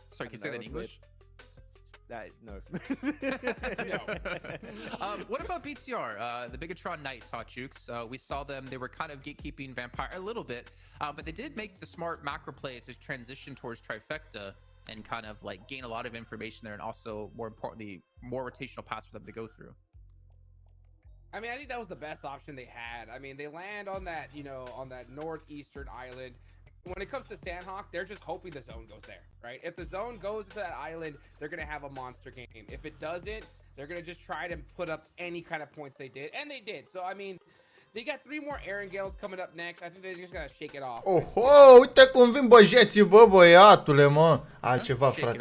Sorry, can you say that in English? No. No. What about BTR? The Bigatron Knights, Hot Jukes. We saw them. They were kind of gatekeeping Vampire a little bit, but they did make the smart macro play to transition towards Trifecta and kind of like gain a lot of information there, and also more importantly, more rotational paths for them to go through. I mean, I think that was the best option they had. I mean, they land on that, you know, on that northeastern island. When it comes to Sandhawk, they're just hoping the zone goes there, right? If the zone goes to that island, they're going to have a monster game. If it doesn't, they're going to just try to put up any kind of points they did. And they did. So, I mean, they got 3 more Aaron Gales coming up next. I think they're just going to shake it off. Oho, uite cum vin băjeții, bă, băiatule, mă. Altceva, frate.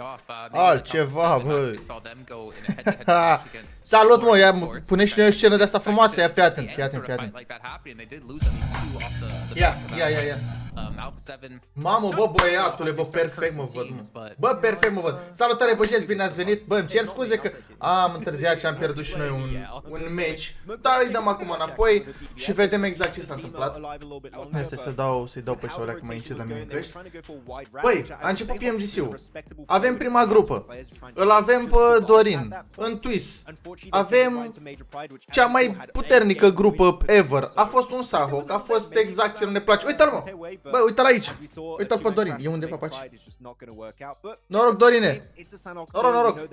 Altceva, bă. Salut, mă, ia, pune și noi o scenă de asta frumoasă. Ia, fii atent, fii atent, fii atent. Ia. Mamă, bă, băiatule, bă, perfect mă văd, mă. Bă, perfect mă văd. Salutare, băjeți, bine ați venit. Bă, îmi cer scuze că am întârziat și am pierdut și noi un match. Dar îi dăm acum înapoi și vedem exact ce s-a întâmplat. Este să-i dau pe șoarea că mai încet la mine în căști. Băi, a început PMGC-ul. Avem prima grupă. Îl avem pe Dorin, în Twist. Avem cea mai puternică grupă ever. A fost un Sahok, a fost exact ce nu ne place. Uite-l, mă! Bă, uite-l aici! Uite-l pe Dorin, e undeva pe aici. Noroc, Dorine! Noroc!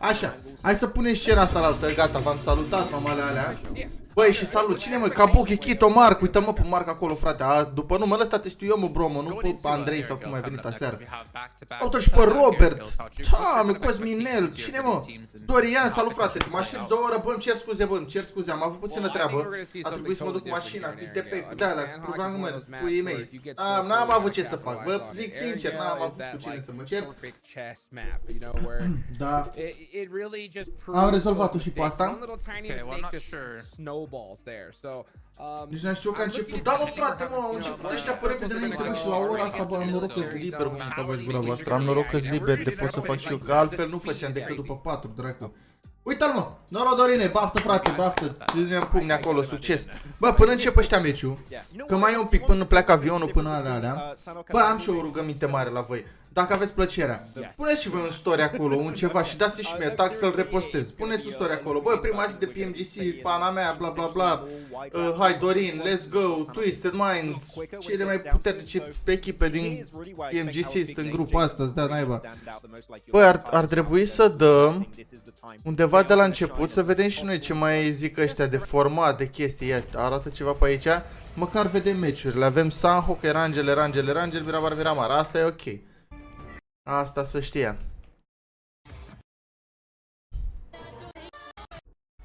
Așa, hai să punem scena asta la altă, gata, v-am salutat, mamale alea. Băi, și salut, cine mă? Kabuki, Kito, Marc, uite mă pe Marc acolo, frate. După numele ăsta te știu eu, mă, bro, mă, nu pe Andrei sau cum ai venit aseară. Uite și pe Robert, Doamne, Cosminel, cine mă? Dorian, salut, frate, mă aștept 2 ore, bă, îmi cer scuze, am avut puțină treabă. A trebuit să mă duc cu mașina, cu ITP, cu de-alea, programul cu ei mei. N-am avut ce să fac, vă zic sincer, n-am avut cu cine să mă cer. Da. Am rezolvat-o și pe asta. Nici n-am știut că a început. Da, mă, frate, mă, au început ăștia pe repede înainte, mă, și la ora asta, bă, am noroc că-s liber, mă, ca vă-și gura voastră. Am noroc că-s liber de pot să fac și eu, că altfel nu făceam decât după 4, dracu. Uite-l, mă, noroc, Dorine, baftă, frate, baftă, ține-mi pumni acolo, succes. Bă, până încep ăștia meciul, că mai e un pic până pleacă avionul, până alea. Bă, am și o rugăminte mare la voi. Dacă aveți plăcerea, puneți și voi un story acolo, un ceva și dați și mie tag să-l repostez. Puneți un story acolo. Bă, prima zi de PMGC, pana mea, bla bla bla. Hai Dorin, let's go, Twisted Minds. Cele mai puternice echipe din PMGC sunt în grupul ăsta, îți dea naiba. Bă, ar trebui să dăm undeva de la început să vedem și noi ce mai zic ăștia de format, de chestii. Ia, arată ceva pe aici. Măcar vedem meciurile. Avem Sanhok, Erangel, Miramar. Asta e ok. Asta să știa.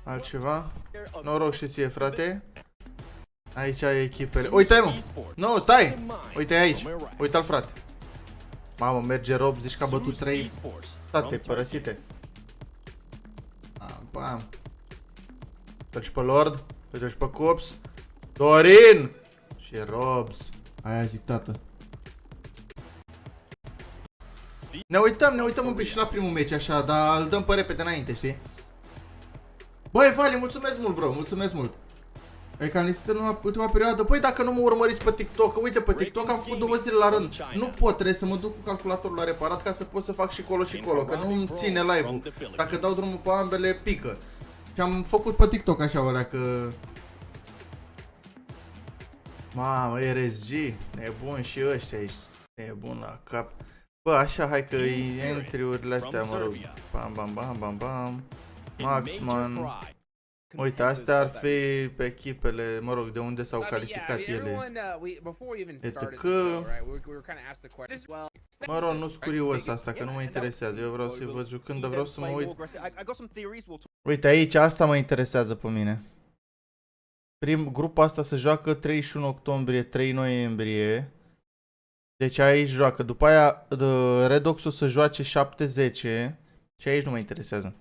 Altceva? Noroc și ție, frate. Aici ai echipele. Uite-i, mă! Nu, stai! Uite aici. Uite-l, frate. Mamă, merge Rob, zici că a bătut 3. State, părăsite. Bam. Treci pe Lord. Treci pe Cops. Dorin! Și Robs. Aia zic, tată. Ne uităm un pic și la primul meci așa, dar îl dăm pe repede înainte, știi? Băi, Vali, mulțumesc mult, bro, mulțumesc mult. E că am listat în ultima perioadă. Băi, dacă nu mă urmăriți pe TikTok, uite, pe TikTok am făcut 2 zile la rând. Nu pot, trebuie să mă duc cu calculatorul la reparat ca să pot să fac și colo și colo, că nu îmi ține live-ul. Dacă dau drumul pe ambele, pică. Și am făcut pe TikTok așa, ăla, că... Mamă, RSG, nebun și ăștia aici, nebun la cap. Bă, așa, hai că entry-urile astea, mă rog, bam, Maxman. Uite, astea ar fi pe echipele, mă rog, de unde s-au calificat ele. etc. Mă rog, nu-s curios asta, că nu mă interesează, eu vreau să-i văd jucând, dar vreau să mă uit. Uite, aici, asta mă interesează pe mine. Grupa asta se joacă 31 octombrie, 3 noiembrie. Deci aici joacă, după aia RedX-ul să joace 7-10 și aici nu mă interesează.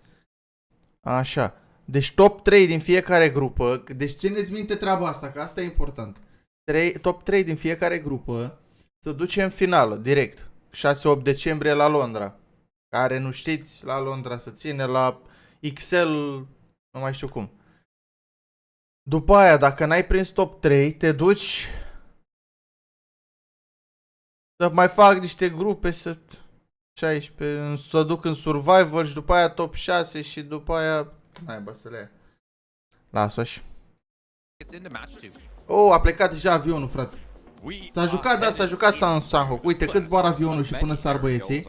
Așa, deci top 3 din fiecare grupă, deci țineți minte treaba asta, că asta e important. Top 3 din fiecare grupă să duce în finală, direct, 6-8 decembrie la Londra. Care nu știți, la Londra se ține, la XL, nu mai știu cum. După aia, dacă n-ai prins top 3, te duci Să mai fac niște grupe să... 16, să duc în Survivor și după aia top 6 și după aia... Naiba să le ia. Las-o și. Oh, a plecat deja avionul, frate. S-a jucat, da, s-a jucat Sanhok. Uite cât zboară avionul și până sar băieții.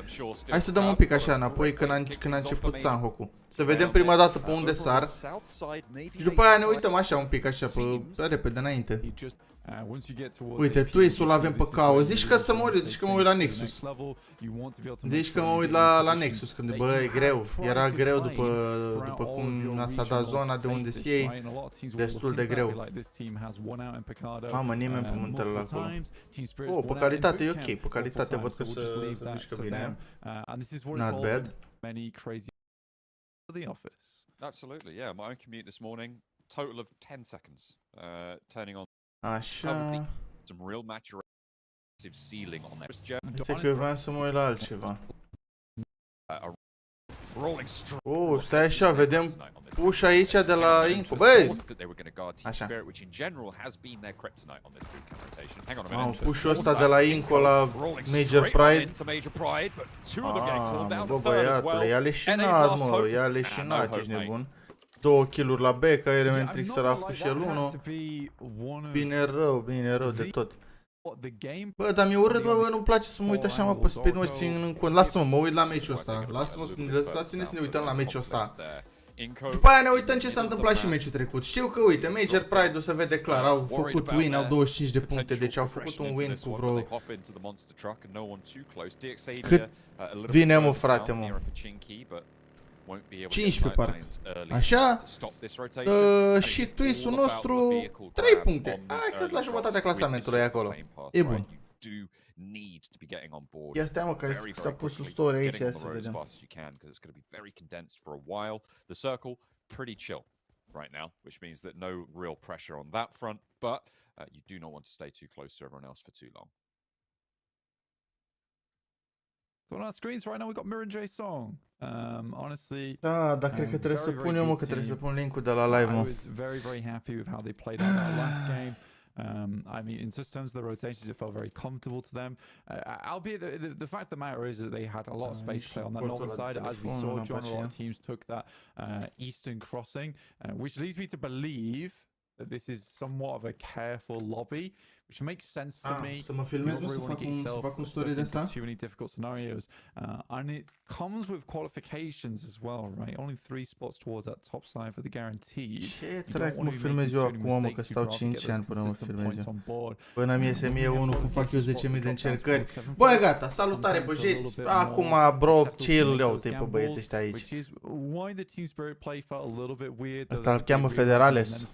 Hai să dăm un pic așa înapoi când a început Sanhok-ul. Să vedem prima dată pe unde sar. Și după aia ne uităm așa un pic așa pe repede înainte. Uite, Twist-ul avem pe KO. Zici că să mă uit, zici că mă uit la Nexus. Zici că mă uit la Nexus când, bă, e greu. Era greu după cum s-a dat zona de unde se iei. Destul de greu. Mamă, nimeni pe muntele la acolo. Oh, pe calitate e ok, pe calitate văd că se mișcă bine. Not bad. Absolutely, yeah. My own commute this morning, total of 10 seconds. Turning on. Așa. Some real massive ceiling on there. Uite că eu vreau să mă uit la altceva. Rolling strong. Oh, stai așa, vedem push aici de la Inco. Băi! Așa. Am push-ul ăsta de la Inco la Major Pride. Bă, băiatule, ia leșinat, mă, ia leșinat, ești nebun. 2 kill-uri la B, ca Elementrix să l-a făcut și el 1. Bine rău de tot. Bă, dar mi-e urât, bă, nu-mi place să mă uit așa, mă, pe speed, mă, țin în cont. Lasă-mă, mă uit la meciul ăsta. Lăsați-ne să ne uităm la meciul ăsta. După aia ne uităm ce s-a întâmplat și meciul trecut. Știu că, uite, Major Pride-ul se vede clar, au făcut win, au 25 de puncte, deci au făcut un win cu vreo... Cât vine, mă, frate, mă? 15 parcă. Așa, și twist-ul nostru 3 puncte. Hai că-s la jumătatea clasamentului acolo. E bun. Ia stai, mă, că s-a pus un story aici, să vedem. Right now, which means that no real pressure on that front, but you do not want to stay too close to everyone else for too long. So on our screens right now we've got Mirror J song. Honestly, da, dar cred că trebuie să pun eu, mă, că trebuie să pun link-ul de la live, mă. I was very happy with how they played out that last game. I mean, in terms of the rotations, it felt very comfortable to them. Albeit the fact of the matter is that they had a lot of space to play on that northern side. As we saw, John, a lot of teams took that eastern crossing, which leads me to believe that this is somewhat of a careful lobby, which makes sense to me. Să mă filmez, mă, să fac un story de asta? Too many difficult scenarios, and it comes with qualifications as well, right? Only 3 spots towards that top side for the guaranteed. Ce trec mă filmez eu acum, mă, că stau 5 ani până mă filmez eu. Până mi iese mie unul cum fac eu 10.000 de încercări. Băi, gata, salutare băjeți. Acum, bro, chill, iau-te pe băieți ăștia aici. Ăsta îl cheamă Federales.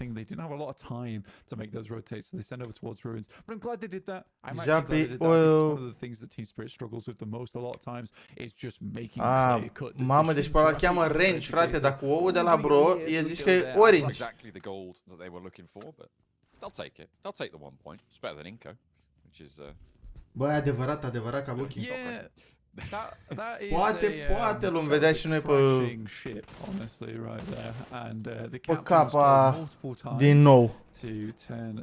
But I'm glad they did that. I'm actually glad they did that because one of the things that Team Spirit struggles with the most a lot of times is just making clear-cut decisions. Mamă, deci pe ăla cheamă Range, frate, dacă ouă de la bro, e zici că e Orange. Exactly the gold that they were looking for, but they'll take it. They'll take the 1 point. It's better than Inco, which is Bă, adevărat, Kabuki. Yeah. That is poate l-vom vedea și noi pe capa din nou.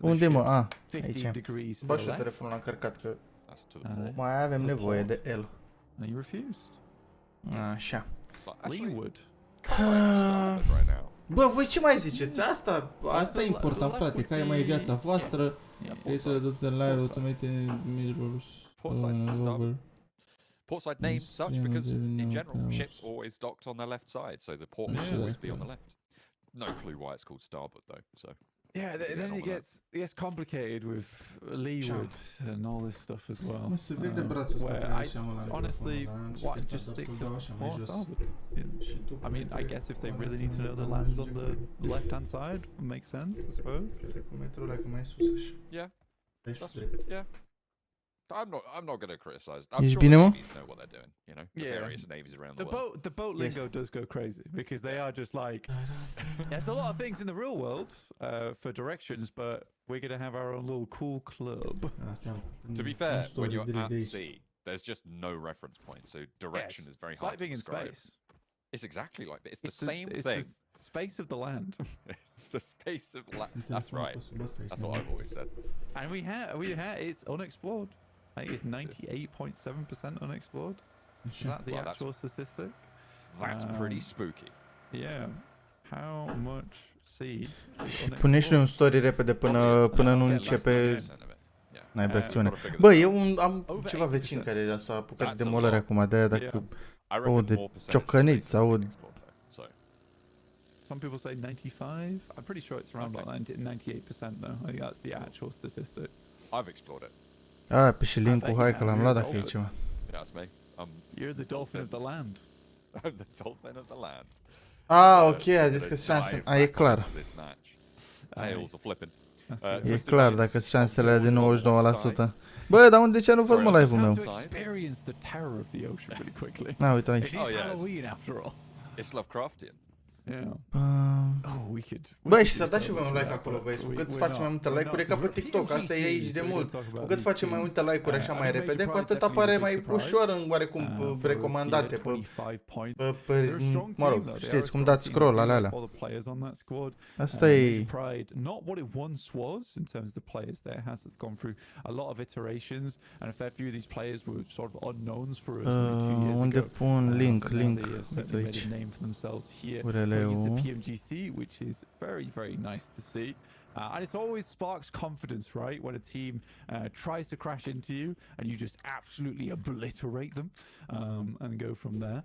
Unde, mă? Aici. Bă, și telefonul l-am încărcat că mai avem nevoie de el. Așa. Bă, voi ce mai ziceți? Asta e important, frate. Care mai e viața voastră? Este adoptat live, automated mid-rolls. Portside named such because, in general, ships always docked on their left side, so the port will always be on the left. No clue why it's called starboard, though. So yeah, then it gets complicated with leeward and all this stuff as well. Honestly, why just stick to port starboard? I mean, I guess if they really need to know the lands on the left-hand side, it makes sense, I suppose. Yeah. Yeah. I'm not going to criticize. I'm Ești sure bine, the mă? navies know what they're doing. You know, the various navies around the world. The boat lingo does go crazy because they are just like there's a lot of things in the real world for directions, but we're going to have our own little cool club. To be fair, when you're at sea, there's just no reference point, so direction is very hard to describe. Space. It's exactly like that. It's the same thing. It's the space of the land. It's the space of land. That's right. That's what I've always said. And we have it's unexplored. think it's 98.7% unexplored. Is that the actual statistic? That's pretty spooky. Yeah. How much seed? Pune și noi un story repede până nu începe n-ai acțiune. Bă, eu am ceva vecin care s-a apucat de demolare acum, de aia dacă aud de ciocăniți, aud. Some people say 95. I'm pretty sure it's around like 98% though. I think that's the actual statistic. I've explored it. Pe și link-ul, hai că l-am luat dacă e ceva. That's me. You're the dolphin of the land. I'm the dolphin of the land. Ok, a zis că șanse... e clar. Tails are flipping. E clar dacă sunt șansele de 99%. Bă, dar de ce nu văd mă live-ul meu? Uite aici. It's Lovecraftian. Băi, și să dați și voi un like acolo, băieți. Cu cât facem mai multe like-uri, e ca pe TikTok, asta e aici de mult. Cu cât facem mai multe like-uri așa mai repede, cu atât apare mai ușor în oarecum recomandate mă rog, știți cum dați scroll alea. Asta e. Not what it once was in terms of the players there has gone through a lot of iterations and a fair few of these players were sort of unknowns for us 2 years ago. Unde pun link, uite aici. Into PMGC, which is very, very nice to see. And it always sparks confidence, right? When a team tries to crash into you and you just absolutely obliterate them and go from there.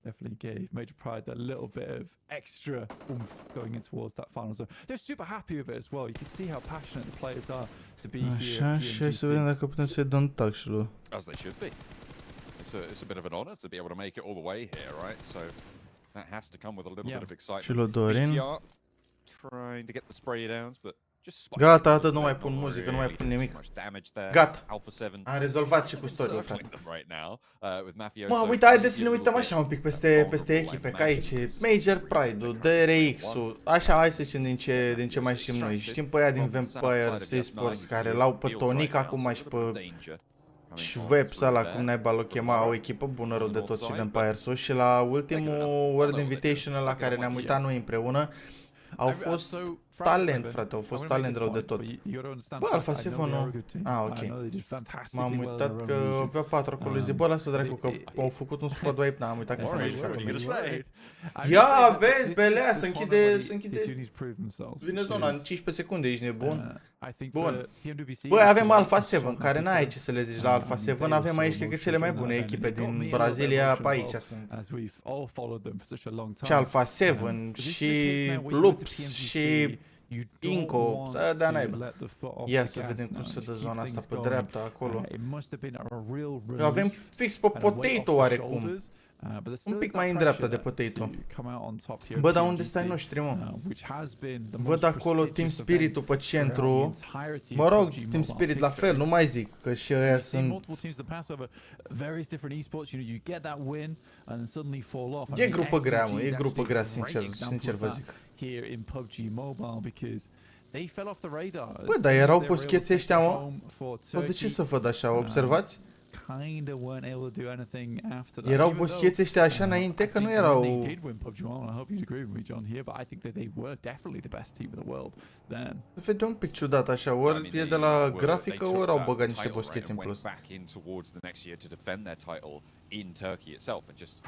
Definitely gave Major Pride that little bit of extra oomph going in towards that final zone. They're super happy with it as well. You can see how passionate the players are to be here. Așa, și să vedem dacă putem să-i dăm tax-ul. As they should be. It's a bit of an honor to be able to make it all the way here, right? So that has to come with a little bit of excitement. DORIIN. Trying to get the spray downs, but just gata, atât, nu mai pun muzică, nu mai pun nimic. Gata. Am rezolvat și cu story-ul, frate. Mă, uite, haideți să ne uităm așa un pic peste echipe, ca aici. Major Pride-ul, DORIIN-ul, așa, hai să zicem din ce mai știm noi. Știm pe aia din Vampires Esports care l-au pe Tonic acum și pe Schweppes ăla, cum naiba l-o chema, o echipă bună rău de tot și Vampires-ul. Și la ultimul World Invitational la care ne-am uitat noi împreună, au fost talent, frate, au fost talent rău de tot. Bă, Alpha 7-ul... ok. M-am uitat că avea 4 acolo, zic, bă, lasă dracu că au făcut un squad wipe, n-am uitat că s-a mai jucat. Ia, vezi, belea, se închide... Vine zona în 15 secunde, ești nebun? Bun. Băi, avem Alpha 7, care n-ai ce să le zici la Alpha 7, avem aici, cred că cele mai bune echipe din Brazilia, pe aici sunt. Și Alpha 7, și Loops, și Inco, să dea naiba. Ia să vedem cum se dă zona asta pe dreapta, acolo. Avem fix pe Potato oarecum. Un pic mai în dreapta de Potato. Bă, dar unde stai noștri, mă? Văd acolo Team Spirit-ul pe centru. Mă rog, Team Spirit la fel, nu mai zic, că și ăia sunt... E grupă grea, mă, e grupă grea, sincer vă zic. Bă, dar erau poscheții ăștia, mă? Bă, de ce să văd așa, observați? Erau boscheți ăștia așa înainte că nu erau... Se vede un pic ciudat așa, ori e de la grafică, ori au băgat niște boscheți în plus. In Turkey itself and just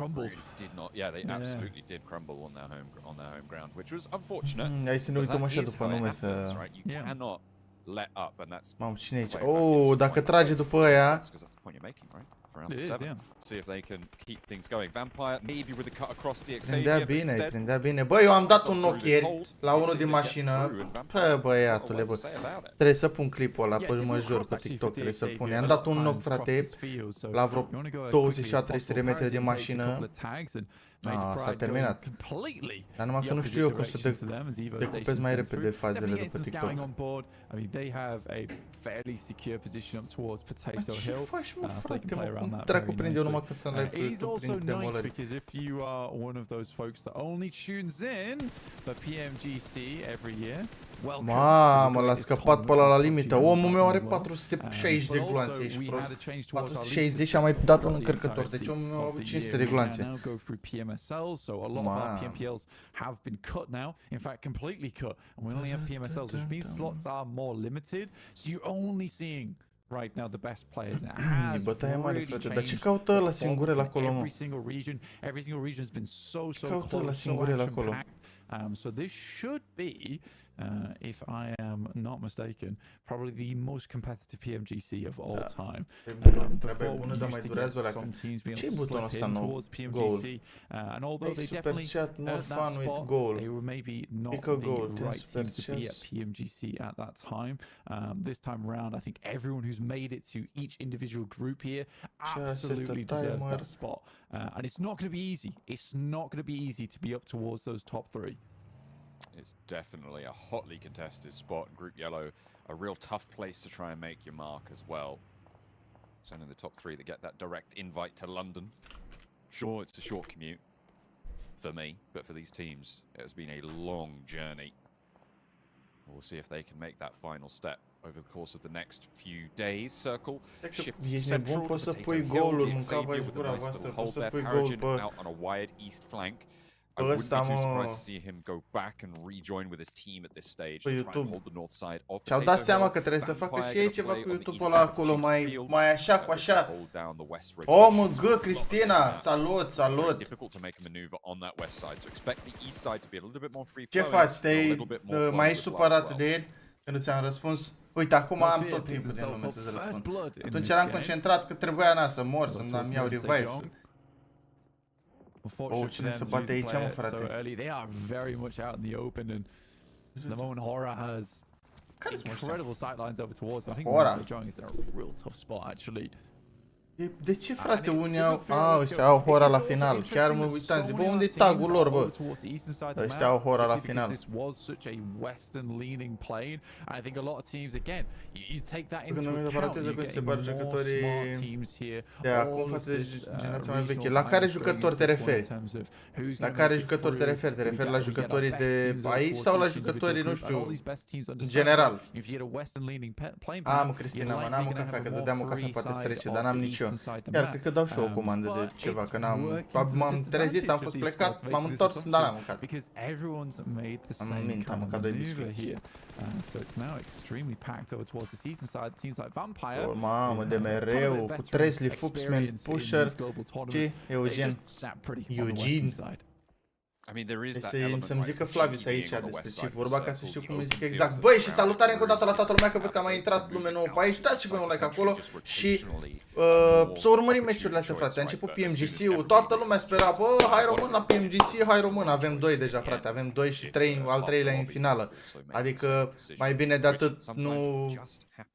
did not, they absolutely did crumble on their home ground, which was unfortunate. Hai să ne uităm așa după nume să... You cannot let up, and that's... Mamă, cine e aici? Oh, dacă trage după aia... See if they can keep things going. Vampire maybe with a cut across the prindea bine. Bă, eu am dat un knock ieri la unul din mașină. Pă, băiatule, bă. Trebuie să pun clipul ăla, pe mă jur, pe TikTok trebuie să pun. I-am dat un knock, frate, la vreo 27-300 de metri de mașină. S-a terminat. Dar numai că nu știu eu cum să decupez mai repede fazele de pe TikTok. Ce faci, mă, frate, mă? Cum dracu prind eu numai că sunt live cu prind demolări? Mamă, l-a scăpat pe ăla la limită. Omul meu are 460 de gloanțe, ești prost. 460 și a mai dat un încărcător, deci omul meu a avut 500 de gloanțe. right now the best players. And it has bătaia mare, really frate. Dar ce changed caută ăla performance singurel in acolo, mă? every single region has been so caută ăla close, so singurel acolo? action-packed. So this should be, if I am not mistaken, probably the most competitive PMGC of all time. Treaba e bună, dar mai durează ăla. Ce-i butonul ăsta nou? Goal. And although they Super definitely chat, more earned that fun with spot, goal. they were maybe not Pick a goal, the right team to be at chess. PMGC at that time. This time around, I think everyone who's made it to each individual group here absolutely deserves that spot. And it's not going to be easy. It's not going to be easy to be up towards those top 3. It's definitely a hotly contested spot. Group Yellow, a real tough place to try and make your mark as well. It's only the top 3 that get that direct invite to London. Sure, it's a short commute for me, but for these teams, it has been a long journey. We'll see if they can make that final step over the course of the next few days. Circle shifts central to Potato Hill. Xavier with a nice little hold there. Paragon out on a wide east flank. I wouldn't be too surprised to see him go back and rejoin with his team at this stage to try and hold the north side of Și-au dat seama că trebuie să facă și ei ceva cu YouTube-ul ăla acolo, mai așa cu așa. Oh, mă, gă, Cristina! Salut, salut! Ce faci? Mai ești supărat de el? Că nu ți-am răspuns? Uite, acum am tot timpul din lume să-ți răspund. Atunci eram concentrat că trebuia să mor, să-mi iau revive. Oh, cine se bate aici, mă, frate? They are very much out in the open, and the moment Hora has incredible sightlines over towards them. I think Hora is in a real tough spot, actually. De ce, frate, unii au... ăștia au Hora la final. Chiar mă uitam, zic, bă, unde e tagul lor, bă? Ăștia au Hora la final. Când nu mi-e parateză când se bar jucătorii de acum față de generația mai veche. La care jucători te referi? La care jucători te referi? Te referi la jucătorii de aici sau la jucătorii, nu știu, în general? Mă, Cristina, mă, n-am o cafea, că dădeam o cafea poate să trece, dar n-am nici eu. Chiar cred că dau și eu o comandă de ceva, că m-am trezit, am fost plecat, m-am întors, dar n-am mâncat. Am mint, am mâncat 2 biscuiți. Mamă, de mereu, cu Tresley, Fuxman, Pusher, ce? Eugen. Să-mi zică Flavius aici despre ce vorba, ca să știu cum îi zic exact. Băi, și salutare încă o dată la toată lumea, că văd că a mai intrat lume nouă pe aici. Dați și voi un like acolo și să urmărim meciurile astea, frate. A început PMGC-ul, toată lumea spera, bă, hai român la PMGC, hai român. Avem 2 deja, frate, avem 2 și 3, al 3-lea în finală. Adică mai bine de atât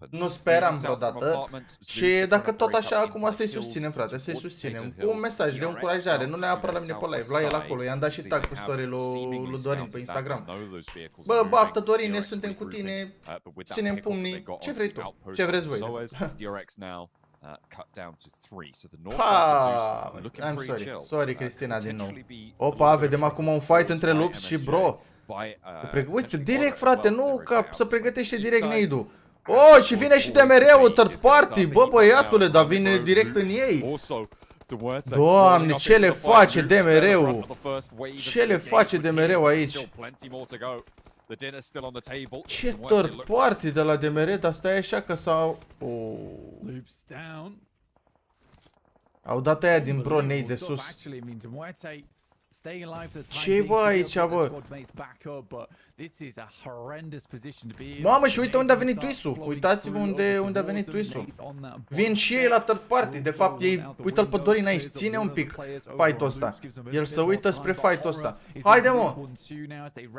nu speram vreodată. Și dacă tot așa, acum să-i susținem, frate, să-i susținem. Cu un mesaj de încurajare, nu neapărat la mine pe live, la el acolo, i-am dat și tag pe story lui Dorin pe Instagram. Bă, baftă Dorine, suntem cu tine, ținem pumnii, ce vrei tu, ce vreți voi. I'm sorry Cristina din nou. Opa, vedem acum un fight între Lux și Bro. Uite, direct, frate, nu ca să pregătește direct nade-ul. Oh, și vine și de mereu third party, bă, băiatule, dar vine direct în ei. Doamne, ce le face de mereu? Ce le face de mereu aici? Ce third party de la DMR, dar stai așa că s-au... Au dat aia din Bro nade de sus. Ce bă aici, bă? Mamă, și uite unde a venit Twisu. Uitați-vă unde a venit Twisu. Vin și ei la third party. De fapt, ei, uite-l pe Dorin aici. Ține un pic fight-ul ăsta. El se uită spre fight-ul ăsta. Haide, mă!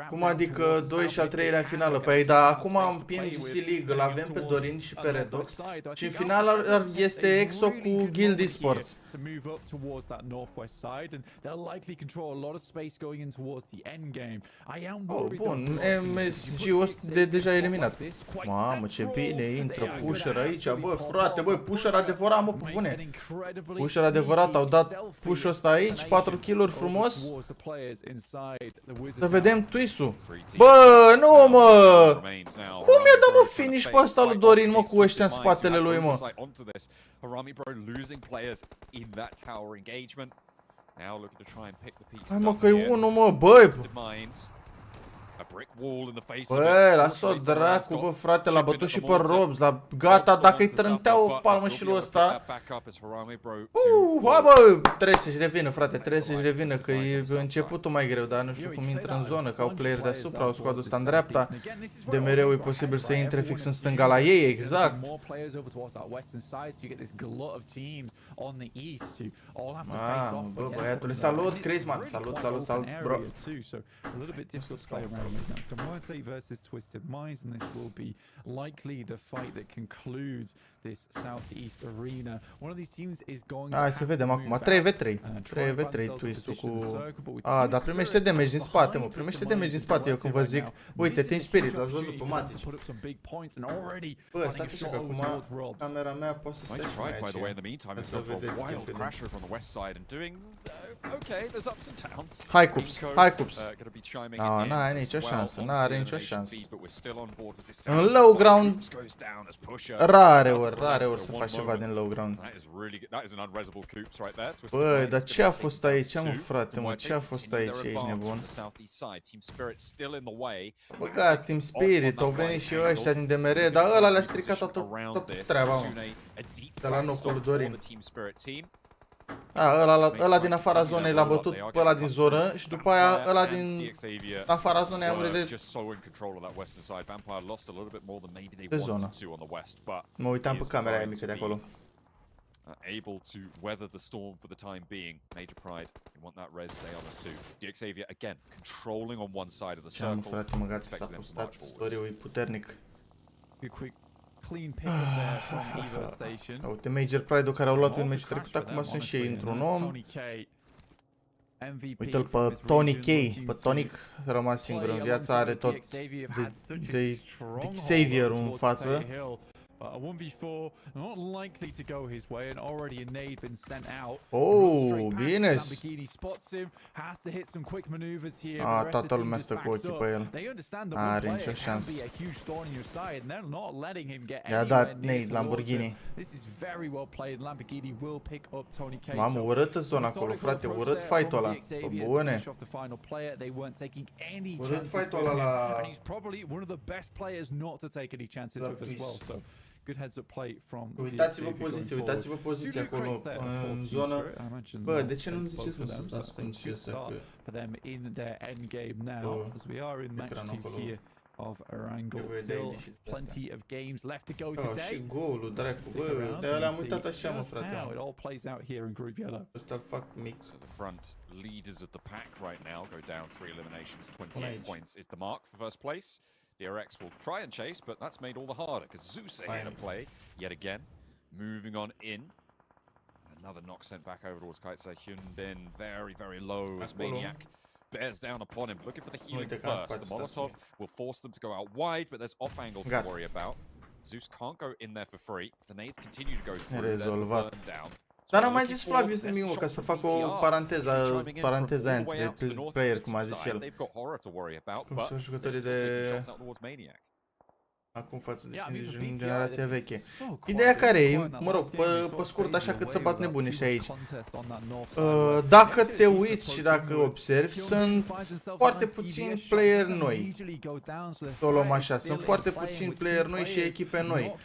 Cum adică 2 și al 3-lea în finală? Păi, dar acum în PMGC League îl avem pe Dorin și pe RedX. Și în final este EXO cu Guild Esports. Oh, bun, MSG-ul deja eliminat. Mamă, ce bine intră Pusher aici, bă, frate, bă, Pusher adevărat, mă, bune. Pusher adevărat, au dat push-ul ăsta aici, 4 kill-uri frumos. Să vedem Twisu. Bă, nu, mă! Cum i-a dat, mă, finish pe ăsta lui Dorin, mă, cu ăștia în spatele lui, mă? Hai, mă, că e unul, mă, băi! Bă, lasă-o dracu, bă, frate, l-a bătut și pe Robs, la gata, dacă îi trântea o palmă și lui ăsta. Hai bă, trebuie să-și revină, frate, trebuie să-și revină, că e începutul mai greu, dar nu știu cum intră în zonă, că au player deasupra, au squad-ul ăsta în dreapta, de mereu e posibil să intre fix în stânga la ei, exact. Bă, băiatule, salut, Chrisman, salut, bro. Versus Twisted Minds, and this will be likely the fight that concludes this Southeast arena. One of these teams is going. Hai să vedem acum. 3v3. 3v3 twist-ul cu... dar primește damage din spate, mă. Primește damage din spate. Eu când vă zic, uite, Team Spirit, l-ați văzut pe Matic. Bă, stați așa că acum camera mea poate să stea și mai aici. Să vedeți Hai Cups, hai Cups. N-ai nicio șansă, n-are nicio șansă. În low ground, rare ori să faci ceva din low ground. Băi, dar ce a fost aici, mă frate, mă, ce a fost aici, ești nebun? Bă, Team Spirit, au venit și ăștia din DMR, dar ăla le-a stricat toată treaba, mă. De la Locul DORIIN. Ăla din afara zonei l-a bătut pe ăla din zonă și după aia ăla din afara zonei a murit de zonă. Mă uitam pe camera aia mică de acolo. Able to weather the storm for the time being. Major pride. We want that res stay on us too. Xavier again controlling on one side of the circle. Frate, mă gata, s-a postat, story-ul e puternic. Clean pick up there from Evo Station. Uite, Major Pride-ul care au luat un meci trecut, acum sunt și ei într-un om. Uite-l pe Tony K, pe Tonic, rămas singur în viață, are tot de Xavier în față. A 1v4 not likely to go his way, and already a nade been sent out. Oh, bine. Lamborghini spots him, has to hit some quick maneuvers here. Toată lumea stă cu ochii pe el. Are nicio șansă. I-a dat nade Lamborghini. Mamă, urâtă zona acolo, frate, urât fight-ul ăla. Pe bune. Urât fight-ul ăla la... Good heads up play from. Uitați-vă poziția acolo în zonă. Bă, de ce nu ziceți că sunt ascuns și ăsta? For them in their end game now, as we are in match 2 here of Erangel. Still plenty of games left to go today. Și golul, dracu, bă, de ăla am uitat așa, mă, frate. It all plays out here in Group Yellow. Ăsta-l fac mic. So the front leaders of the pack right now go down 3 eliminations, 28 points is the mark for first place. DORIIN will try and chase, but that's made all the harder because Zeus are here to play yet again. Moving on in. Another knock sent back over towards Kaitse Hyunbin. Very, very low as Maniac bears down upon him. Looking for the healing first. The Molotov will force them to go out wide, but there's off angles to worry about. Zeus can't go in there for free. The nades continue to go through. There's the burn down. Dar n-am mai zis Flavius nimic, mă, ca să fac o paranteza aia de player, cum a zis el. Cum sunt jucătorii de... Acum față de din generația veche. Ideea care e, mă rog, pe scurt, așa cât să bat nebuni și aici. Dacă te uiți și dacă observi, sunt foarte puțini player noi. O luăm așa, sunt foarte puțini player noi și echipe noi.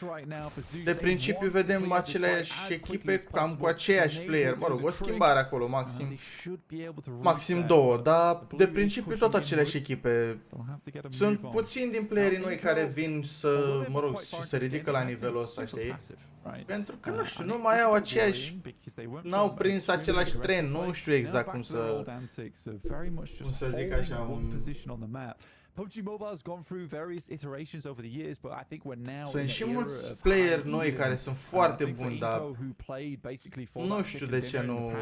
De principiu vedem aceleași echipe cam cu aceiași player. Mă rog, o schimbare acolo, maxim două, dar de principiu tot aceleași echipe. Sunt puțini din playerii noi care vin să, mă rog, și să ridică la nivelul ăsta, știi? Pentru că, nu știu, nu mai au aceeași, n-au prins același tren, nu știu exact cum să zic așa, PUBG Mobile has gone through various iterations over the years, but I think we're now sunt și mulți player noi care sunt foarte buni, dar nu știu de ce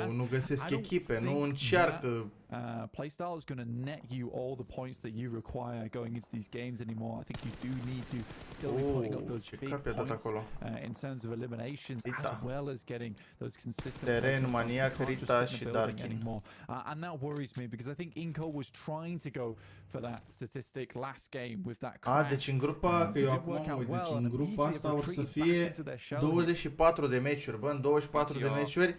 nu găsesc echipe, nu încearcă. Playstyle is going to net you all the points that you require going into these games anymore. I think you do need to still be putting up those big points in terms of eliminations, as well as getting those consistent Teren, Maniac, Rita și Darkin. And that worries me because I think Inco was trying to go for that statistic last game with that crash. Deci în grupa, că eu acum mă uit, deci în grupa asta or să fie 24 de meciuri, bă, în 24 de meciuri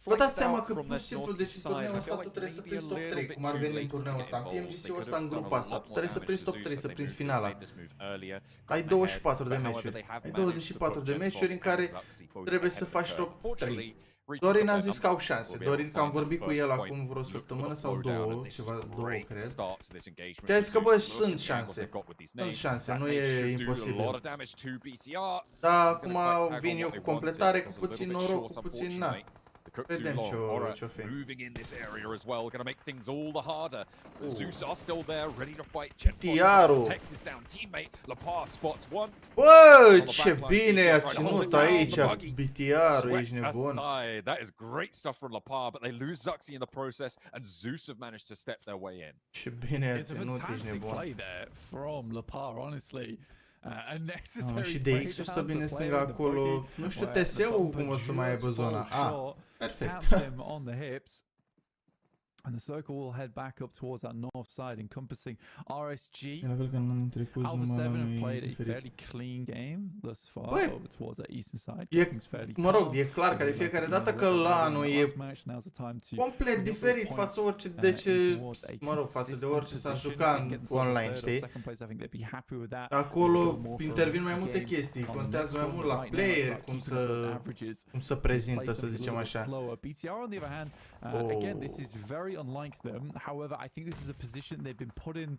Vă dați seama că pur și simplu, deci în turneul ăsta tu trebuie să prinzi top 3, cum ar veni în turneul ăsta, în PMGC-ul ăsta, în grupa asta, tu trebuie să prinzi top 3, să prinzi finala. Ai 24 de meciuri, ai 24 de meciuri în care trebuie să faci top 3. DORIIN a zis că au șanse. DORIIN, că am vorbit cu el acum vreo săptămână sau două, două cred. Și a zis că bă, sunt șanse. Sunt șanse, nu e imposibil. Dar acum vin eu cu completare, cu puțin noroc, cu puțin na. Vedem ce-o fi. Tiaru! Bă, ce bine a ținut aici, BTR-ul, ești nebun. That is great stuff from Lapar, but they lose Zuxi in the process, and Zeus have managed to step their way in. Ce bine a ținut, ești nebun. Play there from Lapar, honestly. Și de X-ul stă bine stânga acolo. Nu știu TS-ul cum o să mai aibă zona. Perfect. On the hips. And the circle will head back up towards that north side, encompassing RSG. Alpha 7 have played a fairly clean game thus far over towards that eastern side. Mă rog, e clar că de fiecare dată că LAN-ul e complet diferit față orice, mă rog, față de orice s-ar juca în online, știi? Acolo intervin mai multe chestii, contează mai mult la player, cum să prezintă, să zicem așa. Again, this is very unlike them. However, I think this is a position they've been put in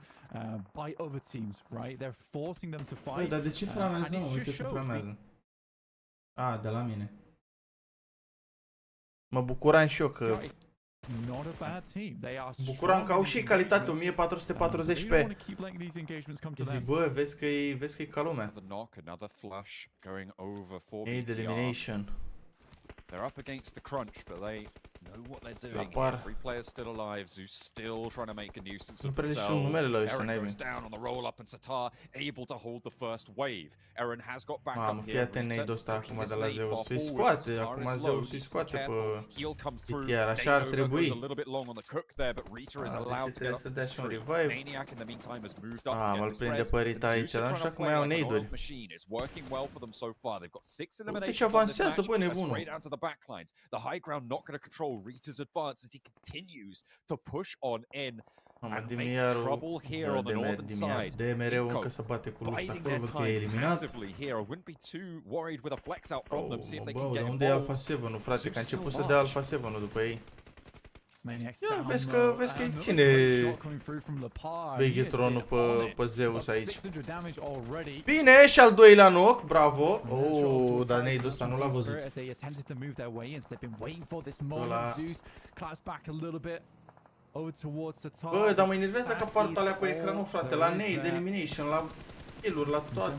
by other teams, right? They're forcing them to fight. Băi, dar de ce framează? Uite că framează. De la mine. Mă bucuram și eu că... Bucuram că au și calitate 1440p. Zic, bă, vezi că e ca lumea. Aid elimination. They're up against the crunch, but they know what they're doing here. 3 players still alive. Zeus still trying to make a nuisance of themselves. Eren goes down on the roll-up and Satar able to hold the first wave. Eren has got back up here. Fii atent nade-ul ăsta acum de la Zeus. Să-i scoate, acum Zeus îi scoate pe Tiar, așa ar trebui. Să dea și un revive. Mă-l prinde pe Rita aici, dar nu știu cum mai au nade-uri. Uite ce avansează, bă, nebunul. The high ground not going to control Rita's advance as he continues to push on in and make trouble here on the northern side. DMR-ul încă se bate cu Lux acolo, văd că e eliminat. Here. I wouldn't be too worried with a flex out from them, see if they can get unde e Alpha 7-ul, frate, că a început să dea Alpha 7-ul după ei. Ia, vezi că îi ține Vegetronul pe Zeus aici. Bine, și al doilea knock, bravo. Dar nade-ul ăsta nu l-a văzut. Bă, dar mă enervează că apar alea pe ecranul, frate, la nade, elimination, la kill-uri, la toate.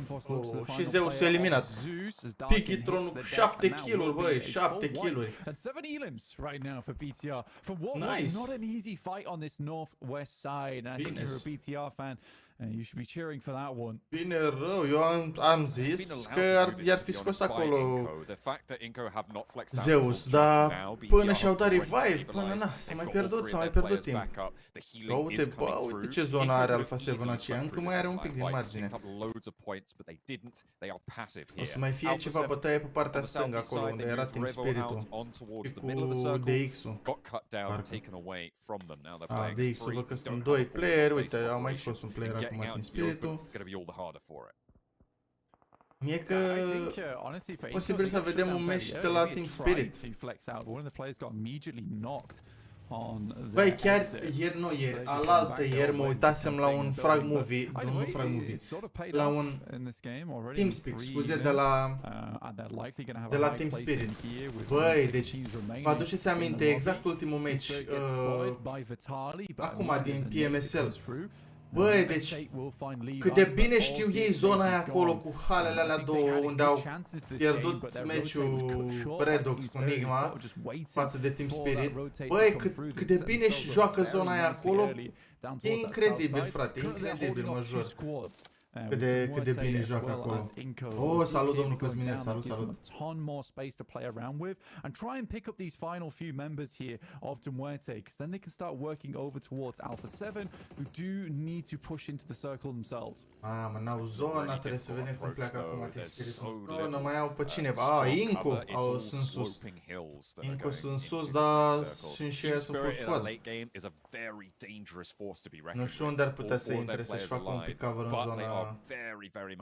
Și Zeus e eliminat. Pichytronul cu 7 kill-uri, băi, 7 kill-uri. Nice. You should be cheering for that one. Bine rău, eu am zis că i-ar fi scos acolo Zeus, dar până și-au dat revive, până s-a mai pierdut timp. Uite, bă, uite ce zonă are Alpha 7 aceea, încă mai are un pic din margine. O să mai fie ceva bătaie pe partea stângă acolo, unde era Team Spirit-ul și cu DX-ul. DX-ul văd că sunt 2 player, uite, au mai scos un player acum Team Spirit-ul. Mie că posibil să vedem un match de la Team Spirit. Băi, chiar ieri, alaltă ieri mă uitasem la un frag movie, nu frag movie, la un TeamSpeak, scuze, de la Team Spirit. Băi, deci, vă aduceți aminte exact ultimul match, acum din PMSL. Băi, deci, cât de bine știu ei zona aia acolo cu halele alea două, unde au pierdut meciul RedX cu Nigma față de Team Spirit. Băi, cât de bine și joacă zona aia acolo, down E towards that south incredibil, side. frate, Currently they're incredibil, holding mă off two jur. squads. Cât de bine joacă acolo. Oh, salut domnul Cosminer, salut, salut. A ton more space to play around with and try and pick up these final few members here of Muerte, because then they can start working over towards Alpha 7, who do need to push into the circle themselves. Mă, n-au zona, trebuie să vedem cum pleacă acum Team Spirit. Nu mai au pe cineva. Inco, sunt sus. Inco sunt sus, dar sunt și ei să full squad. Nu știu unde ar putea să intre, să-și facă un pick cover în zona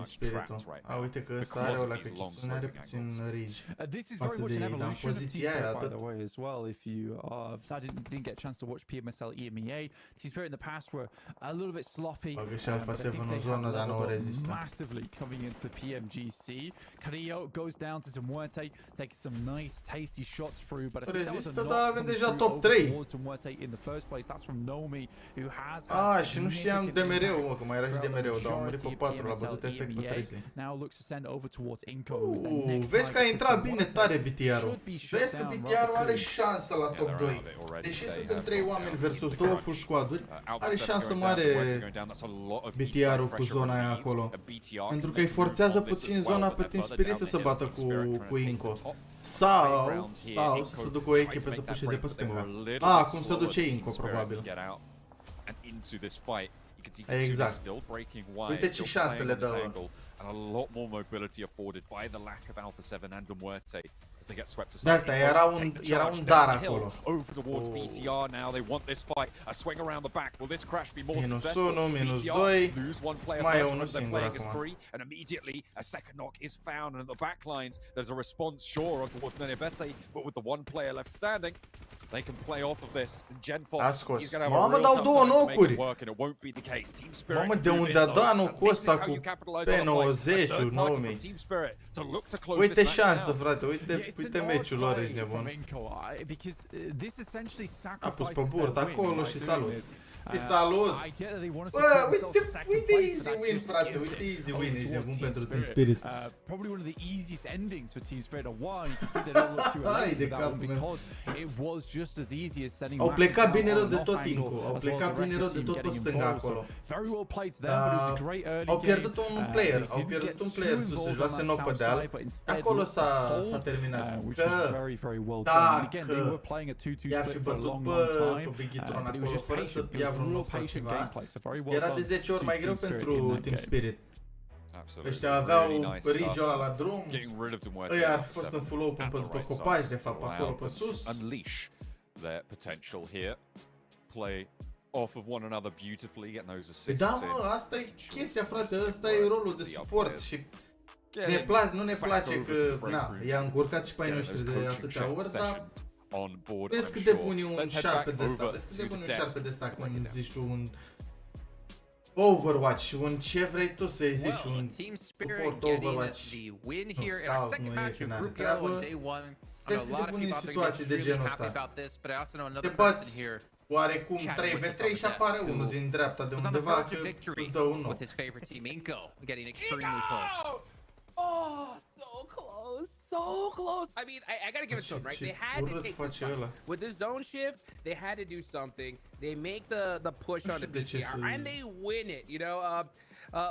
Spiritul. Uite că ăsta are ăla, că Kitsune are puțin rage față de ei, dar în poziția aia atât. By the way, as well, if you didn't get a chance to watch PMSL EMEA, Team Spirit in the past were a little bit sloppy. Bagă și Alpha 7 în zonă, dar nu o rezistă. Massively coming into PMGC. Carrillo goes down to Muerte, takes some nice, tasty shots through, but I think that was rezistă, dar avem deja top 3. In the first place, that's from Nomi, who has și nu știam DMR-ul, mă, că mai era și DMR-ul, dar am murit pe 4, l-a bătut efect pe 3. Vezi că a intrat bine tare BTR-ul. Vezi că BTR-ul are șansă la top 2. Deși sunt 3 oameni versus 2 full squad-uri, are șansă mare BTR-ul cu zona aia acolo. Pentru că îi forțează puțin zona pe Team Spirit să se bată cu Inco. Sau să se ducă o echipă să pușeze pe stânga. Acum se duce Inco, probabil. Exact. Uite ce șanse le dă. And a lot more mobility afforded by the lack of Alpha 7 and Muerte as they get swept De asta era un dar acolo. Over towards BTR now. They want this fight. A swing around the back. Will this crash be more successful? -1, -2. Lose one player Mai e first unul when they're singur playing as acum. 3, and immediately a second knock is found. And at the back lines, there's a response sure on towards Nenebete, but with the one player left standing, they can play off of this. And Genfos, he's going to have a real tough time to make it work, and it won't be the case. Team Spirit. Mamă, de unde a dat nocul ăsta cu P90-ul, Nomi. Uite șansă, frate, uite meciul lor, ești nebun. A pus pe burtă acolo și salut. Salut! Bă, uite easy win, frate, uite easy win, ești nebun pentru Team Spirit. Probably one of the easiest endings for Team Spirit. Why? You can see they don't look too alive with that one because it was just as easy as sending. Au plecat bine rău de tot Inco, au plecat bine rău de tot pe stânga acolo. Very well played to them, but it was a great early game. Au pierdut un player sus, își luase knock pe deal. Acolo s-a terminat. Dacă i-ar fi bătut pe Bigitron acolo fără să ia vreun knock sau ceva, era de 10 ori mai greu pentru Team Spirit. Ăștia aveau rage-ul ăla la drum, ăia ar fi fost în full open pe copaci, de fapt, acolo pe sus. Their potential here. Play off of one another beautifully, get those assists. Păi da, mă, asta e chestia, frate, ăsta e rolul de suport și nu ne place că, i-a încurcat și pe ai noștri de atâtea ori, dar vezi cât de bun e un șarpe de ăsta, vezi cât de bun e un șarpe de ăsta când zici tu un Overwatch, un ce vrei tu să-i zici, un suport Overwatch, un scout, nu e că n-are treabă. Vezi cât de bun e situații de genul ăsta. Te bați oarecum 3v3 și apare unul din dreapta de undeva că îți dă un nou. Oh, so close. I mean, I gotta give it to them, right? They had to take this fight. With the zone shift, they had to do something. They make the push on the BTR, and they win it, you know?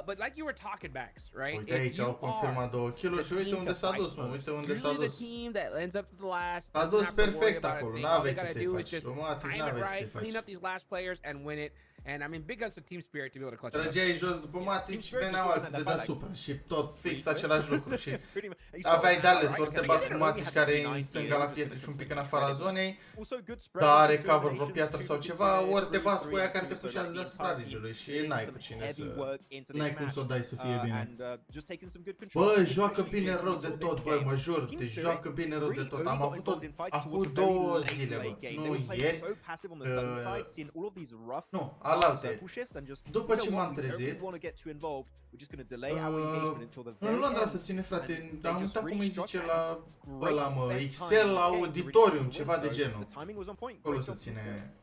But like you were talking, Max, right? Uite aici au confirmat 2 kill-uri și uite unde s-a dus, mă, uite unde s-a dus. S-a dus perfect acolo, n-aveai ce să-i faci. Romatic, n-aveai ce să-i faci. Clean up these last players and win it. And I mean, big guns to Team Spirit to be able to clutch. Trăgeai jos după Matic și veneau alții de deasupra și tot fix același lucru și aveai de ales, ori te bați cu Matic care e în stânga la pietre și un pic în afara zonei, dar are cover vreo piatră sau ceva, ori te bați cu ea care te pușează deasupra rigului și n-ai cu cine să... N-ai cum să o dai să fie bine. Bă, joacă bine rău de tot, bă, mă jur, deci joacă bine rău de tot. Am avut-o acum 2 zile, bă, nu ieri, nu, alaltă. După ce m-am trezit, în Londra să ține, frate, am uitat cum îi zice la ăla, mă, Excel Auditorium, ceva de genul. Acolo să ține.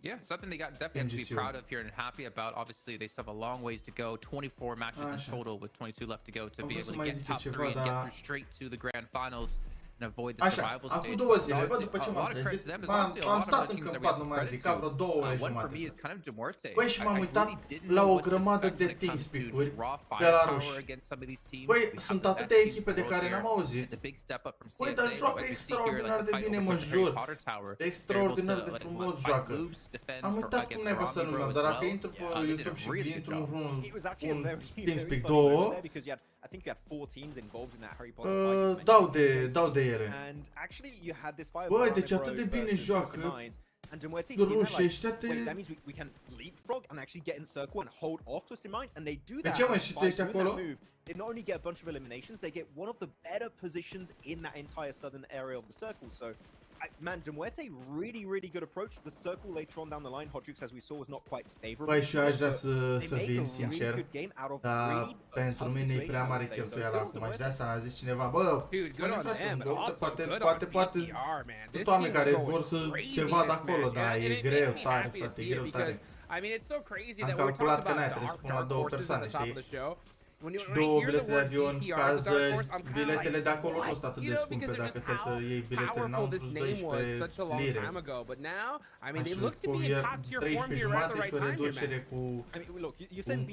Yeah, something they got definitely have to be proud of here and happy about. Obviously, they still have a long ways to go. 24 matches in total with 22 left to go to be able to get top 3 and get through straight to the grand finals. and avoid the Așa, survival acum stage. 2 zile, So bă, după ce a m-am lot of credit trezit, to them. There's obviously a am lot of stat other în teams that we câmpat, have nu to m-am credit ridicat to. vreo 2 ore One for jumate. me is kind of Duarte. Băi, și m-am uitat la o grămadă de TeamSpeak-uri de la ruși. Băi, sunt atâtea echipe de care n-am auzit. Băi, dar joacă extraordinar de bine, mă jur. Extraordinar de frumos joacă. Am uitat cum naiba să numesc, dar dacă intru pe YouTube și intru în vreun TeamSpeak 2, dau de ele. Băi, deci atât de bine joacă. Rușii ăștia te... De ce mă, și tu ești acolo? They not only get a bunch of eliminations, they get one of the better positions in that entire southern area of the circle. So, man, Demuerte, really good approach. The circle later on down the line, Hodrix, as we saw, was not quite favorable. Băi, și eu aș vrea să vin, sincer, dar pentru mine e prea mare cheltuială acum. Și de asta a zis cineva, bă, poate tot oameni care vor să te vadă acolo, dar e greu tare, frate, e greu tare. Am calculat că n-ai, trebuie să pun la 2 persoane, știi? Și 2 bilete de avion, cazări, biletele de acolo nu sunt atât de scumpe dacă stai să iei bilete, n-au plus 12 lire. Așa, cu 13 jumate și o reducere cu un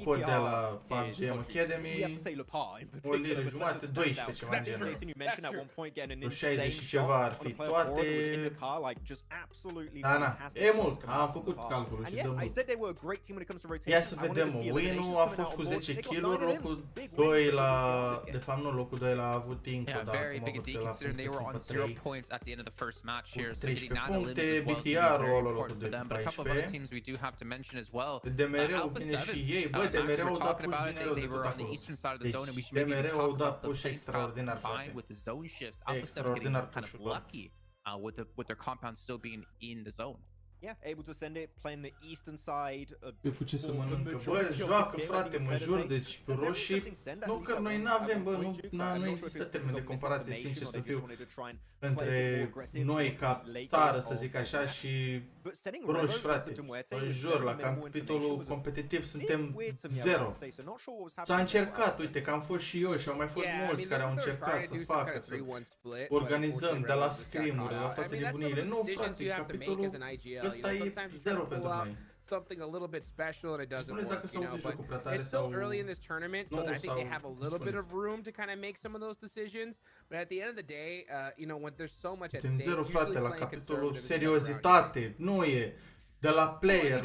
cod de la PUBG Academy, o liră jumate, 12 ceva în genul. Cu 60 și ceva ar fi toate. Da, e mult, am făcut calculul și dă mult. Ia să vedem, win-ul a fost cu 10 kill-uri, locul 2 la... De fapt nu, locul 2 la avut Inco, dar acum avut de la puncte points at the end of the first match here, so 13 getting 9 puncte, elims as well is BTR-ul very ăla locul important for 2 them. But a couple of other teams we do have to mention as well. DMR-ul vine și ei, băi, DMR-ul da push din rău de tot acolo. Deci DMR-ul da push extraordinar, frate. Extraordinar push-ul, bă. With their compound still being in the zone. Yeah, able to send it, playing the eastern side. Eu cu ce să mănâncă? Bă, joacă, frate, mă jur, deci roșii, nu că noi n-avem, bă, nu există termen de comparație, sincer să fiu, între noi ca țară, să zic așa, și roși, frate. Mă jur, la capitolul competitiv suntem 0. S-a încercat, uite, că am fost și eu și au mai fost mulți care au încercat să facă, să organizăm de la scrim-uri, la toate nebunile. Nu, frate, capitolul ăsta e 0 pentru noi. Something a little bit special and it doesn't work, you know, but it's still early in this tournament, so I think they have a little bit of room to kind of make some of those decisions, but at the end of the day, you know, when there's so much at stake, zero, frate, la capitolul seriozitate, nu e de la player,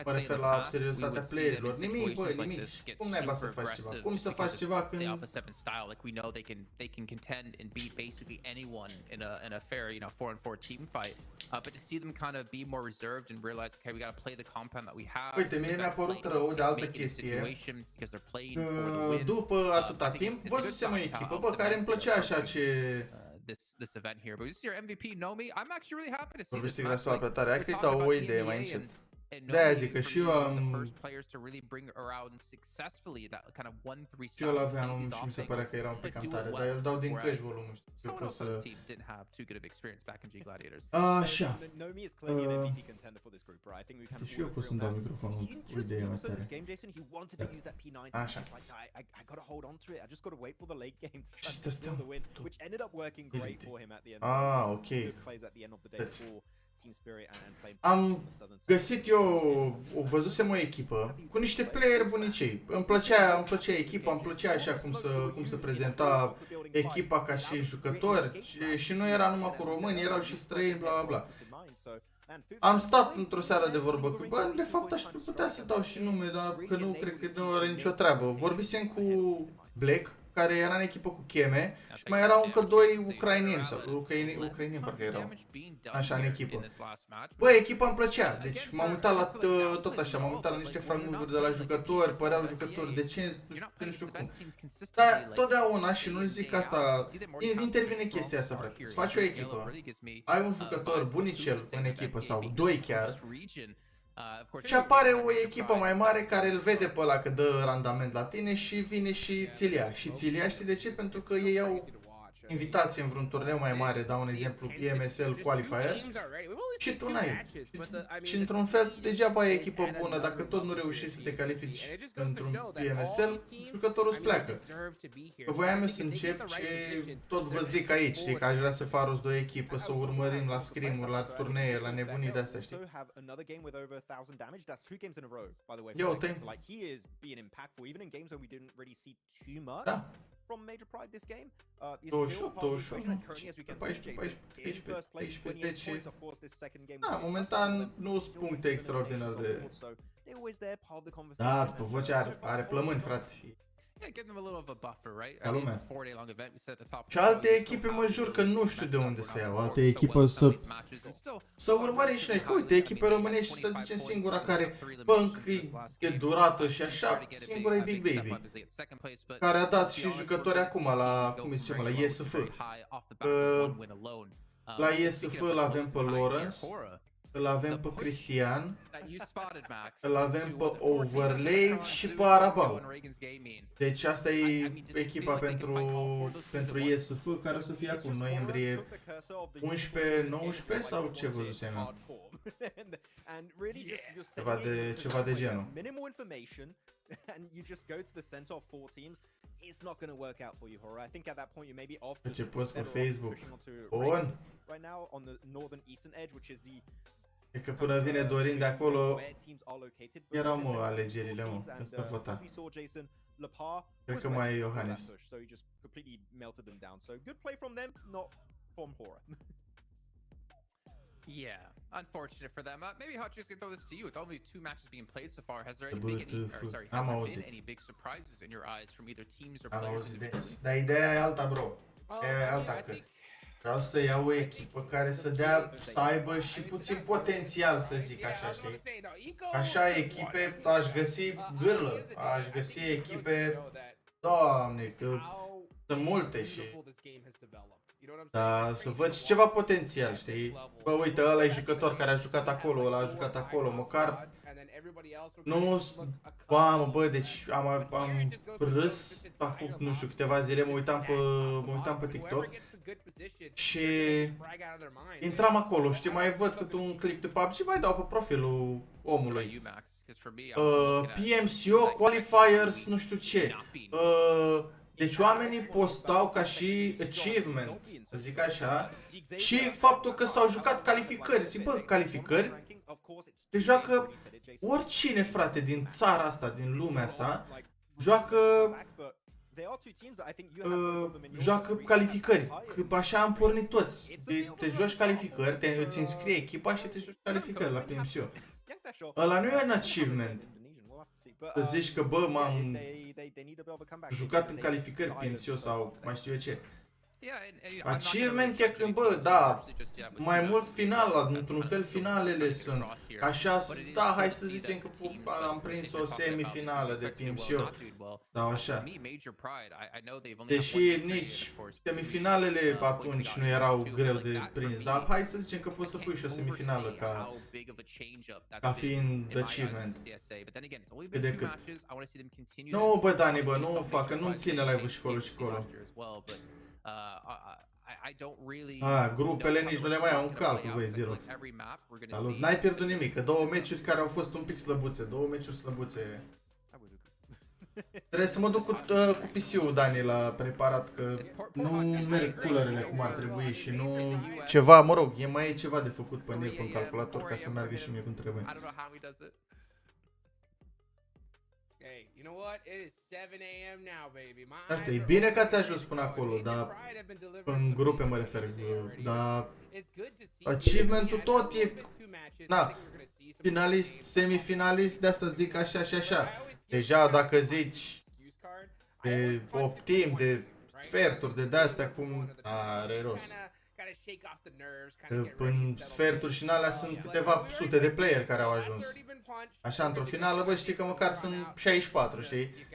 mă refer la seriozitatea playerilor, nimic, bă, nimic. Cum n-ai să faci ceva? Cum să faci ceva când... They can contend and beat basically anyone in a fair, you know, 4-on-4 team fight. But to see them kind of be more reserved and realize, okay, we got to play the compound that we have. Uite, mie mi-a părut rău de altă chestie. După atâta timp, văzusem o echipă, bă, care îmi plăcea așa ce... This event here, but this is your MVP, Nomi. I'm actually really happy to see this match. Like, you're talking about o idee mai încet. De-aia zic că și eu am... Și eu l-aveam și mi se părea că era un pic cam tare, dar eu îl dau din căști volumul, știu că o să... Așa. Și eu pot să-mi dau microfonul cu idee mai tare. Așa. Ce stă stăm? Ok. Am găsit eu, văzusem o echipă cu niște playeri bunicei. Îmi plăcea echipa, îmi plăcea așa cum se prezenta echipa ca și jucători și nu era numai cu români, erau și străini, bla bla bla. Am stat într-o seară de vorbă cu, bă, de fapt aș putea să dau și nume, dar că nu cred că nu are nicio treabă. Vorbisem cu Black, care era în echipă cu Cheme și mai erau încă 2 ucraineni sau ucraineni parcă erau așa în echipă. Bă, echipa îmi plăcea, deci m-am uitat la tot așa, m-am uitat la niște fragmenturi de la jucători, păreau jucători decenți, nu știu cum. Dar totdeauna, și nu zic asta, intervine chestia asta, frate. Îți faci o echipă, ai un jucător bunicel în echipă sau 2 chiar, și apare o echipă mai mare care îl vede pe ăla că dă randament la tine și vine și ți-l ia. Și ți-l ia, știi de ce? Pentru că ei au invitație în vreun turneu mai mare, dau un exemplu, PMSL Qualifiers, și tu n-ai. Și într-un fel, degeaba ai echipă bună, dacă tot nu reușești să te califici într-un PMSL, jucătorul îți pleacă. Că voiam eu să încep ce tot vă zic aici, știi, că aș vrea să fac o echipă, să urmărim la scrim-uri, la turnee, la nebunii de-astea, știi? Yo, thank da. From major pride this game. 28, 21, 14, 14, 10. Da, momentan nu sunt puncte extraordinar de... Da, după voce are plămâni, frate. Yeah, give them a little of a buffer, right? Ca lumea. It's a 4-day long event. We said at the top. Și alte echipe, mă jur că nu știu de unde să iau. Alte echipă să urmărim și noi. Că uite, echipe românești, să zicem singura care, bă, e durată și așa, singura e Big Baby. Care a dat și jucători acum la, cum se cheamă, la ISF. La ISF îl avem pe Lawrence, îl avem pe Cristian, îl avem pe Overlaid și pe Arabau. Deci asta e echipa pentru ISF care o să fie acum noiembrie 11-19 sau ce văzusem eu? Ceva de genul. It's not going to work out for you, Horror. I think at that point you may be off. Ce post pe Facebook. Bun. Right now on the northern eastern edge, which is the. E că până vine Dorin de acolo, erau mă alegerile, mă, că s-a votat. Cred că mai e Iohannes. So he just completely melted them down. So good play from them, not from Horror. Yeah, unfortunate for them. Maybe Hot Juice can throw this to you. With only 2 matches being played so far, has there been any big surprises in your eyes from either teams or players? Dar ideea e alta, bro. E alta, că vreau să iau o echipă care să dea, să aibă și puțin potențial, să zic așa, știi? Așa echipe, aș găsi gârlă, aș găsi echipe, Doamne, că sunt multe și... Da, să văd și ceva potențial, știi? Bă, uite, ăla e jucător care a jucat acolo, ăla a jucat acolo, măcar... Nu... Mamă, bă, deci am râs acum, nu știu, câteva zile, mă uitam pe TikTok și intram acolo, știi, mai văd cât un clip de PUBG și mai dau pe profilul omului. PMCO, Qualifiers, nu știu ce. Deci oamenii postau ca și achievement, să zic așa, și faptul că s-au jucat calificări. Zic, bă, calificări? Se joacă oricine, frate, din țara asta, din lumea asta, joacă calificări. Că așa am pornit toți. Te joci calificări, îți înscrie echipa și te joci calificări la PMCO. Ăla nu e un achievement. Să zici că, bă, m-am jucat în calificări PMCO sau mai știu eu ce. Achievement e când, bă, da, mai mult Finala, într-un fel finalele sunt. Așa, da, hai să zicem că am prins o semifinală de PMCO. Da, așa. Deși nici semifinalele atunci nu erau greu de prins, dar hai să zicem că poți să pui și o semifinală ca fiind achievement. Cât de cât. Nu, bă, Dani, bă, nu o facă, nu-mi ține live-ul și colo și colo. Grupele nici nu le mai au în calcul, băi, Xerox. N-ai pierdut nimic, că 2 meciuri care au fost un pic slăbuțe, 2 meciuri slăbuțe. Trebuie să mă duc cu PC-ul, Dani, la preparat, că nu merg culerele cum ar trebui și nu... Ceva, mă rog, mai e ceva de făcut pe net, în calculator, ca să meargă și mie cum trebuie. Asta e bine că ați ajuns până acolo, dar în grupe mă refer, dar achievement-ul tot e, na, finalist, semifinalist, de asta zic așa și așa. Deja dacă zici de optim, de sferturi, de astea cum are rost. În sferturi și în alea sunt câteva sute de player care au ajuns. Așa, într-o finală, bă, știi că măcar sunt 64, știi?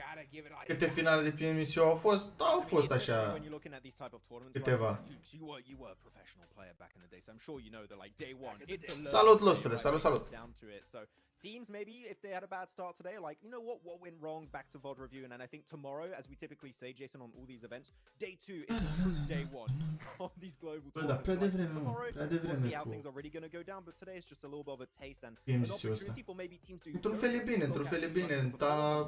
Câte finale de PMCO au fost? Da, au fost așa câteva. Salut, Lostule, salut, salut! teams maybe if they had a bad start today, like, you know what went wrong, back to VOD review. And I think tomorrow, as we typically say, Jason, on all these events, day 2 is a true day 1 on these global tournaments. Tomorrow we'll see how things are really going to go down, but today is just a little bit of a taste and an opportunity for maybe teams to într-un fel e bine,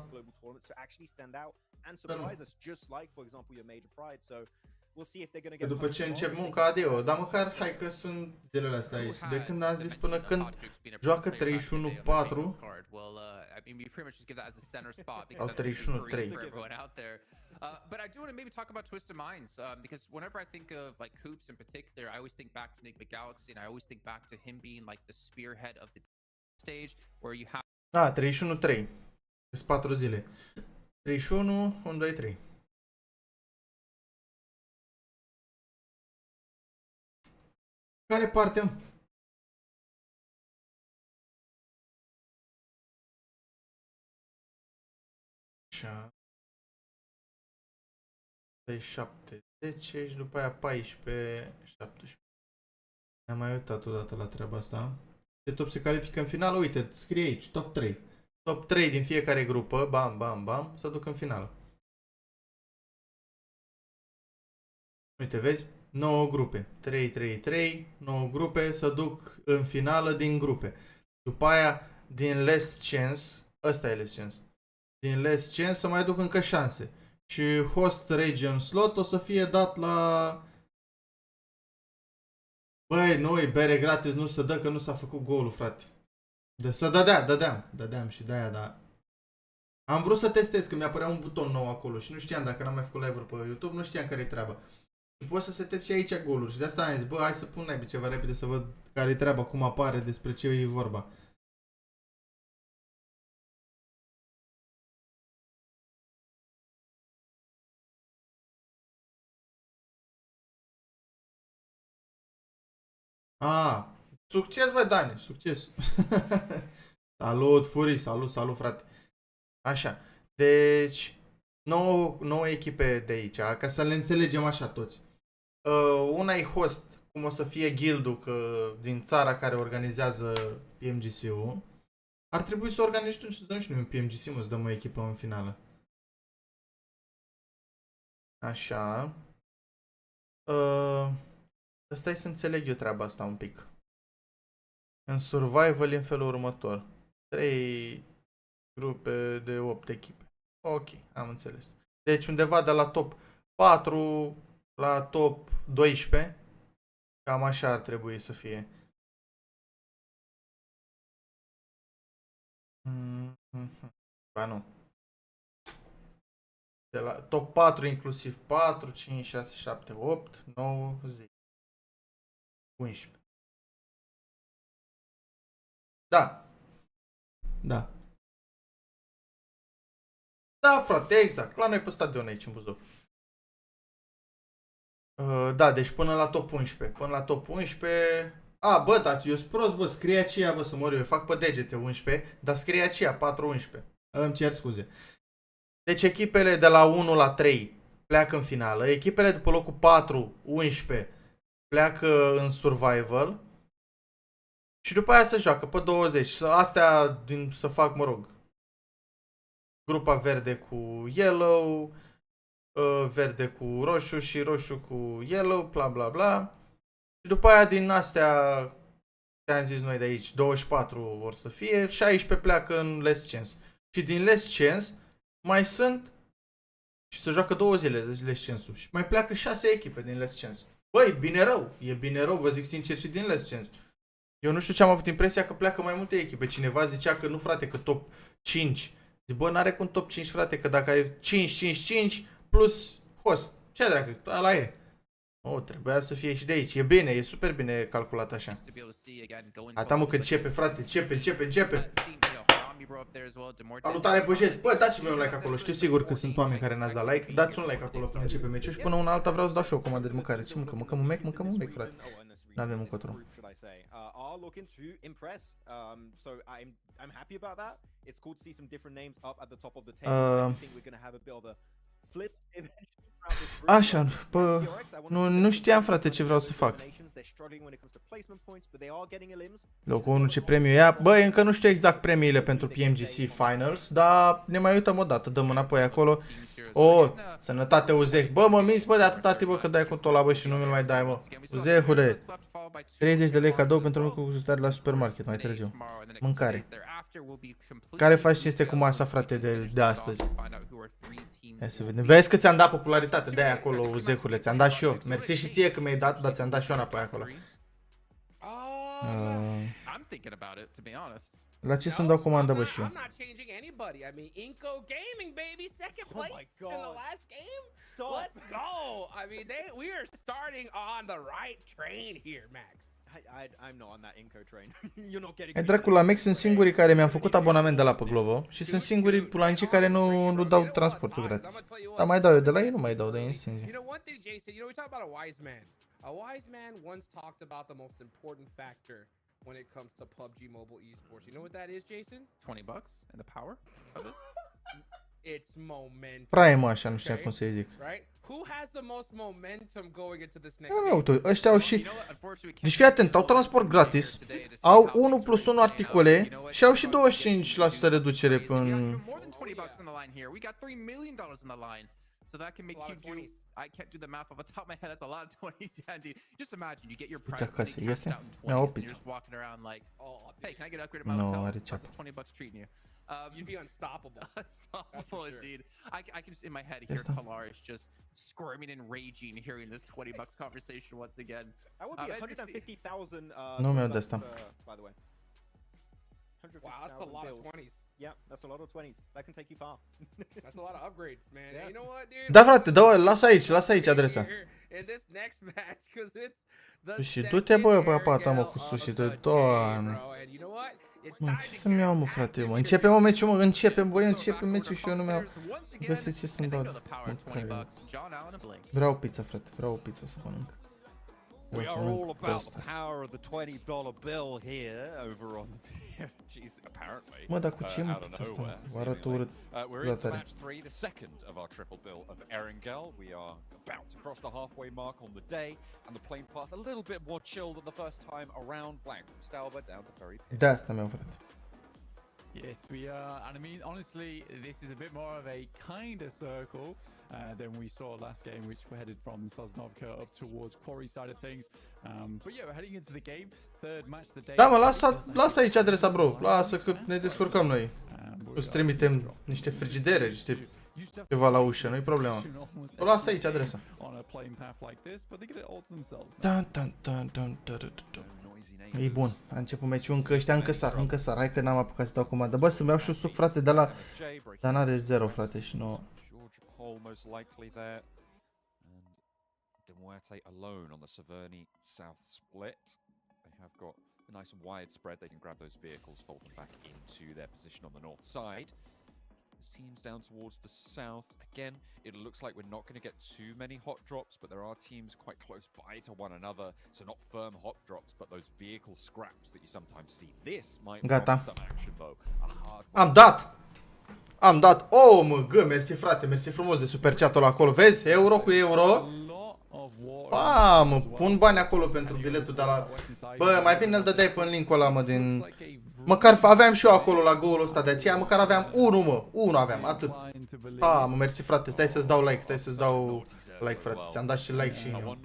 global tournaments to actually stand out and surprise us, just like, for example, your major pride. So we'll see if they're going to get. După ce încep munca, adio, dar măcar hai că sunt zilele astea aici. De când am zis până când joacă 31-4 au 31-3. But I do want to maybe talk about Twisted Minds because whenever I think of like Hoops in particular, I always think back to Enigma Galaxy and I always think back to him being like the spearhead of the stage where you have 31-3. Sunt 4 zile. 31, 1, 2, 3. Care parte? Așa. 7, 10 și după aia 14, 17. Am mai uitat odată la treaba asta. Ce top se califică în finală? Uite, scrie aici, top 3. Top 3 din fiecare grupă, bam, bam, bam, se duc în finală. Uite, vezi? 9 grupe. 3, 3, 3, 9 grupe se duc în finală din grupe. După aia, din less chance, ăsta e less chance. Din less chance să mai duc încă șanse. Și host region slot o să fie dat la... Băi, noi, bere gratis nu se dă că nu s-a făcut golul, frate. De să dădeam și de-aia, dar... Am vrut să testez, că mi-apărea un buton nou acolo și nu știam, dacă n-am mai făcut live-uri pe YouTube, nu știam care-i treaba. Și poți să setezi și aici goluri și de asta am zis, bă, hai să pun naibii ceva repede să văd care-i treaba, cum apare, despre ce e vorba. Succes, bă, Dani, succes. Salut, Furii, salut, frate. Așa, deci 9 echipe de aici, ca să le înțelegem așa toți. Una e host, cum o să fie guildul din țara care organizează PMGC-ul. Ar trebui să organizăm și noi un PMGC, mă, să dăm o echipă în finală. Așa. Stai să înțeleg eu treaba asta un pic. În survival e în felul următor. 3 grupe de 8 echipe. Ok, am înțeles. Deci undeva de la top 4 la top 12. Cam așa ar trebui să fie. Ba nu. De la top 4 inclusiv 4, 5, 6, 7, 8, 9, 10. 11. Da. Da. Da, frate, exact. La noi pe stadion aici în Buzău. Da, deci până la top 11. Până la top 11... bă, dar eu sunt prost, bă, scrie aceea, bă, să mor eu fac pe degete 11, dar scrie aceea 4-11. Îmi cer scuze. Deci echipele de la 1 la 3 pleacă în finală. Echipele de pe locul 4-11 pleacă în survival. Și după aia se joacă pe 20. Astea să fac, mă rog, grupa verde cu yellow, verde cu roșu și roșu cu yellow, bla bla bla. Și după aia din astea, te-am zis noi de aici, 24 vor să fie, 16 pleacă în less chance. Și din less chance mai sunt, și se joacă 2 zile de less chance-ul, și mai pleacă 6 echipe din less chance. Băi, e bine rău, vă zic sincer, și din less chance. Eu nu știu ce am avut impresia că pleacă mai multe echipe. Cineva zicea că nu, frate, că top 5. Zic, bă, n-are cum top 5, frate, că dacă ai 5 plus host. Ce dracu, ăla e. Trebuia să fie și de aici. E bine, e super bine calculat așa. Ata mă că începe, frate, începe. Salutare, băjeți. Bă, dați-mi un like acolo. Știu sigur că sunt oameni care n-ați dat like. Dați un like acolo până începe meciul și până una alta vreau să dau și eu o comandă de mâncare. Ce mâncăm un mec, frate. N-avem încotro. Are looking to impress. So I'm happy about that. It's cool to see some different names up at the top of the table. I think we're going to have a bit of a flip eventually throughout this group. Așa, bă, nu știam, frate, ce vreau să fac. They're struggling when it comes to placement points, but they are getting elims. Locul 1 ce premiu ia. Băi, încă nu știu exact premiile pentru PMGC Finals, dar ne mai uităm o dată, dăm înapoi acolo. O, sănătate Uzeh. Bă, mă minți, bă, de atâta timp, bă, că dai cu tot la bă și nu mi-l mai dai, mă. Uzehule, 30 de lei cadou pentru mine cu gustare la supermarket mai târziu. Mâncare. Care faci cinste cu masa, frate, de astăzi? Hai să vedem. Vezi că ți-am dat popularitate, de-aia acolo, Uzehule, ți-am dat și eu. Mersi și ție că mi-ai dat, dar ți-am dat și eu înapoi acolo. La ce să-mi dau comandă, bă, și eu? I'm not on that Inco train. You're not getting. Ai dracu, la Mac sunt singurii care mi-am făcut abonament de la pe Glovo și sunt singurii pulancii care nu dau transportul gratis. Dar mai dau eu de la ei, nu mai dau de ei, sincer. You know one thing, Jason, you know we talk about a wise man. A wise man once talked about the most important factor when it comes to PUBG Mobile esports. You know what that is, Jason? $20 and the power of it. It's momentum. Prime, așa, nu știu cum să-i zic. Right? Who has the most momentum going into this next Nu, uite, ăștia au și... Deci fii atent, au transport gratis, au 1+1 articole și au și 25% reducere până... So that can make you do. I can't do the math off the top of my head. That's a lot of 20s, yeah, dude. Just imagine you get your prize money cashed out in 20s, and you're just walking around like, hey, can I get upgraded my hotel? That's $20 treating you. You'd be unstoppable. Unstoppable, indeed. I can just in my head hear Kalaris just squirming and raging, hearing this $20 conversation once again. That would be 150,000. Nu mi-au de asta. By the way. Wow, that's a lot of 20s. Yeah, that's a lot of 20s. That can take you far. That's a lot of upgrades, man. Yeah. You know what, dude? Da, frate, lasă aici adresa. In this next match, because it's the Sushi, du-te, bă, papata, mă, cu sushi, de doamne. Mă, ce să-mi iau, mă, frate, mă? Începem, mă, meciul, mă, începem meciul și eu nu mi-au... Găsesc ce să-mi dau. Vreau pizza, frate, vreau o pizza să mănânc. We are all about the power of the $20 bill here over on PMGC, apparently. Mă, dar cu ce mă pizza asta? Vă arăt urât. We're into match 3, the second of our triple bill of Erangel. We are about to cross the halfway mark on the day, and the playing path a little bit more chill than the first time around, blank from Stalber down to Ferry Pit. De asta mi-au, frate. Yes, we are, and I mean, honestly, this is a bit more of a kind of circle than we saw last game, which we headed from Sosnovka up towards Quarry side of things. But yeah, we're heading into the game, third match of the day. Da, mă, lasă aici adresa, bro. Lasă că ne descurcăm noi. Îți trimitem niște frigidere, niște ceva la ușă, nu-i problema. O lasă aici adresa. E bun, a început meciul, încă ăștia încă sar, hai că n-am apucat să dau comandă. Bă, să-mi iau și suc, frate, de la... Dar n-are 0, frate, și nu... Most likely there, and Demuerte alone on the Severny South split. They have got a nice and wide spread. They can grab those vehicles, fold them back into their position on the north side. There's teams down towards the south. Again, it looks like we're not going to get too many hot drops, but there are teams quite close by to one another. So not firm hot drops, but those vehicle scraps that you sometimes see. This might be some action though. Am dat, oh, mă, gă, mersi, frate, mersi frumos de super chat-ul acolo, vezi? Euro cu euro. Mă, pun bani acolo pentru biletul de la... Bă, mai bine îl dădeai pe link-ul ăla, mă, din... Măcar aveam și eu acolo la goal-ul ăsta, de aceea măcar aveam unul aveam, atât. Mă, mersi, frate, stai să-ți dau like, frate, ți-am dat și like și eu.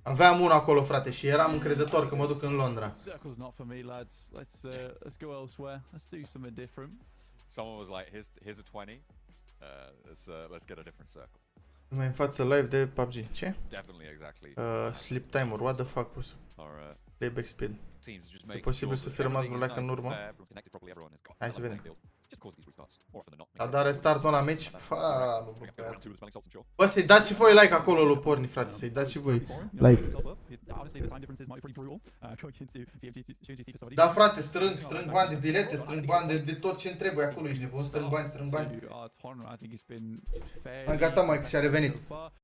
Aveam unul acolo, frate, și eram încrezător că mă duc în Londra. Someone was like, here's a 20. Let's get a different circle. Mai în față live de PUBG. Ce? Definitely, exactly. Sleep timer, what the fuck, bro? Playback speed. E posibil să fie rămas vreo leacă în urmă? Hai să vedem. A dat restartul la meci? Bă, să-i dați și voi like acolo lui Porni, frate, să-i dați și voi like. Da, frate, strâng bani de bilete, strâng bani de tot ce-mi trebuie acolo, ești nebun, strâng bani. Hai, gata, mai că și-a revenit.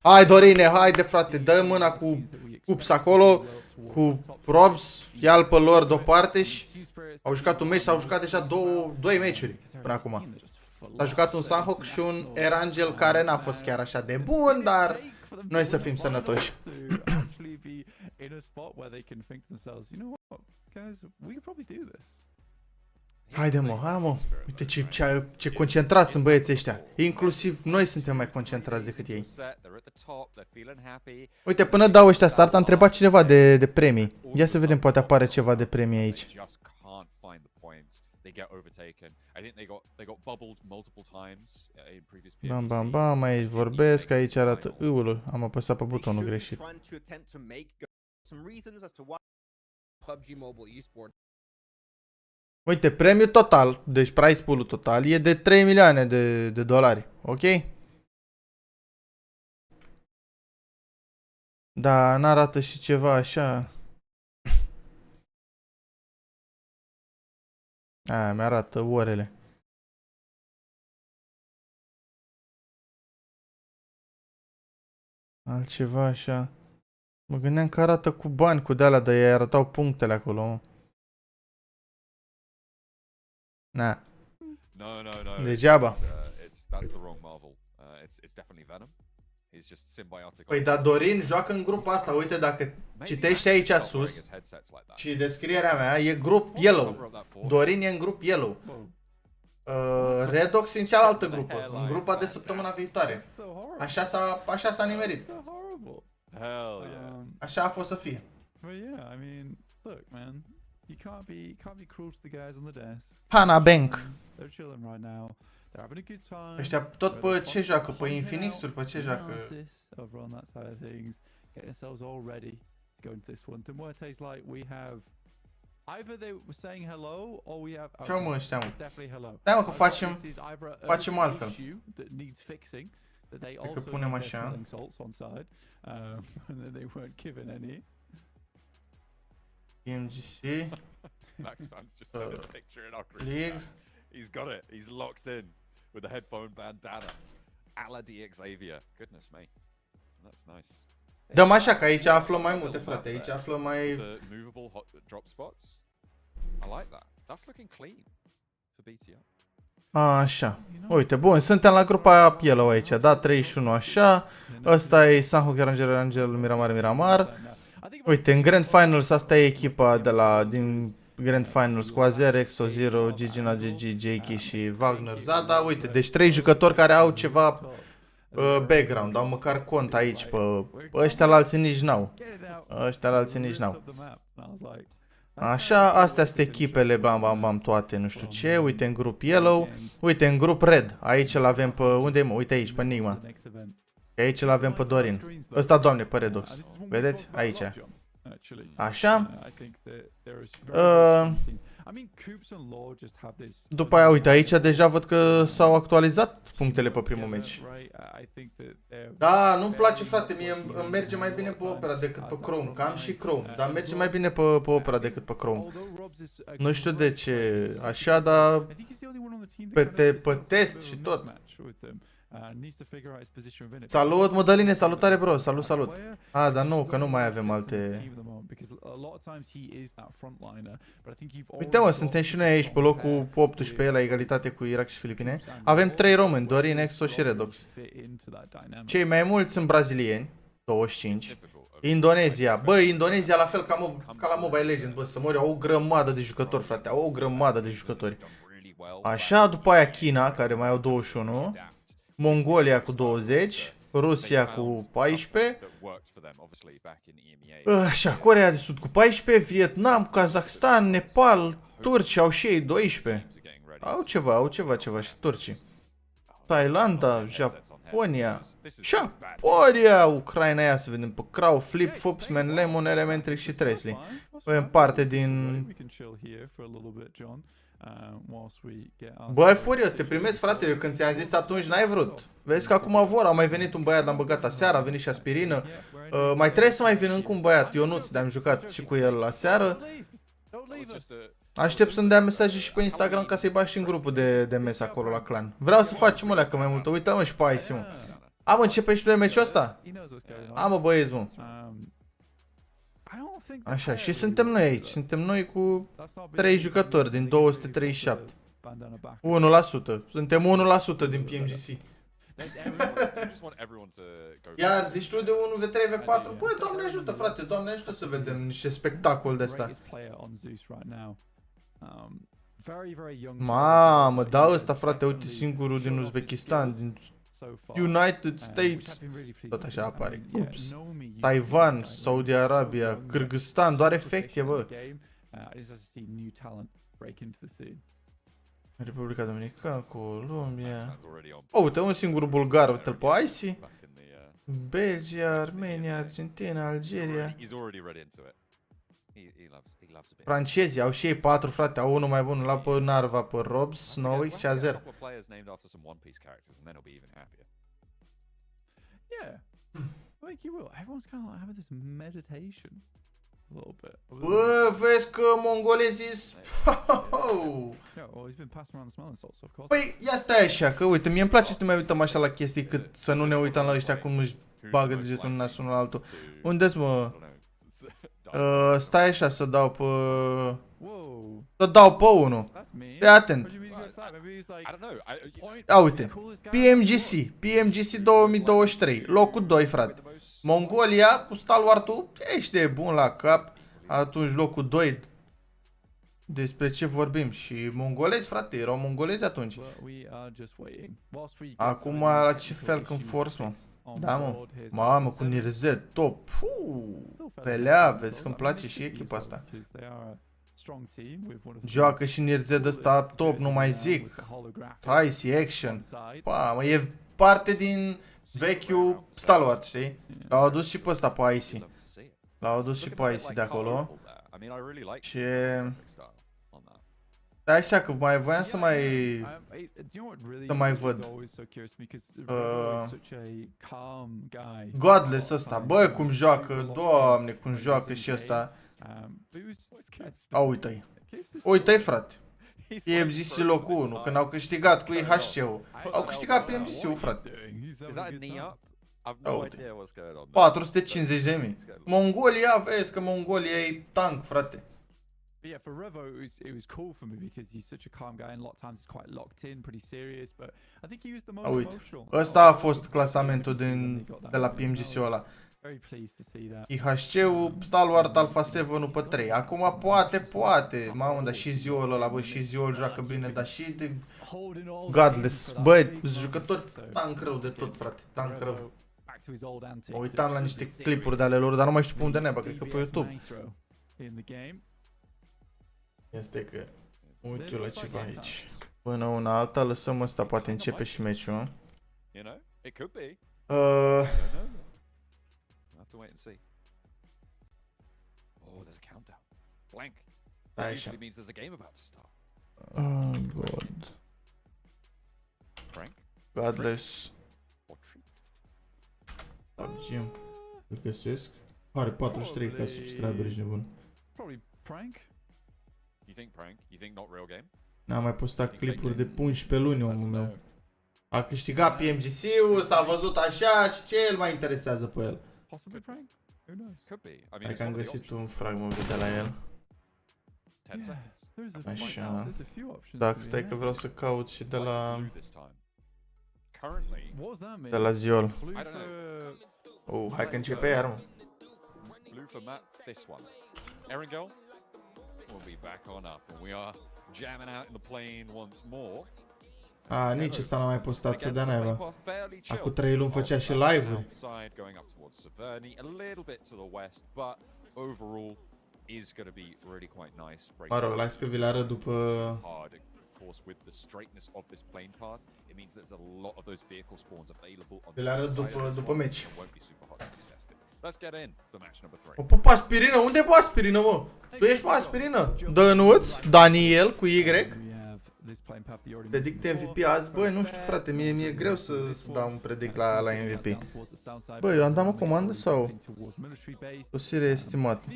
Hai, Dorine, haide, frate, dă mâna cu cups acolo, cu probs, ia-l pe lor deoparte și au jucat un meci, s-au jucat deja 2 meciuri până acum. S-a jucat un Sanhok și un Erangel care n-a fost chiar așa de bun, dar noi să fim sănătoși. Haide mă, hai mă, uite ce concentrați sunt băieții ăștia. Inclusiv noi suntem mai concentrați decât ei. Uite, până dau ăștia start, a întrebat cineva de premii. Ia să vedem, poate apare ceva de premii aici. Bam, bam, bam, aici vorbesc, aici arată ul. Am apăsat pe butonul greșit. PUBG Mobile eSports. Uite, premiul total, deci price pool-ul total e de 3 milioane de dolari, ok? Da, n-arată și ceva așa. Aia, mi-arată orele. Altceva așa. Mă gândeam că arată cu bani, cu de-alea, dar ei arătau punctele acolo. Na. No. Degeaba. That's the wrong Marvel. It's definitely Venom. He's just symbiotic. Păi, dar DORIIN joacă în grupul asta. Uite, dacă citești aici sus și descrierea mea, e grup Yellow. DORIIN e în grup Yellow. RedX în cealaltă grupă, în grupa de săptămâna viitoare. Așa s-a nimerit. Așa a fost să fie. You can't be cruel to the guys on the desk. Hana Bank. They're chilling right now. They're having a good time. Ăștia tot pe ce joacă? Pe Infinix-uri, pe ce joacă? Over on that side of things, getting themselves all ready to go into this one. Demuerte's like we have either they were saying hello or we have. Ce mă ăștia, mă? Definitely hello. Da, mă, că facem altfel. That needs fixing. That they Că also punem așa. salts on side, and then they weren't given any. PMGC. Max Van's just sent a picture in our group. League. He's got it. He's locked in with the headphone bandana. A la Xavier. Goodness me. That's nice. Dăm așa, că aici aflăm mai multe, frate. Aici aflăm mai... The movable drop spots. I like that. That's looking clean for BTR. Așa. Uite, bun, suntem la grupa Yellow aici, da? 31 așa. Ăsta e Sanhok, Angel, Miramar. Uite, în Grand Finals asta e echipa din Grand Finals cu Azer, Exo0, Gigina, GG, Jakey și Wagner Zada. Uite, deci 3 jucători care au ceva background, au măcar cont aici pe ăștia la alții nici n-au. Ăștia la alții nici n-au. Așa, astea sunt echipele, bam, bam, bam, toate, nu știu ce. Uite în grup Yellow, uite în grup Red. Aici îl avem pe, unde e mă? Uite aici, pe Nigma. Aici îl avem pe DORIIN. Ăsta, doamne, pe RedX. Vedeți? Aici. Așa. După aia, uite, aici deja văd că s-au actualizat punctele pe primul meci. Da, nu-mi place, frate, mie îmi merge mai bine pe Opera decât pe Chrome, că am și Chrome, dar merge mai bine pe Opera decât pe Chrome. Nu știu de ce, așa, dar pe test și tot. Salut, Mădăline, salutare, bro, salut. Dar nu, că nu mai avem alte... Uite, mă, suntem și noi aici pe locul 18 la egalitate cu Irak și Filipine. Avem 3 români, DORIIN, Exo și RedX. Cei mai mulți sunt brazilieni, 25. Indonezia, bă, Indonezia la fel ca la Mobile Legends, bă, să mori, au o grămadă de jucători, frate, au o grămadă de jucători. Așa, după aia China, care mai au 21. Mongolia cu 20, Rusia cu 14, așa, Coreea de Sud cu 14, Vietnam, Kazakhstan, Nepal, Turcia au și ei 12. Au ceva și turcii. Thailanda, Japonia, Ucraina, ia să vedem pe Crow, Flip, Fupsman, Lemon, Elementary și Tresley. Avem parte din... Băi, Furio, te primesc, frate, eu când ți-am zis atunci n-ai vrut. Vezi că acum vor, a mai venit un băiat, l-am băgat aseară, a venit și Aspirină. Mai trebuie să mai vină încă un băiat, Ionuț, de-am jucat și cu el aseară. Aștept să-mi dea mesaje și pe Instagram ca să-i bag și în grupul de mes acolo la clan. Vreau să facem alea, că mai mult. Uită-mă și pe Ice, mă. Mă, începe și noi meciul ăsta? Mă, băieți, mă. Așa, și suntem noi aici, suntem noi cu 3 jucători din 237. bandana back. 1%. Suntem 1% din PMGC. Iar zici tu de 1v3v4? Băi, Doamne ajută, frate, Doamne ajută să vedem niște spectacol de ăsta. Mamă, da ăsta, frate, uite, singurul din Uzbekistan, din United States, tot așa apare. Ups. Taiwan, Saudi Arabia, Kyrgyzstan, doar efecte, bă. Republica Dominicană, Columbia. Oh, uite, un singur bulgar, uite-l pe IC. Belgia, Armenia, Argentina, Algeria. Francezii au și ei 4, frate, au unul mai bun la pe Narva, pe Robs, Snowy și Azer. Yeah, I think you will. Everyone's kind of like having this meditation a little bit. Bă, vezi că mongolezii... Yeah, well, he's been passing around the smelling salts, of course. Păi, ia stai așa, că uite, mie îmi place să ne mai uităm așa la chestii, cât să nu ne uităm la ăștia cum își bagă degetul în nasul unul altul. Unde-s, mă? Stai așa să dau pe... Să dau pe unul. Fii atent. Ia uite. PMGC 2023. Locul 2, frate. Mongolia cu stalwartul. Ești de bun la cap. Atunci locul 2. Despre ce vorbim? Și mongolezi, frate. Erau mongolezi atunci. Acum la ce fel când force, mă? Da, mă. Mamă, cu Nirzet, top. Pelea, vezi că îmi place și echipa asta. Joacă și Nirzet ăsta top, nu mai zic. Icy Action. Mamă, e parte din vechiul Stalwart, știi? L-au adus și pe ăsta pe Icy. L-au adus și pe Icy de acolo. Și... Da, așa că mai voiam să mai văd Godless ăsta, bă, cum joacă, Doamne, cum joacă și ăsta. A, uite-i. Uite-i, frate. PMGC locul 1, când au câștigat cu IHC-ul. Au câștigat PMGC-ul, frate. A, uite. 450.000. Mongolia, vezi că Mongolia e tank, frate. But yeah, for Revo, it was cool for me because he's such a calm guy, and a lot of times he's quite locked in, pretty serious. But I think he was the most emotional. Ăsta a fost clasamentul de la PMGC-ul ăla. Very pleased to see that. IHC-ul, Stalwart Alpha 7 pe 3. Acum poate. Mamă, dar și Ziol ăla, bă, și Ziol joacă bine, dar și de Godless. Băi, jucători tank rău de tot, frate. Tank rău. Mă uitam la niște clipuri de ale lor, dar nu mai știu pe unde neba, cred că pe YouTube. Este că uite la ceva aici. Până una alta lăsăm ăsta, poate începe și meciul. Așa. Oh, God. Godless. PUBG. Îl găsesc. Are 43 ca subscriberi, ești nebun. N-am mai postat clipuri de 11 luni, omul meu. A câștigat PMGC-ul, s-a văzut așa și ce îl mai interesează pe el? Hai că am găsit un fragment de la el. Așa. Dacă stai că vreau să caut și de la Ziol. Hai că începe iar, mă. Nici ăsta n-a mai postat, să dea naiba. Acum 3 luni făcea și live-uri. Mă rog, las că vi le arăt după... Vi le arăt după meci. O, pe aspirină? Unde e pe aspirină, mă? Tu ești pe aspirină? Dănuț, Daniel cu Y. Predict MVP azi, băi, nu știu, frate, mie e greu să dau un predict la MVP. Băi, eu am dat o comandă sau o serie estimată?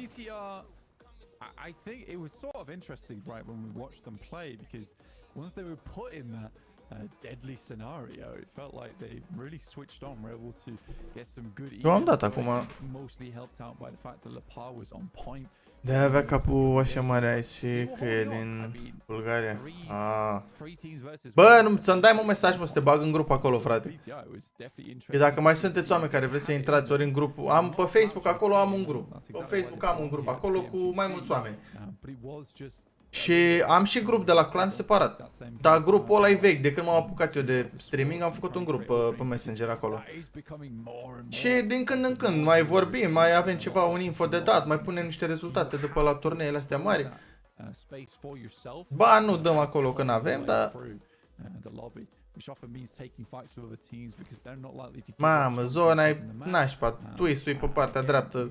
I think it was sort of interesting, right, when we watched them play, because once they were put in that, deadly scenario. It felt like they really switched on, were able to get some good. Eu am dat acum. Mostly helped out by the fact that Lopar was on point. De avea capul așa mare aici și că e din Bulgaria. Bă, nu, să-mi dai un mesaj, mă, să te bag în grup acolo, frate. Și dacă mai sunteți oameni care vreți să intrați ori în grup, am pe Facebook acolo am un grup. Pe Facebook am un grup acolo cu mai mulți oameni. Și am și grup de la clan separat. Dar grupul ăla e vechi, de când m-am apucat eu de streaming, am făcut un grup pe Messenger acolo. Și din când în când mai vorbim, mai avem ceva, un info de dat, mai punem niște rezultate după la turneele astea mari. Ba, nu dăm acolo când avem, dar... Mamă, zona e nașpa, twist-ul e pe partea dreaptă.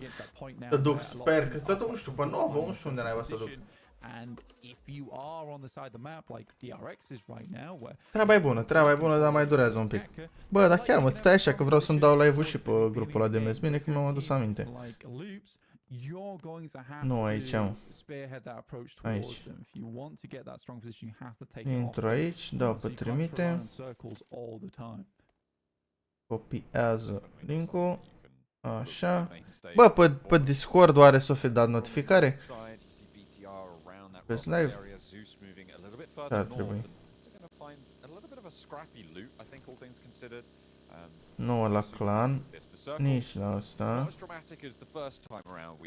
Să duc, sper că să duc, nu știu, pe Novo, nu știu unde n-ai să duc. Treaba e bună, dar mai durează un pic. Bă, dar chiar mă, stai așa că vreau să-mi dau live-ul și pe grupul ăla de mes. Bine că mi-am adus aminte. Nu, aici am. Aici. Intru aici, dau pe trimite. Copiază link-ul. Așa. Bă, pe Discord oare s-o fi dat notificare? Best live? Da, trebuie. Nu la clan, nici la asta.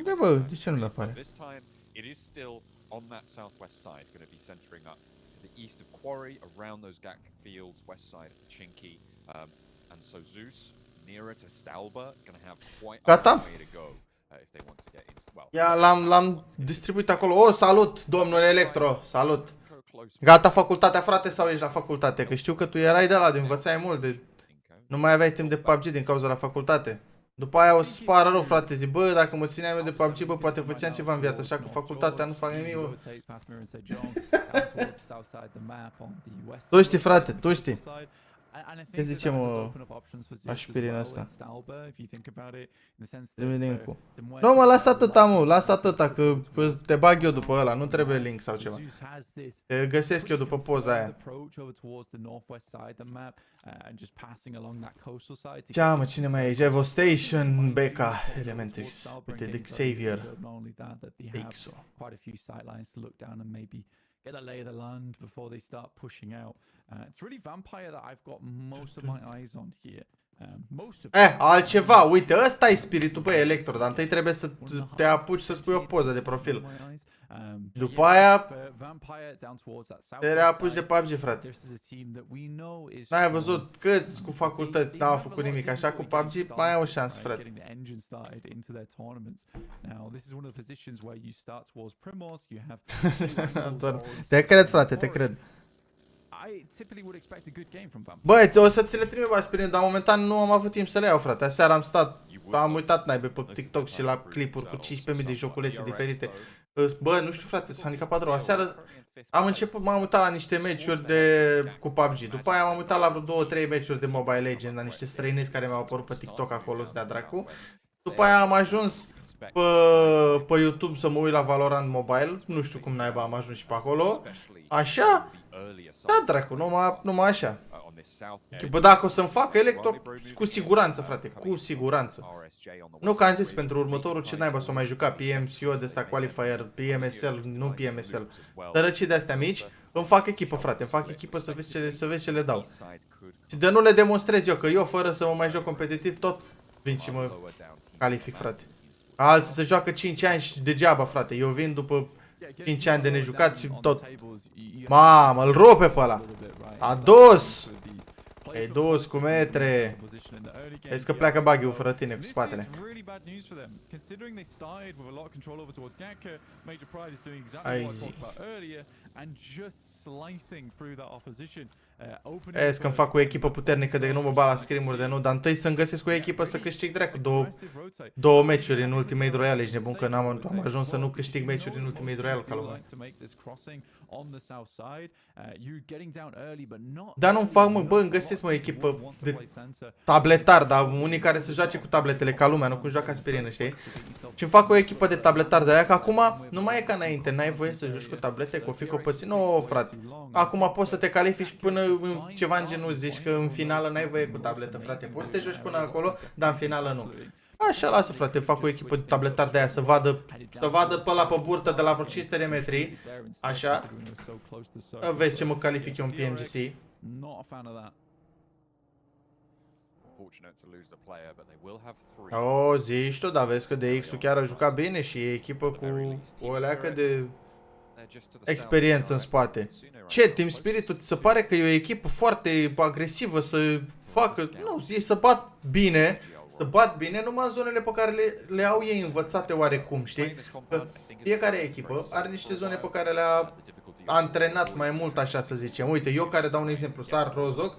Da, bă, de ce nu mi apare? Gata? Ia, l-am distribuit acolo. Oh, salut, domnule Electro, salut. Gata facultatea, frate, sau ești la facultate? Că știu că tu erai de la, de învățai mult, de... Nu mai aveai timp de PUBG din cauza la facultate. După aia o să-ți pară rău, frate, zic, bă, dacă mă țineam eu de PUBG, bă, poate făceam ceva în viață, așa că facultatea nu fac nimic, bă. Tu știi, frate, tu știi. Ce zice, mă, aspirin asta? Nu, mă, lasă atâta, mă, lasă atâta, că te bag eu după ăla, nu trebuie link sau ceva. Te găsesc eu după poza aia. Ce, mă, cine mai e? Devastation, Becca, Elementrix, uite, de Xavier, Exo. Get a lay of the land before they start pushing out. It's really Vampire that I've got most of my eyes on here. Altceva, uite, ăsta e spiritul pe Electro, dar întâi trebuie să te apuci să spui o poză de profil. După aia te reapuci de PUBG, frate. N-ai văzut câți cu facultăți n-au făcut nimic, așa cu PUBG mai ai o șansă, frate. Te cred, frate, te cred. Băi, o să ți le trimit aspirin, dar momentan nu am avut timp să le iau, frate. Aseară am stat, am uitat naibe pe TikTok și la clipuri cu 15.000 de joculețe diferite. Bă, nu știu, frate, s-a handicapat rău. Aseară am început, m-am uitat la niște meciuri cu PUBG. După aia m-am uitat la vreo 2-3 meciuri de Mobile Legends, la niște străinezi care mi-au apărut pe TikTok acolo, să dea dracu. După aia am ajuns pe YouTube să mă uit la Valorant Mobile. Nu știu cum naiba am ajuns și pe acolo. Așa? Da, dracu, numai așa. Bă, dacă o să-mi facă Electro, cu siguranță, frate, cu siguranță. Nu că am zis pentru următorul ce naiba să o mai juca, PMCO de ăsta qualifier, PMSL, nu PMSL. Tărăcii de astea mici, îmi fac echipă, frate, îmi fac echipă să vezi ce le dau. Și de nu le demonstrez eu, că eu fără să mă mai joc competitiv, tot vin și mă calific, frate. Alții se joacă 5 ani și degeaba, frate, eu vin după 5 ani de nejucat și tot. Mamă, îl rupe pe ăla. A dus! E dus cu metre. Vezi că pleacă buggy-ul fără tine cu spatele. Ai. Vezi că-mi fac o echipă puternică de nu mă bat la scrim-uri de nu, dar întâi să-mi găsesc o echipă să câștig dracu. Două meciuri în Ultimate Royale, ești nebun că am ajuns să nu câștig meciuri în Ultimate Royale ca lumea. Dar nu-mi fac, mă, bă, îmi găsesc, mă, o echipă de tabletar, dar unii care se joace cu tabletele ca lumea, nu cum joacă aspirină, știi? Și îmi fac o echipă de tabletar de aia, că acum nu mai e ca înainte, n-ai voie să joci cu tablete, cu o fi copății. Nu, frate. Acum poți să te califici până ceva în genul, zici că în finală n-ai voie cu tabletă, frate. Poți să te joci până acolo, dar în finală nu. Așa, lasă, frate, fac o echipă de tabletar de aia să vadă pe ăla pe burtă de la vreo 500 de metri. Așa. Vezi ce mă calific eu în PMGC. O, zici tu, dar vezi că DX-ul chiar a jucat bine și e echipă cu o leacă de experiență în spate. Ce, Team Spirit-ul ți se pare că e o echipă foarte agresivă să facă... Nu, ei să bat bine, numai în zonele pe care le au ei învățate oarecum, știi? Că fiecare echipă are niște zone pe care le-a antrenat mai mult, așa să zicem. Uite, eu care dau un exemplu, sar Rozok,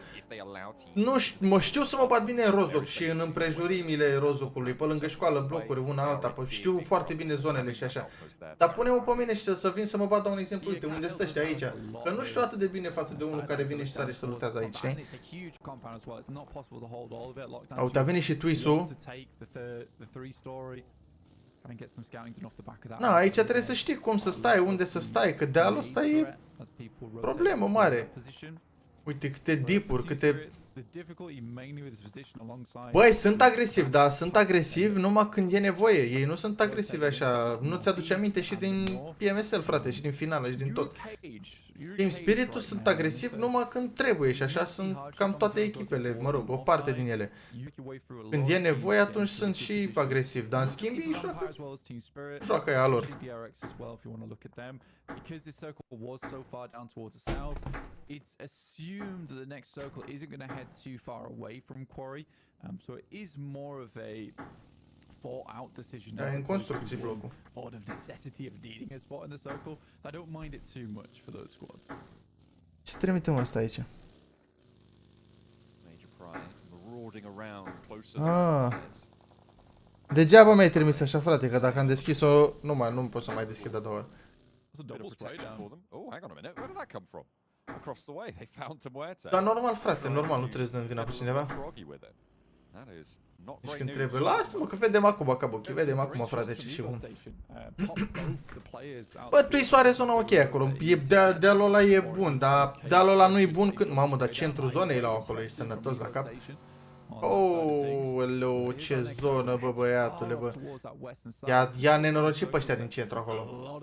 mă știu să mă bat bine în Rozok și în împrejurimile Rozokului, pe lângă școală, blocuri, una alta, știu foarte bine zonele și așa. Dar pune-mă pe mine și să vin să mă bat, dau un exemplu, uite, unde stă ăștia aici, că nu știu atât de bine față de unul care vine și sare și să lutează aici, știi? Uite, a venit și Twisu. Na, aici trebuie să știi cum să stai, unde să stai, că dealul ăsta e problemă mare. Uite câte dipuri, câte... Băi, sunt agresivi, dar sunt agresivi numai când e nevoie. Ei nu sunt agresivi așa. Nu ți-aduce aminte și din PMSL, frate, și din finală și din tot. Team Spirit-ul sunt agresivi numai când trebuie și așa sunt cam toate echipele, mă rog, o parte din ele. Când e nevoie, atunci sunt și agresivi, dar în schimb ei joacă aia lor. Because this circle was so far down towards the south, it's assumed that the next circle isn't going to head too far away from Quarry, so it is more of a thought-out decision În construcții blocul. out of necessity of needing a spot in the circle. I don't mind it too much for those squads. Ce trimitem asta aici? Degeaba mi-ai trimis așa, frate, că dacă am deschis-o, nu pot să mai deschid a doua ori. Dar normal, frate, normal, nu trebuie să dăm vina pe cineva. Deci când trebuie, lasă-mă că vedem acum, Cabochi, vedem acum, frate, ce și cum. Bă, tu-i soare zona ok acolo, dealul ăla e bun, dar dealul ăla nu e bun când... Mamă, dar centrul zonei la acolo, ești sănătos la cap. Oh, ce zonă, bă, băiatule, bă. I-a nenorocit pe ăștia din centru acolo.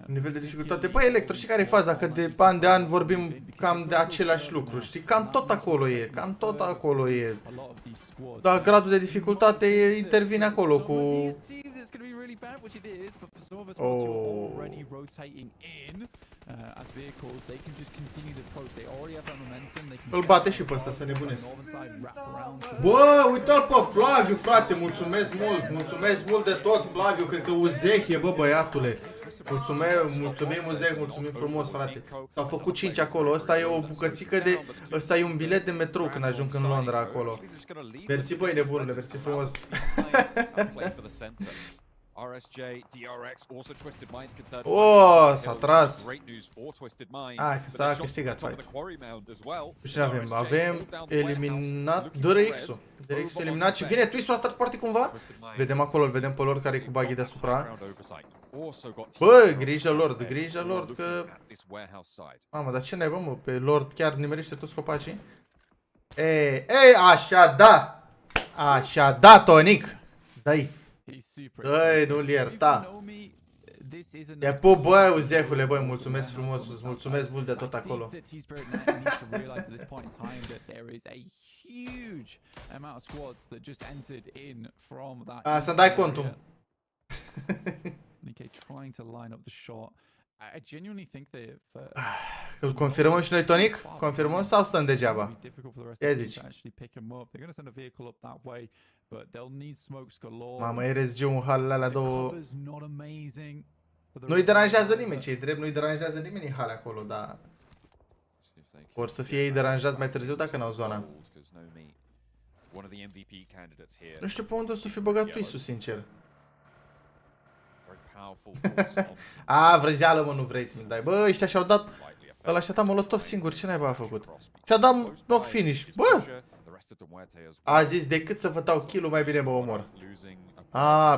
Nivel de dificultate. Băi, Electro, știi care e faza? Că de an de an vorbim cam de același lucru, știi? Cam tot acolo e, cam tot acolo e. Dar gradul de dificultate intervine acolo cu... Oh. Îl bate și pe ăsta, să nebunesc. Bă, uite-l pe Flaviu, frate, mulțumesc mult de tot, Flaviu, cred că Uzeh e, bă, băiatule. Mulțumim Uzeh, mulțumim frumos, frate. Au făcut 5 acolo, ăsta e o bucățică de... Ăsta e un bilet de metrou când ajung în Londra acolo. Mersi, băi, nebunule, mersi frumos. Oh, s-a tras. Hai, că s-a câștigat fight. Ce avem? Avem eliminat DORIIN-ul. DORIIN-ul eliminat și vine Twisul la third party cumva? Vedem acolo, îl vedem pe lor care e cu buggy deasupra. Bă, grijă Lord că... Mamă, dar ce naiba, mă? Pe Lord chiar nimerește toți copacii? Ei, așa da, Tonic. Dai. Dă-i, nu-l ierta. E pup, băi, Uzehule, băi, mulțumesc frumos, îți mulțumesc mult de tot acolo. Să-mi dai contul. Îl confirmăm și noi, Tonic? Confirmăm sau stăm degeaba? Ia zici. Mamă, e RSG un halele alea două. Nu-i deranjează nimeni, ce-i drept, nu-i deranjează nimeni hale acolo, dar... Or să fie ei deranjați mai târziu dacă n-au zona. Nu știu pe unde o să fi băgat Twisul, sincer. A, vrăjeală, mă, nu vrei să mi dai. Bă, ăștia și-au dat... Ăla și-a dat molotov singur, ce naiba a făcut? Și-a dat block finish. Bă! A zis, decât să vă dau kill-ul, mai bine mă omor.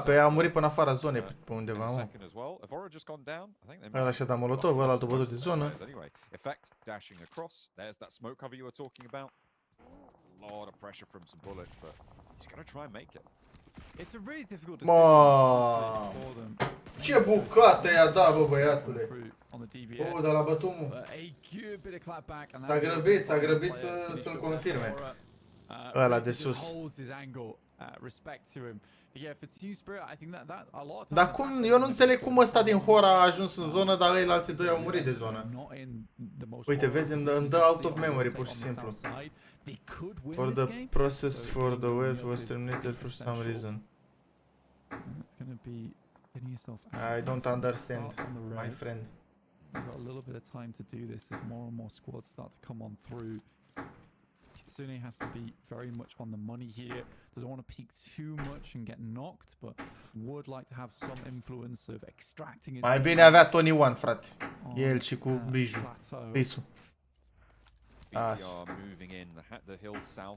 Pe a murit până afara zonei, pe undeva, mă. Ăla și-a dat molotov, ăla altul bătut de zonă. Effect dashing across. There's that smoke cover you were talking about. A lot of pressure from some bullets, but he's gonna try and make it. It's a really difficult decision Ma, for them. ce bucată i-a dat, bă, băiatule. On the DBS. Dar l-a bătut, mă. A good bit of clapback and S-a grăbit să-l confirme. Ăla de sus. Dar cum, eu nu înțeleg cum ăsta din Hora a ajuns în zonă, dar ei alții doi au murit de zonă. Uite, vezi, îmi dă out of memory, pur și simplu. For the process for the web was terminated for some reason. I don't understand, my friend. We've got a little bit of time to do this as more and more squads start to come on through. Kitsune has to be very much on the money here. Doesn't want to peek too much and get knocked, but would like to have some influence of extracting his... Mai bine avea Tony One, frate. El și cu Biju. Bisu.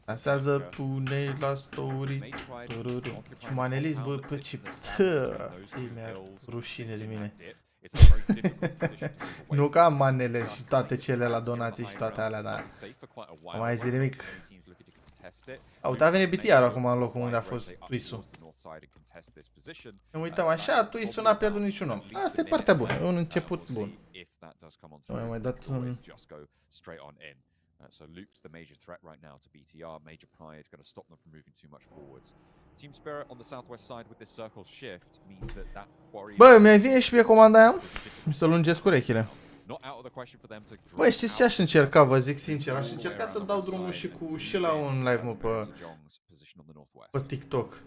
Asează pune la story. Și Manelis, bă, pe ce... Mi-a rușine de mine. Nu că am manele și toate cele la donații și toate alea, dar nu mai zi nimic. Uite, a venit BTR acum în locul unde a fost Twisu. Ne uităm așa, Twisu n-a pierdut niciun om. Asta e partea bună, e un început bun. Nu mai dat un... So Loop's the major threat right now to BTR. Major pride going to stop them from moving too much forwards. Team Spirit on the southwest side with this circle shift means that quarry. Bă, mi-ai vine și mie comanda aia? Mi să lungesc urechile. Băi, știți ce aș încerca, vă zic sincer? Aș încerca să dau drumul și la un live, mă, pe TikTok.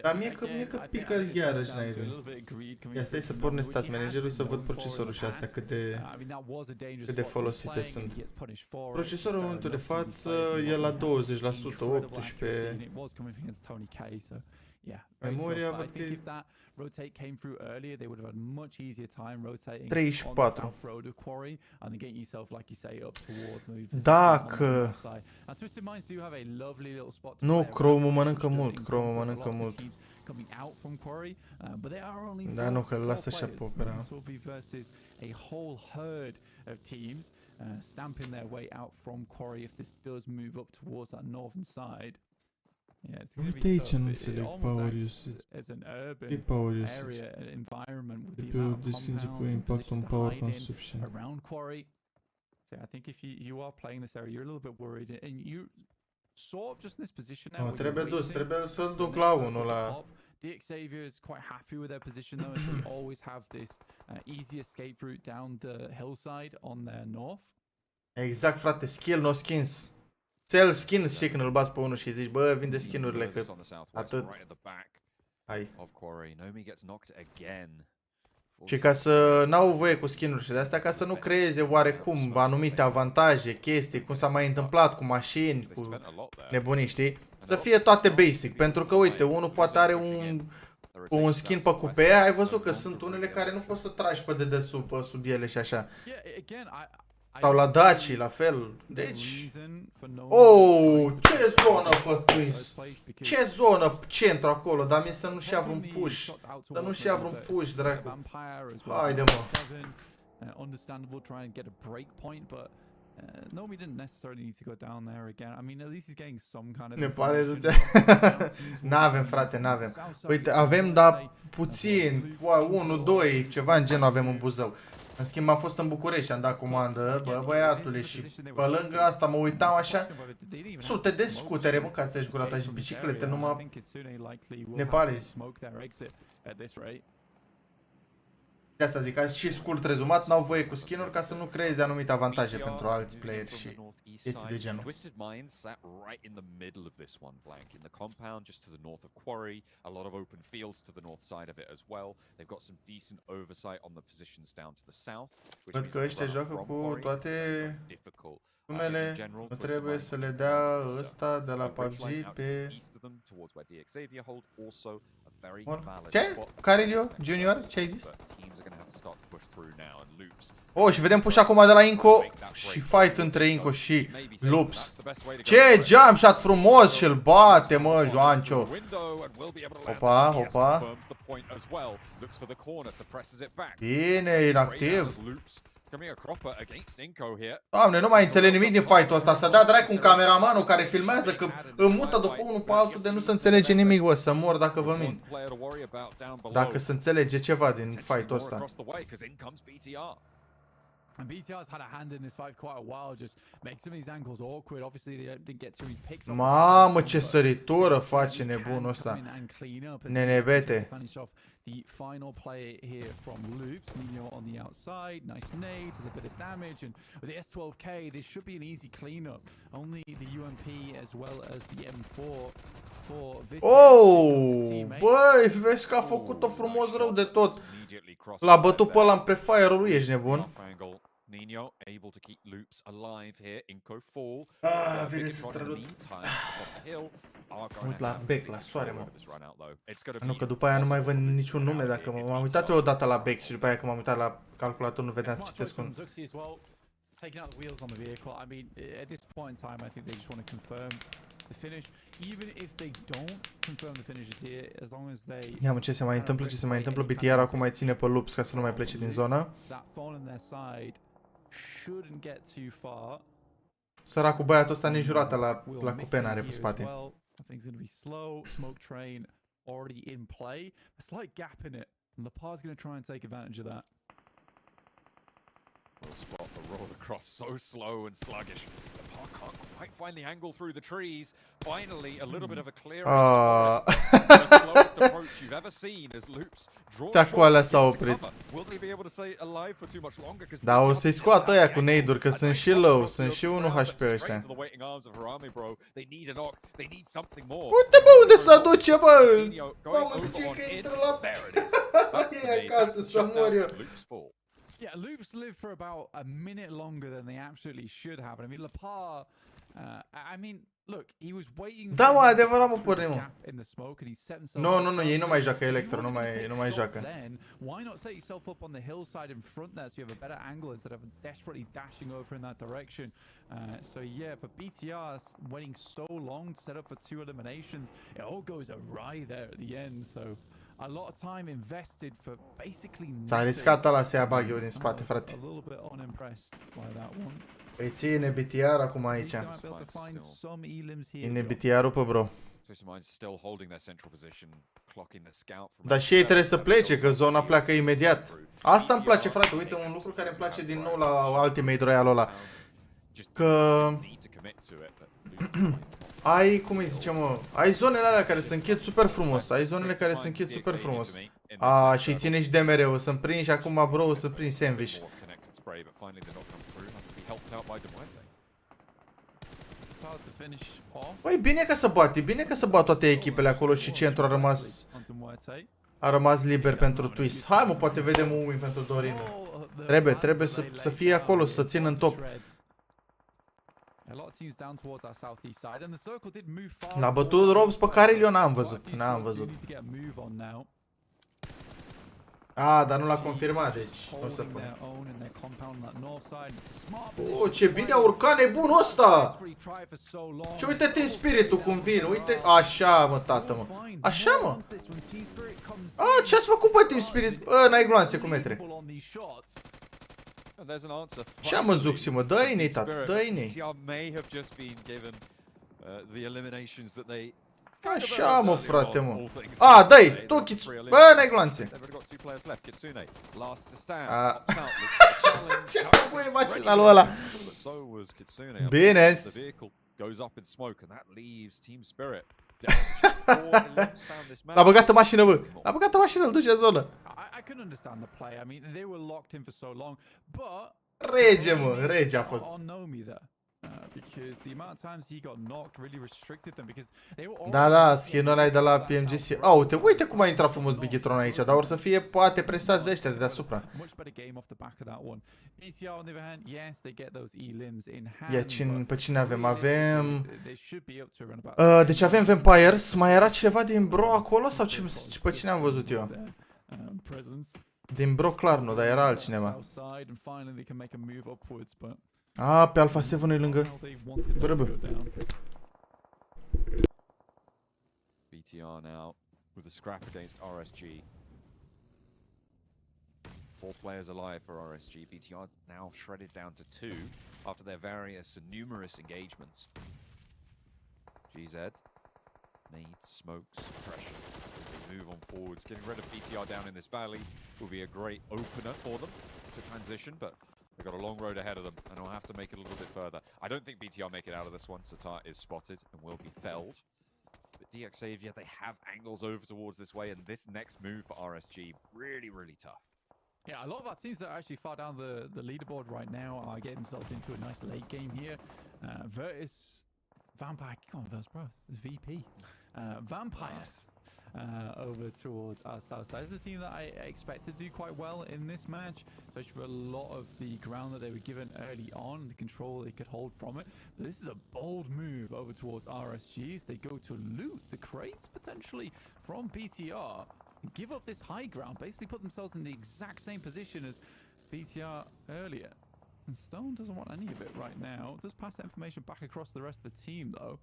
Dar mie că pică iarăși naibii. Ia stai să pornesc task managerul să văd procesorul și astea cât de folosite sunt. Procesorul în momentul de față e la 20%, 18%. Memoria văd că e 34. Dacă... Nu, Chrome mănâncă mult, Chrome mănâncă mult. Da, nu, că îl lasă așa pe opera. Stamping their way out from quarry if this does move up towards that northern side. Uite aici nu înțeleg power usage. E power usage. De pe o descrige pe impact on power consumption. So I think if you are playing this area, you're a little bit worried, and you sort of just in this position now. Trebuie să-l duc la unul la... Xavier is quite happy with their position though, as they always have this easy escape route down the hillside on their north. Exact, frate, skill, no skins. Sell skins, și când îl bați pe unul și zici, bă, vinde skinurile, că atât. Hai. Și ca să n-au voie cu skinuri și de astea, ca să nu creeze oarecum anumite avantaje, chestii, cum s-a mai întâmplat cu mașini, cu nebunii, știi? Să fie toate basic, pentru că, uite, unul poate are un skin pe cupea, ai văzut că sunt unele care nu poți să tragi pe dedesubt, pe sub ele și așa. Sau la Daci, la fel. Deci... Oh, ce zonă pătuis! Ce zonă centru acolo, dar mie să nu-și ia vreun push. Să nu-și ia vreun push, dracu. Haide, mă. No, we didn't necessarily need to go down there again. I mean, at least he's getting some kind of... Nepalezul N-avem, frate, n-avem. Uite, avem, dar puțin. 1, 2, ceva în genul avem în Buzău. În schimb, am fost în București, am dat comandă, bă, băiatule, și pe lângă asta mă uitam așa, sute de scutere, mă, că ți-aș gura ta și biciclete, numai nepalezi. De asta zic, ca și scurt rezumat, n-au voie cu skin-uri ca să nu creeze anumite avantaje pentru alți playeri și chestii de genul. Twisted Minds sat right in the middle of this one, Blank, in the compound just to the north of Quarry, a lot of open fields to the north side of it as well. They've got some decent oversight on the positions down to the south. Văd că ăștia joacă cu toate numele, nu trebuie să le dea ăsta de la PUBG pe... Ce? Carilio? Junior? Ce ai zis? Oh, și vedem push acum de la Inco și fight între Inco și Loops. Ce jump shot frumos și îl bate, mă, Joancio. Opa, opa. Bine, inactiv. Doamne, nu mai înțeleg nimic din fight-ul ăsta. Să dea dracu un cameramanul care filmează că îmi mută după unul pe altul de nu se înțelege nimic, bă, să mor dacă vă mint. Dacă se înțelege ceva din fight-ul ăsta. And BTR's had a hand in this fight quite a while, just make some of these angles awkward. Obviously they didn't get to pick some. Mamă, ce săritură face nebunul ăsta. Nenebete. The final play here from Loops, Nino on the outside, nice nade, does a bit of damage, and with the S12K, this should be an easy cleanup. Only the UMP as well as the M4 for this. Oh, băi, vezi că a făcut-o frumos rău de tot. L-a bătut pe ăla în prefire-ul lui, ești nebun? Nino able to keep Loops alive here. Inco fall. Vine să strălut. Uit la bec, la soare, mă. Nu, că după aia nu mai văd niciun nume. Dacă m-am uitat eu odată la bec și după aia când m-am uitat la calculator nu vedeam să citesc un... Taking out the wheels on the vehicle. I mean, at this point in time, I think they just want to confirm the finish. Even if they don't confirm the finishes here, as long as they... Ia mă, ce se mai întâmplă, ce se mai întâmplă. BTR acum mai ține pe Loops ca să nu mai plece din zonă. Săracul băiatul ăsta nejurată la cupena are pe spate. Things going to be slow. Smoke train already in play. A slight gap in it, and Lepar's going to try and take advantage of that. Will spot the roll across so slow and sluggish. Lepar can't quite find the angle through the trees. Finally, a little bit of a clear. The slowest approach you've ever seen as Loops draw short. Will they be able to stay alive for too much longer? Da, o să-i scoată ăia cu nade-uri, că sunt și low, sunt și 1 HP ăștia. Uite bă, unde se duce, bă! Mamă, zice că intră la... E acasă să mor eu. Yeah, Loops live for about a minute longer than they absolutely should have. I mean, Lepar, I mean, look, he was waiting. Da, mă, adevărat, mă, pornim, mă. Nu, ei nu mai joacă Electro, nu mai joacă. Then why not set yourself up on the hillside in front there so you have a better angle instead of desperately dashing over in that direction? So yeah, for BTR waiting so long to set up for 2 eliminations, it all goes awry there at the end. So a lot of time invested for basically. S-a riscat ăla să ia bug-ul din spate, frate. A little bit unimpressed by that one. Păi ține BTR acum aici. Ține BTR-ul pe bro. Dar și ei trebuie să plece, că zona pleacă imediat. Asta îmi place, frate, uite un lucru care îmi place din nou la Ultimate Royale ăla. Că... ai, cum îi zice, mă, ai zonele alea care se închid super frumos, ai zonele care se închid super frumos. Și îi ține și de mereu, o să-mi prind și acum, bro, o să prind sandwich. Băi, bine că se bate, bine că se bat toate echipele acolo și centrul a rămas liber pentru Twist. Hai mă, poate vedem un win pentru DORIIN. Trebuie să fie acolo, să țină în top. L-a bătut Robs pe care eu n-am văzut. Dar nu l-a confirmat, deci o să pune. Ce bine a urcat nebunul ăsta! Ce uite-te în spiritul cum vine, uite, așa mă, tată, mă. Așa, mă. Ce-ați făcut, bă, Team Spirit? N-ai gloanțe cu metre. Ce mă, Zuxi, mă, dă-i-ne-i, tată, dă-i-ne-i. Așa, mă, frate, mă. Dă-i, tu, bă, n-ai gloanțe. Ce bă, e mașina lui ăla. Bine-s. L-a băgat în mașină, bă. L-a băgat în mașină, îl duce în zonă. Rege, mă, rege a fost. Da, skin-ul ăla e de la PMGC. Uite cum a intrat frumos Bigitron aici, dar or să fie poate presați de ăștia de deasupra. Pe cine avem? Avem... deci avem Vampires, mai era cineva din bro acolo sau pe cine am văzut eu? Din Bro clar nu, dar era altcineva. A, pe Alpha 7 e lângă brăbă. BTR now with a scrap against RSG. 4 players alive for RSG. BTR now shredded down to 2 after their various and numerous engagements. GZ needs smokes, pressure as they move on forwards. Getting rid of BTR down in this valley will be a great opener for them to transition, but they've got a long road ahead of them and will have to make it a little bit further. I don't think BTR make it out of this one. Satar is spotted and will be felled. But DX Xavier, they have angles over towards this way, and this next move for RSG, really, really tough. Yeah, a lot of our teams that are actually far down the leaderboard right now are getting themselves into a nice late game here. Virtus, Vampire, come on, Virtus, bro, it's VP. Vampires over towards our south side. It's a team that I expect to do quite well in this match, especially for a lot of the ground that they were given early on, the control they could hold from it. But this is a bold move over towards RSGs. They go to loot the crates potentially from BTR. Give up this high ground, basically put themselves in the exact same position as BTR earlier. And Stone doesn't want any of it right now. Does pass that information back across the rest of the team though.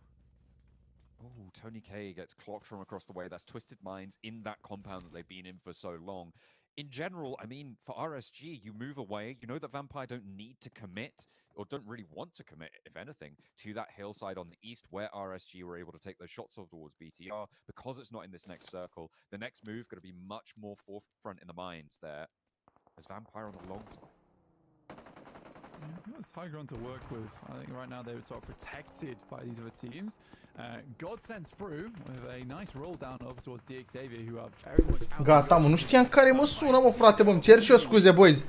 Oh, Tony K gets clocked from across the way. That's Twisted Minds in that compound that they've been in for so long. In general, I mean, for RSG, you move away. You know that Vampire don't need to commit, or don't really want to commit, if anything, to that hillside on the east where RSG were able to take those shots off towards BTR. Because it's not in this next circle, the next move going to be much more forefront in the minds there as Vampire on the long side. Yeah, it's high ground to work with. I think right now they're sort of protected by these other teams. God sends through with a nice roll down over towards DX Xavier, who are very much out. Gata, mă, nu știam care mă sună, mă, frate, mă, îmi cer și eu scuze, boys.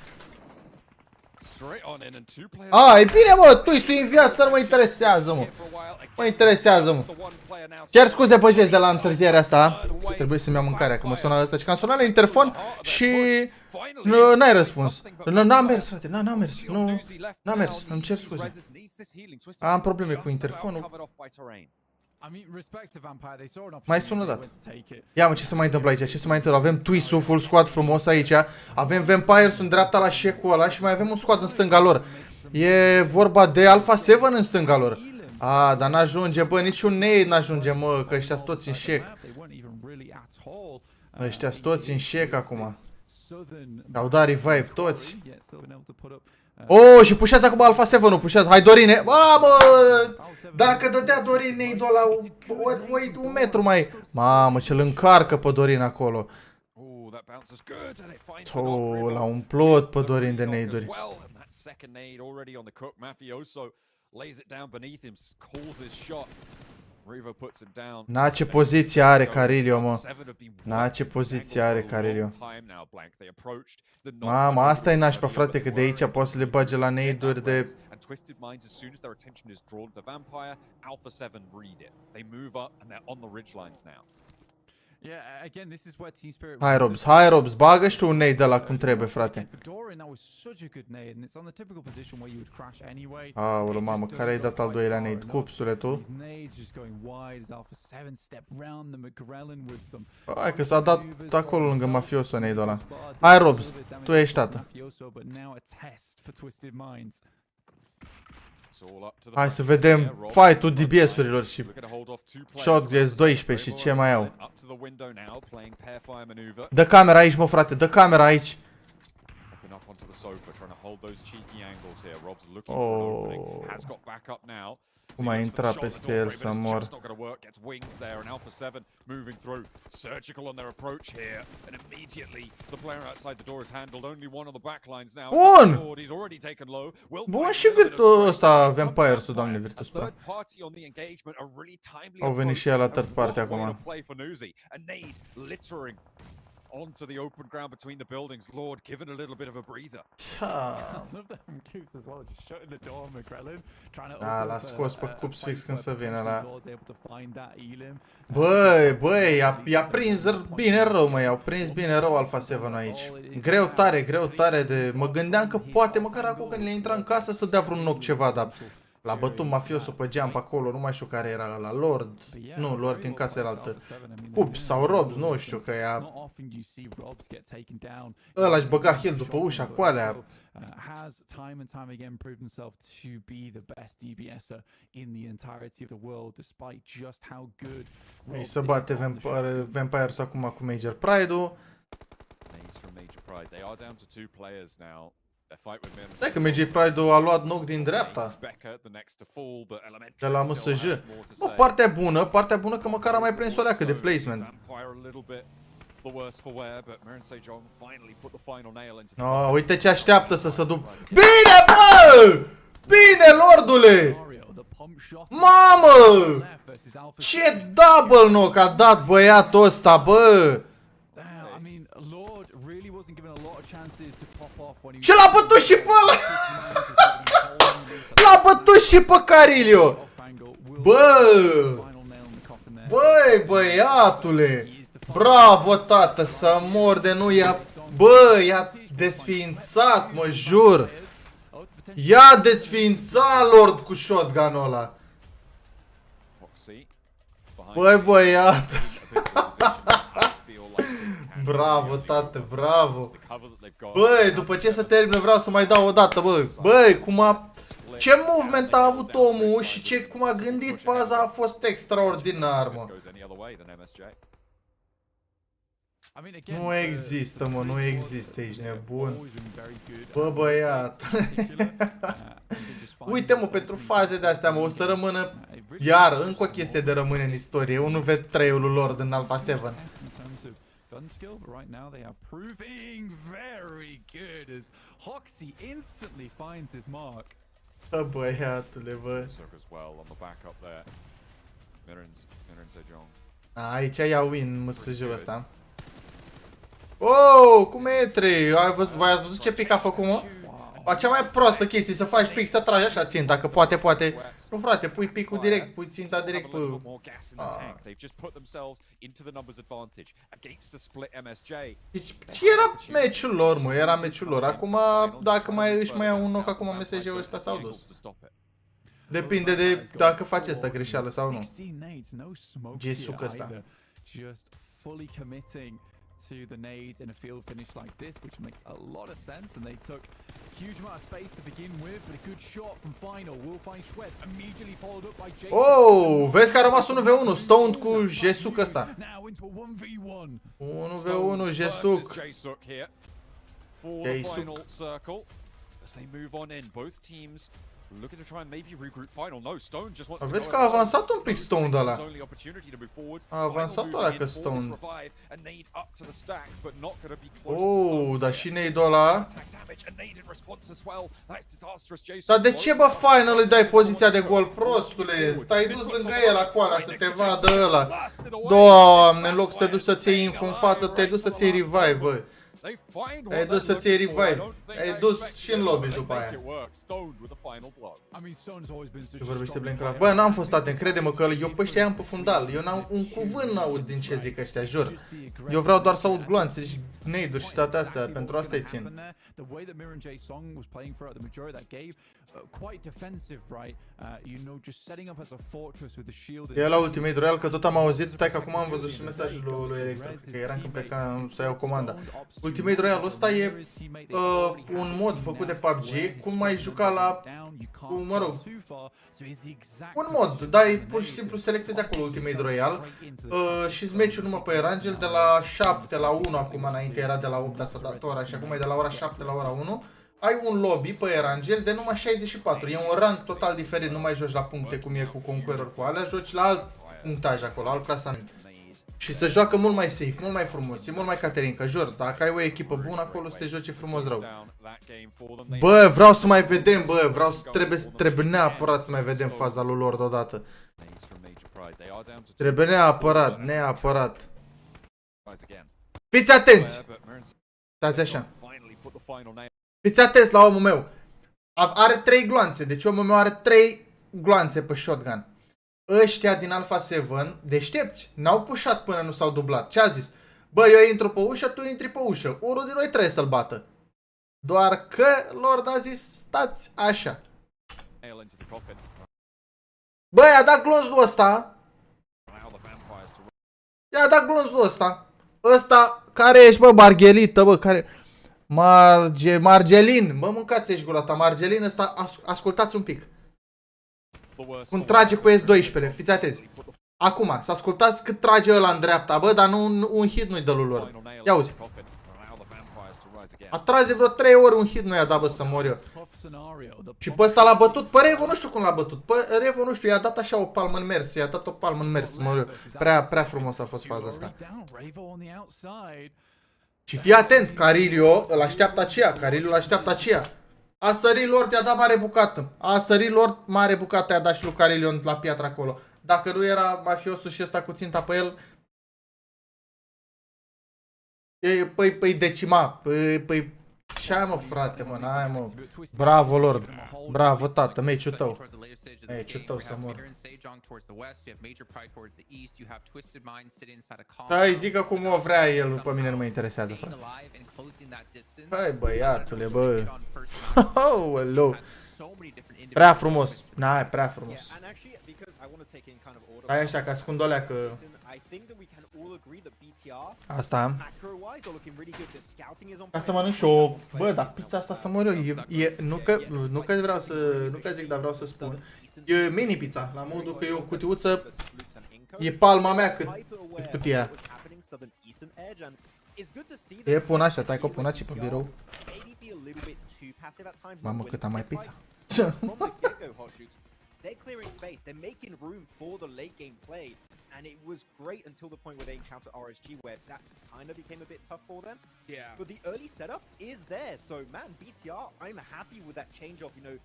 A, e bine, mă, Tui-sul în viață, nu mă interesează, mă. Mă interesează, mă. Cer scuze, băjeți, de la întârzierea asta. Trebuie să-mi iau mâncarea, că mă sună ăsta. Și că am sunat la interfon și n-ai răspuns. N-a mers, frate, n-a mers. N-a mers, îmi cer scuze. Am probleme cu interfonul. Mai sună dat. Ia mă, ce se mai întâmplă aici? Ce se mai întâmplă? Avem Tui-sul, full squad frumos aici. Avem Vampires în dreapta la șecul ăla și mai avem un squad în stânga lor. E vorba de Alpha 7 în stânga lor. A, dar n-ajunge, bă, niciun nade n-ajunge, mă, că ăștia toți în șec. Ăștia toți în șec acum. Au dat revive toți. Oh, și pușează acum Alpha 7, nu pușează. Hai, Dorine. Mamă! Dacă dădea Dorin nade-ul ăla, un metru mai. Mamă, ce-l încarcă pe Dorin acolo. Oh, l-a umplut pe Dorin de nade-uri. Na, ce poziție are Carilio, mă. Na, ce poziție are Carilio. Mamă, asta e nașpa, frate, că de aici poți să le bage la nade-uri de... Hai, Robs, bagă și tu un nade ăla cum trebuie, frate. Aoleu, mamă, care ai dat al doilea nade? Cupsule, tu? Hai că s-a dat acolo lângă mafioso nade-ul ăla. Hai, Robs, tu ești tată. Hai să vedem fight-ul DBS-urilor și shot S12 și ce mai au. Dă camera aici, mă, frate, dă camera aici. Oh. Cum a intrat peste el să mor. Bun! Bun și Virtus ăsta, Vampires-ul, doamne, Virtus Pro. Au venit și el la third party acum. Onto the open ground between the buildings. Lord, given a little bit of a breather. Da, l-a scos pe cups fix când să vină la... Băi, i-a prins bine rău, mă, i-au prins bine rău Alpha 7 aici. Greu tare de... Mă gândeam că poate măcar acum când le intra în casă să dea vreun knock ceva, dar... L-a bătut mafiosul pe geam pe acolo, nu mai știu care era ăla, Lord. Nu, Lord din casa era altă. Cup sau Robs, nu știu că ea... Ăla-și băga heal după ușa cu alea. Has time and time again proved himself to be the best DBSer in the entirety of the world, despite just how good. Ei se bate Vampires acum cu Major Pride-ul. Stai că Major Pride-ul a luat knock din dreapta. De la MSJ. Bă, partea bună că măcar a mai prins o leacă de placement. Oh, uite ce așteaptă să se ducă. Bine, bă! Bine, lordule! Mamă! Ce double knock a dat băiatul ăsta, bă! Și l-a bătut și pe ăla! L-a bătut și pe Carilio! Bă! Băi, băiatule! Bravo, tată, să mor de nu ia... Bă, i-a desființat, mă jur! I-a desființat Lord cu shotgun-ul ăla! Băi, băiat! Bravo, tată, bravo! Băi, după ce se termină vreau să mai dau o dată, bă! Băi, cum a... Ce movement a avut omul și cum a gândit faza a fost extraordinar, mă! Nu există, mă, nu există, ești nebun. Bă, băiat. Uite, mă, pentru faze de astea, mă, o să rămână iar încă o chestie de rămâne în istorie. 1v3-ul lor din Alpha 7. Gun skill, but right now they are proving very good as Hoxie instantly finds his mark. Bă, băiatule, bă. Aici ia win MSJ-ul ăsta. Oh, cum e 3? Voi ați văzut ce pic a făcut, mă? Cea mai proastă chestie, să faci pic, să tragi așa ținta, că poate. Nu, frate, pui picul direct, pui ținta direct pe... Deci era meciul lor, mă, era meciul lor. Acum, dacă își mai iau un knock, acum MSJ-ul ăsta s-au dus. Depinde de dacă face asta greșeală sau nu. G-suc ăsta. To the nades in a field finish like this, which makes a lot of sense, and they took huge amount of space to begin with, but a good shot from Final will find Schwetz, immediately followed up by Jason. Oh, vezi că a rămas 1v1, Stone cu G-suc ăsta. 1v1 G-suc. Vezi că a avansat un pic Stone de ăla. A avansat ăla că Stone. Oh, dar și nade-ul ăla. Dar de ce, bă, Final îi dai poziția de gol, prostule? Stai dus lângă el acolo să te vadă ăla. Doamne, în loc să te duci să-ți iei info în față, te-ai dus să-ți iei revive, bă. Ai dus să-ți iei revive. Ai dus și în lobby după aia. Ce vorbește Blank? Bă, n-am fost atent, crede-mă că eu pe ăștia am pe fundal. Eu n-am un cuvânt n-aud din ce zic ăștia, jur. Eu vreau doar să aud gloanțe și nade-uri și toate astea, pentru asta-i țin. E la Ultimate Royale, că tot am auzit, stai că acum am văzut și mesajul lui Electric, că eram când plecam să iau comanda. Ultimate Royale ăsta e un mod făcut de PUBG, cum mai juca la, mă rog, un mod, dai pur și simplu selectezi acolo Ultimate Royale și-ți meciul numai pe Erangel de la 7 la 1, acum înainte era de la 8 s-a dat ora și acum e de la ora 7 la ora 1. Ai un lobby pe Erangel de numai 64, e un rank total diferit, nu mai joci la puncte cum e cu Conqueror cu alea, joci la alt punctaj acolo, alt clasament. Și se joacă mult mai safe, mult mai frumos, e mult mai caterincă, jur, dacă ai o echipă bună acolo să te joci frumos rău. Bă, vreau să mai vedem, bă, trebuie neapărat să mai vedem faza lui Lord odată. Trebuie neapărat. Fiți atenți! Stați așa. Fiți atenți la omul meu. Are 3 gloanțe, deci omul meu are 3 gloanțe pe shotgun. Ăștia din Alpha 7, deștepți, n-au pușat până nu s-au dublat. Ce a zis? Bă, eu intru pe ușă, tu intri pe ușă. Unul din noi trebuie să-l bată. Doar că Lord a zis, stați așa. Bă, i-a dat glonțul ăsta. I-a dat glonțul ăsta. Ăsta, care ești, bă, Marghelită, bă, care... Margelin, bă, mâncați-și gura ta, Margelin ăsta, ascultați un pic. Cum trage cu S12, fiți atenți. Acum, să ascultați cât trage ăla în dreapta, bă, dar nu un hit nu-i dă lui lor. Ia uzi. A tras de vreo 3 ori un hit, nu i-a dat, bă, să mor eu. Și pe ăsta l-a bătut, pe Revo nu știu cum l-a bătut. Pe Revo nu știu, i-a dat așa o palmă în mers, i-a dat o palmă în mers, mor eu. Prea frumos a fost faza asta. Și fii atent, Carilio îl așteaptă aceea, Carilio îl așteaptă aceea. A sărit lor, te-a dat mare bucată. A sărit lor, mare bucată i-a dat și lui Carilio la piatră acolo. Dacă nu era mafiosul și ăsta cu ținta pe el... Păi decima, păi... Ce-ai mă, frate, mă, n-ai mă. Bravo lor, bravo tată, meciul tău. Meciul tău să mor. Hai, zică cum o vrea el, pe mine nu mă interesează, frate. Hai, băiatule, bă. Hello. Prea frumos, n-ai, prea frumos. Hai așa, ca scundoleacă. Asta. Ca să mănânc și o... Bă, dar pizza asta să mor eu. Nu că vreau să... Nu că zic, dar vreau să spun. E mini pizza, la modul că e o cutiuță. E palma mea cât cutia. E pun așa, tai că o pun aici pe birou. Mamă, cât am mai pizza. They're clearing space, they're making room for the late game play, and it was great until the point where they encountered RSG, where that kind of became a bit tough for them. Yeah. But the early setup is there, so man, BTR, I'm happy with that change of, you know,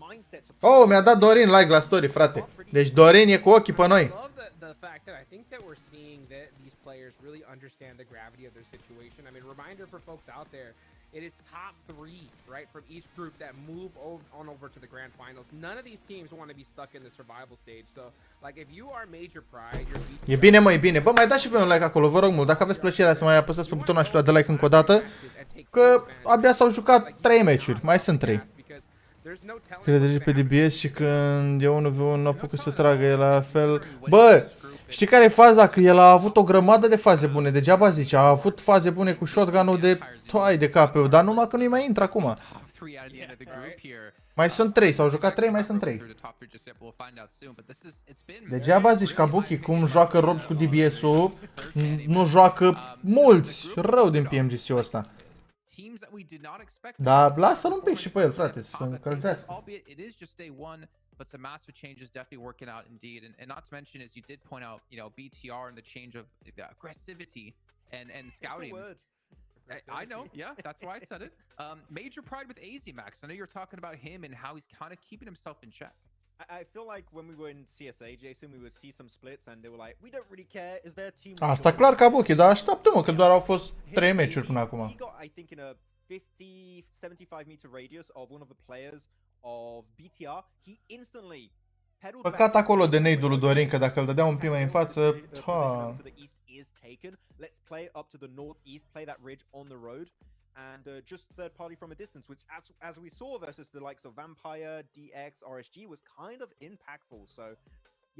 mindset. Oh, mi-a dat Dorin like la story, frate. Deci Dorin e cu ochii pe noi. I love the fact that I think that we're seeing that these players really understand the gravity of their situation. I mean, reminder for folks out there, it is top 3, right, from each group that move on over to the grand finals. None of these teams want to be stuck in the survival stage. So, like, if you are Major Pride, you're... E bine, mă, e bine. Bă, mai dați și voi un like acolo, vă rog mult. Dacă aveți plăcerea să mai apăsați pe butonul ăsta de like încă o dată, că abia s-au jucat 3 meciuri, mai sunt 3. Crede pe DBS și când e 1v1 nu apucă să tragă, e la fel. Bă, știi care e faza? Că el a avut o grămadă de faze bune, degeaba zice, a avut faze bune cu shotgun-ul de toai de capeu, dar numai că nu-i mai intră acum. Mai sunt 3, s-au jucat 3, mai sunt 3. Degeaba zici, Kabuki, cum joacă Robs cu DBS-ul, nu joacă mulți rău din PMGC-ul ăsta. Dar lasă-l un pic și pe el, frate, să încălzească. But some massive changes definitely working out indeed, and not to mention, as you did point out, you know, BTR and the change of the aggressivity and scouting. I know, yeah, that's why I said it. Major Pride with AZ Max. I know you're talking about him and how he's kind of keeping himself in check. I feel like when we were in CSA, Jason, we would see some splits and they were like, we don't really care, is there a team... Asta clar Kabuki, dar așteaptă-mă, că doar au fost 3 meciuri până acum. He got, I think, in a 50-75 meter radius of one of the players of BTR, he instantly pedaled back. Păcat acolo de nade-ul lui Dorin, că dacă îl dădea un pic mai în față, Let's play up to the northeast, play that ridge on the road, and just third party from a distance, which as we saw versus the likes of Vampire, DX, RSG was kind of impactful. So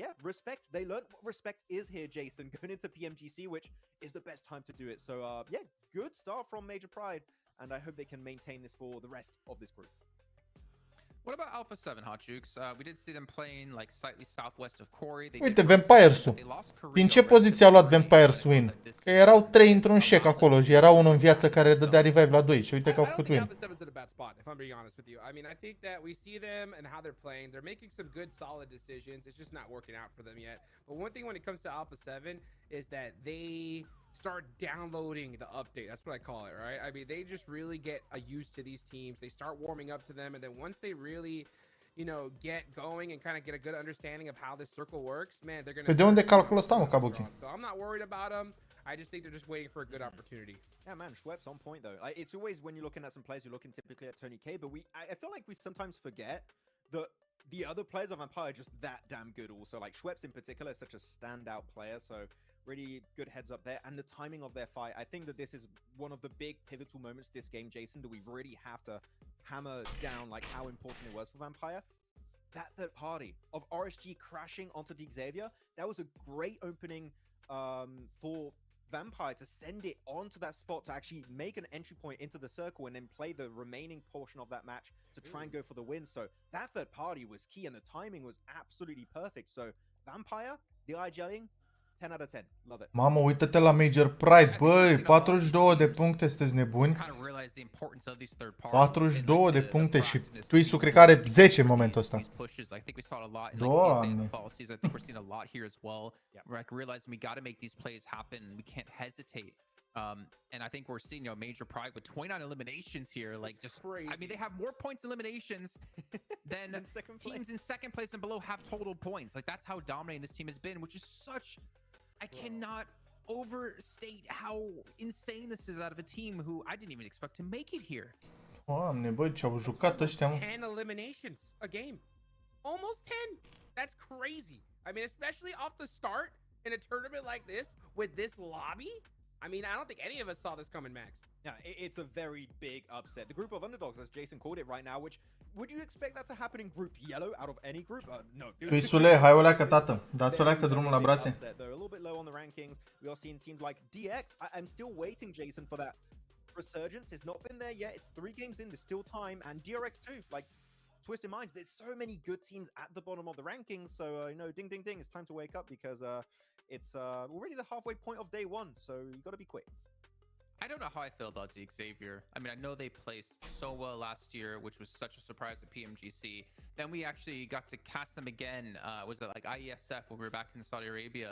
yeah, respect. They learned what respect is here, Jason, going into PMGC, which is the best time to do it. So yeah, good start from Major Pride, and I hope they can maintain this for the rest of this group. What about Alpha 7, Hot Jukes? We did see them playing like slightly southwest of Corey. Uite, Vampires-ul. Din ce poziție a luat Vampires win? Că erau 3 într-un shake acolo și era unul în viață care dădea revive la 2 și uite că au făcut win. I mean, I think that we see them and how they're playing. They're making some good, solid decisions. It's just not working out for them yet. But one thing when it comes to Alpha 7 is that they start downloading the update. That's what I call it, right? I mean, they just really get used to these teams. They start warming up to them, and then once they really, you know, get going and kind of get a good understanding of how this circle works, man, they're gonna... De unde calculul ăsta, mă, Kabuki? So I'm not worried about them. I just think they're just waiting for a good opportunity. Yeah, man, Schwepp's on point though. It's always when you're looking at some players, you're looking typically at Tony K, but I feel like we sometimes forget that the other players of Empire are just that damn good also. Like Schwepp's in particular is such a standout player, so really good heads up there. And the timing of their fight, I think that this is one of the big pivotal moments this game, Jason, that we really have to hammer down like how important it was for Vampire. that third party of RSG crashing onto Xavier, that was a great opening for Vampire to send it onto that spot to actually make an entry point into the circle and then play the remaining portion of that match to try and go for the win. So that third party was key and the timing was absolutely perfect. So Vampire, the eye-gelling, 10 out of 10. Love it. Mamă, uită-te la Major Pride, băi, 42 de puncte, sunteți nebuni? 42 de puncte și Twisu cred că are 10 în momentul ăsta. Doamne. And I think we're seeing, Major Pride with 29 eliminations here. Like, just crazy. I mean, they have more points eliminations than teams in second place and below have total points. Like, that's how dominating this team has been, which is such. I cannot overstate how insane this is out of a team who I didn't even expect to make it here. Doamne, băi, ce-au jucat ăștia, mă. 10 eliminations a game. Almost 10. That's crazy. I mean, especially off the start in a tournament like this with this lobby. I mean, I don't think any of us saw this coming, Max. Yeah, it's a very big upset. The group of underdogs, as Jason called it right now, which would you expect that to happen in Group Yellow out of any group? No. Tuisule, hai o leacă, tată. Dați o leacă drumul la brațe. They're a little bit low on the rankings. We are seeing teams like DX. I'm still waiting, Jason, for that resurgence. It's not been there yet. It's 3 games in. There's still time. And DRX too. Like, Twisted Minds, there's so many good teams at the bottom of the rankings. So, ding, ding, ding. It's time to wake up because it's already the halfway point of day 1. So you got to be quick. I don't know how I feel about Xavier. I mean, I know they placed so well last year, which was such a surprise at PMGC. Then we actually got to cast them again. Was it like IESF when we were back in Saudi Arabia?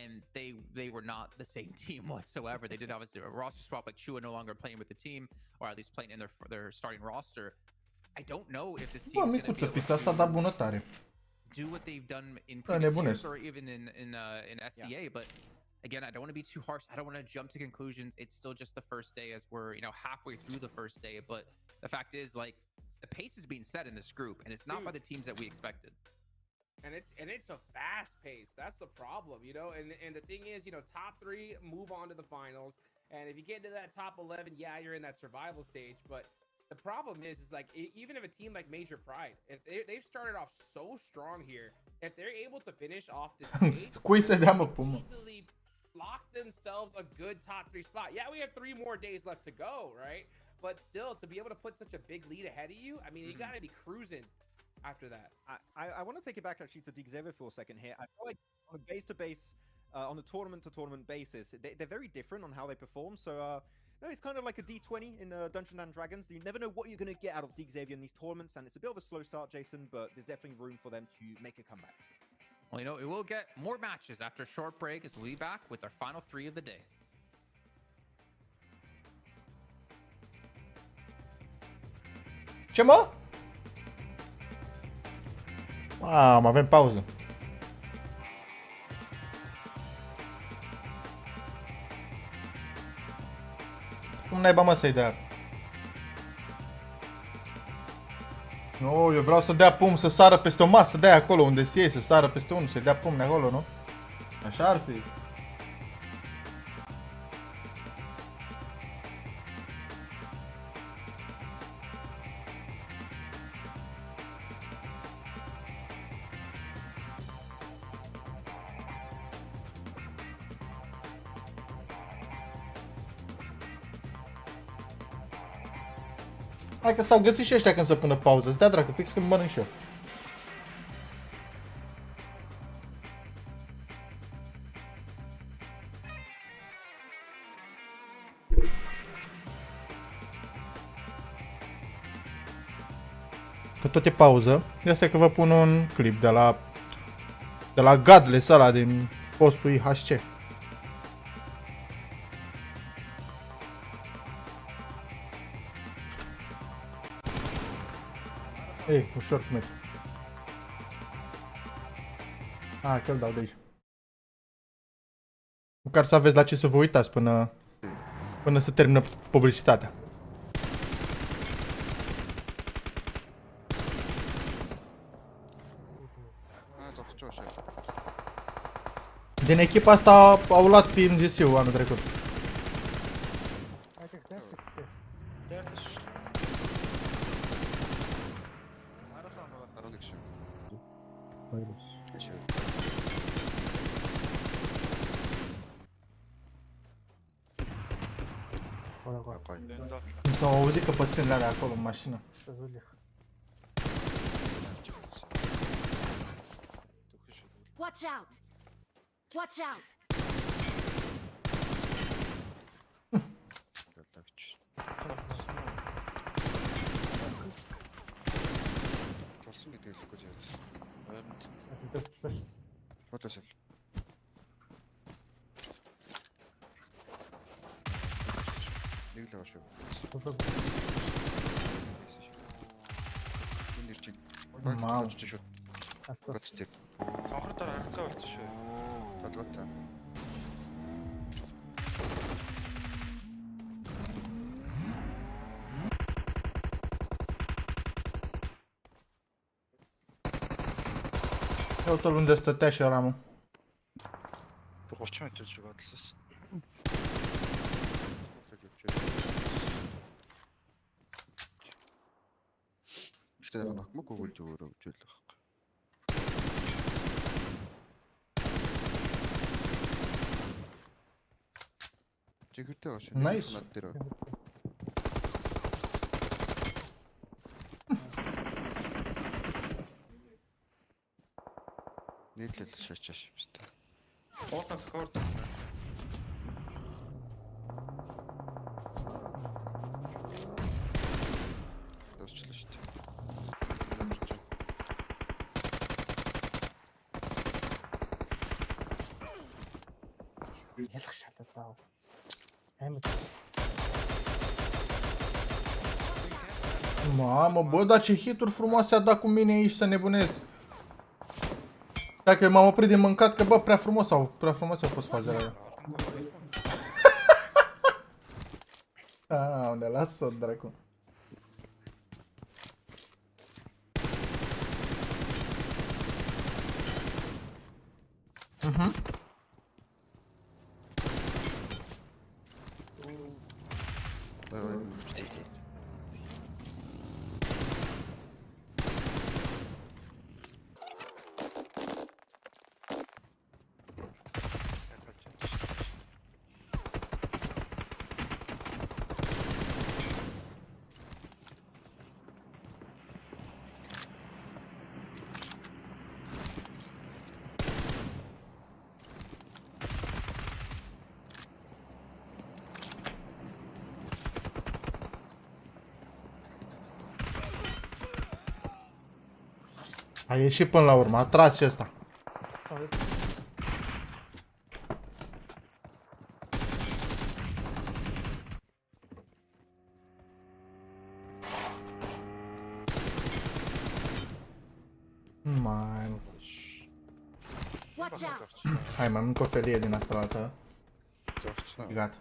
And they were not the same team whatsoever. They did obviously a roster swap, like Chua no longer playing with the team, or at least playing in their starting roster. I don't know if this team is going to be able to do what they've done in previous years or even in SCA, but again, I don't want to be too harsh. I don't want to jump to conclusions. It's still just the first day as we're, halfway through the first day. But the fact is, like, the pace is being set in this group, and it's not by the teams that we expected. And it's a fast pace. That's the problem, And the thing is, top 3 move on to the finals. And if you get into that top 11, yeah, you're in that survival stage. But the problem is like, even if a team like Major Pride, if they've started off so strong here, if they're able to finish off this stage, easily lock themselves a good top 3 spot. Yeah, we have 3 more days left to go, right? But still, to be able to put such a big lead ahead of you, I mean, you got to be cruising after that. I want to take it back actually to Xavier for a second here. I feel like on a base-to-base, on a tournament-to-tournament basis, they're very different on how they perform. So, it's kind of like a D20 in Dungeons and Dragons. You never know what you're going to get out of Xavier in these tournaments, and it's a bit of a slow start, Jason, but there's definitely room for them to make a comeback. Well, it will get more matches after a short break as we'll be back with our final 3 of the day. Ce, mă? Mamă, avem pauză. Cum naiba, mă, să-i dea? Nu, eu vreau să dea pumn, să sară peste o masă de aia acolo unde stie, să sară peste unul, să-i dea pumn acolo, nu? Așa ar fi. Hai că s-au găsit și ăștia când să pună pauză. Stai dracu, fix când mănânc și eu. Că tot e pauză. Asta e că vă pun un clip de la Godless ăla din postul IHC. Ei, ușor cum e. Că-l dau de aici. Măcar să aveți la ce să vă uitați până să termină publicitatea. Din echipa asta au luat PMGC-ul anul trecut. Mi s-au auzit căpățânile alea acolo în mașină. Watch out! Watch out! Болсон гэдэг хэлэхгүй яах вэ? Фотосэл. Нэг л байгаа шүү. Энэ нэр чинь багтаж шүү. Готстэй. Сонхор дээр харилцаа болчих шүү. Гадгаатай. Uite-l unde stătea și ăla, mă. Pe 30 метр жугаад лсэн. Ихтэй яг нохмог өгүүлж өөрөө хөвжүүлэх байхгүй. Чигэртэй бааш. Nice. Над дээр. Нийтлэл шаачааш юм шүү дээ. Уулнаас скор. Дуусчлаа шүү дээ. Ялах шалаад баа. Амар. Mamă, bă, dar ce hituri frumoase a dat cu mine aici, să nebunesc. Dacă m-am oprit din mâncat, că bă, prea frumos au fost fazele alea. Unde lasă-o, dracu. A ieșit până la urmă, a tras și ăsta. Mai... Hai, mai mânc o felie din asta la altă. Gata.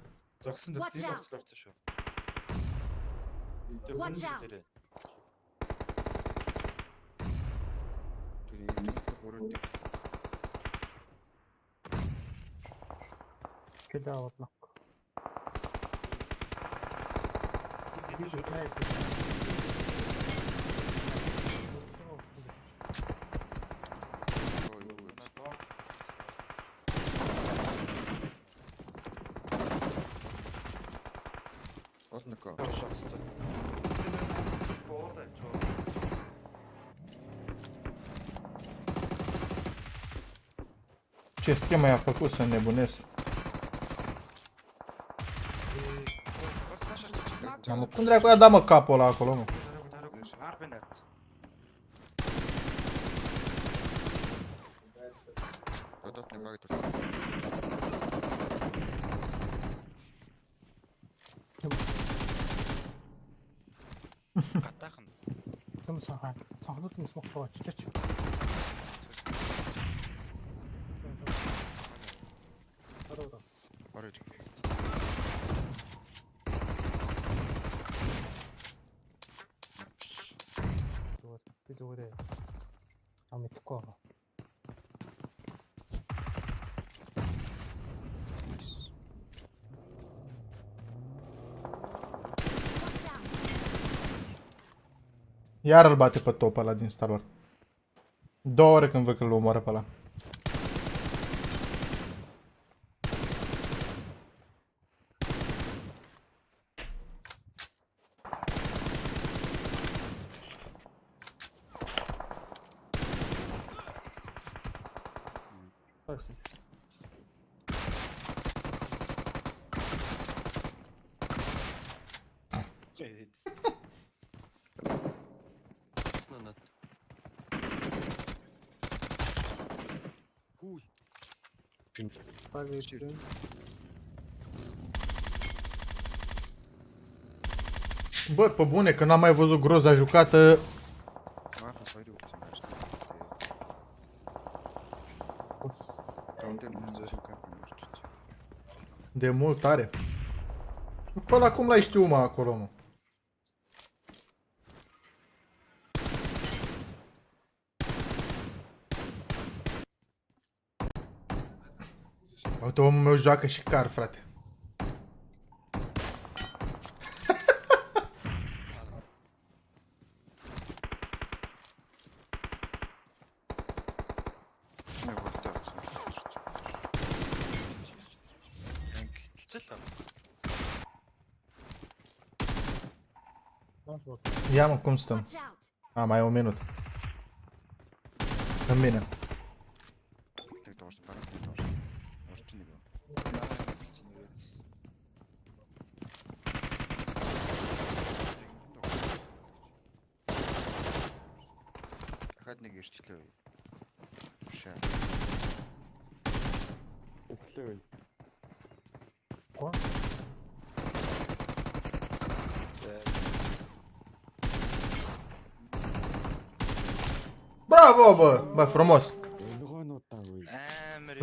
Watch out! كده واطلق. Олнко. Ce schemă i-a făcut să nebunesc? Mamă, cum dracu i-a dat mă capul ăla acolo, mă? 좀 상하도 좀 먹고 진짜. Арай. Би зүгээр ам итгэхгүй байгаа. Iar îl bate pe top ăla din Star Wars. 2 ore când văd că îl omoară pe ăla. Bă, pe bune, că n-am mai văzut groza jucată. De mult are. Pe ăla cum l-ai știu, mă, acolo, mă? Uite, omul meu joacă și car, frate. Ia mă, cum stăm? A, mai e un minut. În bine. Bravo, bă! Bă, frumos.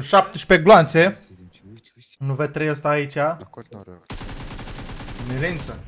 17 gloanțe. 1v3 ăsta aici. Milință.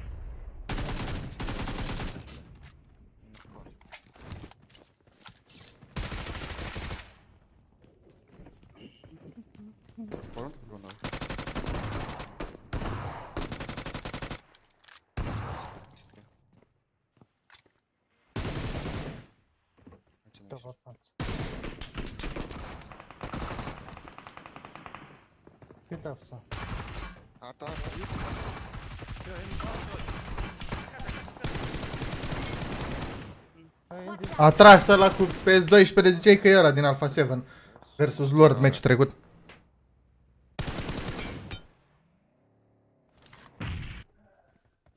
A tras ăla cu PS12, ziceai că e ăla din Alpha 7 versus Lord meciul trecut.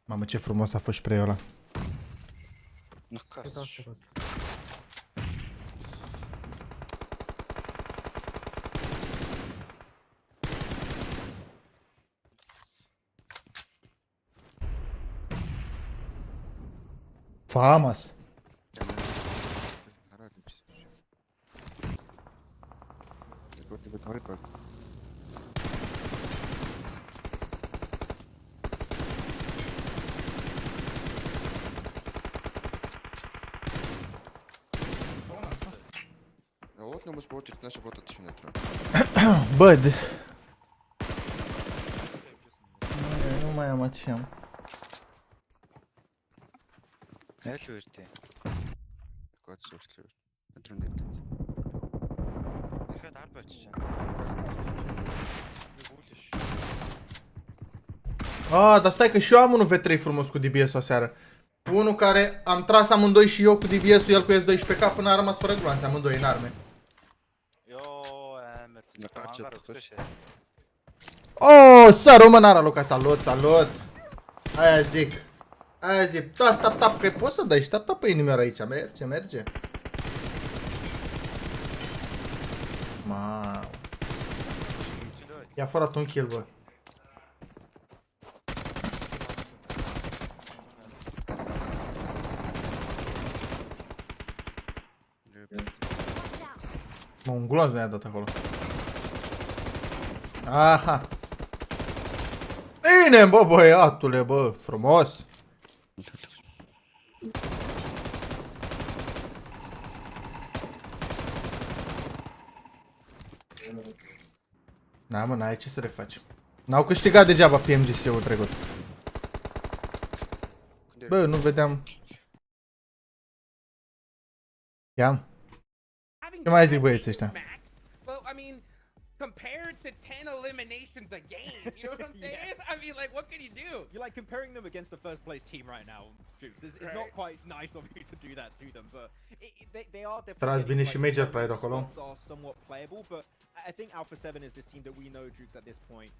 Mamă, ce frumos a fost spray ăla. Famas. Bă, nu mai am aceam. Яаль үртэй. Год сүрслээ. Өдрөн дээр. Дахиад ард очиж байна. Ah, dar stai că și eu am unul V3 frumos cu DBS-ul aseară. Unul care am tras amândoi și eu cu DBS-ul, el cu S12K până a rămas fără gloanțe, amândoi în arme. Oh, să românara, Luca, salut, salut. Aia zic. Aia zic, da, tap, că poți să dai și tap pe inimioară aici, merge, merge. Mamă. I-a furat un kill, bă. Mă, un glonț nu i-a dat acolo. Aha. Bine, bă, băiatule, bă, frumos. Da, mă, n-ai ce să refaci. N-au câștigat degeaba PMGC-ul trecut. Bă, nu vedeam. Ia. Ce mai zic băieții ăștia? But I mean, compared to 10 eliminations a game, you know what I'm saying? I mean, like, what can you do? You're like comparing them against the first place team right now, Jukes. It's not quite nice of you to do that to them, but they are definitely. Tras bine și Major Pride acolo. Are somewhat playable, but I think Alpha 7 is this team that we know, Jukes, at this point.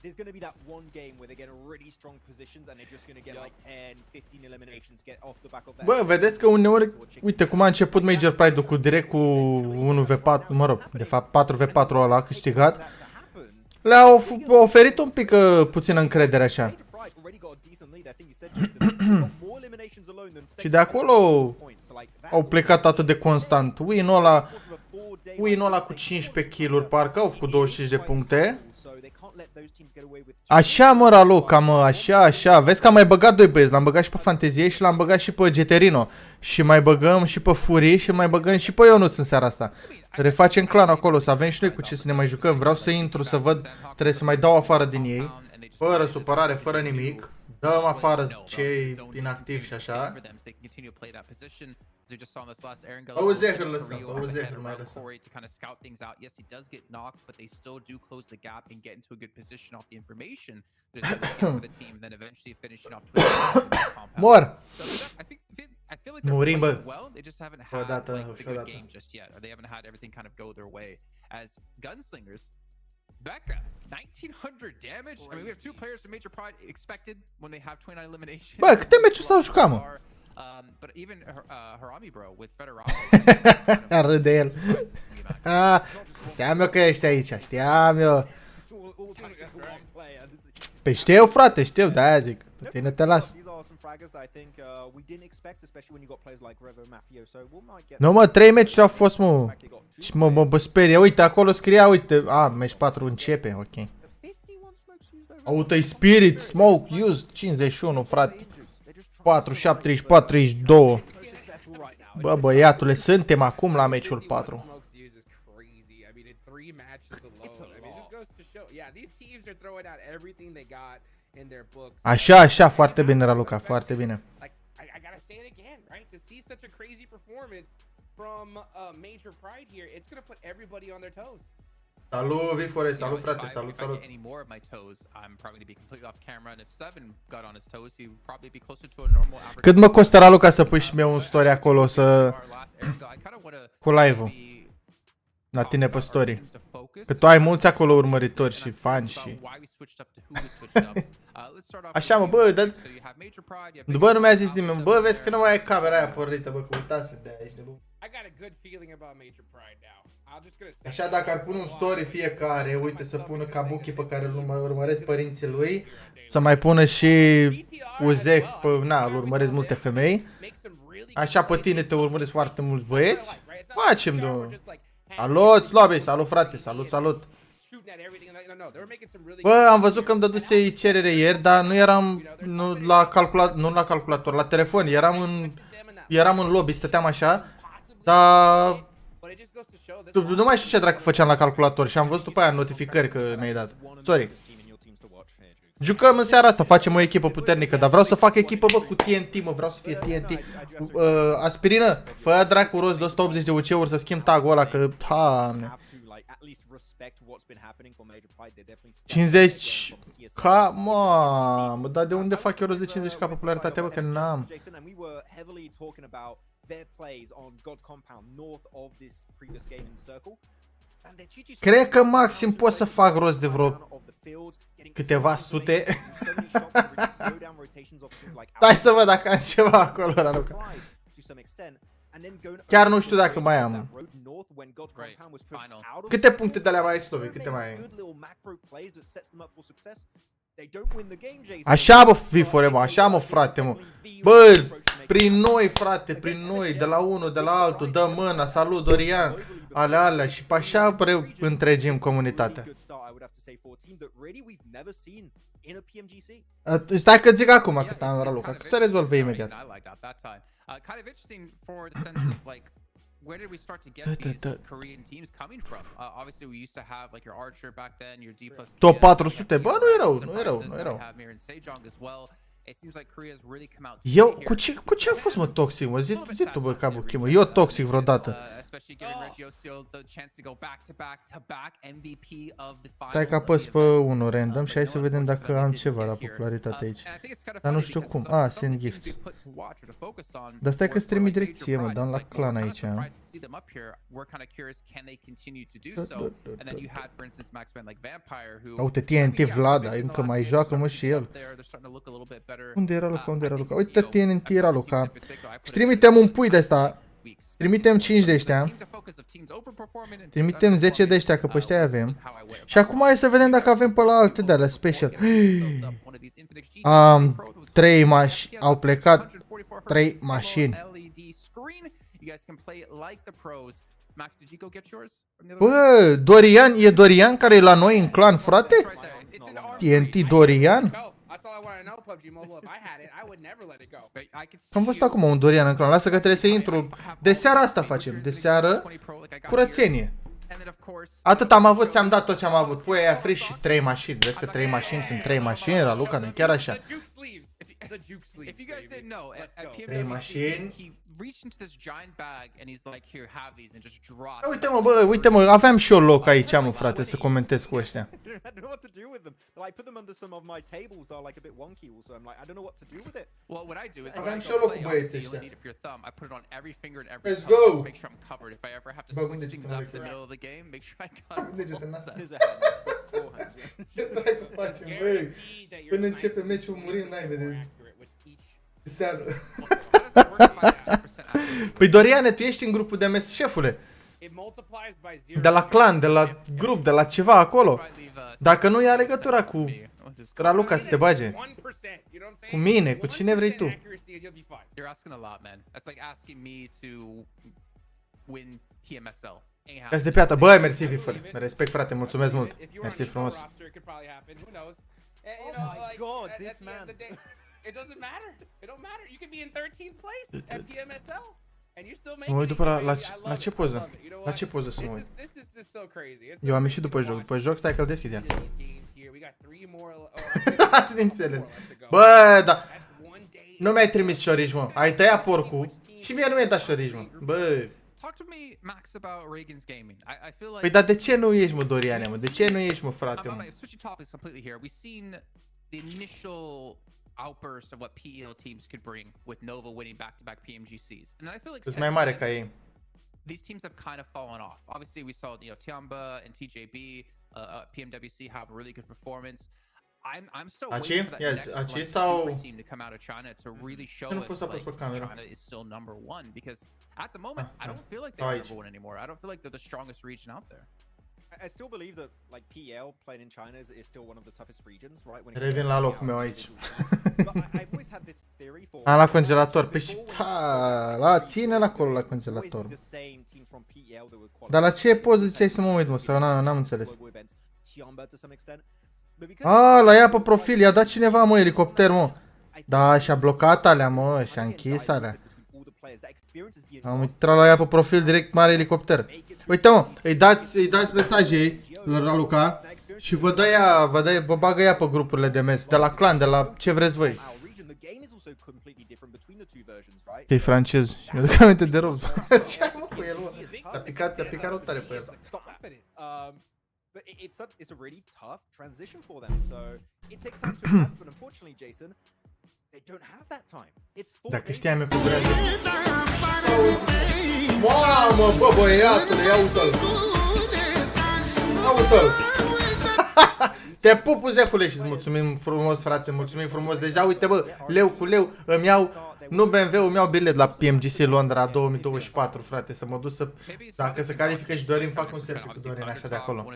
There's going to be that one game where they get in really strong positions and they're just going to get like 10, 15 eliminations get off the back of that. Bă, vedeți că uneori, uite cum a început Major Pride-ul cu direct cu 1v4, mă rog, de fapt 4v4 ăla a câștigat. Le-au oferit un pic puțină încredere așa. Și de acolo au plecat atât de constant. Win-ul ăla cu 15 kill-uri, parcă au făcut 25 de puncte. Așa mă, Raloca, mă, așa. Vezi că am mai băgat doi băieți, l-am băgat și pe Fantezie și l-am băgat și pe Geterino. Și mai băgăm și pe Fury și mai băgăm și pe Ionuț în seara asta. Refacem clan acolo, să avem și noi cu ce să ne mai jucăm. Vreau să intru, să văd, trebuie să mai dau afară din ei. Fără supărare, fără nimic. Dăm afară cei inactivi și așa. Auzi Zehăr lăsăm, auzi Zehăr mai lăsăm. To kind of scout things out. Yes, he does get knocked, but they still do close the gap and get into a good position off the information that is looking for the team, then eventually finishing off to a compound. Mor! So I feel like they're playing well. They just haven't had like, the good game just yet, or they haven't had everything kind of go their way. As gunslingers, Becca, 1900 damage. I mean, we have two players from Major Pride expected when they have 29 eliminations. Bă, câte meciuri s-au jucat, mă? But even Harami bro with Federal. Râde el. Știam eu că ești aici, știam eu. Păi știu, frate, știu, de-aia zic. Pe tine te las. Nu mă, 3 meciuri au fost, mă. Și mă sperie, uite, acolo scria, uite. Meci 4 începe, ok. Uite-i Spirit, Smoke, Used, 51, frate. 47, 34, 32. Bă, băiatule, suntem acum la meciul 4. Așa, foarte bine, Raluca, foarte bine. Salut, Vifore, salut, frate, salut. Cât mă costă, Raluca, să pui și mie un story acolo, cu live-ul la tine pe story? Că tu ai mulți acolo urmăritori și fani și... Așa, mă, bă, bă, nu mi-a zis nimeni, bă, vezi că nu mai ai camera aia pornită, bă, că uitase de aici, de bă. Așa, dacă ar pune un story fiecare, uite, să pună Kabuki pe care îl urmăresc părinții lui, să mai pună și Uzek, îl urmăresc multe femei. Așa, pe tine te urmăresc foarte mulți băieți. Facem, domnule. Salut, Slobi, salut, frate, salut. Bă, am văzut că îmi dăduse cerere ieri, dar nu eram la calculator, la telefon, eram în lobby, stăteam așa, dar nu mai știu ce dracu făceam la calculator și am văzut după aia notificări că mi-ai dat. Sorry. Jucăm în seara asta, facem o echipă puternică, dar vreau să fac echipă, bă, cu TNT, mă, vreau să fie TNT. Aspirină, fă dracu rost de 180 de UC-uri să schimb tag-ul ăla, că, 50 ca, mă, dar de unde fac eu rost de 50 ca popularitate, bă, că n-am. Cred că maxim pot să fac rost de vreo câteva sute. Hai să văd dacă am ceva acolo, Raluca. Chiar nu știu dacă mai am. Câte puncte de alea mai ai, Slovi? Câte mai ai? Așa, bă, Vifore, mă, așa, mă, frate, mă. Bă, prin noi, frate, prin noi, de la unul, de la altul, dă mâna, salut, Dorian, alea, și pe așa întregim comunitatea. Stai că zic acum cât am Raluca, că se rezolvă imediat. Where did we start to get these Korean teams coming from? Obviously, we used to have like your Archer back then, your D+. Top 400, bă, nu e rău. Eu, cu ce am fost, mă, toxic, mă? Zi tu, bă, Kabuki, mă, eu toxic vreodată. especially giving Regiosio the chance to go back MVP of the finals. Stai că apăs pe unul random și hai să vedem dacă am ceva la popularitate aici. Dar nu știu cum. Send gifts. Dar stai că streami direct ție, mă, dau la clan aici. Uite, TNT Vlad, încă mai joacă, mă, și el. Unde era Luca? Unde era Luca? Uite, TNT era Luca. Și trimitem un pui de ăsta. Trimitem 5 de ăștia. Trimitem 10 de ăștia, că pe ăștia avem. Și acum hai să vedem dacă avem pe la alte de alea special. 3 mașini. Au plecat 3 mașini. Bă, Dorian, e Dorian care e la noi în clan, frate? TNT Dorian? Am văzut acum un Dorian în clan, lasă că trebuie să intru. De seara asta facem, de seară curățenie. Atât am avut, ți-am dat tot ce am avut. Pui aia friș și 3 mașini. Vezi că 3 mașini sunt 3 mașini, la Luca, nu chiar așa. 3 mașini. Uite mă, bă, uite mă, aveam și eu loc aici, mă, frate, să comentez cu ăștia. Aveam și eu loc cu băieții ăștia. Let's go! Bă, unde ce dracu facem, băi? Până începe meciul murim, n-ai vedere. Seară. Păi Doriane, tu ești în grupul de MS, șefule. De la clan, de la grup, de la ceva acolo. Dacă nu ia legătura cu Raluca să te bage. Cu mine, cu cine vrei tu. Ești de piatră. Băi, mersi, Vifăle. Respect, frate, mulțumesc mult. Mersi frumos. It doesn't matter. It don't matter. You can be in 13th place at PMSL and you still make. Mă uit după la ce poză? La ce poză să mă uit? Eu am ieșit după joc. După joc, stai că-l deschid ea. Înțeleg. Bă, da. Nu mi-ai trimis șorici, mă. Ai tăiat porcul și mie nu mi-ai dat șorici, mă. Bă. Păi dar de ce nu ești, mă, Doriane, mă? De ce nu ești, mă, frate, mă? Outburst of what PEL teams could bring with Nova winning back-to-back PMGCs, and then I feel like mai mare ca ei. These teams have kind of fallen off. Obviously, we saw Tiamba and TJB, PMWC have a really good performance. I'm still waiting for that next team to come out of China to really show us like China is still #1, because at the moment I don't feel like they're #1 anymore. I don't feel like they're the strongest region out there. I still believe that like PL playing in China is still one of the toughest regions, right? Revin la locul meu aici. La congelator. Păi și la ține-l acolo la congelator. Dar la ce poză ziceai să mă uit, mă? Sau n-am înțeles. La ea pe profil, i-a dat cineva, mă, elicopter, mă. Da, și-a blocat alea, mă, și-a închis alea. Am intrat la ea pe profil direct, mare elicopter. Uite, mă, îi dați mesaje ei, la Raluca, și vă bagă ea pe grupurile de mes, de la clan, de la ce vreți voi. E francez, și mi-aduc aminte de rob. Ce ai, mă, cu el, mă? A picat rău tare pe el. It's a really tough transition for them, so it takes time to adapt, but unfortunately, Jason, they don't have that time. It's 4 Dacă știam eu că durează. Mamă, bă, băiatule, ia uite-l. Ia uite-l. Te pup, zecule, și-ți mulțumim frumos, frate, mulțumim frumos. Deja, uite, bă, leu cu leu, îmi iau, nu BMW, îmi iau bilet la PMGC Londra 2024, frate, să mă duc să, dacă se califică și Dorin, fac un selfie cu Dorin, așa de acolo.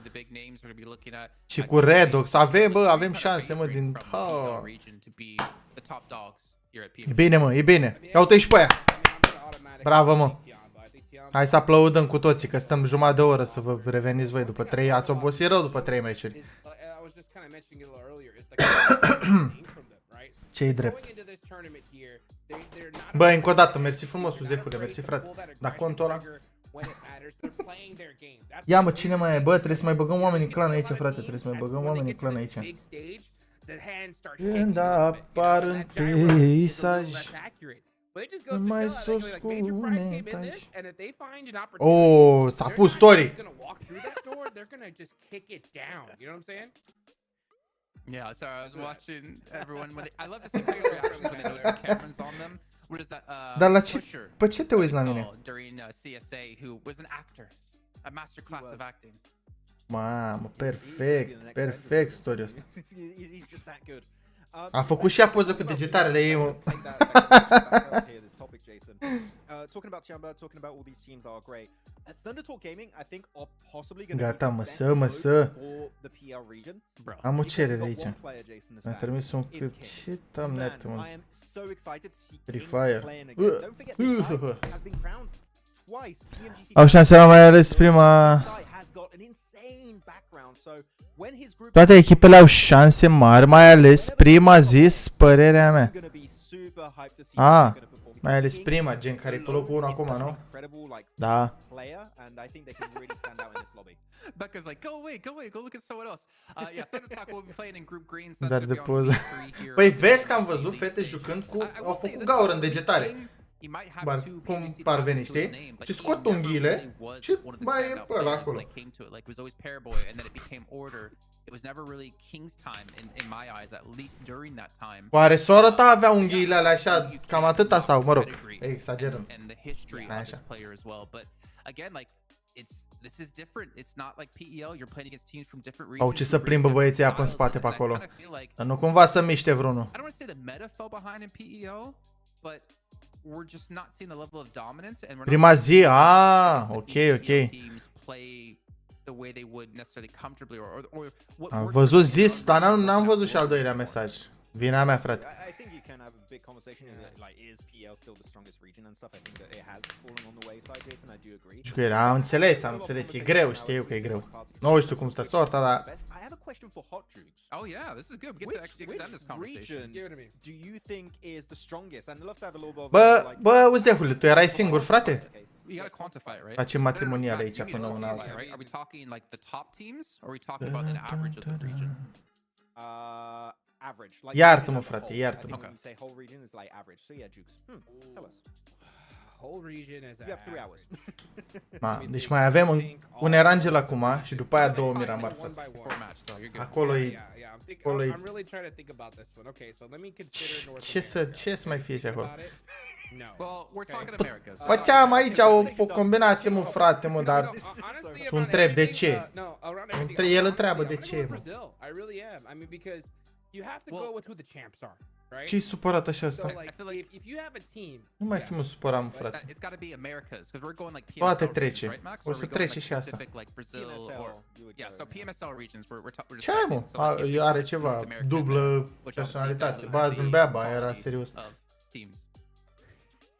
Și cu RedX, avem șanse, mă, din... E bine, mă, e bine. Ia uite și pe aia. Bravo, mă. Hai să aplaudăm cu toții, că stăm jumătate de oră să vă reveniți voi după 3, ați obosit rău după 3 meciuri. Ce-i drept. Bă, încă o dată, mersi frumos, Uzecule, mersi, frate. Dar contul ăla... Ia, mă, cine mai e? Bă, trebuie să mai băgăm oameni în clan aici, frate, trebuie să mai băgăm oameni în clan aici. Când apar în peisaj. But it just goes to Mai show that sus like cu Major Pride came in unitași. this, and if they find an opportunity, Oh, s-a they're pus not story. just gonna walk through that door. They're gonna just kick it down. You know what I'm saying? Yeah, sorry, I was watching everyone when I love to see players' reactions when they notice the cameras on them. What is that? Dar la ce, Pusher pe ce te uiți la saw mine? during CSA, who was an actor, a master class of acting. Mamă, perfect, perfect story ăsta. He's just that good. A făcut și a poză cu degetarele ei, mă. Talking about Chamba, talking about all these teams that are great. Thunder Talk Gaming, I think, are possibly going to Gata, be the măsă, best măsă. for the PL region. Am o cerere aici. One player, Jason, is Mi-a back. trimis un It's clip. King. Ce thumbnet, Man, mă. I am so excited to see Free King Fire. playing again. Don't forget, this guy has been crowned twice. PMGC. Au șansa mai ales prima... This guy has got an insane background. So when his group Toate echipele au șanse mari, mai ales prima zis, părerea mea. gonna be super hyped to see Ah, how they're gonna perform. mai ales King prima, gen care e pe locul 1 is acum, such an nu? incredible, like, Da. player, and I think they can really stand out in this lobby. Becca's like, go away, go look at someone else. Yeah, Thunder Talk will be playing in group green. So Dar that's de gonna be on poză. week 3 here. Păi vezi că am văzut fete jucând cu... Au făcut gaură în degetare. He might have Bar, two cum PMGC parveni, titles to his știi? name, but Și he scot never unghiile really was și one of the mai e standout pe ăla players acolo. when it came to it. Like, it was always Paraboy, and then it became Order. It was never really King's time in my eyes, at least during that time. Oare sora ta avea unghiile alea așa, cam atâta sau, mă rog, exagerăm. And the history of this player as well. But again, like, this is different. It's not like PEL. You're playing against teams from different regions. Au ce să plimbă băieții apă în spate pe acolo. Dar nu cumva să miște vreunul. I don't want to say the meta fell behind in PEL, but we're just not seeing the level of dominance, and we're Prima not zi, ok. teams play the way they would necessarily comfortably or what Am works văzut for them. zis, dar n-am văzut și al doilea mesaj. Vina mea, frate. I think you can have a big conversation. Like, is PL still the strongest region and stuff? I think that it has fallen on the wayside, Jason. I do agree. Jucări, am înțeles, e greu, știu că e greu. Nu știu cum stă sorta, dar... I have a question for Hot Jukes. Oh yeah, this is good. We get to actually extend this conversation. Region do you think is the strongest? And I'd love to have a little bit of Bă, Uzehule, tu erai singur, frate? You gotta quantify it, right? Facem matrimoniale aici până una alta. Right? Are we talking like the top teams, or are we talking about an average of the region? Average. Like, Iartă-mă, frate, iartă-mă. when you say whole region is like average. So yeah, Jukes. Tell us. Whole region is. You have 3 hours. Deci mai avem un Erangel acum și după aia 2 Miramar. Acolo e... Acolo e... I'm really trying to think about this one. Okay, so let me consider North America. Ce să mai fie și acolo? No. Well, we're talking Americas. Făceam aici o combinație, mă, frate, mă, dar tu întrebi de ce. El întreabă de ce, mă. I really am. I mean, because you have to go with who the champs are, right? Ce-i supărat așa So, ăsta? like, if you have a team, Nu mai fi mă supărat, mă, frate. It's got to be Americas, because we're going like PMSL Toate regions, trece. right, Max? O Or să are we going, trece like, și asta. specific, like Brazil or yeah, so PMSL regions. We're Ce ai, mă? Are ceva, dublă personalitate. Bază în beaba, era serios. Teams.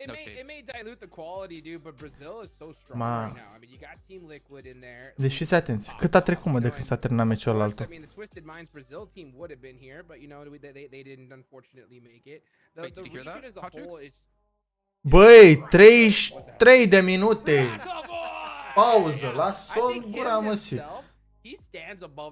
it may dilute the quality, dude, but Brazil is so strong right now. I mean, you got Team Liquid in there. Deci fiți atenți, cât a trecut, mă, de când s-a terminat meciul ălaltă? I mean, the Twisted Minds Brazil team would have been here, but you know, they didn't unfortunately make it. The region as a whole is... Băi, 33 de minute! Pauză, la somn gura măsii.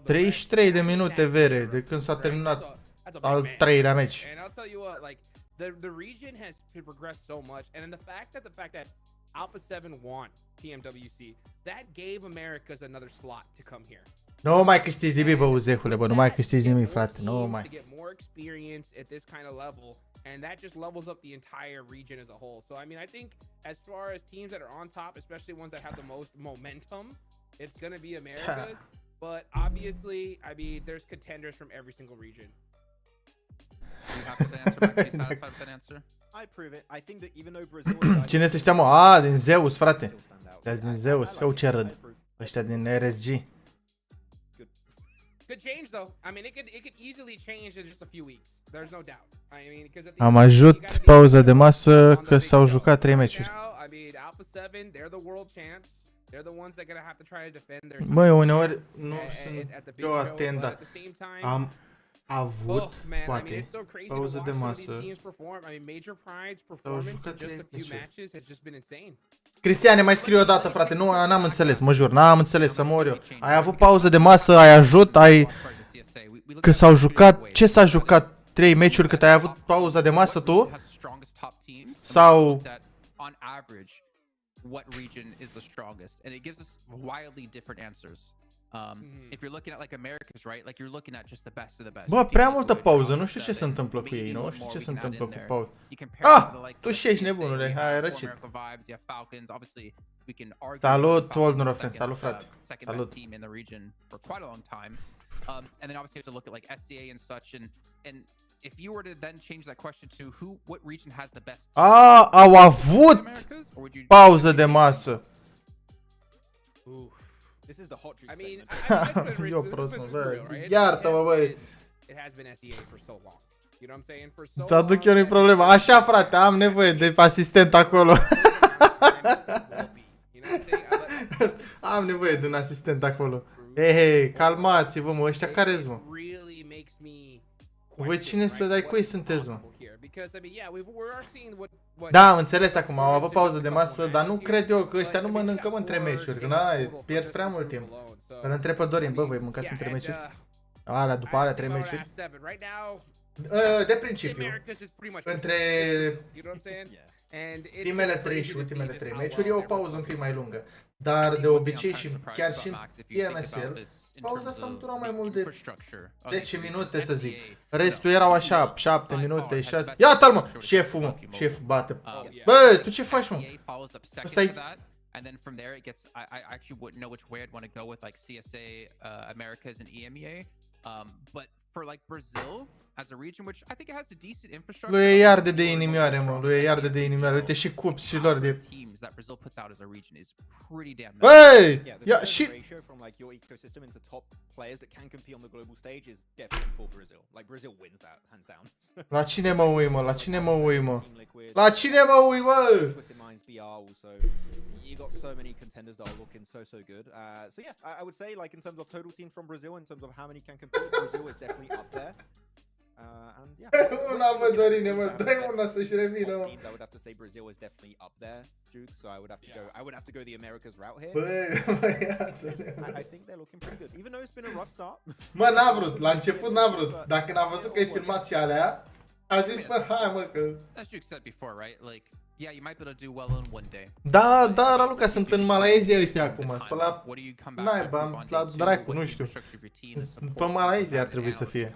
33 de minute, vere, de când s-a terminat al 3-lea meci. And I'll tell you what, like, the region has progressed so much, and then the fact that Alpha 7 won PMWC, that gave Americas another slot to come here. Nu mai câștigi nimic, bă, Uzehule, bă, nu mai câștigi nimic, frate, nu mai. To get more experience at this kind of level, and that just levels up the entire region as a whole. So I mean, I think as far as teams that are on top, especially ones that have the most momentum, it's gonna be Americas. But obviously, I mean, there's contenders from every single region. You have to answer back. Are you satisfied with that answer? I prove it. I think that even though Brazil Cine să știa, mă? Din Zeus, frate. Ăștia din Zeus, eu ce râd. Ăștia din RSG. Could change though. I mean, it could easily change in just a few weeks. There's no doubt. I mean, because Am ajut pauza de masă că s-au jucat 3 meciuri. I mean, Alpha 7, they're the world champs. They're the ones that are gonna have to try to defend their. Măi, uneori nu sunt eu atent, dar am avut, poate, pauză de masă. S-au jucat 3 meciuri. Cristiane, mai scriu o dată, frate, nu, n-am înțeles, mă jur, n-am înțeles, să mor eu. Ai avut pauză de masă, ai ajut, că s-au jucat, ce s-a jucat 3 meciuri cât ai avut pauza de masă tu? Sau on average what region is the strongest, and it gives us wildly different answers. If you're looking at like Americas, right? Like you're looking at just the best of the best. Bă, prea multă pauză, nu știu ce se întâmplă cu ei, nu știu ce se întâmplă cu pauză. Ah, tu și ești nebunule, hai, ai răcit. Salut, Oldnorofen, salut frate. Salut. And then obviously you have to look at like SCA and such, and if you were to then change that question to what region has the best. Au avut pauză de masă. This is the hot juice. I mean, Eu prost, mă, bă. Iartă-mă, băi. It has been SEA for so long. You know what I'm saying? For so Să aduc eu nu-i problemă. Așa, frate, am nevoie de asistent acolo. Am nevoie de un asistent acolo. Hei, calmați-vă, mă, ăștia care-s, mă? Voi cine să dai cui sunteți, mă? Da, am înțeles acum, au avut pauză de masă, dar nu cred eu că ăștia nu mănâncă între meciuri, că n-ai, pierzi prea mult timp. Îl întreb pe Dorin, bă, voi mâncați între meciuri? Alea, după alea, 3 meciuri? De principiu, între primele 3 și ultimele 3 meciuri e o pauză un pic mai lungă. Dar de obicei și chiar și în PMSL, pauza asta nu dura mai mult de 10 minute să zic. Restul erau așa, 7 minute, 6... Iată-l, mă! Șeful, mă! Șeful bate. Bă, tu ce faci, mă? Ăsta-i... And then from there it gets, I actually wouldn't know which way I'd want to go with like CSA, Americas and EMEA. But for like Brazil as a region, which I think it has a decent infrastructure. Lui e iarde de inimioare, mă, lui e iarde de inimioare. Uite și cups și lor de... That Brazil puts out as a region is pretty damn nice. Hey! Yeah, și ratio from like your ecosystem into top players that can compete on the global stage is definitely for Brazil. Like Brazil wins that hands down. La cine mă ui, mă? La cine mă ui, mă? La cine mă ui, mă? You got so many contenders that are looking so good. So yeah, I would say like in terms of total teams from Brazil, in terms of how many can compete, Brazil is definitely up there. And yeah, una, mă, Dorine, mă, dai una să-și revină, mă. I would have to say Brazil is definitely up there, Duke. So I would have to go the Americas route here. I think they're looking pretty good, even though it's been a rough start. Mă, n-a vrut, la început n-a vrut. Dacă n-a văzut că e filmat și alea, a zis, mă, hai, mă, că... As Duke said before, right? Like, yeah, you might be able to do well in one day. Da, da, Raluca, sunt în Malaezia ăștia acum. Pe la naiba, la dracu, nu știu. Pe Malaezia ar trebui să fie.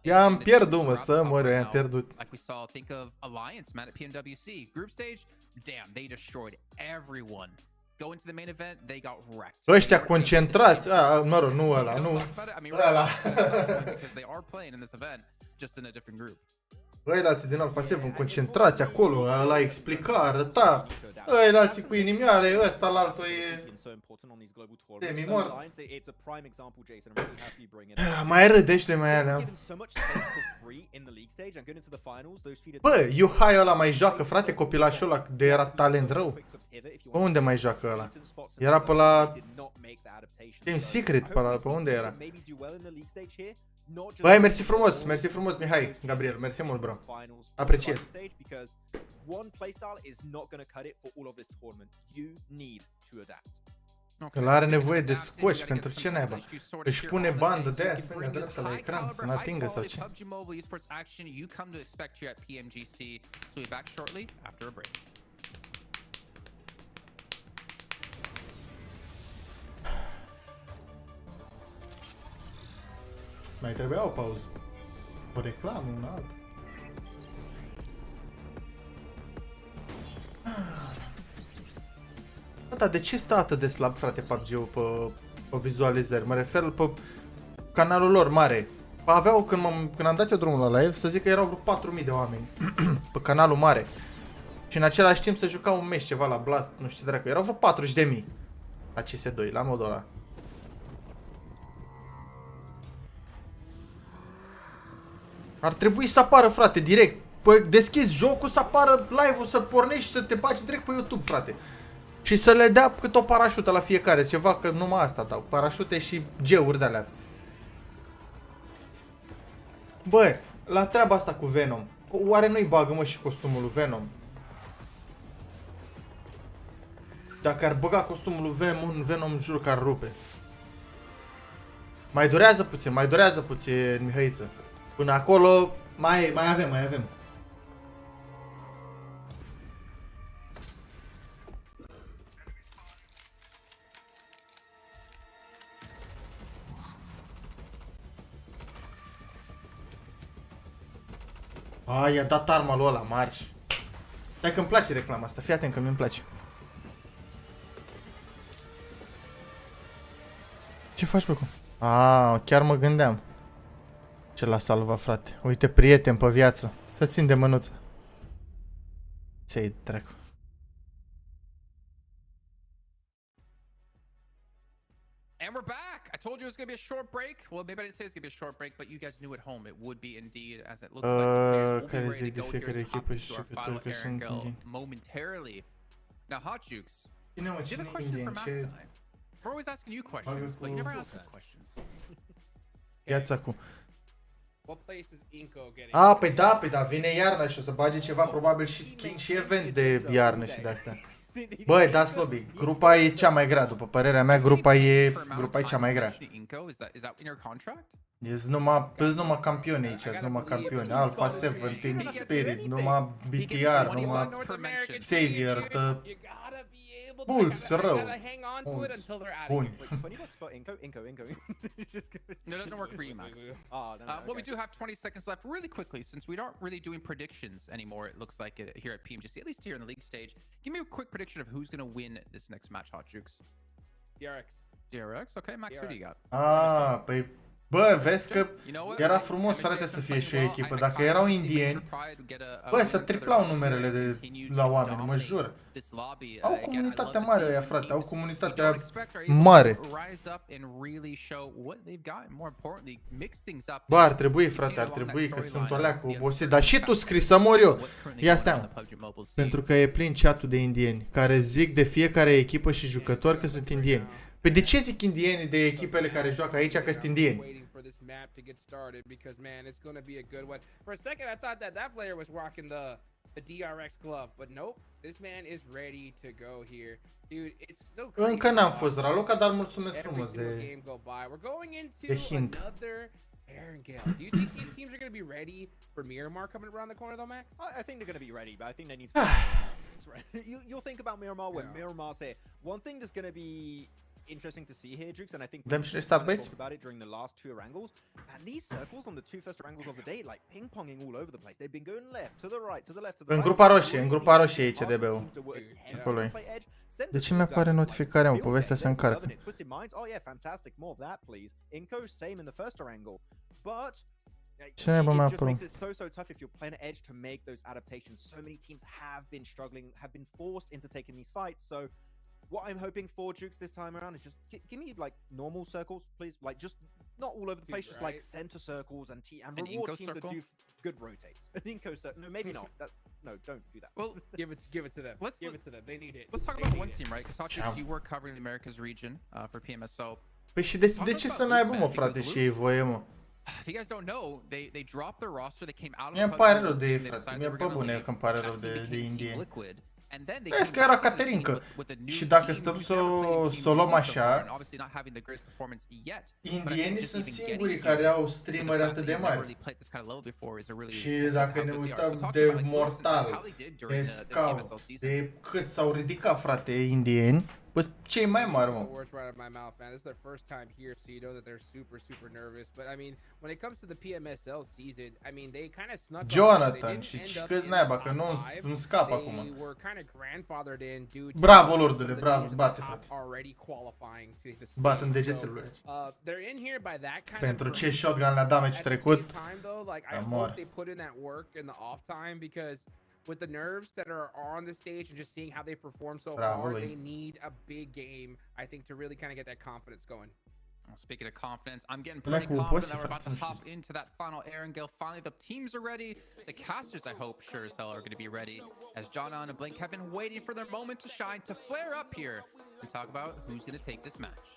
I-am pierdut, mă, să mor, eu i-am pierdut. Like we saw, think of Alliance, man, at PMWC. Group stage, damn, they destroyed everyone. Go into the main event, they got wrecked. Ăștia concentrați, mă rog, nu ăla, nu. Ăla. Because they are playing in this event, just in a different group. Ăilații din Alpha 7 concentrați acolo, ăla explica, arăta. Ăilații cu inimioare, ăsta la altul e... semi-mort. Mai râdește mai alea. Bă, Yuhai ăla mai joacă, frate, copilașul ăla de era talent rău. Pe unde mai joacă ăla? Era pe la... Team Secret, pe unde era? Băi, mersi frumos, Mihai, Gabriel, mersi mult, bro. Apreciez. Că are nevoie de scoci, pentru ce naiba? Își pune bandă de aia stânga-dreapta la ecran, să n-atingă sau ce? PUBG Mobile esports action you come to expect here at PMGC. So we'll be back shortly after a break. Mai trebuia o pauză. O reclamă, un alt. Bă, dar de ce stă atât de slab, frate, PUBG-ul pe vizualizări? Mă refer pe canalul lor mare. Aveau, când am dat eu drumul la live, să zic că erau vreo 4000 de oameni pe canalul mare. Și în același timp se juca un meci ceva la Blast, nu știu ce dracu. Erau vreo 40.000 la CS2, la modul ăla. Ar trebui să apară, frate, direct. Păi deschizi jocul, să apară live-ul, să pornești și să te bagi direct pe YouTube, frate. Și să le dea cât o parașută la fiecare, ceva, că numai asta dau. Parașute și geuri de-alea. Bă, la treaba asta cu Venom, oare nu-i bagă, mă, și costumul lui Venom? Dacă ar băga costumul lui Venom, jur că ar rupe. Mai durează puțin, Mihăiță. Până acolo, mai avem. A, i-a dat arma lui ăla, marș. Stai că îmi place reclama asta, fii atent că mi-mi place. Ce faci, bă, cu? A, chiar mă gândeam. Ce l-a salvat, frate. Uite, prieten pe viață. Să țin de mânuță. Ți-ai dracu. And we're back! I told you it was going to be a short break. Well, maybe I didn't say it was going to be a short break, but you guys knew at home it would be indeed, as it looks like the players will be ready to go here as we hop into our final Erangel momentarily. Now, Hot Jukes, do you have a question for Max tonight? We're always asking you questions, but you never ask us questions. Ia-ți acum. What place is Inco getting? A, păi da, vine iarna și o să bage ceva, probabil și skin și event de iarnă și de-astea. Băi, da, Slobi, grupa e cea mai grea, după părerea mea, grupa e cea mai grea. Sunt numai campioni aici, sunt numai campioni. Alpha 7, Team Spirit, numai BTR, numai Xavier, mulți rău. Buni. No, it doesn't work for you, Max. Well, we do have 20 seconds left really quickly, since we aren't really doing predictions anymore, it looks like here at PMGC, at least here in the league stage. Give me a quick prediction of who's going to win this next match, Hot Jukes. DRX? Okay, Max, who do you got? Ah, păi, bă, vezi că era frumos, frate, să fie și o echipă. Dacă erau indieni, bă, să triplau numerele la oameni, mă jur. Au comunitate mare ăia, frate, au comunitatea mare. Bă, ar trebui, frate, ar trebui, că sunt o leacă obosit. Dar și tu scrii să mor eu. Ia stai, pentru că e plin chat-ul de indieni, care zic de fiecare echipă și jucători că sunt indieni. Păi de ce zic indienii de echipele care joacă aici că sunt indieni? For this map to get started, because man, it's going to be a good one. For a second, I thought that player was rocking the DRX glove, but nope. This man is ready to go here, dude. It's so crazy. Încă n-am fost la Loca, dar mulțumesc frumos de hint. Erangel. Do you think these teams are going to be ready for Miramar coming around the corner, though, Max? I think they're going to be ready, but I think they need. You'll think about Miramar when Miramar's here. One thing that's going to be interesting to see here, Jukes, and I think we talked about it during the last two Erangels. And these circles on the two first Erangels of the day, like ping-ponging all over the place. They've been going left, to the right, to the left, to the right. În grupa roșie e CDB-ul. Acolo e. De ce mi-apare notificarea, mă? Povestea se încarcă. Oh yeah, fantastic. More of that, please. Inco, same in the first Erangel. But it just makes it so tough if you're playing an edge to make those adaptations. So many teams have been struggling, have been forced into taking these fights. So what I'm hoping for, Jukes, this time around is just give me like normal circles, please. Like just not all over the place, just like center circles and reward teams that do good rotates. An Inco circle? No, maybe not. No, don't do that. Well, give it to them. Give it to them. They need it. Let's talk about one team, right? Because Hot Jukes, you were covering the Americas region for PMSO. Păi și de ce să n-aibă, mă, frate, și ei voie, mă? If you guys don't know, they dropped their roster. They came out of the mi-e pare rău de ei, frate. Mi-e pe bune că îmi pare rău de indieni. Vezi că era Caterinca. Și dacă stăm să o luăm așa, indienii sunt singurii care au streameri atât de mari. Și dacă ne uităm de Mortal, de Scout, de cât s-au ridicat, frate, indieni, But cei mai mari, mă. Words right out of my mouth, man. This is their first time here, so you know that they're super nervous. But I mean, when it comes to the PMSL season, I mean, they kind of snuck. Jonathan, și câți naiba, că nu scap acum. They were kind of grandfathered in due to. Bravo, lordule, bravo, bate, frate. Already qualifying to the. Bat în degetele aici. They're in here by that kind of. Pentru ce shotgun la damage trecut. I hope they put in that work in the off time because. With the nerves that are on the stage and just seeing how they perform so far, they need a big game, I think, to really kind of get that confidence going. Well, speaking of confidence, I'm getting pretty confident that we're about to hop into that final Erangel. Finally, the teams are ready. The casters, I hope, sure as hell are going to be ready. As Jana and Blink have been waiting for their moment to shine, to flare up here and talk about who's going to take this match.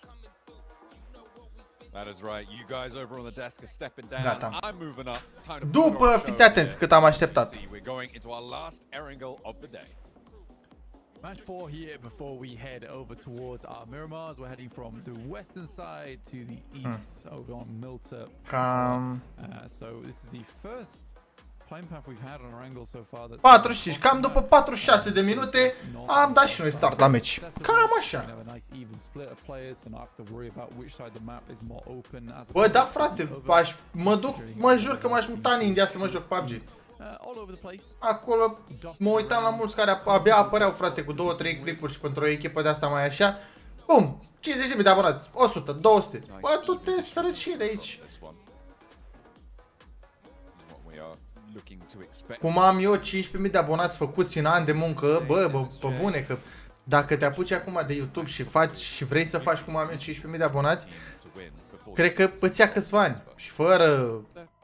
That is right. You guys over on the desk are stepping down. Gata. I'm moving up. După, fiți atenți cât am așteptat. We're going into our last Erangel of the day. Match 4 here before we head over towards our Miramars. We're heading from the western side to the east over on Milta. So this is the first playing path we've had on our angle so far. 45, cam după 46 de minute am dat și noi start la meci. Cam așa. Bă, da, frate, mă jur că m-aș muta în India să mă joc PUBG. Acolo mă uitam la mulți care abia apăreau, frate, cu 2-3 clipuri și pentru o echipă de asta mai așa. Bum! 50.000 de abonați, 100, 200. Bă, tu te sărăcie de aici. Cum am eu 15.000 de abonați făcuți în an de muncă, bă, pe bune, că dacă te apuci acum de YouTube și faci și vrei să faci cum am eu 15.000 de abonați, cred că îți ia câțiva ani și fără,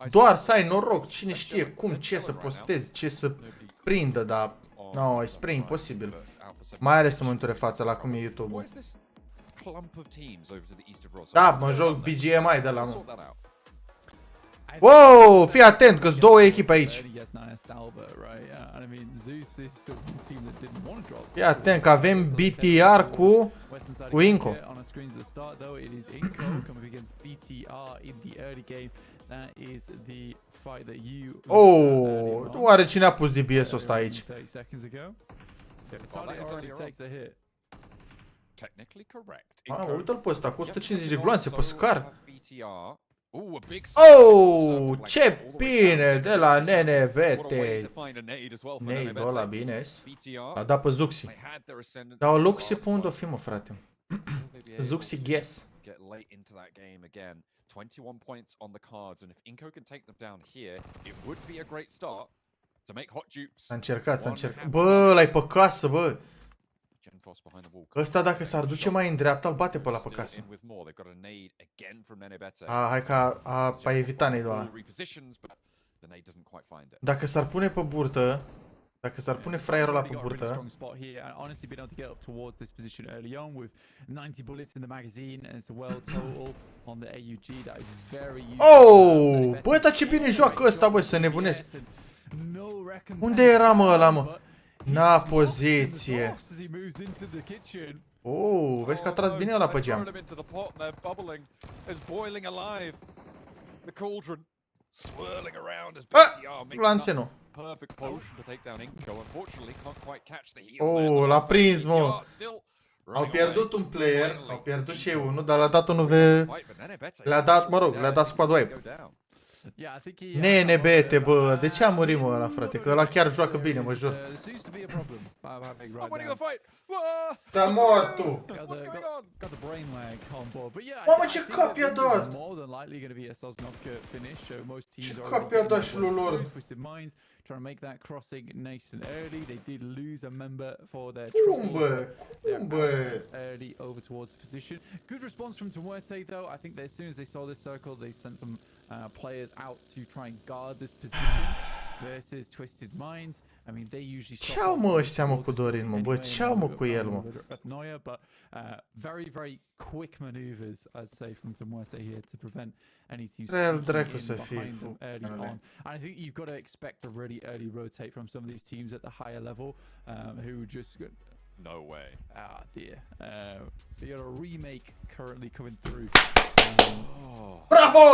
doar să ai noroc, cine știe cum, ce să postezi, ce să prindă, dar no, e spre imposibil. Mai ales în momentul de față la cum e YouTube-ul. Da, mă joc BGMI de la mă. Wow, fii atent că sunt două echipe aici. Fii atent că avem BTR cu Inco. Oh, oare cine a pus DBS-ul ăsta aici? Uite-l pe ăsta cu 150 de gloanțe pe scar. Oh, ce bine de la NNBT. Nade-ul ăla bine. A dat pe Zuxi. Dar o Luxi pe unde o fi, mă, frate? Zuxi guess. 21 points on the cards, and if Inco can take them down here, it would be a great start to make hot dupes. S-a încercat. Bă, l-ai pe casă, bă. Ăsta dacă s-ar duce mai în dreapta, îl bate pe ăla pe casă. Hai că a evitat nade-ul ăla. Dacă s-ar pune pe burtă, dacă s-ar pune fraierul ăla pe burtă. Oh, bă, dar ce bine joacă ăsta, bă, să nebunesc. Unde era, mă, ăla, mă? N-a poziție. Oh, vezi că a tras bine ăla pe geam. Lanțe nu. Oh, l-a prins, mă. Au pierdut un player, au pierdut și eu unul, dar l-a dat unul le-a dat, mă rog, le-a dat squad wipe. NNBT, bă, de ce a murit, mă, ăla, frate? Că ăla chiar joacă bine, mă jur. S-a mort tu! Mamă, ce cap i-a dat! Ce cap i-a dat și lui lor? Trying to make that crossing nice and early. They did lose a member for their early over towards the position. Good response from Tumuerte though. I think that as soon as they saw this circle, they sent some players out to try and guard this position versus Twisted Minds. I mean, they usually ce-au mă ăștia, mă, cu Dorin, mă, bă, ce-au mă cu el, mă? But very, very quick maneuvers, I'd say, from Tumuerte here to prevent any teams behind them early on. And I think you've got to expect a really early rotate from some of these teams at the higher level who just... No way. Ah, dear. They got a remake currently coming through. Bravo!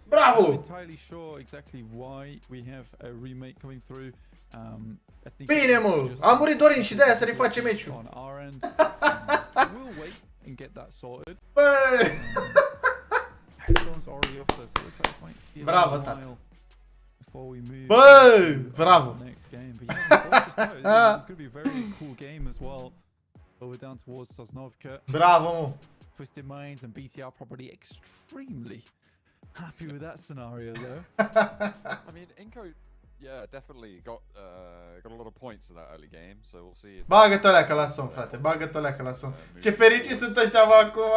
Bravo! I'm not entirely sure exactly why we have a remake coming through. I think bine, mă! A murit Dorin și de-aia să reface meciul. On our end, we'll wait and get that sorted. Bravo, tata. Bă, bravo. It's going to be a very cool game as well. Over down towards Sosnovka. Bravo, mă. Twisted Minds and BTR probably extremely happy with that scenario though. I mean, Inco, yeah, definitely got a lot of points in that early game, so we'll see. Bagă-te alea că la som, frate. Bagă-te alea că la som. Ce fericiți sunt ăștia, mă, acum.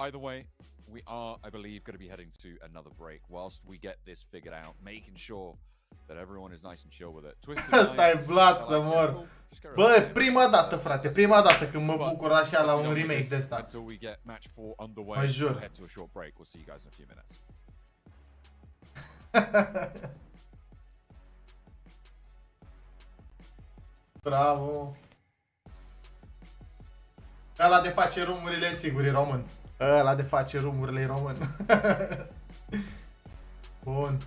Either way, we are, I believe, going to be heading to another break whilst we get this figured out, making sure that everyone is nice and chill with it. Asta e blat să mor. Bă, prima dată, frate, prima dată când mă bucur așa la un remake de ăsta. Mă jur. Bravo. Ăla de face rumurile, sigur, e român. Ăla de face rumurile, e român. Bun.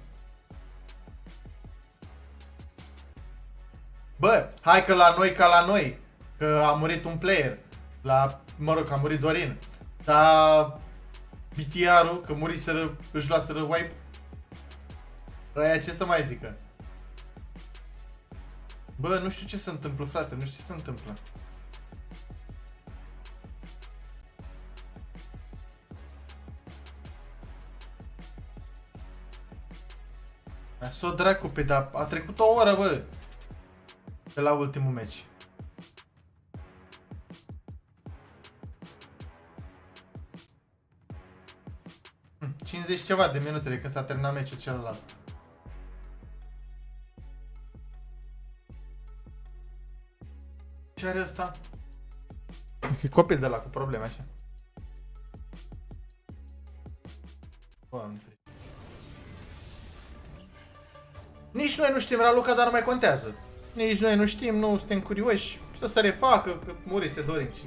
Bă, hai că la noi ca la noi, că a murit un player, mă rog, că a murit Dorin, dar BTR-ul, că muriseră, își luaseră wipe. Aia ce să mai zică? Bă, nu știu ce se întâmplă, frate, nu știu ce se întâmplă. S-o dracu pe, dar a trecut o oră, bă, de la ultimul meci. Hm, 50 ceva de minute de când s-a terminat meciul celălalt. Ce are ăsta? E copil de la cu probleme așa. Bă, nici noi nu știm, Raluca, dar nu mai contează. Nici noi nu știm, nu suntem curioși. Să se refacă, că murise Dorin și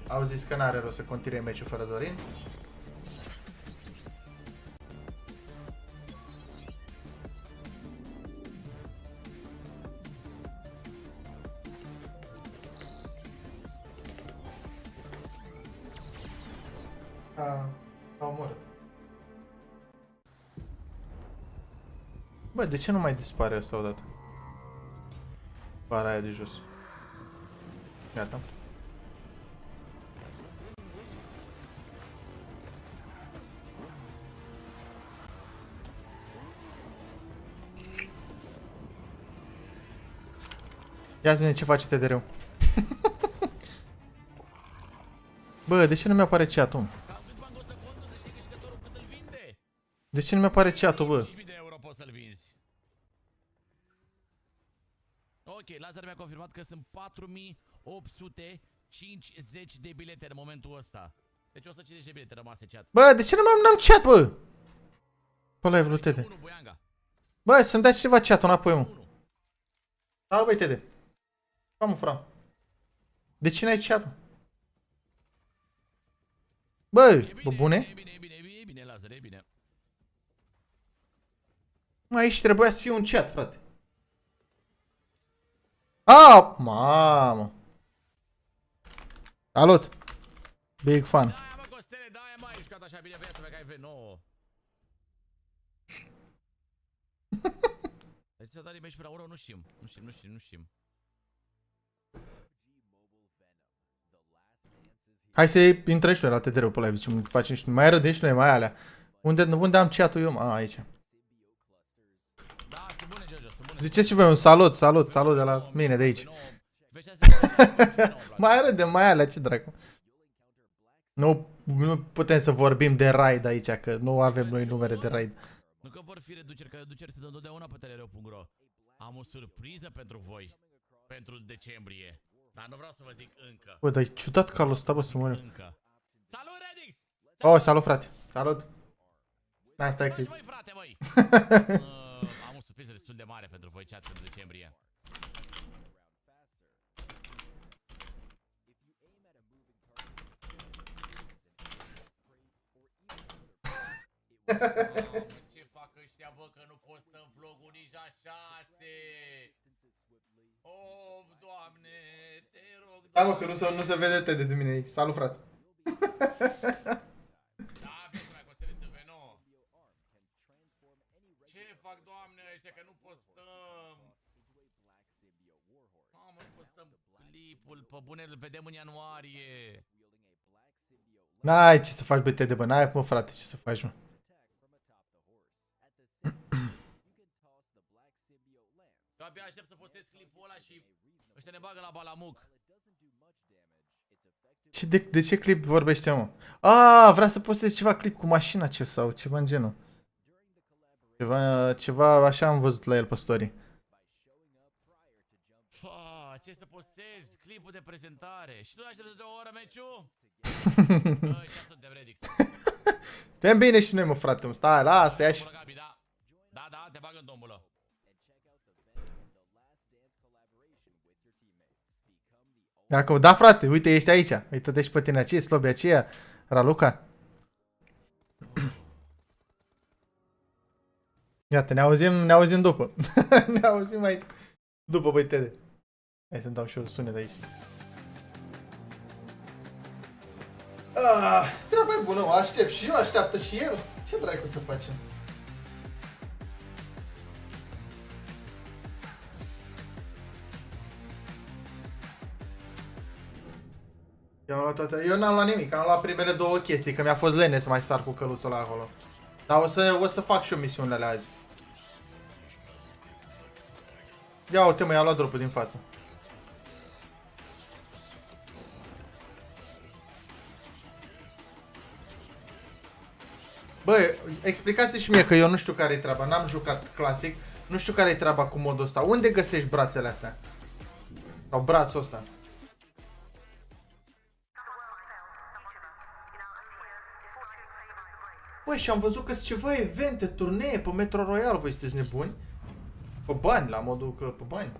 au zis că n-are rost să continue meciul fără Dorin. A omorât. Bă, de ce nu mai dispare asta odată? Bara aia de jos. Gata. Ia zi-ne ce face TDR-ul. Bă, de ce nu mi-apare chat-ul? De ce nu mi-apare chat-ul, bă? Ok, Lazar mi-a confirmat că sunt 4850 de bilete în momentul ăsta. Deci 150 de bilete rămase chat. Bă, de ce nu am chat, bă? Pe live-ul Tede. Bă, să-mi dai ceva chat-ul înapoi, mă. Salut, băi, Tede. Mă, fra. De ce n-ai chat-ul? Bă, bă, bune? E bine, Lazar, e bine. Mă, aici trebuia să fie un chat, frate. Ah, mamă. Salut. Big fan. Da, mă, Costele, da, mă, ai jucat așa bine, băiatul, că ai V9. Deci să dai meci pe la oră, nu știm. Nu știm. Hai să intrăm și noi la TDR-ul pe live, ce facem și noi. Mai rădem și noi, mai alea. Unde am chat-ul eu? A, aici. Da, sunt bune, Jojo, sunt bune. Ziceți și voi un salut de la mine de aici. Mai râdem, mai alea, ce dracu. Nu putem să vorbim de raid aici, că nu avem noi numere de raid. Nu că vor fi reduceri, că reduceri se dă întotdeauna pe TLR.ro. Am o surpriză pentru voi, pentru decembrie. Dar nu vreau să vă zic încă. Bă, dar e ciudat calul ăsta, bă, să mă ură. Salut, RedX! Oh, salut, frate. Salut. Hai, stai că... Băi, frate, băi! Am o surpriză destul de mare pentru voi, chat, pentru decembrie. Ce fac ăștia, bă, că nu postăm vlogul nici la 6? Of, Doamne, te rog. Da, mă, că nu se vede te de mine aici. Salut, frate. Da, vezi, mai Costele să V9. Ce fac, Doamne, ăștia, că nu postăm? Mamă, nu postăm clipul, pe bune, îl vedem în ianuarie. N-ai ce să faci, bă, Tede, bă, n-ai, mă, frate, ce să faci, mă. Eu abia aștept să postez clipul ăla și ăștia ne bagă la balamuc. De ce clip vorbește, mă? Ah, vrea să postez ceva clip cu mașina ce sau ceva în genul. Ceva așa am văzut la el pe story. Ce să postez? Clipul de prezentare. Și tu aștepți de o oră meciul? Ăștia suntem RedX. Te-am bine și noi, mă, frate, mă. Stai, lasă, ia și... Da, te bag în tombulă. Acum, da, frate, uite, ești aici. Uite-te și pe tine, aceea, slobia aceea, Raluca. Iată, ne auzim după. Ne auzim mai după, băi, Tede. Hai să-mi dau și eu sunet aici. Treaba e bună, o aștept și eu, așteaptă și el. Ce dracu să facem? Eu am luat toate. Eu n-am luat nimic, am luat primele două chestii, că mi-a fost lene să mai sar cu căluțul ăla acolo. Dar o să fac și eu misiunile alea azi. Ia uite mă, i-am luat dropul din față. Bă, explicați și mie că eu nu știu care-i treaba, n-am jucat clasic, nu știu care-i treaba cu modul ăsta. Unde găsești brațele astea? Sau brațul ăsta? Băi, și am văzut că sunt ceva evente, turnee pe Metro Royal, voi sunteți nebuni? Pe bani, la modul că pe bani.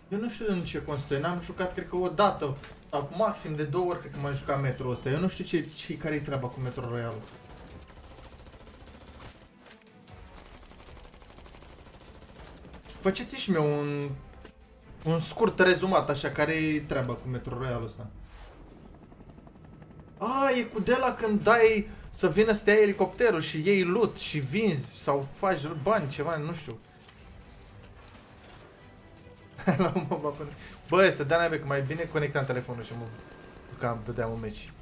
Eu nu știu în ce constă, n-am jucat cred că o dată sau maxim de 2 ori cred că m-am jucat Metro ăsta. Eu nu știu care-i treaba cu Metro Royal. Faceți și mie un scurt rezumat așa, care-i treaba cu Metro Royal ăsta. A, e cu de la când dai să vină să te iei elicopterul și iei loot și vinzi sau faci bani, ceva, nu știu. La un moment până... Bă, să dea naibe că mai bine conectam telefonul și mă cam dădeam un meci.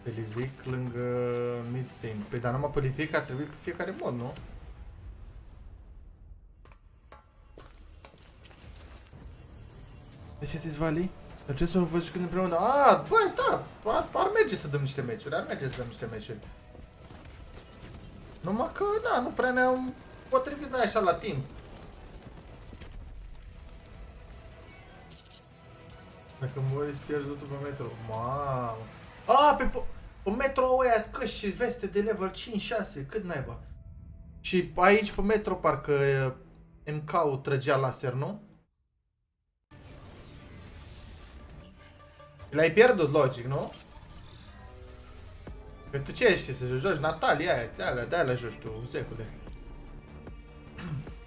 Pelivic lângă Midstein. Păi dar numai Pelivic ar trebui pe fiecare mod, nu? De ce zici, Vali? Dar ce să vă jucăm împreună? Ah, băi, da, ar merge să dăm niște meciuri, ar merge să dăm niște meciuri. Numai că, na, nu prea ne-am potrivit noi așa la timp. Dacă mori, îți pierzi loot-ul pe metro. Mamă. Ah, pe metro ăia căști și veste de level 5-6, cât naiba. Și aici pe metro parcă MK-ul trăgea laser, nu? L-ai pierdut, logic, nu? Că tu ce știi să joci? Natalia aia, de-alea joci tu, zecule.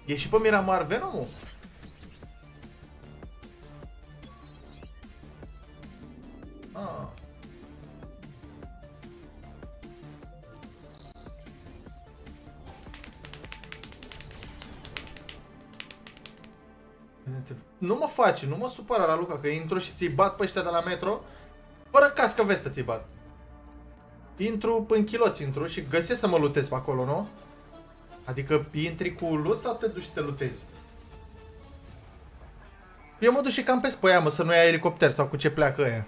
E și pe Miramar Venomul? Ah. Nu mă faci, nu mă supăra la Luca, că intru și ți-i bat pe ăștia de la metro, fără cască vestă ți-i bat. Intru în chiloți, intru și găsesc să mă lutez pe acolo, nu? Adică intri cu loot sau te duci și te lutezi? Eu mă duc și campez pe aia, mă, să nu ia elicopter sau cu ce pleacă ăia.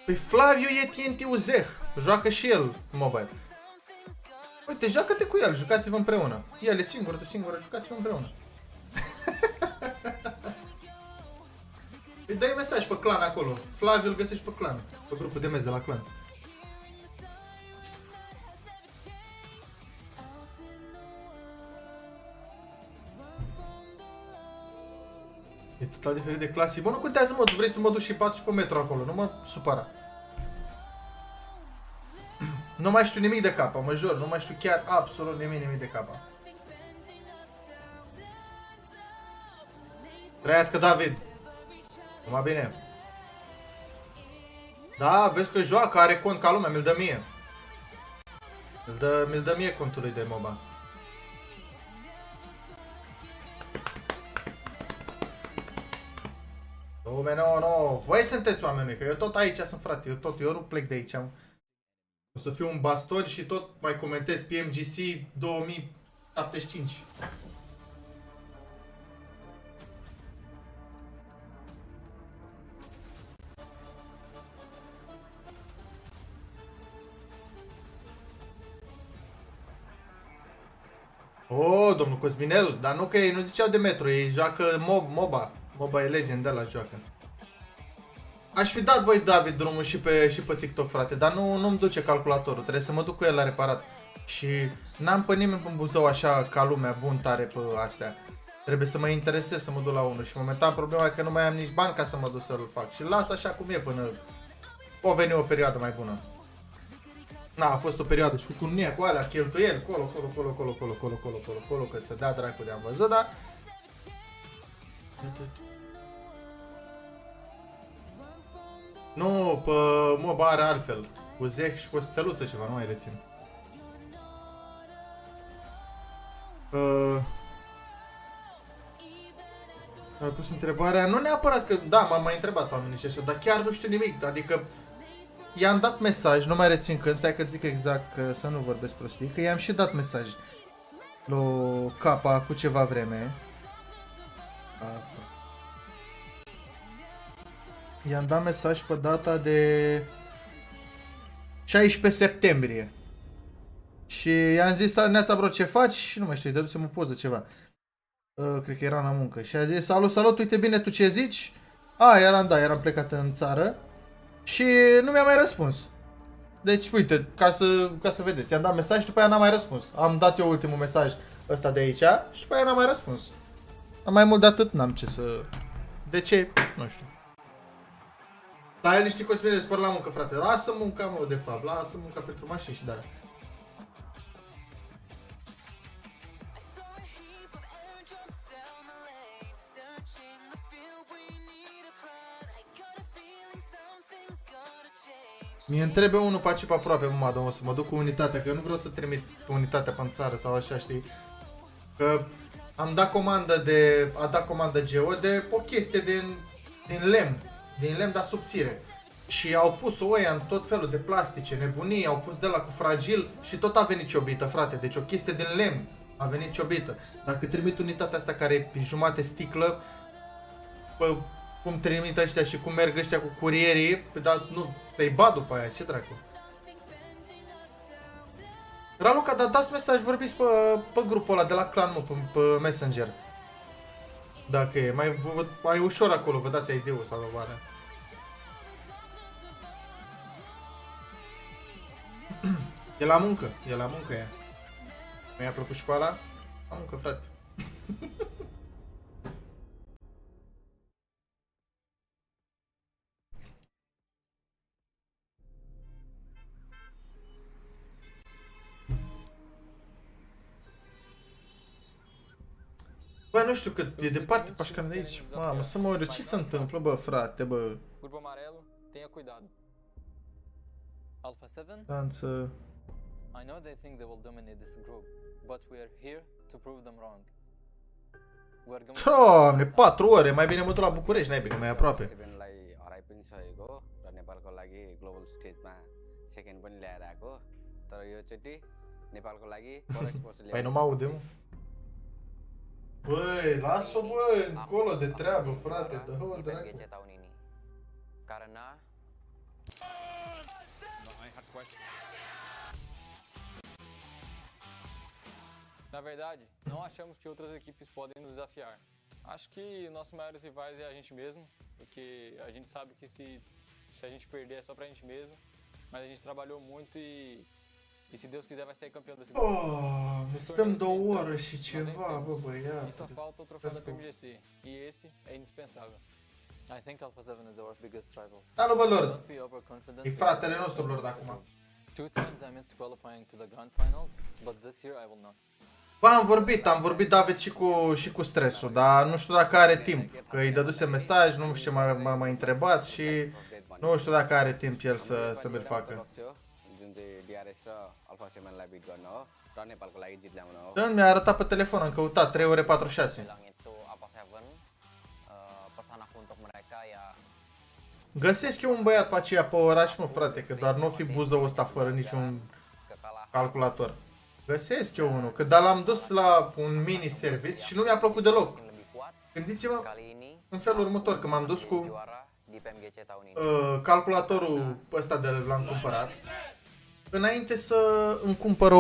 Păi Flaviu e TNT Uzeh, joacă și el mobile. Uite, joacă-te cu el, jucați-vă împreună. El e singur, tu singură, jucați-vă împreună. Îi dai mesaj pe clan acolo. Flaviu îl găsești pe clan, pe grupul de mers de la clan. E total diferit de clasic. Bă, nu contează, mă, tu vrei să mă duci și bat și pe metro acolo, nu mă supăra. Nu mai știu nimic de capa, mă jur, nu mai știu chiar absolut nimic de capa. Trăiască David. Numai bine. Da, vezi că joacă, are cont ca lumea, mi-l dă mie. Mi-l dă mie contul lui de MOBA. Lume, no. Voi sunteți oameni, că eu tot aici sunt, frate, eu nu plec de aici. O să fiu un baston și tot mai comentez PMGC 2075. Oh, domnul Cosminel, dar nu că ei nu ziceau de metro, ei joacă MOBA. Mobile Legend, ăla joacă. Aș fi dat, băi, David, drumul și pe TikTok, frate, dar nu-mi duce calculatorul, trebuie să mă duc cu el la reparat. Și n-am pe nimeni pe Buzău așa ca lumea bun tare pe astea. Trebuie să mă interesez să mă duc la unul și momentan problema e că nu mai am nici bani ca să mă duc să-l fac. Și las așa cum e până o veni o perioadă mai bună. Na, a fost o perioadă și cu nea, cu alea, cheltuieli, colo, că să dea dracu de-am văzut, dar... Nu, pe MOBA are altfel. Cu zeh și cu o steluță ceva, nu mai rețin. Mi-a pus întrebarea, nu neapărat că, da, m-am mai întrebat oamenii și așa, dar chiar nu știu nimic, adică i-am dat mesaj, nu mai rețin când, stai că zic exact, că să nu vorbesc prostii, că i-am și dat mesaj lui Capa cu ceva vreme. I-am dat mesaj pe data de 16 septembrie. Și i-am zis, Neața bro, ce faci? Și nu mai știu, îi dădusem o poză ceva. Cred că era la muncă. Și a zis, salut, uite bine, tu ce zici? Eram plecat în țară. Și nu mi-a mai răspuns. Deci, uite, ca să vedeți, i-am dat mesaj și după aia n-am mai răspuns. Am dat eu ultimul mesaj ăsta de aici și după aia n-am mai răspuns. Mai mult de atât n-am ce să... De ce? Nu știu. Dar el știi Cosmine, spăr la muncă, frate. Lasă munca, mă, de fapt. Lasă munca pentru mașini și de-alea. Mie trebuie unul pe aici pe aproape, mă, o să mă duc cu unitatea, că eu nu vreau să trimit unitatea pe țară sau așa, știi? Că am dat comandă Geo de o chestie din lemn, dar subțire. Și au pus oia în tot felul de plastice, nebunii, au pus de la cu fragil și tot a venit ciobită, frate. Deci o chestie din lemn a venit ciobită. Dacă trimit unitatea asta care e jumate sticlă, cum trimit ăștia și cum merg ăștia cu curierii, dar nu, să-i bat după aia, ce dracu. Raluca, dar dați mesaj, vorbiți pe grupul ăla de la clan, mă, pe Messenger. Dacă e, mai ușor acolo, vă dați ID-ul sau ceva. E la muncă ea. Mi-a plăcut școala? La muncă, frate. Bă, nu știu cât e departe pașcanul de aici. Mamă, să mă uit, ce se întâmplă, bă, frate, bă? Grupul amarelo, tenha cuidado. Alpha 7? Danță. I know they think they will dominate this group, but we are here to prove them wrong. Doamne, 4 ore, mai bine mă duc la București, n-ai bine, mai aproape. Păi nu mă aude, mă. Băi, lasă-o, bă, încolo de treabă, frate, dă-o, dracu. Na verdade, não achamos que outras equipes podem nos desafiar. Acho que nossos maiores rivais é a gente mesmo, porque a gente sabe que se a gente perder é só pra gente mesmo, mas a gente trabalhou muito e se Deus quiser vai sair campeão desse grupo. Oh, ne stăm 2 ore și ceva, bă, băiat. E só falta o troféu da PMGC, e esse é indispensável. I think Alpha 7 is our biggest rivals. Salut, bă, Lord! E fratele nostru, Lord, acum. 2 times I missed qualifying to the Grand Finals, but this year I will not. Bă, am vorbit David și cu stresul, dar nu știu dacă are timp, că îi dăduse mesaj, nu știu ce m-a mai întrebat și nu știu dacă are timp el să mi-l facă. Când mi-a arătat pe telefon, am căutat 3 ore 46. Găsesc eu un băiat pe aceea pe oraș, mă, frate, că doar nu fi buzăul ăsta fără niciun calculator. Găsesc eu unul, că dar l-am dus la un mini service și nu mi-a plăcut deloc. Gândiți-vă în felul următor, că m-am dus cu calculatorul ăsta de l-am cumpărat. Înainte să îmi cumpăr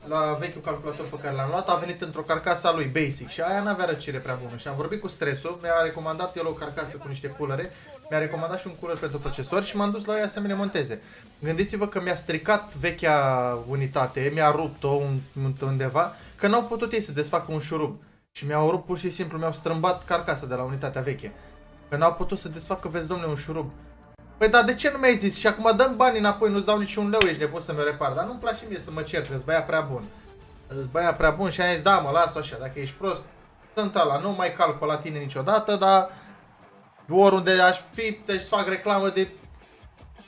la vechiul calculator pe care l-am luat, a venit într-o carcasă a lui Basic și aia n-avea răcire prea bună. Și am vorbit cu stresul, mi-a recomandat el o carcasă cu niște coolere, mi-a recomandat și un cooler pentru procesor și m-am dus la ea să mi le monteze. Gândiți-vă că mi-a stricat vechea unitate, mi-a rupt-o undeva, că n-au putut ei să desfacă un șurub. Și mi-au rupt pur și simplu, mi-au strâmbat carcasa de la unitatea veche. Că n-au putut să desfacă, vezi, domnule, un șurub. Păi, dar de ce nu mi-ai zis? Și acum dăm bani înapoi, nu-ți dau niciun leu, ești nebun să mi-o repar. Dar nu-mi place mie să mă cert, că-s băia prea bun. Îs băia prea bun și am zis, da, mă, lasă așa, dacă ești prost, sunt ăla, nu mai calc pe la tine niciodată, dar Oriunde aș fi, să-și fac reclamă de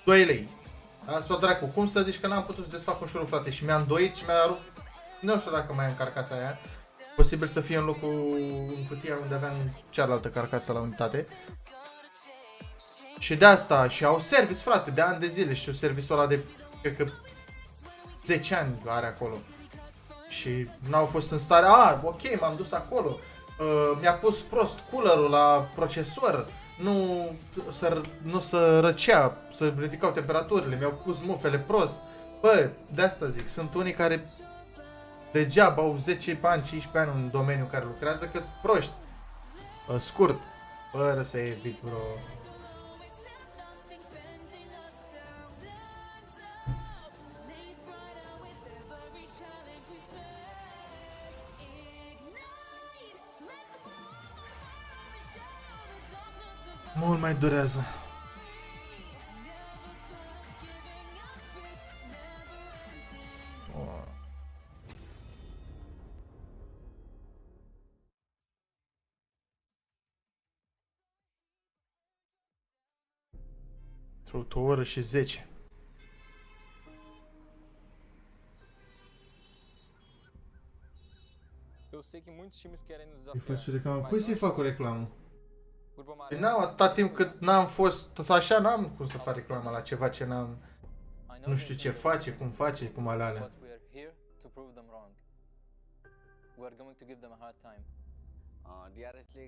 2 lei. Asta o dracu, cum să zici că n-am putut să desfac un șurub, frate, și mi-am doit și mi-a rupt. Nu știu dacă mai am carcasa aia. Posibil să fie în locul, în cutia unde aveam cealaltă carcasă la unitate. Și de asta, și au service, frate, de ani de zile, și serviciul ăla de, cred că, 10 ani are acolo. Și n-au fost în stare, ok, m-am dus acolo, mi-a pus prost coolerul la procesor, nu să răcea, să ridicau temperaturile, mi-au pus mufele prost. Bă, de asta zic, sunt unii care degeaba au 10 ani, 15 ani în domeniul în care lucrează, că sunt proști. Scurt, fără să evit vreo... Mult mai durează. O oră și 10. Eu sei que muitos times querem nos Îi desafiar. faci reclamă? Cui să-i fac o reclamă? Grupo Păi Amarelo. n-am, atâta timp cât n-am fost, tot așa n-am cum să fac reclamă la ceva ce n-am, nu știu ce face, cum alea. But we are here to prove them wrong. We are going to give them a hard time.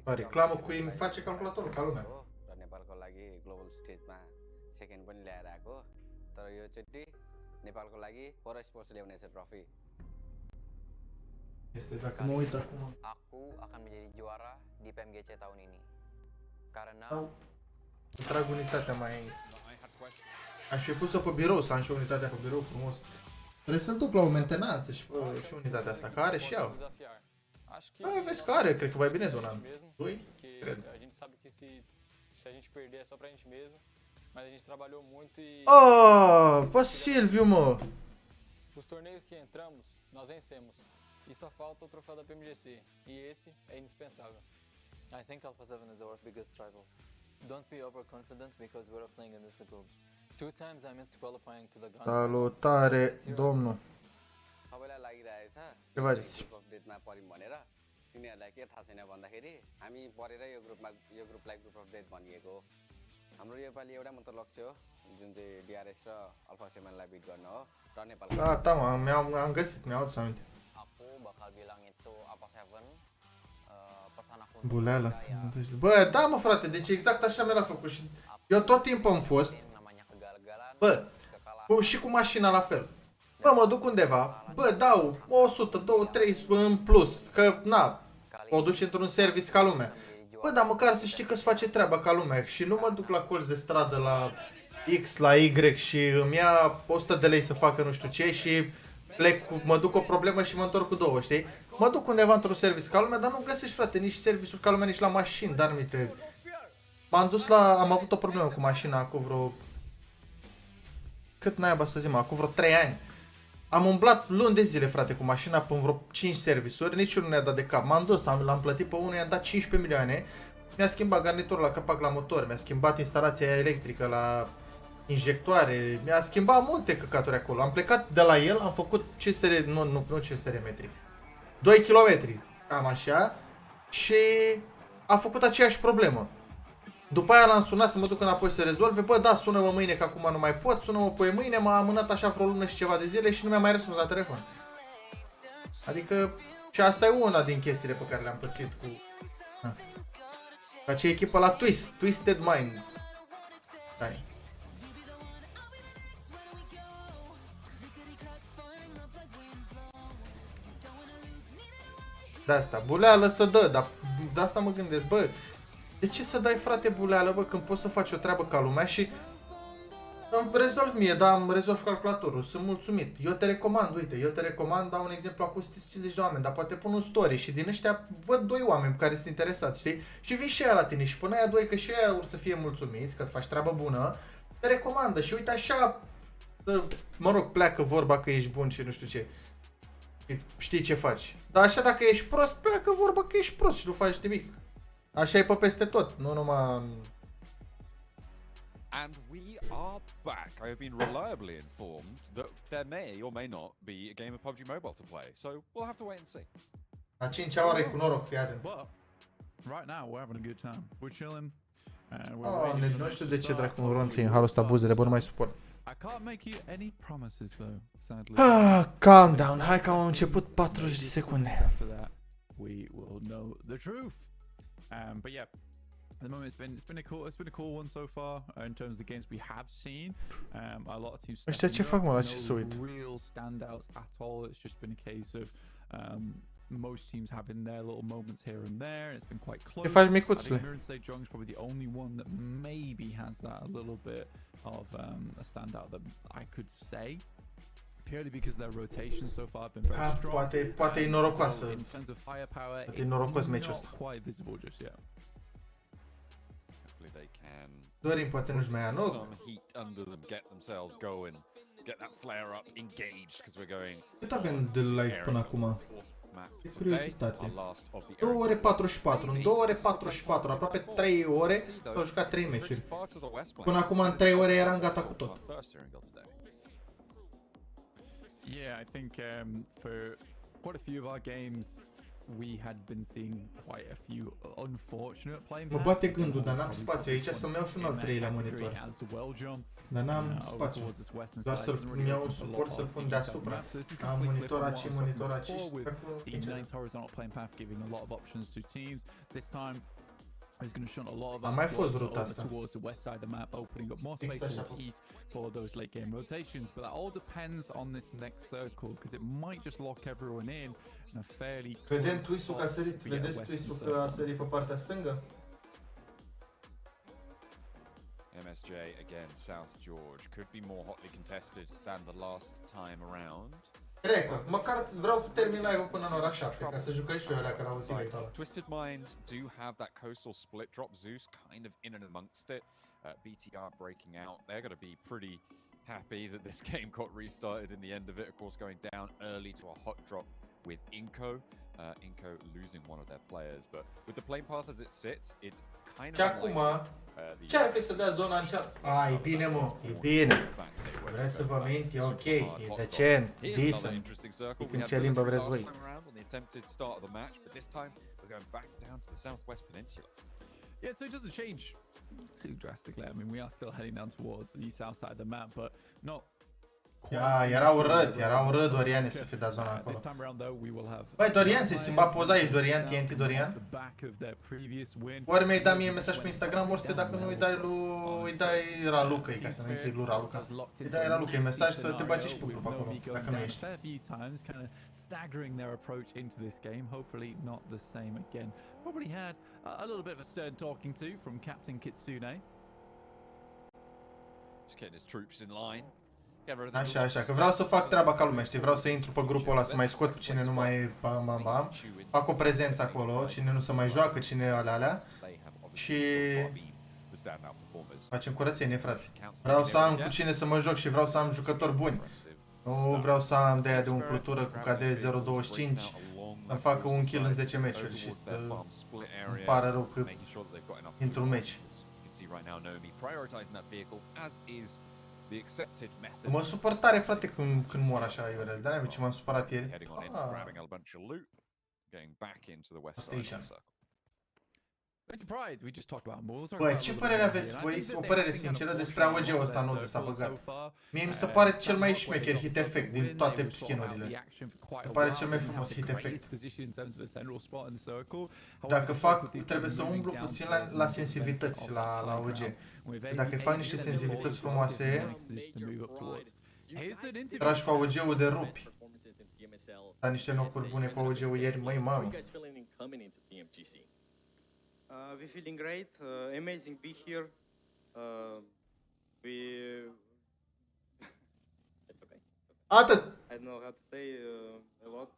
Fac reclamă cu îmi face calculatorul ca lumea. नेपालको लागि ग्लोबल स्टेजमा सेकेन्ड पनि ल्याएर आएको तर यो चोटि नेपालको लागि पर स्पोर्ट्स ल्याउने छ trophy Este dacă mă uit acum. Aku akan menjadi juara di PMGC tahun ini karena Trag unitatea mai. Aș fi pus-o pe birou, să am și unitatea pe birou frumos. Trebuie să-l duc la o mentenanță și unitatea asta, care are și eu. Vezi că are, cred că mai bine de un an. 2, cred. A gente sabe que se a gente perder é só pra gente mesmo, mas a gente trabalhou muito e Bă, Silviu, mă. os torneios que entramos, nós vencemos. E só falta o troféu da PMGC, e esse é indispensável. I think Alpha 7 is our biggest rivals. Don't be overconfident because we're playing in this group. 2 times I missed qualifying to the Grand Finals. Salutare, domnul. सबैलाई लागिरहेछ Ce faceți? Group of डेथमा पर्यौँ भनेर तिनीहरूलाई के थाहा छैन भन्दाखेरि हामी परेर यो ग्रुपलाई ग्रुप अफ डेथ भनिएको हो हाम्रो योपालि एउटा मात्र लक्ष्य हो जुन चाहिँ डिआरएस र अल्फा 7लाई बिट गर्न हो र नेपालको Da, mă, am găsit, mi-am adus aminte. aku bakal bilang itu apa 7 pesan aku Buleală. Bă, da, mă, frate, deci exact așa mi l-a făcut și eu tot timpul am fost. namanya kegagalan Bă, și cu mașina la fel. Bă, mă duc undeva, bă, dau 100, 200, 300 în plus, că, na, o duci într-un service ca lumea. Bă, dar măcar să știi că îți face treaba ca lumea și nu mă duc la colț de stradă, la X, la Y și îmi ia 100 de lei să facă nu știu ce și plec cu, mă duc cu o problemă și mă întorc cu 2, știi? Mă duc undeva într-un service ca lumea, dar nu găsești, frate, nici serviciuri ca lumea, nici la mașini, dar mite. M-am dus la, am avut o problemă cu mașina acum vreo, cât naiba să zic, acum vreo 3 ani. Am umblat luni de zile, frate, cu mașina până vreo 5 serviciuri, niciunul nu ne-a dat de cap. M-am dus, l-am plătit pe unul, i-am dat 15 milioane, mi-a schimbat garniturul la capac la motor, mi-a schimbat instalația electrică la injectoare, mi-a schimbat multe căcaturi acolo. Am plecat de la el, am făcut 500 de, nu 500 de metri, 2 km, cam așa, și a făcut aceeași problemă. După aia l-am sunat să mă duc înapoi să rezolve. Bă, da, sună-mă mâine că acum nu mai pot, sună-mă pe mâine, m-a amânat așa vreo lună și ceva de zile și nu mi-a mai răspuns la telefon. Adică, și asta e una din chestiile pe care le-am pățit cu... Acea echipă la Twisted Minds. Hai. De asta, buleală să dă, dar de asta mă gândesc, bă, de ce să dai, frate, buleală, bă, când poți să faci o treabă ca lumea și îmi rezolv mie, dar îmi rezolv calculatorul, sunt mulțumit. Eu te recomand, uite, eu te recomand, dau un exemplu, acum 50 de oameni, dar poate pun un story și din ăștia văd 2 oameni care sunt interesați, știi? Și vin și aia la tine și până aia 2, că și aia or să fie mulțumiți, că faci treabă bună, te recomandă și uite așa, mă rog, pleacă vorba că ești bun și nu știu ce. Știi ce faci. Dar așa dacă ești prost, pleacă vorba că ești prost și nu faci nimic. Așa e pe peste tot, nu numai And we are back. I have been reliably informed that there may or may not be a game of PUBG Mobile to play, so we'll have to wait and see. A 5-a oară e cu noroc, fii atent. But right now we're having a good time. We're chilling. Nu știu de ce dracu mă vreau în halul ăsta buzele, bă, nu mai suport. I can't make you any promises though, sadly. Calm down. Hai că au început 40 de secunde. After that, we will know the truth. But yeah, at the moment it's been a cool one so far in terms of the games we have seen. A lot of teams. Ăștia ce fac, mă, la ce se uită? No real standouts at all. It's just been a case of most teams having their little moments here and there, and it's been quite close. Ce faci, I micuțule? think Mirror State Jong is probably the only one that maybe has that a little bit of a standout that I could say, purely because their rotation so far have been very strong. Poate e norocoasă. In terms of firepower, Poate e norocos meciul not ăsta. quite visible just yet. Hopefully they can Dorin poate nu-și mai ia some nog. heat under them, get themselves going, get that flare up, engaged, because we're going. Cât avem de live până acum? De curiozitate. 2 ore 44, în 2 ore 44, aproape 3 ore, s-au jucat 3 meciuri. Până acum în 3 ore eram gata cu tot. Yeah, I think for quite a few of our games, we had been seeing quite a few unfortunate playing. Mă bate gândul, dar n-am spațiu aici să-mi iau și un al treilea monitor. Dar n-am spațiu. Doar să-mi iau un suport să-l pun deasupra. Am monitor aici, monitor aici. Am mai fost ruta asta. Exact. For those late game rotations, but that all depends on this next circle because it might just lock everyone in a fairly. Vedem twist-ul că a sărit, vedeți twist-ul că a sărit pe partea stângă? MSJ again, South George could be more hotly contested than the last time around. Cred că măcar vreau să termin live-ul până în ora 7 ca să jucăm și eu alea că la ultimate. Twisted Minds do have that coastal split drop. Zeus kind of in and amongst it. BTR breaking out. They're going to be pretty happy that this game got restarted in the end of it. Of course, going down early to a hot drop with Inco. Inco losing one of their players, but with the playing path as it sits, it's kind of. Și acum, ce ar fi să dea zona în cealaltă? E bine, mă, e bine. Vreți să vă mint? E ok, e decent, e decent. E în ce limbă vreți voi. Yeah, so it doesn't change too drastically. I mean, we are still heading down towards the south side of the map, but not. Era urât Dorian să fi dat zona acolo. Băi, Dorian, ți-ai schimbat poza, ești Dorian, TNT Dorian? Ori mi-ai dat mie mesaj pe Instagram, ori să dacă nu îi dai Ralucăi, ca să nu-i zic lui Raluca. Îi dai Ralucăi mesaj să te bagi și pe grup acolo, dacă nu ești. Staggering their approach into this game, hopefully not the same again. Probably had a little bit of a stern talking to from Captain Kitsune. Just getting his troops in line. Așa, că vreau să fac treaba ca lumea, știi? Vreau să intru pe grupul ăla, să mai scot pe cine nu mai e, bam. Fac o prezență acolo, cine nu se mai joacă, cine alea. Și facem curățenie, frate. Vreau să am cu cine să mă joc și vreau să am jucători buni. Nu vreau să am de aia de umplutură cu KD 0.25, îmi facă un kill în 10 meciuri și îmi pare rău că intru un meci. Mă supăr tare, frate, când mor așa, Iorel. De-aia ce m-am supărat ieri. Asta e așa. Băi, ce părere aveți voi, o părere sinceră despre AOG-ul ăsta nou de s-a băgat? Mie mi se pare cel mai șmecher hit effect din toate skin-urile. Mi pare cel mai frumos hit effect. Dacă fac, trebuie să umblu puțin la sensivități la AOG. Dacă fac niște sensivități frumoase, tragi cu AOG-ul de rupi. Dar niște nocuri bune cu AOG-ul ieri, măi, mami. We're feeling great, amazing be here. It's okay. Atât. I don't know how to say a lot.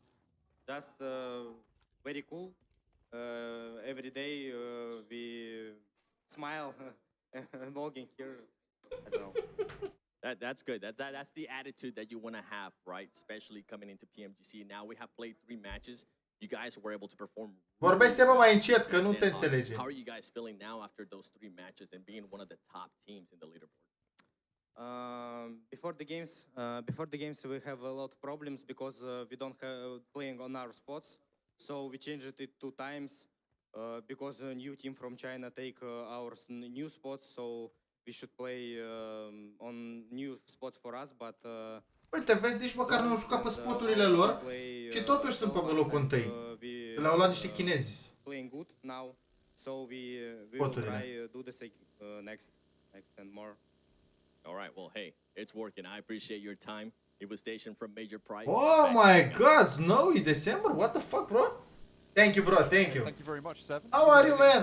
Just very cool. Every day we smile and walking here. I don't know. That's good. That's the attitude that you want to have, right? Especially coming into PMGC. Now we have played 3 matches. You guys were able to perform. Vorbește-mă mai încet, că nu te înțelege. How are you guys feeling now after those 3 matches and being one of the top teams in the leaderboard? Before the games, we have a lot of problems because we don't have playing on our spots. So we changed it 2 times because a new team from China take our new spots. So we should play on new spots for us, but. Uite, vezi, nici măcar nu au jucat pe spoturile lor și totuși sunt pe locul întâi. Le-au luat niște chinezi. Playing good now, so we will try do the next and more. All right, well, hey, it's working. I appreciate your time. Invitation from Major Pride. Oh my God, snowy December? What the fuck, bro? Thank you, bro. Thank you. Thank you very much, Seven. How are you, man?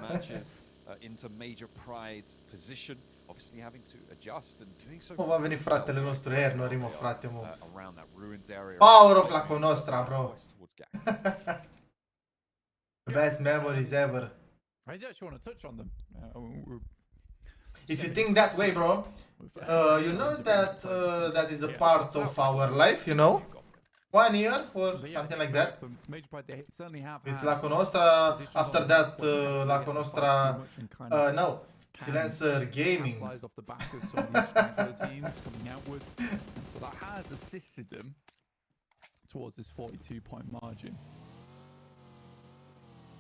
Matches into Major Pride's position. Obviously having to adjust and doing so. Cum va veni fratele nostru Ernori, mă, frate, mă. Around that ruins area. Power of la Nostra, bro. The best memories ever. I actually want to touch on them. If you think that way, bro, you know that that is a part of our life, you know? 1 year or something like that. With La Nostra, after that, La Nostra, no, Silencer Gaming. Off the back of some of these stronger teams coming outward. So that has assisted them towards this 42-point margin.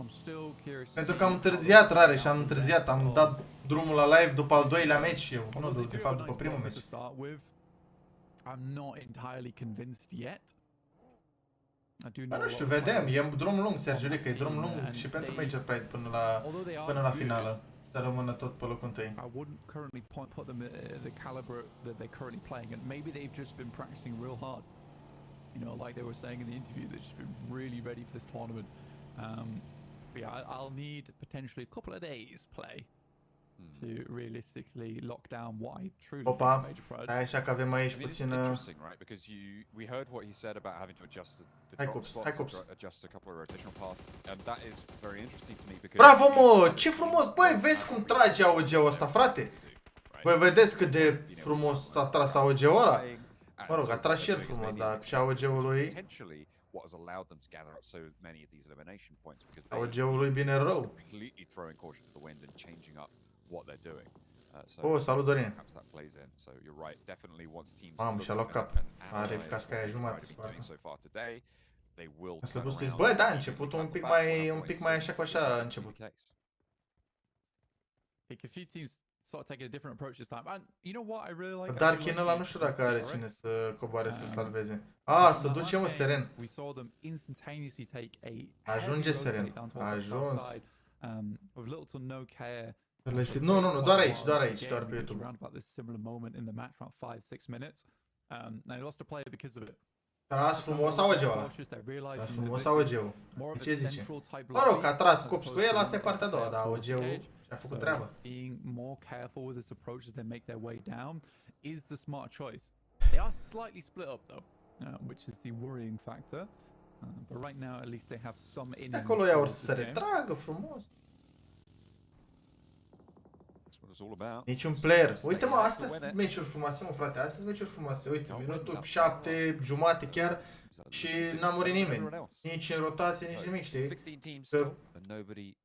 I'm still curious. Pentru că am întârziat, Rare, și am întârziat. Am dat drumul la live după al doilea meci. Nu, de fapt, după primul meci. I'm not entirely convinced yet. Dar nu știu, vedem. E drum lung, Sergiulică, e drum lung și pentru Major Pride până la finală. Să rămână tot pe locul întâi. I wouldn't currently put them at the caliber that they're currently playing, and maybe they've just been practicing real hard. You know, like they were saying in the interview, they've just been really ready for this tournament. But yeah, I'll need potentially a couple of days play to realistically lock down what I truly think is Major Pride. Opa, așa că avem aici puțin... Interesting, right? Because we heard what he said about having to adjust the drop spots, adjust a couple of rotational paths, and that is very interesting to me because... Bravo, mă! Ce frumos! Băi, vezi cum trage AOG-ul ăsta, frate? Voi vedeți cât de frumos a tras AOG-ul ăla? Mă rog, a tras și el frumos, dar și AOG-ul lui... What has allowed them to gather up so many of these elimination points because AOG-ul lui bine rău. Completely throwing caution to the wind and changing up what they're doing. Oh, salut, Dorin. That plays in. So you're right. Definitely once teams. Mamă, și-a luat cap. Are casca aia jumate, spartă. So far today, they will. Asta bus plus. Bă, da, a început un pic mai așa cu așa a început. A few teams sort of taking a different approach this time. And you know what I really like? Darkin ăla nu știu dacă are cine să coboare să salveze. Ah, să duce, mă, Seren. We saw them instantaneously take a ajunge, Seren. A ajuns. With little to no care. Nu, doar aici, doar pe YouTube. Around about this similar moment in the match, around 5-6 minutes. They lost a player because of it. Tras frumos AOG-ul ăla. Tras frumos AOG-ul. Ce zice? Mă rog, a tras cops cu el, asta e partea a doua, dar AOG-ul și-a făcut treaba. Being more careful with this approach as they make their way down is the smart choice. They are slightly split up though, which is the worrying factor. But right now, at least they have some innings. Acolo ea or să se retragă frumos. Niciun player. Uite, mă, astea sunt meciuri frumoase, mă, frate. Astea sunt meciuri frumoase. Uite, minutul 7, jumate chiar și n-a murit nimeni. Nici în rotație, nici nimic, știi? Că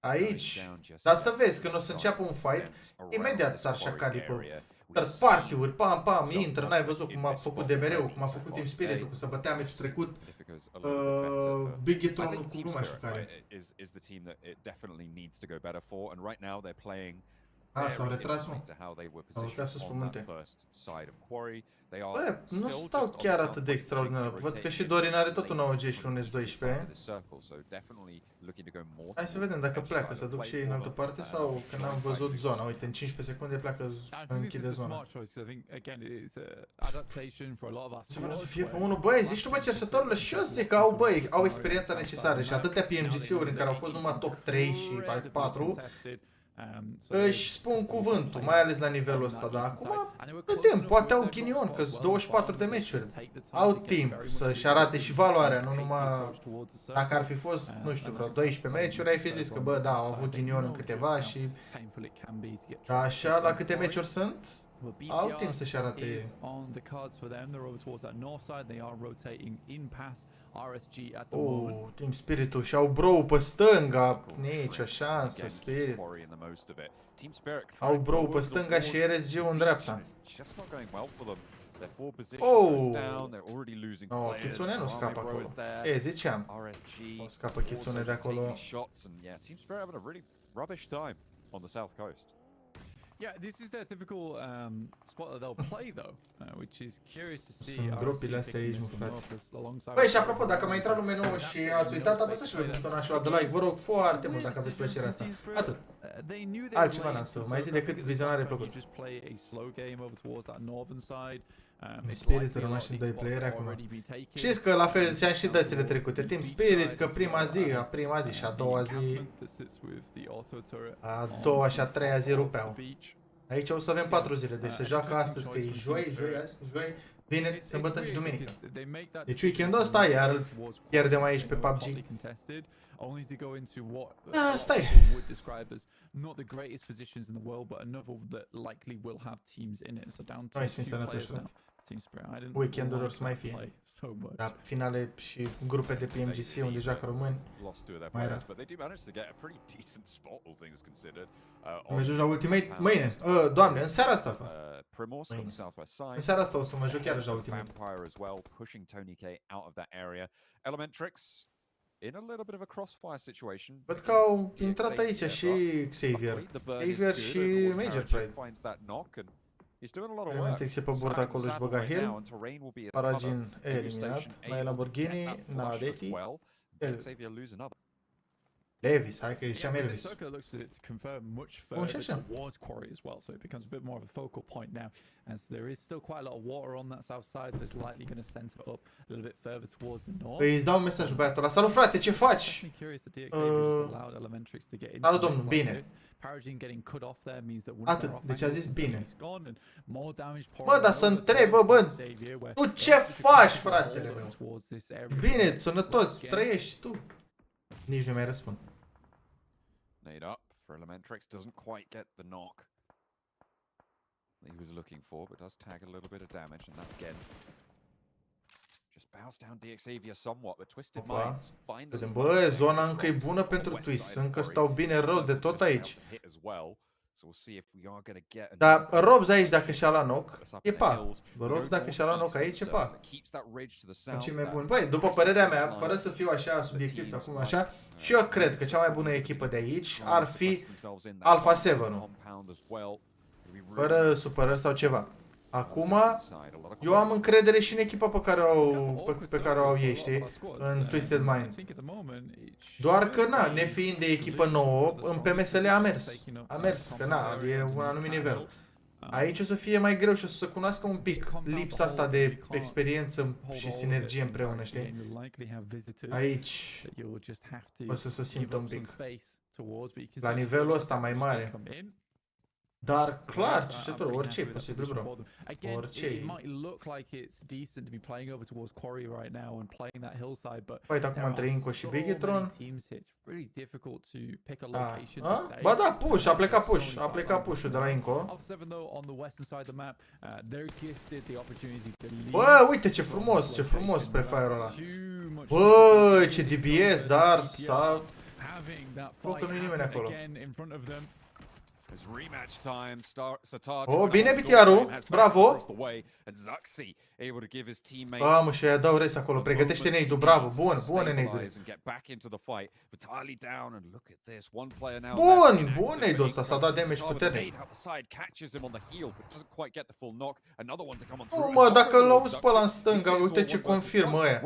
aici, dar să vezi, când o să înceapă un fight, imediat s-ar șacali pe third party-uri, pam, intră, n-ai văzut cum a făcut DMR-ul, cum a făcut Team Spirit-ul, cum se bătea meciul trecut, Big-Tron-ul cu nu mai știu care. Ah, s-au retras, mă. S-au retras sus pe munte. Bă, nu stau chiar atât de extraordinar. Văd că și Dorin are tot un AOG și un S12. Hai să vedem dacă pleacă, să duc și ei în altă parte sau că n-am văzut zona. Uite, în 15 secunde pleacă, închide zona. Se vrea să fie pe unul. Băi, zici tu, bă, cercetătorile, și eu zic că au experiența necesară și atâtea PMGC-uri în care au fost numai top 3 și 4. Își spun cuvântul, mai ales la nivelul ăsta, dar acum vedem, poate au ghinion, că sunt 24 de meciuri. Au timp să-și arate și valoarea, nu numai... Dacă ar fi fost, nu știu, vreo 12 meciuri, ai fi zis că, bă, da, au avut ghinion în câteva și... Așa, la câte meciuri sunt? Au timp să-și arate ei. On the cards for them. They're over towards that north side. They are rotating in past RSG at the moment. Team Spirit-ul și-au bro pe stânga. Nicio șansă, Spirit. Au bro pe stânga și RSG-ul în dreapta. Oh! No, Kitsune nu scapă acolo. E, ziceam. O scapă Kitsune de acolo. Yeah, this is their typical spot that they'll play though, which is curious to see. Sunt gropile astea aici, mă, frate. Băi, și apropo, dacă mai intrat lume nouă și ați uitat, apăsați și voi butonașul ăla de like, vă rog foarte mult dacă aveți plăcerea asta. Atât. Altceva n-am să mai zi decât vizionare plăcută. Spiritul rămas și în 2 playeri acum. Știți că la fel ziceam și dățile trecute. Team Spirit, că prima zi și a doua zi, a doua și a treia zi rupeau. Aici o să avem 4 zile, deci se joacă astăzi, că e joi azi, vineri, sâmbătă și duminică. Deci weekendul ăsta iar îl pierdem aici pe PUBG. Stai! Noi să fim sănătoși, frate. Weekendul or să mai fie. Dar finale și grupe de PMGC unde joacă români. Mai era. Mă joc la Ultimate mâine. Doamne, în seara asta, fă. În seara asta o să mă joc chiar la Ultimate. Văd că au intrat aici și Xavier. Xavier și Major Pride. Elementrix e pe bord acolo și băga heal. Paragin e eliminat. Mai e Lamborghini, Nadeti. Levis, hai că ieșeam Elvis. Bun, și așa. Păi îți dau un mesaj băiatul ăla. Salut frate, ce faci? Salut domnul, bine. Atât, deci a zis bine. Bă, dar să întrebă, bă, tu ce faci, fratele meu? Bine, sănătos, trăiești tu. Nici nu mai răspund. Nade up for Elementrix, doesn't quite get the knock that he was looking for, but does tag a little bit of damage, and that again just bows down Xavier somewhat, but Twisted Minds finally. Bă, zona încă e bună pentru Twist, încă stau bine rău de tot aici. Dar Robs aici dacă și-a la knock, e pa. Robs dacă și-a la knock aici, e pa. Sunt cei mai buni. Băi, după părerea mea, fără să fiu așa subiectiv sau cum așa, și eu cred că cea mai bună echipă de aici ar fi Alpha 7-ul. Fără supărări sau ceva. Acum, eu am încredere și în echipa pe care o au ei, știi? În Twisted Mind. Doar că, na, nefiind de echipă nouă, în PMSL a mers. A mers, că na, e un anumit nivel. Aici o să fie mai greu și o să se cunoască un pic lipsa asta de experiență și sinergie împreună, știi? Aici o să se simtă un pic. La nivelul ăsta mai mare. Dar clar, ce știu, orice e posibil, bro. Orice. Uite, acum între Inco și Bigetron. Ba da, push, a plecat push. A plecat push-ul de la Inco. Bă, uite ce frumos spre fire-ul ăla. Bă, ce DBS, dar s-a... Bă, că nu-i nimeni acolo. Oh, bine BTR-ul, bravo! Mamă, și aia dau res acolo, pregătește nade-ul, bravo, bun nade-ul. Bun nade-ul ăsta, s-a dat damage puternic. Nu mă, dacă îl auzi pe ăla în stânga, uite ce confirmă ăia.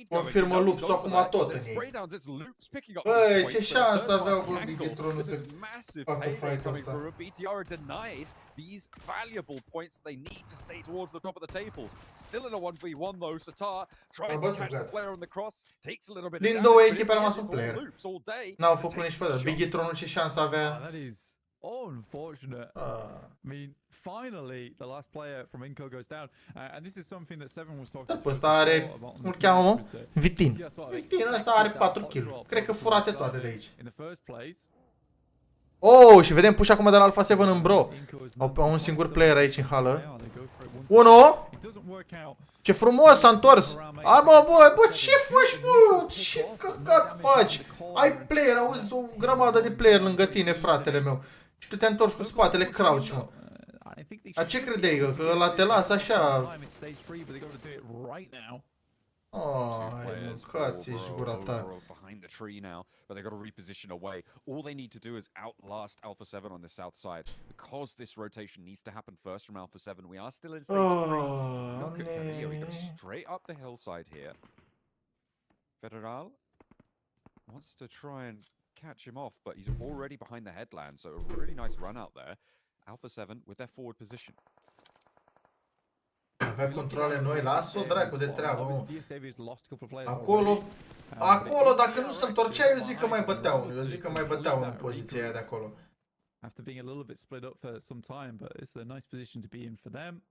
Confirmă lupsul acum tot în ei. Băi, ce șansă aveau bă Bigetronul să facă fight-ul ăsta. These valuable points they need to stay towards the top of the tables. Still in a 1v1 though, Satar tries to catch the player on the cross, takes a little bit of damage. Din două echipe a rămas un player. N-au făcut nici pe ăla. Bigetronul ce șansă avea. Unfortunate. I mean, finally, the last player from Inco goes down, and this is something that Seven was talking about. Ăsta are, cum cheamă, mă? Vitin. Vitin ăsta are 4 kill. Cred că furate toate de aici. Oh, și vedem push acum de la Alpha 7 în bro. Au un singur player aici în hală. 1. Ce frumos s-a întors. A, bă, ce faci, bă? Ce căcat faci? Ai player, auzi, o grămadă de player lângă tine, fratele meu. Și tu te întorci cu spatele crouch, mă. A ce credeai? Că ăla te lasă așa? Ai, mâncați-și gura ta. Behind the tree now, but they got to reposition away. All they need to do is outlast Alpha 7 on the south side. Because this rotation needs to happen first from Alpha 7, we are still in stage 3. Look at Canio, he goes straight up the hillside here. Federal wants to try and catch him off, but he's already behind the headland, so a really nice run out there. Alpha 7 with their forward position. Avea controle noi, lasă-o dracu de treabă, mă. Acolo, dacă nu se întorcea, eu zic că mai băteau. Eu zic că mai băteau în poziția aia de acolo. After being a little bit split up for some time, but it's a nice position to be in for them.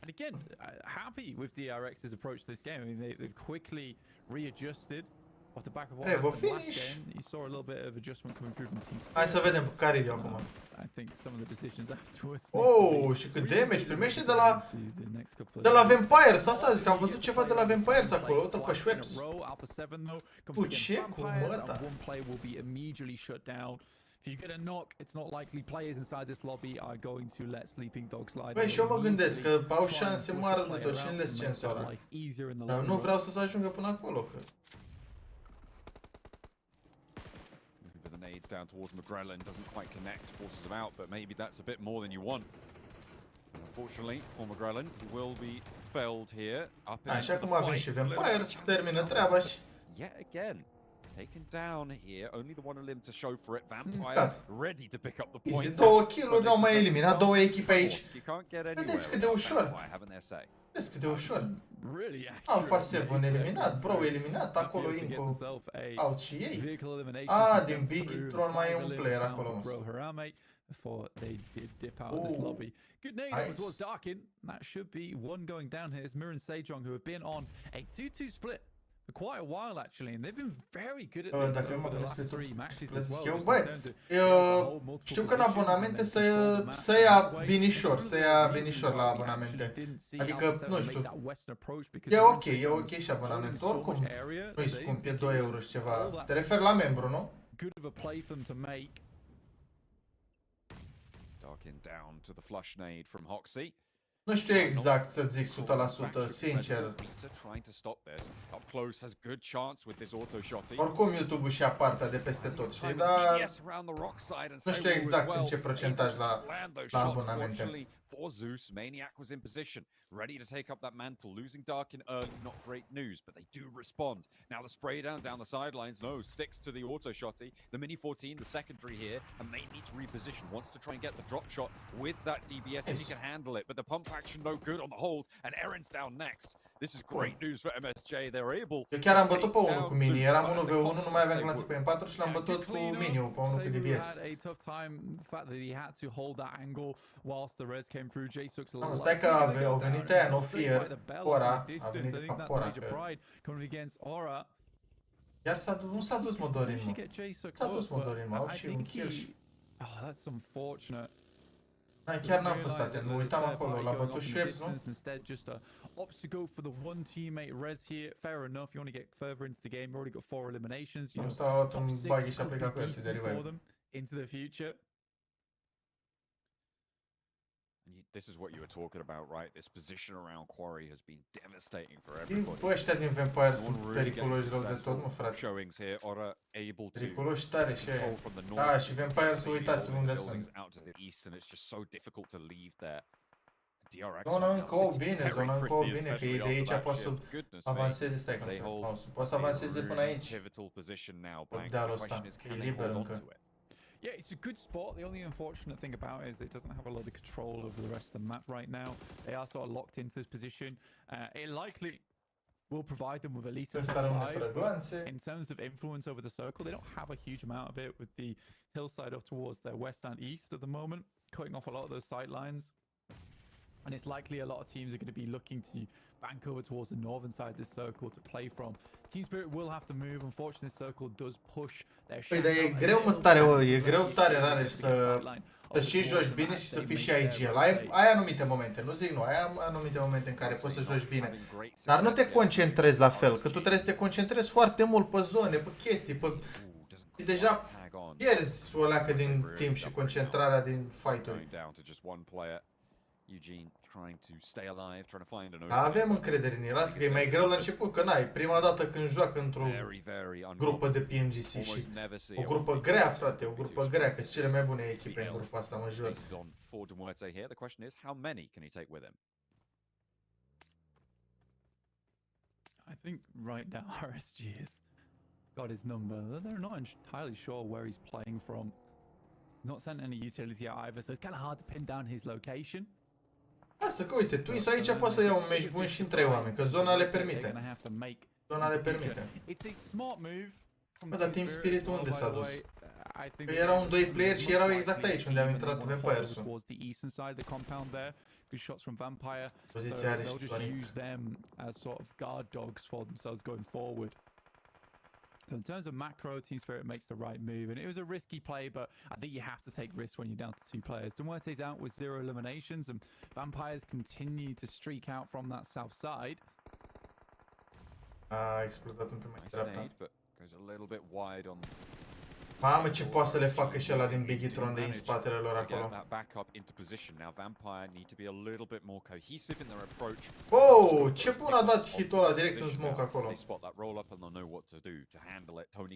And again, happy with DRX's approach to this game. I mean, they've quickly readjusted off the back of what happened last game. You saw a little bit of adjustment coming through from Team. Hai să vedem care e acum. I think some of the decisions afterwards. Oh, și cât damage primește de la Vampires. Asta zic, am văzut ceva de la Vampires acolo, uite pe Schweppes. Cu ce cu măta? If you get a knock, it's not likely players inside this lobby are going to let sleeping dogs lie. Băi, și eu mă gândesc că au șanse mari de tot și în scensul ăla. Dar nu vreau să se ajungă până acolo, că... The nades down towards McGrellan doesn't quite connect, forces him out, but maybe that's a bit more than you want. Unfortunately, for McGrellan, he will be felled here. Așa cum avem și Vampires, termină treaba și... Yet again, taken down here, only the one limb to show for it. Vampire ready to pick up the point. Easy, 2 kill-uri au mai eliminat, 2 echipe aici. Vedeți cât de ușor. Vedeți cât de ușor. Alpha 7 eliminat, Bro eliminat, acolo Inco out și ei. Din Big Tron mai e un player acolo, mă. Before they did dip out of this lobby. Good nade as well as Darkin. That should be one going down here. It's Mir and Sejong who have been on a 2-2 split for quite a while actually, and they've been very good at this over the last 3 matches as well. Băi, știu că în abonamente să ia binișor la abonamente. Adică, nu știu, e ok și abonamentul, oricum nu-i scump, e 2 euro și ceva. Te referi la membru, nu? Good of a play for them to make. Darkin down to the flush nade from Hoxie. Nu știu exact să zic 100%, sincer. Oricum YouTube-ul și-a partea de peste tot, știi? Dar nu știu exact în ce procentaj la abonamente. For Zeus, Maniac was in position, ready to take up that mantle. Losing Darkin early, not great news, but they do respond. Now the spray down the sidelines, no, sticks to the auto shotty. The Mini 14, the secondary here, and they need to reposition. Wants to try and get the drop shot with that DBS if he can handle it, but the pump action no good on the hold, and Erin's down next. This is great news for MSJ. They're able. Eu chiar am bătut pe unul cu Mini, eram 1v1, nu mai aveam glanțe pe M4 și l-am bătut cu Mini-ul pe unul cu DBS. Stai că au venit aia, no fear, Ora, a venit de fapt Ora, că... Iar nu s-a dus mă DORIIN, mă. S-a dus mă DORIIN, mă, au și un kill și... Chiar n-am fost atent, mă uitam acolo, l-a bătut Schweppes, nu? Opts to go for the one teammate res here. Fair enough. You want to get further into the game. You've already got 4 eliminations. You know, top 6 for them into the future. This is what you were talking about, right? This position around Quarry has been devastating for everybody. Bă, ăștia din Vampire sunt periculoși rău de tot, mă, frate. Periculoși tare și aia. Da, și Vampire, să uitați-vă unde sunt. Zona încă o bine, că ei de aici poate să avanseze, stai că nu se poate să avanseze până aici. Dealul ăsta, e liber încă. Yeah, it's a good spot. The only unfortunate thing about it is it doesn't have a lot of control over the rest of the map right now. They are sort of locked into this position. It likely will provide them with at least a 5. In terms of influence over the circle, they don't have a huge amount of it with the hillside up towards their west and east at the moment, cutting off a lot of those sight lines. And it's likely a lot of teams are going to be looking to bank over towards the northern side of this circle to play from. Team Spirit will have to move. Unfortunately, this circle does push their Păi, dar e greu, mă, tare, e greu tare, rare, să și joci bine și să fii și IGL. Ai anumite momente, nu zic nu, ai anumite momente în care poți să joci bine. Dar nu te concentrezi la fel, că tu trebuie să te concentrezi foarte mult pe zone, pe chestii, pe... Deja pierzi o leacă din timp și concentrarea din fight-uri. Avem încredere în el, lasă că e mai greu la început, că n-ai. Prima dată când joacă într-o grupă de PMGC și o grupă grea, frate, o grupă grea, că sunt cele mai bune echipe în grupa asta, mă jur. I think right now RSG has got his number. They're not entirely sure where he's playing from. He's not sent any utility out either, so it's kind of hard to pin down his location. Lasă că uite, Twist aici poate să ia un meci bun și în 3 oameni, că zona le permite. Zona le permite. Bă, dar Team Spirit unde s-a dus? Că erau un 2 player și erau exact aici unde am intrat Vampires-ul. Good shots from Vampire. Poziția are they'll și just use them as sort of guard dogs for themselves going forward. So in terms of macro, Team Spirit makes the right move, and it was a risky play, but I think you have to take risks when you're down to 2 players. Demuerte's out with 0 eliminations, and Vampires continue to streak out from that south side. A explodat un pic mai dreapta. But goes a little bit wide on. Mamă, ce poate să le facă și ăla din Bigitron de în spatele lor acolo. Oh, ce bun a dat hit-ul ăla direct în smoke acolo.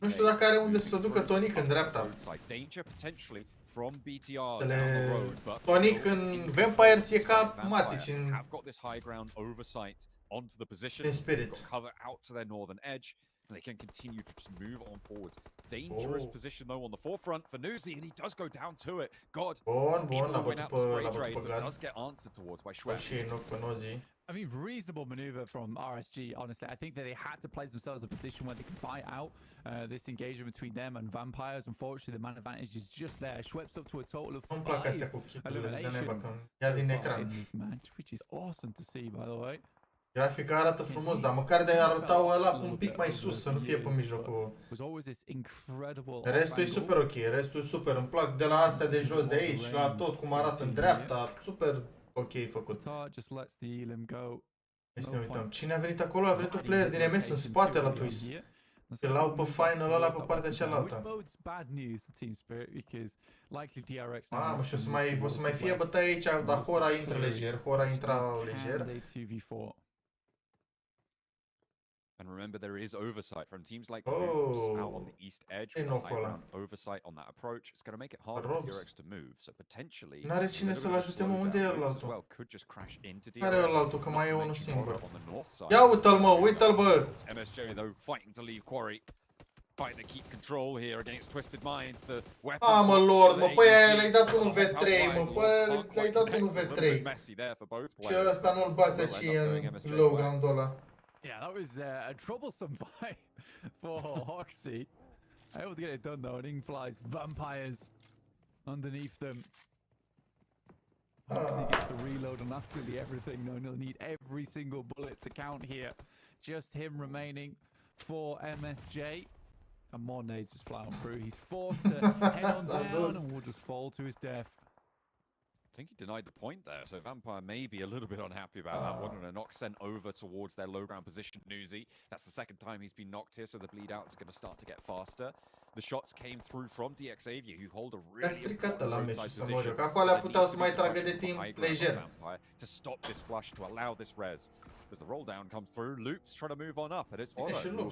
Nu știu dacă are unde să se ducă Tonic în dreapta. Tonic în Vampires e ca Matic în Spirit. And they can continue to just move on forwards. Dangerous position though on the forefront for Nuzi, and he does go down to it. God, bun, l-a bătut trade, pe but Gad. does get answered towards by Schwab. Și knock pe Nozi. I mean, reasonable maneuver from RSG, honestly. I think that they had to place themselves in a position where they can fight out this engagement between them and Vampires. Unfortunately, the man advantage is just there. Schweppes up to a total of 5 eliminations in this match, which is awesome to see, by the way. Grafica arată frumos, dar măcar de arătau ăla un pic mai sus, să nu fie pe mijlocul. Restul e super ok, restul e super. Îmi plac de la astea de jos de aici, la tot cum arată în dreapta, super ok făcut. Hai să ne uităm. Cine a venit acolo? A venit un player din MS în spate la Twist. Îl au pe final ăla pe partea cealaltă. Mamă, și o să mai fie bătaie aici, dar Hora intră lejer, Hora intra lejer. And remember, there is oversight from teams like Robs out on the east edge. With high ground oversight on that approach, it's going to make it hard for DRX to move. So potentially, n-are cine să-l ajute, mă, unde e ălaltul? Care e ălaltul, că mai e unul singur. Ia uite-l, mă, uite-l, bă! MSJ though fighting to leave Quarry. Fight to keep control here against Twisted Minds. The weapon. Ah, mă, Lord, mă, păi aia le-ai dat un V3, mă, păi le-ai dat un V3. Și ăsta nu-l bați aici în low ground-ul ăla. Yeah, that was a troublesome fight for Hoxie. Able to get it done though, and in flies Vampires underneath them. Hoxie gets the reload on absolutely everything, knowing he'll need every single bullet to count here. Just him remaining for MSJ. And more nades just flying through. He's forced to head on down and will just fall to his death. I think he denied the point there, so Vampire may be a little bit unhappy about that one, and a knock sent over towards their low ground position. Nuzi, that's the second time he's been knocked here, so the bleed out is going to start to get faster. The shots came through from DXavia, who hold a really important position. Că acolo puteau să mai tragă de timp lejer. To stop this flush, to allow this res. As the roll down comes through, Loops trying to move on up, and it's Oro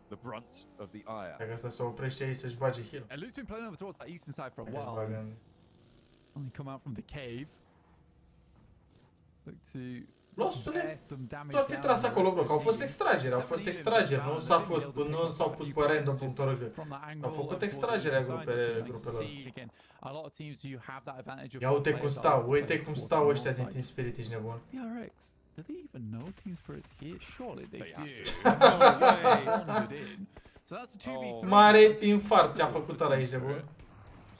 the brunt of the ire. Dacă asta se oprește aici să-și bage heal. And Luke's been playing over towards that eastern side for a while. Only come out from the cave. Look to Lostule, tu ar fi tras acolo, bro, că au fost extrageri, nu s-au pus pe random.org. Au făcut extragerea grupelor. Ia uite cum stau ăștia din Team Spirit, ești nebun. Do they even know Team Spirit's here? Surely they do. So that's a 2v3. Mare infart ce-a făcut ăla aici, bun.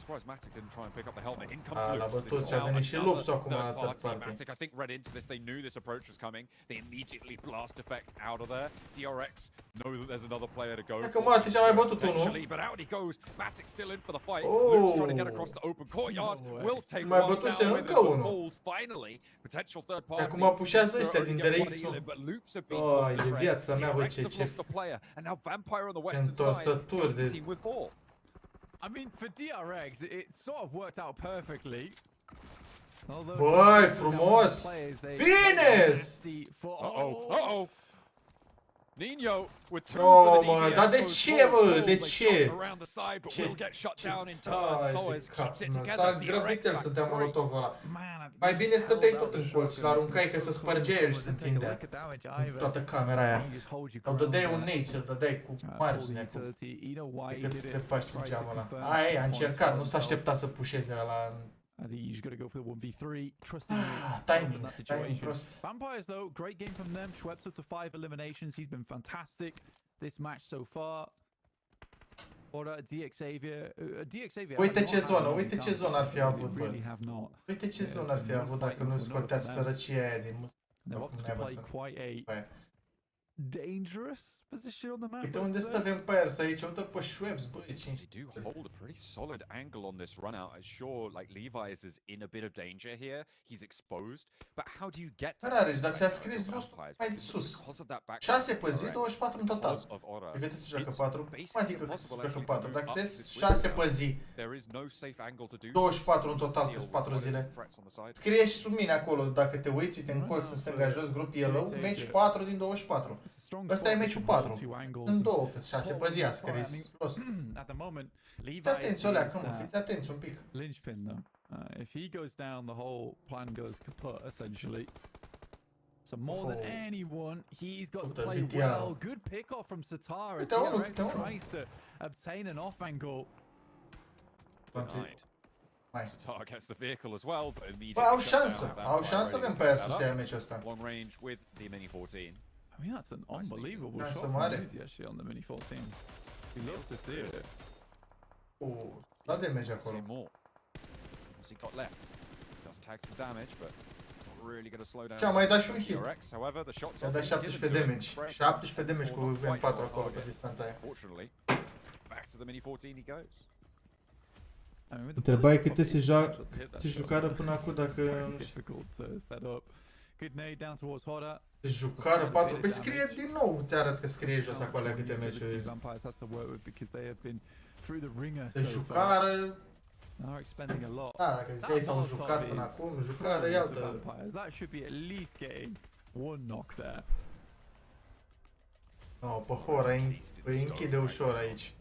surprised Matic didn't try and pick up the helmet. In Ah, comes l-a Loops. This bătut is și a now venit și another Lupsul acum la third third party. party. Matic, I think, read into this. They knew this approach was coming. They immediately blast effect out of there. DRX know that there's another player to go. Dacă Matic a mai bătut unul. But out he goes. Matic still in for the fight. Oh. Loops trying to get across the open courtyard. Will take Mai one bătuse down încă with the unul. balls. Finally, potential third party. Acum pușează ăștia din DRX. But Loops have been Ai de viața mea, bă, DRX ce have lost a player, and now Vampire on the western side. întorsături de... Team with 4. I mean, for DRX, it sort of worked out perfectly. Băi, frumos! Bine! Uh-oh. Nino with two Oh, for the mă, DDS. dar de Those ce, four bă? balls, De they ce? shot around the side, but will get shut down in turn. Ai Soez de keeps it capul meu, together. s-a grăbit el să dea DRX molotovul ăla. Mai bine stăteai tot în colț și l-aruncai că să spărgea el și să întindea toată camera aia. Îl dădeai un nade și îl dădeai cu margine decât să te faci cu geamul ăla. Aia, a încercat, nu s-a așteptat să pușeze ăla. I think you just got to go for the 1v3, trusting timing prost. Vampires, though, great game from them. Schweppes up to 5 eliminations. He's been fantastic this match so far. Or DXavier. Uite ce zonă, uite ce zonă ar fi avut, bă. Uite ce zonă ar fi avut dacă nu scotea sărăcia aia din musă. Dangerous position on the map. Uite unde stă Vampires aici, uite-l pe Schweppes, băi, 5. They do hold a pretty solid angle on this run out. Sure, like Levi's is in a bit of danger here. He's exposed, but how do you get to Rareș, dar ți-a scris Lost mai sus. 6 pe zi, 24 în total. E cât se joacă 4? Adică cât se joacă 4? Dacă ți 6 pe zi, 24 în total, că 4 zile. Scrie și sub mine acolo, dacă te uiți, uite în colț, în stânga jos, grup yellow, meci 4 din 24. Ăsta e meciul 4. În 2, că 6 pe zi a scris Lost. Fiți atenți, Olea, că nu, fiți atenți un pic. Linchpin, though. If he goes down, the whole plan goes kaput, essentially. So more than anyone, he's got to play well. Good pick-off from Satara as DRX tries to obtain an off angle. Satara gets the vehicle as well, but immediately au șansă Vampire să ia meciul ăsta. Long range with the Mini 14. I mean, that's an unbelievable shot from Uzi actually on the Mini 14. We love to see it. Da damage acolo. What's he got left? Does tag some damage, but not really going to slow down. Ce-a mai dat și un hit. However, the shots a dat 17 damage. 17 damage cu M4 acolo pe distanța aia. Fortunately, back to the Mini 14 he goes. Întrebai câte se jucară până acum dacă... Se jucară 4... Păi scrie din nou, ți arăt că scrie jos acolo câte meciuri. Se jucară... Da, dacă ziceai s-au jucat până acum, jucară e altă... No, pe Hora îi închide ușor aici.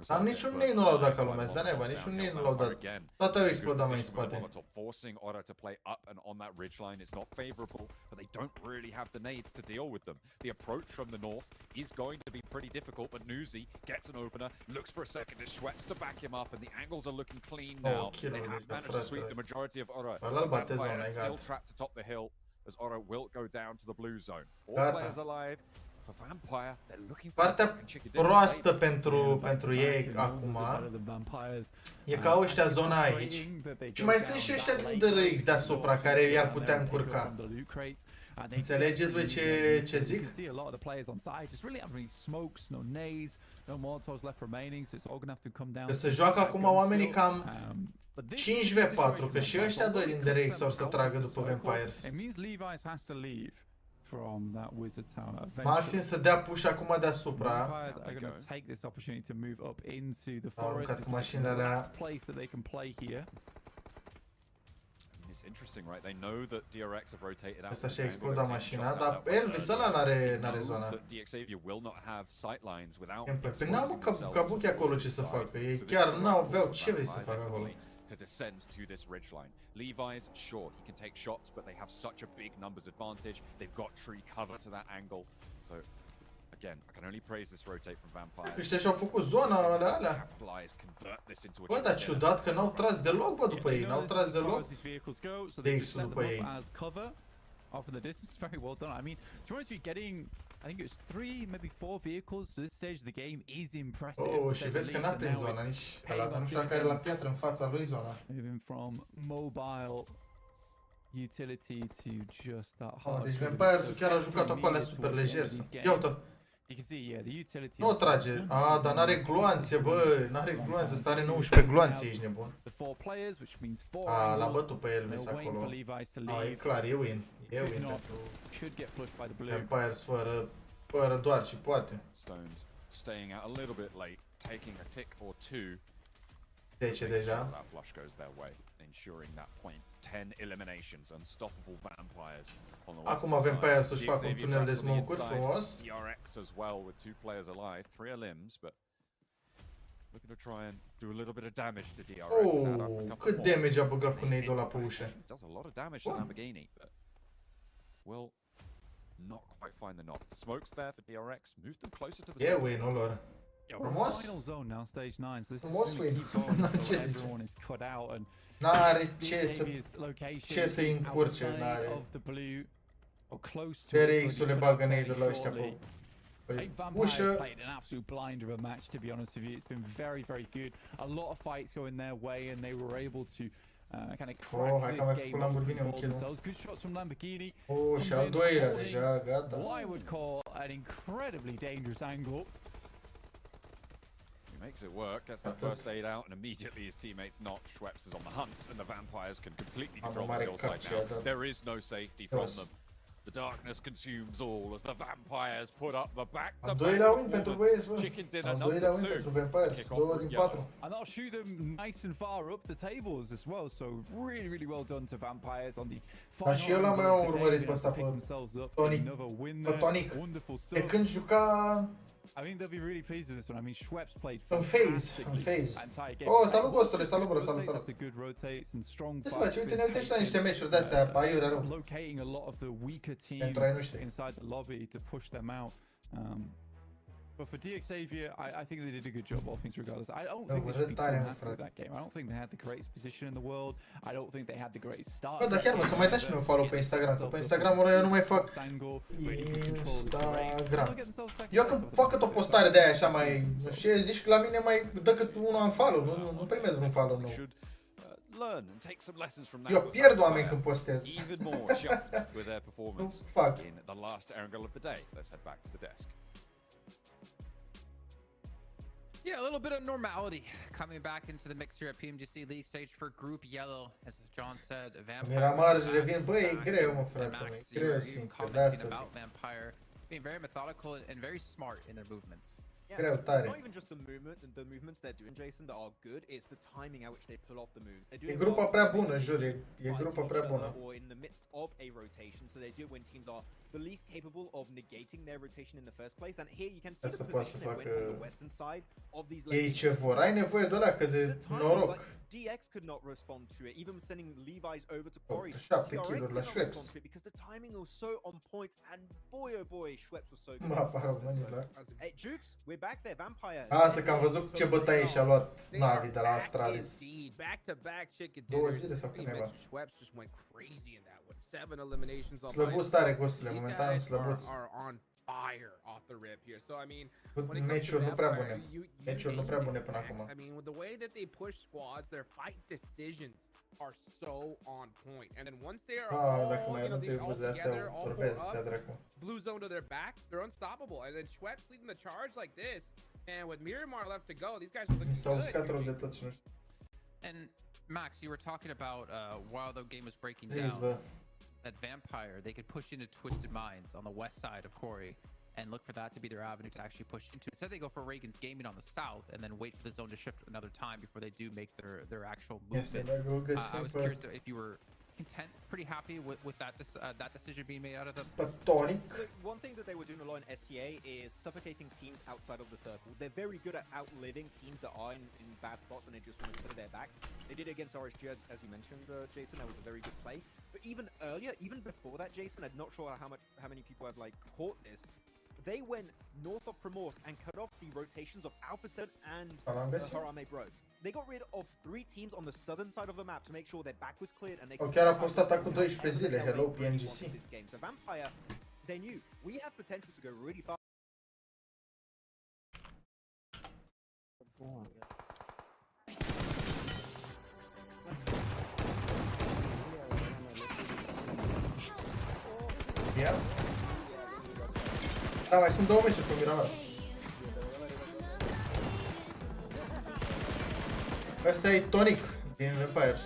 Dar niciun nade nu l-au dat ca lumea, asta neba, niciun nade nu l-au dat. Toate au explodat mai în spate. Forcing Ora to play up and on that ridge line is not favorable, but they don't really have the nades to deal with them. The approach from the north is going to be pretty difficult, but Nuzi gets an opener, looks for a second as Schweppes to back him up, and the angles are looking clean now. They have managed to sweep the majority of Ora. Vampire still trapped atop the hill as Ora will go down to the blue zone. 4 players alive. Partea proastă pentru ei acum e că au ăștia zona aici și mai sunt și ăștia din DORIIN deasupra care i-ar putea încurca. Înțelegeți voi ce zic? Că se joacă acum oamenii cam 5v4, că și ăștia doi din DORIIN s-or să tragă după Vampires. From that wizard tower. Maxim să dea push acum deasupra. Are going to take this opportunity to move up into the forest. It's the last place that they can play here. It's interesting, right? They know that DRX have rotated out. Asta și-a explodat mașina, dar Elvis ăla n-are zona. DXavier will not have sight lines without. Păi n-au Kabuki acolo ce să facă. Ei chiar n-aveau ce vrei să facă acolo. To descend to this ridge line. Levi's, sure, he can take shots, but they have such a big numbers advantage. They've got tree cover to that angle. So, again, I can only praise this rotate from Vampire. Ăștia și-au făcut zona alea. Bă, dar ciudat că n-au tras deloc, bă, după ei. N-au tras deloc DX-ul după ei. Off in the distance, very well done. I mean, to be honest, you're getting I think it was 3, maybe 4 vehicles. So this stage of the game is impressive. Oh, și vezi că n-a prins zona nici ăla, nu știu care la piatră în fața lui zona. Moving from mobile utility to just that hard. Deci Vampires chiar a jucat acolo super lejer. Ia uite. You can see, yeah, the utility. Nu o trage. Dar n-are gloanțe, bă, n-are gloanțe, ăsta are 19 gloanțe, ești nebun. L-a bătut pe Elvis acolo. E clar, e win. E win pentru Vampires fără doar și poate. Stones staying out a little bit late, taking a tick or two. 10 deja. That flush goes their way, ensuring that point. 10 eliminations, unstoppable vampires on the Acum Vampires își fac un tunel de smoke-uri frumos. DRX as well with 2 players alive, 3 limbs, but looking to try and do a little bit of damage to DRX. Oh, cât damage a băgat cu nade-ul ăla pe ușă. Does a lot of damage to Lamborghini, but will not quite find the knock. Smoke's there for DRX, moves them closer to the E win-ul lor. Frumos? Final zone now, stage 9. So this Frumos is win. everyone is cut out and N-are ce să încurce, n-are. RedX-ul le bagă nade-uri la ăștia pe ușă. played an absolute blinder of a match, to be honest with you. It's been very, very good. A lot of fights going their way and they were able to kind of crack this game up for themselves. Good shots from Lamborghini. Oh, și al doilea deja, gata. What I would call an incredibly dangerous angle. He makes it work, gets that first aid out, and immediately his teammates not. Schweppes is on the hunt, and the vampires can completely control the hill side now. There is no safety from them. The darkness consumes all as the vampires put up the back-to-back. Al doilea win pentru băieți, bă. Al doilea win pentru Vampires, 2 din 4. And that'll shoot them nice and far up the tables as well, so really, really well done to Vampires on the final. Dar și eu l-am mai urmărit pe ăsta, pe Tonic. Pe când juca... I think they'll be really pleased with this one. I mean, Schweppes played în phase. Oh, salut Gostule, salut bro, salut. Ce să faci? Uite, ne uităm și la niște meciuri de-astea, aiurea rău. Locating a lot of the weaker Pentru ai teams noștri. inside the lobby to push them out. But for DXavier, I think they did a good job, all things regardless. I don't think they should be too happy with that game. I don't think they had the greatest position in the world. I don't think they had the greatest start. Bă, dar chiar mă, să mai dați și mie un follow pe Instagram, că pe Instagramul ăla eu nu mai fac Instagram. Eu când fac cât o postare de aia așa mai... Și zici că la mine mai dă cât unul în follow, nu primez un follow nou. Eu pierd oameni când postez. Nu fac. Yeah, a little bit of normality coming back into the mix here at PMGC League stage for Group Yellow. As John said, Vampire. Miramar își revin, băi, e greu, mă, frate, mă, e greu, sincer, de asta zic. Vampire being very methodical and very smart in their movements. Yeah, it's not even just the movements they're doing, Jason, that are good. It's the timing at which they pull off the moves. E grupa prea bună, jur, e grupa prea bună. Or in the midst of a rotation, so they do it when teams are the least capable of negating their rotation in the first place. And here you can see the position they went on the western side of these. Ei ce vor, ai nevoie de ăla, că de noroc. DX could not respond to it, even sending Levi's over to Quarry. 7 kill-uri la Schweppes. Because the timing was so on point, and boy oh boy, Schweppes was so good. Mapa românilor. Hey, Jukes, we're back there, Vampire. Asta că am văzut ce bătaie și-a luat Navi de la Astralis. Back-to-back chicken 2 zile sau cândeva. Schweppes just went crazy in that one. 7 eliminations on Slăbuț tare, Gostule, momentan slăbuț. Are on fire off the rip here. So I mean, meciuri nu prea bune. Meciuri nu prea bune până acum. I mean, with the way that they push squads, their fight decisions are so on point. And then once they are all, you know, they all together, all up, blue zone to their back, they're unstoppable. And then Schweppes leading the charge like this, and with Miramar left to go, these guys are looking good. And Max, you were talking about while the game was breaking down, that Vampire, they could push into Twisted Minds on the west side of Quarry and look for that to be their avenue to actually push into. Instead, they go for Reagan's Gaming on the south and then wait for the zone to shift another time before they do make their actual movement. I was curious if you were content, pretty happy with that decision being made out of them. So one thing that they were doing a lot in SCA is suffocating teams outside of the circle. They're very good at outliving teams that are in bad spots and they just want to cover their backs. They did it against RSG, as you mentioned, Jason. That was a very good play. But even earlier, even before that, Jason, I'm not sure how many people have like caught this. They went north of Primorsk and cut off the rotations of Alpha 7 and Harame Bro. They got rid of 3 teams on the southern side of the map to make sure their back was cleared and they chiar a postat acum 12 zile. Hello PMGC. So Vampire they knew we have potential to go really far. Ia. Da, mai sunt 2 meciuri cu Miramar. Ăsta e Tonic din Vampires.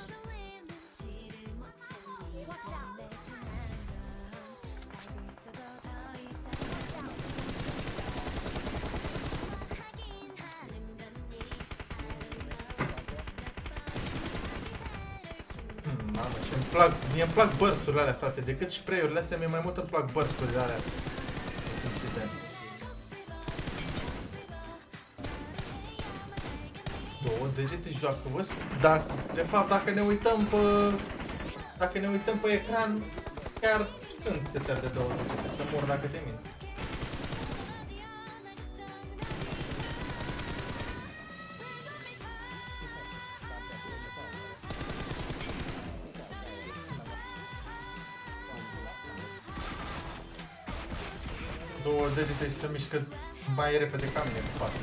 Mamă, ce-mi plac, mie îmi plac burst-urile alea, frate, decât spray-urile astea, mie mai mult îmi plac burst-urile alea simțite. Două degete joacă, vă? Dar, de fapt, dacă ne uităm pe ecran, chiar sunt setări de 2 degete, să mor dacă te mint. Două degete și se mișcă mai repede ca mine cu față.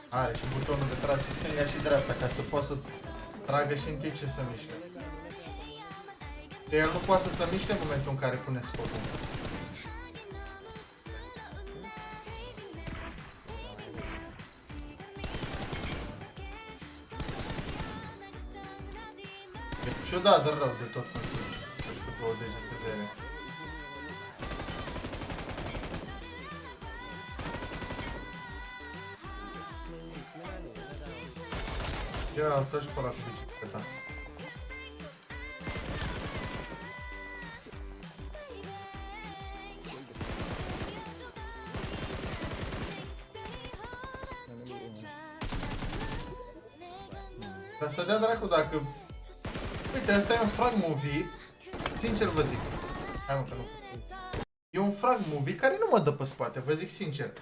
Are și butonul de tras și stânga și dreapta ca să poată să tragă și în timp ce se mișcă. El nu poate să se miște în momentul în care pune scopul. E ciudat de rău de tot nu știu, 2 degete de ele. Ia altă și pe ăla cu bicicleta. Dar să dea dracu dacă... Uite, asta e un frag movie. Sincer vă zic. Hai mă că nu. E un frag movie care nu mă dă pe spate, vă zic sincer.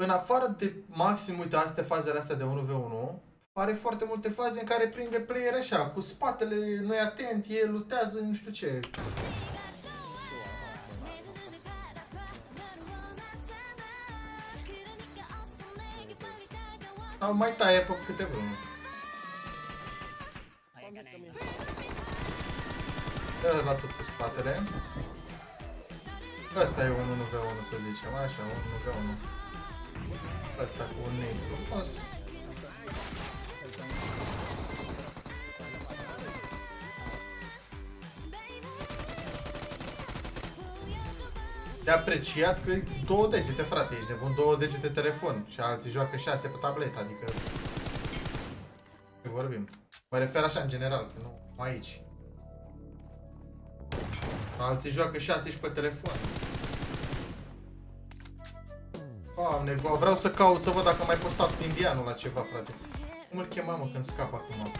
În afară de maxim, uite, astea fazele astea de 1v1, are foarte multe faze în care prinde player așa, cu spatele nu-i atent, el lutează, nu știu ce. Sau mai taie pe câte vreo. Dă la tot cu spatele. Ăsta e un 1v1 să zicem, așa, un 1v1. Ăsta cu un name frumos. De apreciat că 2 degete, frate, ești nebun, 2 degete telefon și alții joacă 6 pe tabletă, adică vorbim. Mă refer așa în general, că nu aici. Alții joacă 6 și pe telefon. Doamne, vreau să caut să văd dacă am mai postat indianul la ceva, frate. Cum îl chema, mă, când scap acum?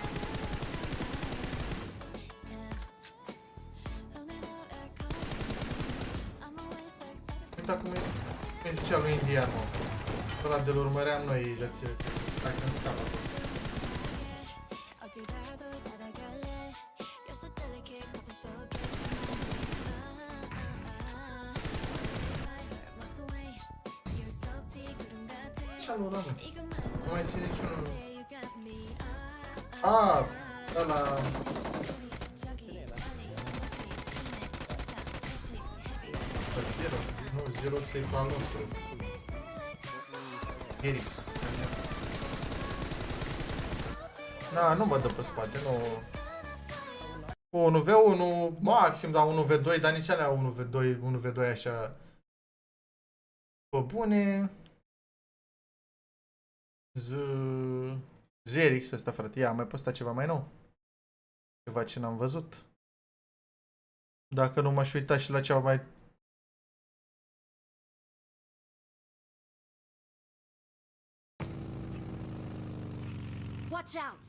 Uita cum îi zicea lui indian, mă. Ăla de-l urmăream noi, dacă când scap acum. Ce-a lor, mă? Nu mai ține niciunul. A, ăla... Zero, nu, Zero e pe al nostru. RedX. Na, nu mă dă pe spate, nu... 1v1, maxim, da, 1v2, dar nici alea 1v2 așa... Pe bune... RedX ăsta, frate, ia, am mai postat ceva mai nou. Ceva ce n-am văzut. Dacă nu m-aș uita și la ceva mai... Watch out.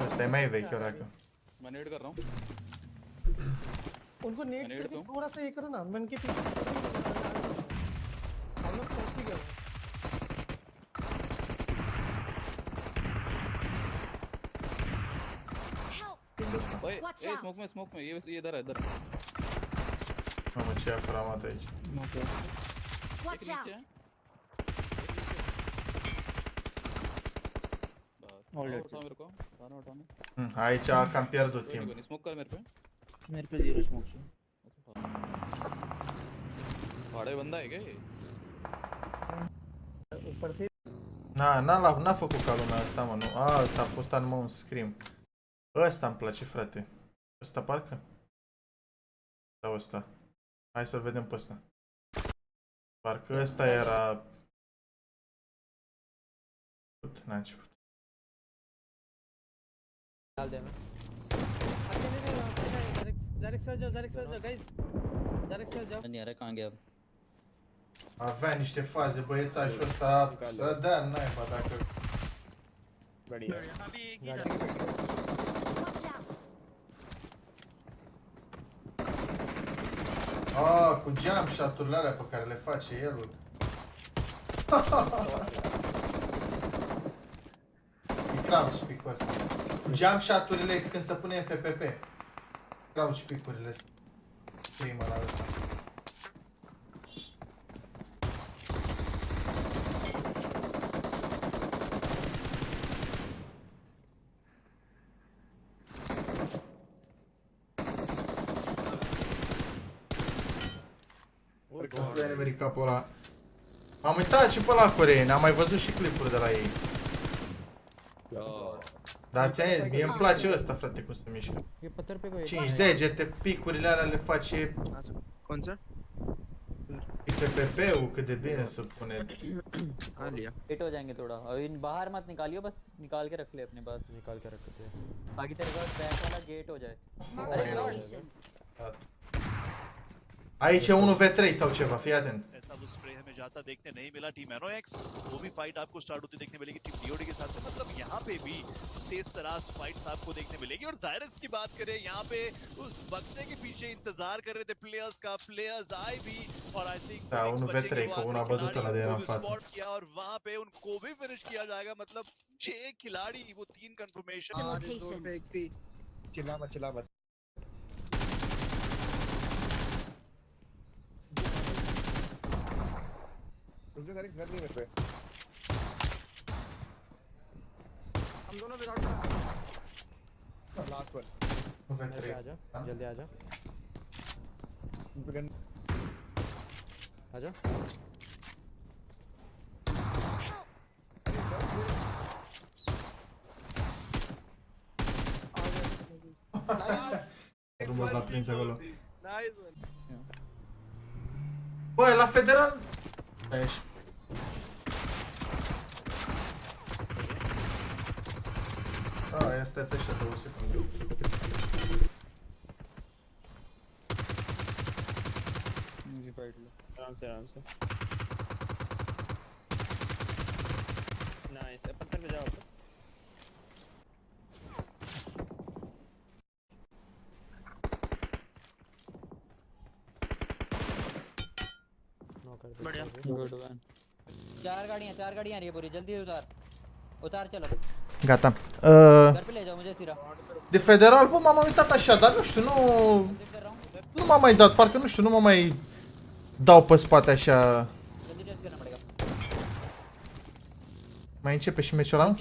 Ăsta e mai vechi, oracă. मैं नेड कर रहा हूँ उनको नेट करके थोड़ा सा ये करो ना मन के पीछे हम लोग पहुंच ही गए ओए ए स्मोक में ये इधर है इधर Mamă, ce a framat aici. Watch out. उठाओ मेरे को उठाना Aici a cam pierdut timp. Smoke कर मेरे पे जीरो स्मोक से बड़ा बंदा है क्या ये ऊपर से N-a făcut ca lumea asta, mă, nu. Ăsta a postat numai un scream. Ăsta îmi place, frate. Ăsta parcă? Sau ăsta? Hai să-l vedem pe ăsta. Parcă ăsta era... N-a început. Avea niște faze, băiețașul ăsta să dea naiba dacă... Cu jump shot-urile alea pe care le face el. E crouch pick-ul ăsta. Jump shot-urile când se pune în FPP. Crouch pick-urile astea. Prima la ăsta. Capul ăla. Am uitat și pe la coreeni, am mai văzut și clipuri de la ei. Dar ți-am zis, mie îmi place ăsta, frate, cum se mișcă. 5 degete, picurile alea le face... PPP-ul cât de bine se pune. Hit हो जाएंगे थोड़ा अभी बाहर मत निकालियो बस निकाल के रख ले अपने पास निकाल के रखते हैं ताकि तेरे पास बैक वाला गेट हो जाए Aici e 1v3 sau ceva, fii atent. जाता देखने नहीं मिला टीम एनोएक्स वो भी फाइट आपको स्टार्ट होती देखने मिलेगी टीम डीओडी के साथ मतलब यहाँ पे भी तेज तरार फाइट्स आपको देखने मिलेगी और जायरस की बात करें यहाँ पे उस बक्से के पीछे इंतजार कर रहे थे प्लेयर्स आए भी और I think 1v3 cu una bătută la de era în față. किया और वहाँ पे उनको भी फिनिश किया जाएगा मतलब 6 खिलाड़ी वो 3 कंफर्मेशन चिल्ला मत उसके सारे स्नैप नहीं मेरे पे हम दोनों विदाउट लास्ट वन आजा जल्दी आजा आजा Frumos l-a prins acolo. Nice one. Bă, la federal... Aici. Ia stați așa 2 secunde. आराम से नाइस पत्थर पे जाओ वापस बढ़िया गुड वन चार गाड़ियां आ रही है पूरी जल्दी उतार चलो Gata. घर पे ले जाओ मुझे सिरा De federal, bă, m-am uitat așa, dar nu știu, nu m-am mai dat, parcă nu știu, nu mă mai dau pe spate așa. Mai începe și meciul ăla?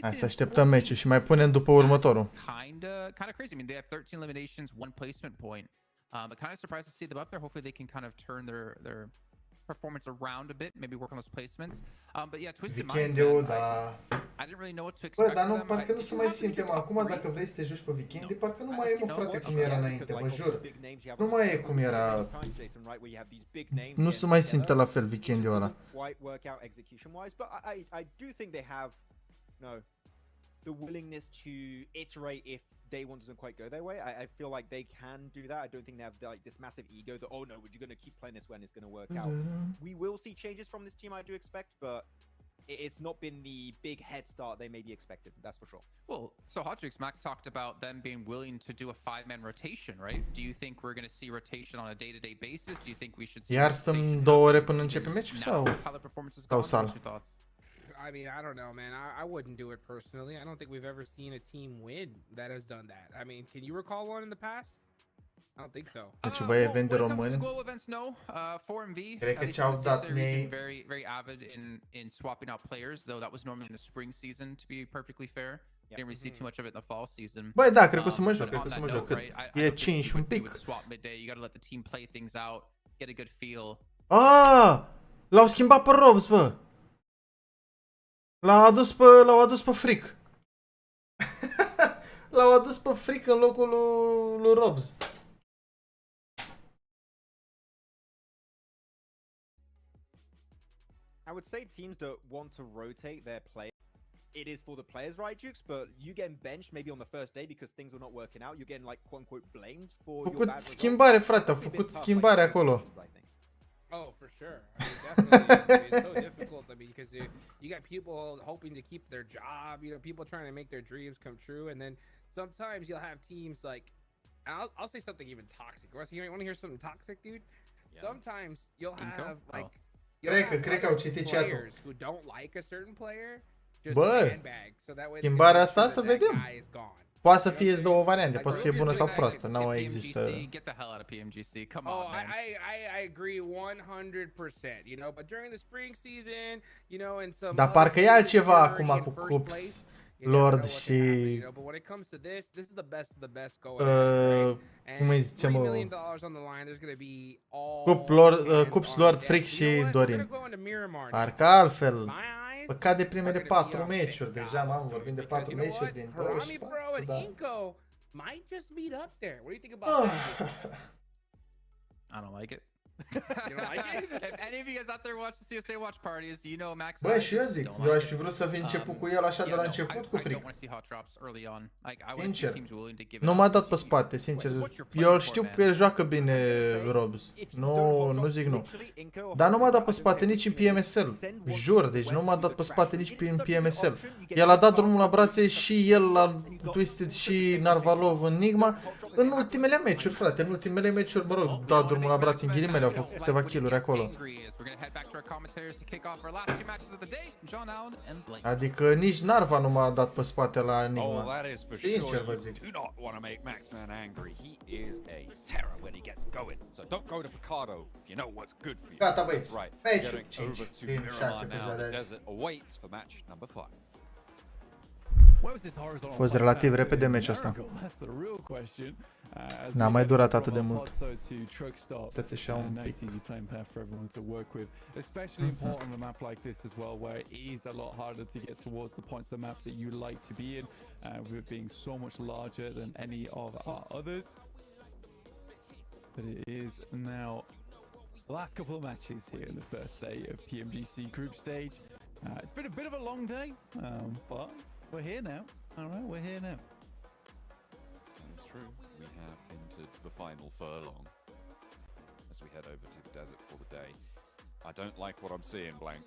Hai să așteptăm meciul și mai punem după următorul. Kinda crazy. I mean, they have 13 eliminations, 1 placement point. But kind of surprised to see them up there. Hopefully they can kind of turn their performance around a bit, maybe work on those placements. But yeah, Twisted Minds, I didn't really know what to expect. Bă, dar nu, parcă nu se mai simte, mă. Acum dacă vrei să te joci pe Weekend, parcă nu mai e, mă, frate, cum era înainte, mă jur. Nu mai e cum era. Nu se mai simte la fel Weekend-ul ăla. the willingness to iterate if day one doesn't quite go their way. I feel like they can do that. I don't think they have like this massive ego that, oh no, we're going to keep playing this when it's going to work out. We will see changes from this team, I do expect, but it's not been the big head start they maybe expected, that's for sure. Well, so Hotjux, Max talked about them being willing to do a 5-man rotation, right? Do you think we're going to see rotation on a day-to-day basis? Do you think we should see Iar stăm 2 ore până începe meciul sau? Sau sal? I mean, I don't know, man. I wouldn't do it personally. I don't think we've ever seen a team win that has done that. I mean, can you recall one in the past? I don't think so. Deci bă, event de români. Cred că ce-au dat nei... Very avid in swapping out players, though that was normally in the spring season, to be perfectly fair. Didn't really see too much of it in the fall season. Băi, da, cred că o să mă joc, cred că o să mă joc. E 5 și un pic. Swap midday, you gotta let the team play things out, get a good feel. Ah! L-au schimbat pe Robs, bă. L-au adus pe Fric. L-au adus pe Fric în locul lui Robs. I would say teams that want to rotate their play, it is for the players, right, Jukes? But you getting benched maybe on the first day because things were not working out, you're getting like quote unquote blamed for your bad results. Schimbare, frate, au făcut schimbare acolo. Oh, for sure. I mean, definitely. I mean, it's so difficult. I mean, because you got people hoping to keep their job. You know, people trying to make their dreams come true, and then sometimes you'll have teams like, and I'll say something even toxic. You want to hear something toxic, dude? Yeah. Sometimes you'll have like. Cred că au citit chat-ul. Who don't like a certain player, just sandbag, so that way schimbarea asta să vedem. Poate să fie două variante, poate să fie bună sau proastă, nu există. Get the hell out of PMGC. Come on, man. I agree 100%, you know, but during the spring season, you know, and some Dar parcă e altceva acum cu Cups, Lord și but when it comes to this is the best of the best going. Cum îi zice, mă? $3 million on the line, there's going to be all Cups, Lord, Frick și Dorin. Parcă altfel. Păcat de primele 4 meciuri deja, mamă, vorbim de 4 meciuri din 24, da. Might just meet up there. What do you think about that? I don't like it. You don't like it? If any of you guys out there watch the CSA watch parties, you know Max. Băi, și eu zic, eu aș fi vrut să vin început cu el așa de la început cu Frick. Sincer, nu m-a dat pe spate, sincer. Eu știu că el joacă bine Robs. Nu zic nu. Dar nu m-a dat pe spate nici în PMSL. Jur, deci nu m-a dat pe spate nici prin PMSL. El a dat drumul la brațe și el la Twisted și Narvalov în Nigma. În ultimele meciuri, frate, în ultimele meciuri, mă rog, da drumul la brațe în ghilimele, au făcut câteva kill-uri acolo. Adică nici Narva nu m-a dat pe spate la Enigma. Sincer vă zic. Gata, băieți. Meciul 5 din 6 deja de azi. A fost relativ repede meciul ăsta. N-a mai durat atât de mult. Stați așa un pic. Especially important on a map like this as well, where it is a lot harder to get towards the points of the map that you like to be in, with being so much larger than any of our others. But it is now the last couple of matches here in the first day of PMGC group stage. It's been a bit of a long day, but we're here now. All right, we're here now. That's true. We have entered the final furlong as we head over to the desert for the day. I don't like what I'm seeing, Blank.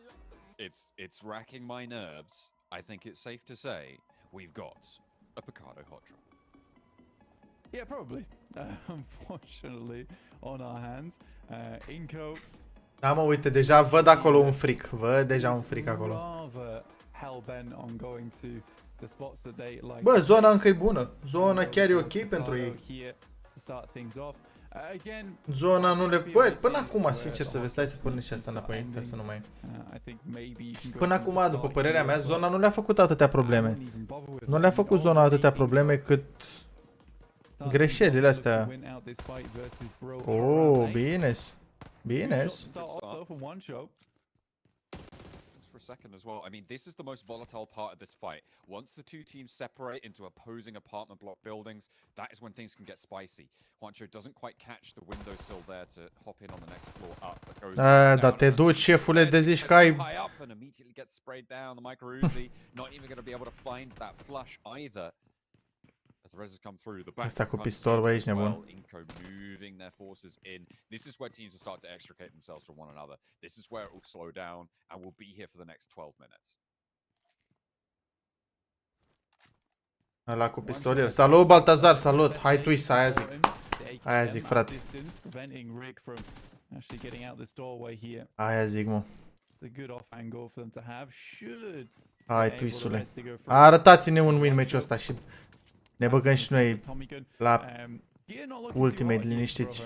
It's racking my nerves. I think it's safe to say we've got a Picardo hot drop. Yeah, probably. Unfortunately, on our hands. Inco. Da, mă, uite, deja văd acolo un fric. Văd deja un fric acolo. Bă, zona încă e bună. Zona chiar e ok pentru ei. Zona nu le... Băi, până acum, sincer să vezi, stai să punem și asta înapoi, ca să nu mai... Până acum, după părerea mea, zona nu le-a făcut atâtea probleme. Nu le-a făcut zona atâtea probleme cât... greșelile astea. Oh, bine. Bine. a second as well. I mean, this is the most volatile part of this fight. Once the two teams separate into opposing apartment block buildings, that is when things can get spicy. Juancho doesn't quite catch the windowsill there to hop in on the next floor up, but goes Da te duci, șefule, de zici că ai... high up and immediately gets sprayed down. The micro Uzi not even going to be able to find that flush either. As the reses come through, the back Asta cu pistolul aici, nebun. Inco moving their forces in. This is where teams will start to extricate themselves from one another. This is where it will slow down and we'll be here for the next 12 minutes. Ăla cu pistolier. Salut, Baltazar, salut. Hai twist, aia zic. Aia zic, frate. Aia zic, mă. Hai, twistule. Arătați-ne un win meciul ăsta și ne băgăm și noi la ultimate, liniștiți.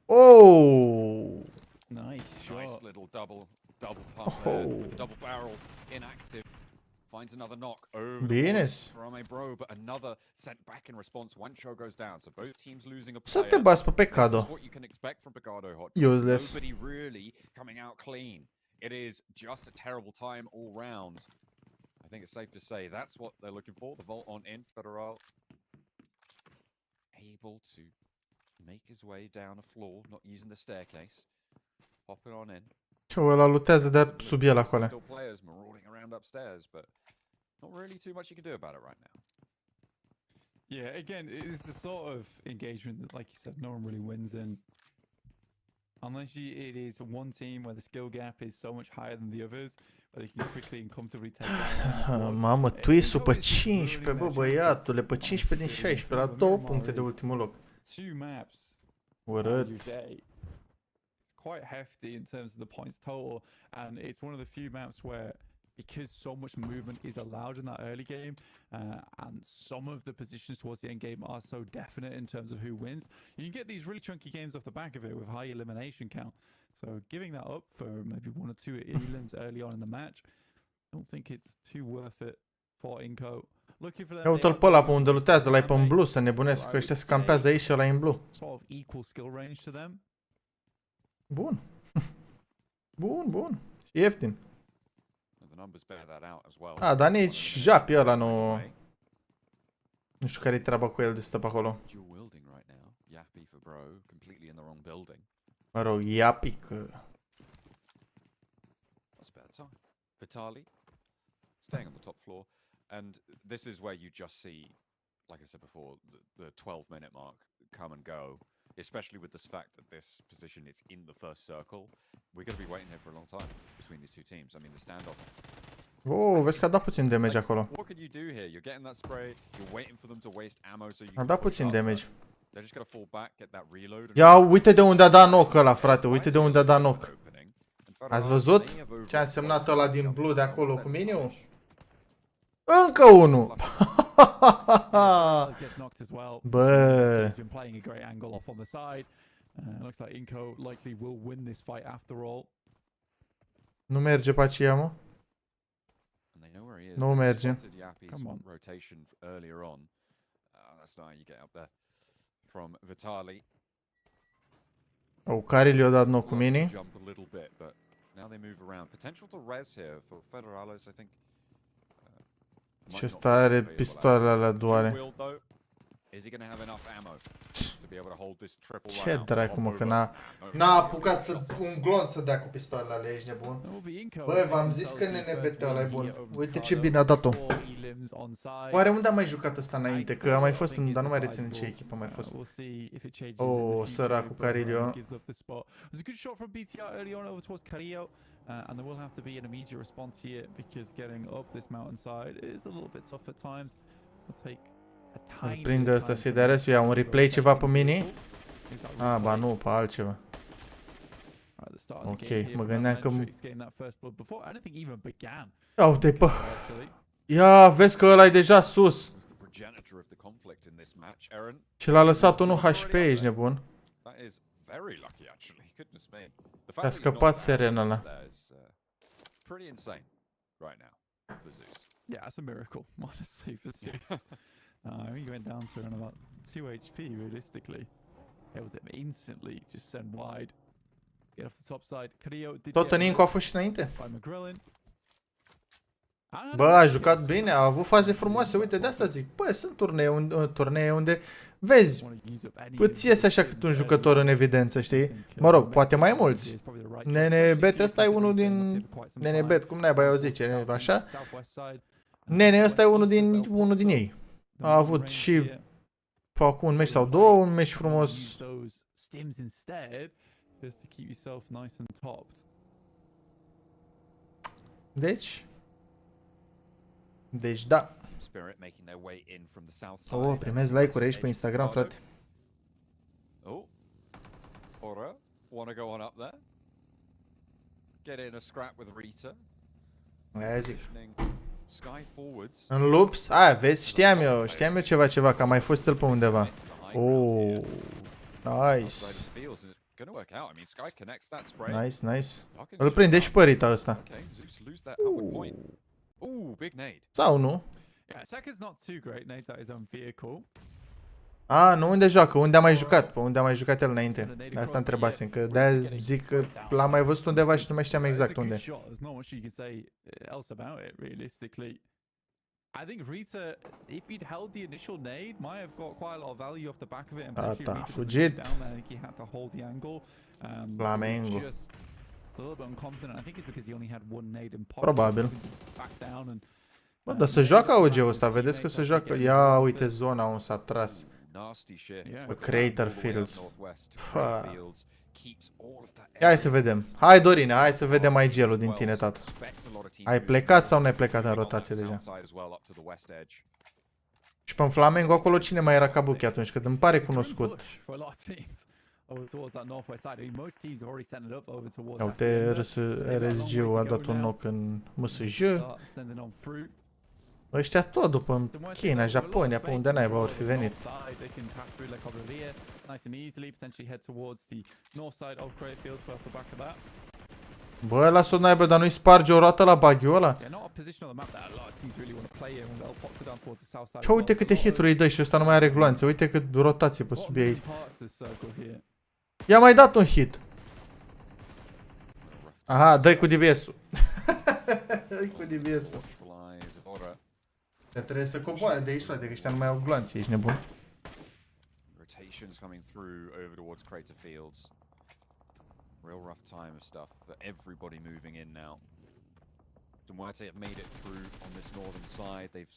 Oh! Nice little double pump there. The double barrel inactive. Finds another knock over from a bro, but another sent back in response. Juancho goes down, so both teams losing a player. Să te bați pe Pecado. What you can expect from Pecado Hot. Useless. Nobody really coming out clean. It is just a terrible time all round. I think it's safe to say that's what they're looking for. The vault on in, Federal able to make his way down a floor, not using the staircase. Hopping on in. Ăla lutează de sub el acolo. Still players marauding around upstairs, but not really too much you can do about it right now. Yeah, again, it's the sort of engagement that, like you said, no one really wins in. Unless it is one team where the skill gap is so much higher than the others, where they can quickly and comfortably take down. Mamă, twist-ul pe 15, bă, băiatule, pe 15 din 16, la 2 puncte de ultimul loc. Two maps. Urât. Quite hefty in terms of the points total, and it's one of the few maps where, because so much movement is allowed in that early game, and some of the positions towards the end game are so definite in terms of who wins, you can get these really chunky games off the back of it with high elimination count. So giving that up for maybe 1 or 2 elims early on in the match, I don't think it's too worth it for Inco. Looking for them. Uite-l pe ăla pe unde lutează, ăla e pe în blue, să nebunesc, că ăștia se campează aici și ăla e în blue. Sort of equal skill range to them. Bun. Bun. Și ieftin. A, dar nici Japi ăla nu... Nu știu care-i treaba cu el de stă pe acolo. Mă rog, Yapi că... Vitali staying on the top floor, and this is where you just see, like I said before, the 12-minute mark come and go. Especially with this fact that this position is in the first circle, we're going to be waiting here for a long time between these two teams. I mean, the standoff. Oh, vezi că a dat puțin damage acolo. What could you do here? You're getting that spray, you're waiting for them to waste ammo so you a dat puțin damage. They're just going to fall back, get that reload. Ia, uite de unde a dat knock ăla, frate, uite de unde a dat knock. Ați văzut ce a însemnat ăla din blue de acolo cu miniu? Încă unul! Bă! Nu merge pe aceea, mă? Nu merge. Oh, care le-a dat knock cu mini? Și ăsta are pistoalele alea duale. Ce dracu, mă, că n-a apucat un glonț să dea cu pistoalele alea, ești nebun? Bă, v-am zis că NNBT-ul ăla e bun. Uite ce bine a dat-o. Oare unde am mai jucat ăsta înainte? Că a mai fost, dar nu mai rețin ce echipă a mai fost. Oh, săracul Carilio. And there will have to be an immediate response here because getting up this mountainside is a little bit tough at times. It'll take a tiny. Prinde ăsta să-i dea restul, ia un replay ceva pe mini? Ah, ba nu, pe altceva. Ok, mă gândeam că... Ia uite-i pe... Ia, vezi că ăla e deja sus. Și l-a lăsat unul HP, ești nebun. A scăpat Serena ăla. Pretty insane right now for Zeus. Yeah, it's a miracle, honestly, for Zeus. He went down to around about 2 HP, realistically. Able to instantly just send wide. Get off the top side. Creo did Tot în Inco a fost și înainte. Bă, a jucat bine, a avut faze frumoase, uite, de asta zic. Bă, sunt turnee unde vezi, îți iese așa cât un jucător în evidență, știi? Mă rog, poate mai mulți. Nenebet ăsta e unul din... Nenebet, cum naiba eu zice, așa? Nene ăsta e unul din ei. A avut și acum un meci sau două, un meci frumos. Deci da. Oh, primez like-uri aici pe Instagram, frate. Oh, Ora, wanna go on up there? Get in a scrap with Rita. Aia zic. Sky forwards. În loops? Aia, vezi, știam eu ceva, că a mai fost el pe undeva. Oh, nice. Nice, nice. Îl prinde și pe Rita ăsta. Sau nu? A, nu, unde joacă? Unde a mai jucat? Pe unde a mai jucat el înainte? Asta întrebasem, că de-aia zic că l-am mai văzut undeva și nu mai știam exact unde. I think Rita, if he'd held the initial nade, might have got quite a lot of value off the back of it. And Gata, a fugit. Down there, I think he had to hold the angle. Flamengo. Just a little bit unconfident. I think it's because he only had one nade in pop. Probabil. Back down and. Bă, dar se joacă OG-ul ăsta, vedeți că se joacă. Ia uite zona unde s-a tras. Bă, Creator Fields. Hai să vedem. Hai Dorin, hai să vedem IG-ul din tine, tată. Ai plecat sau nu ai plecat în rotație deja? Și pe Flamengo acolo cine mai era ca Buchi atunci? Că îmi pare cunoscut. Uite, RSG-ul a dat un knock în MSJ. Ăștia tot după China, Japonia, pe unde naiba ori fi venit. Bă, lasă-o naiba, dar nu-i sparge o roată la buggy-ul ăla? Ia uite câte hituri îi dă și ăsta nu mai are gloanțe, uite cât rotație pe sub ei. I-a mai dat un hit. Aha, dă-i cu DBS-ul. Dă-i cu DBS-ul. Trebuie să coboare de aici, frate, că ăștia nu mai au gloanțe, ești nebun? Rotations coming through over towards Crater Fields. Real rough time of stuff for everybody moving in now. Dumwate have made it through on this northern side. They've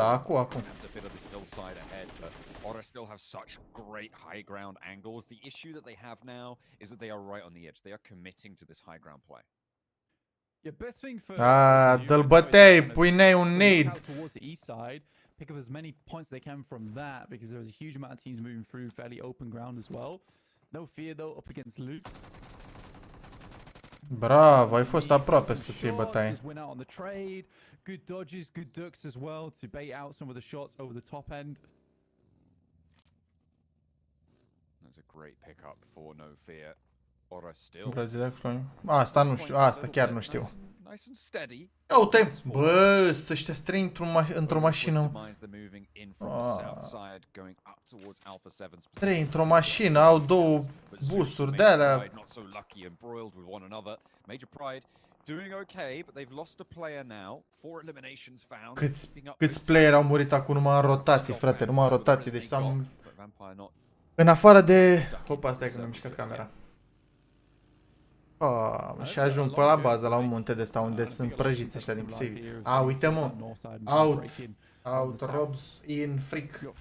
Da, acum. a bit of this hillside ahead, but Ora still have such great high ground angles. The issue that they have now is that they are right on the edge. They are committing to this high ground play. Dă-l băteai, pui un nade. Pick up as many points they can from that because there was a huge amount of teams moving through fairly open ground as well. No fear though up against loops. Bravo, ai fost aproape să ții bătaie. Good dodges, good ducks as well to bait out some of the shots over the top end. That's a great pickup for No Fear. Ora still. Brazil, asta nu știu, asta chiar nu știu. Nice and steady. Ia uite, bă, ăștia strâng într-o mașină. Trei într-o mașină, au două busuri de alea. Câți player au murit acum numai în rotații, frate, numai în rotații, deci am... În afară de... Opa, stai că mi-a mișcat camera. Și ajung pe la bază, la un munte de ăsta unde sunt prăjiți ăștia din Psivi. A, uite mă, out, Robs in freak.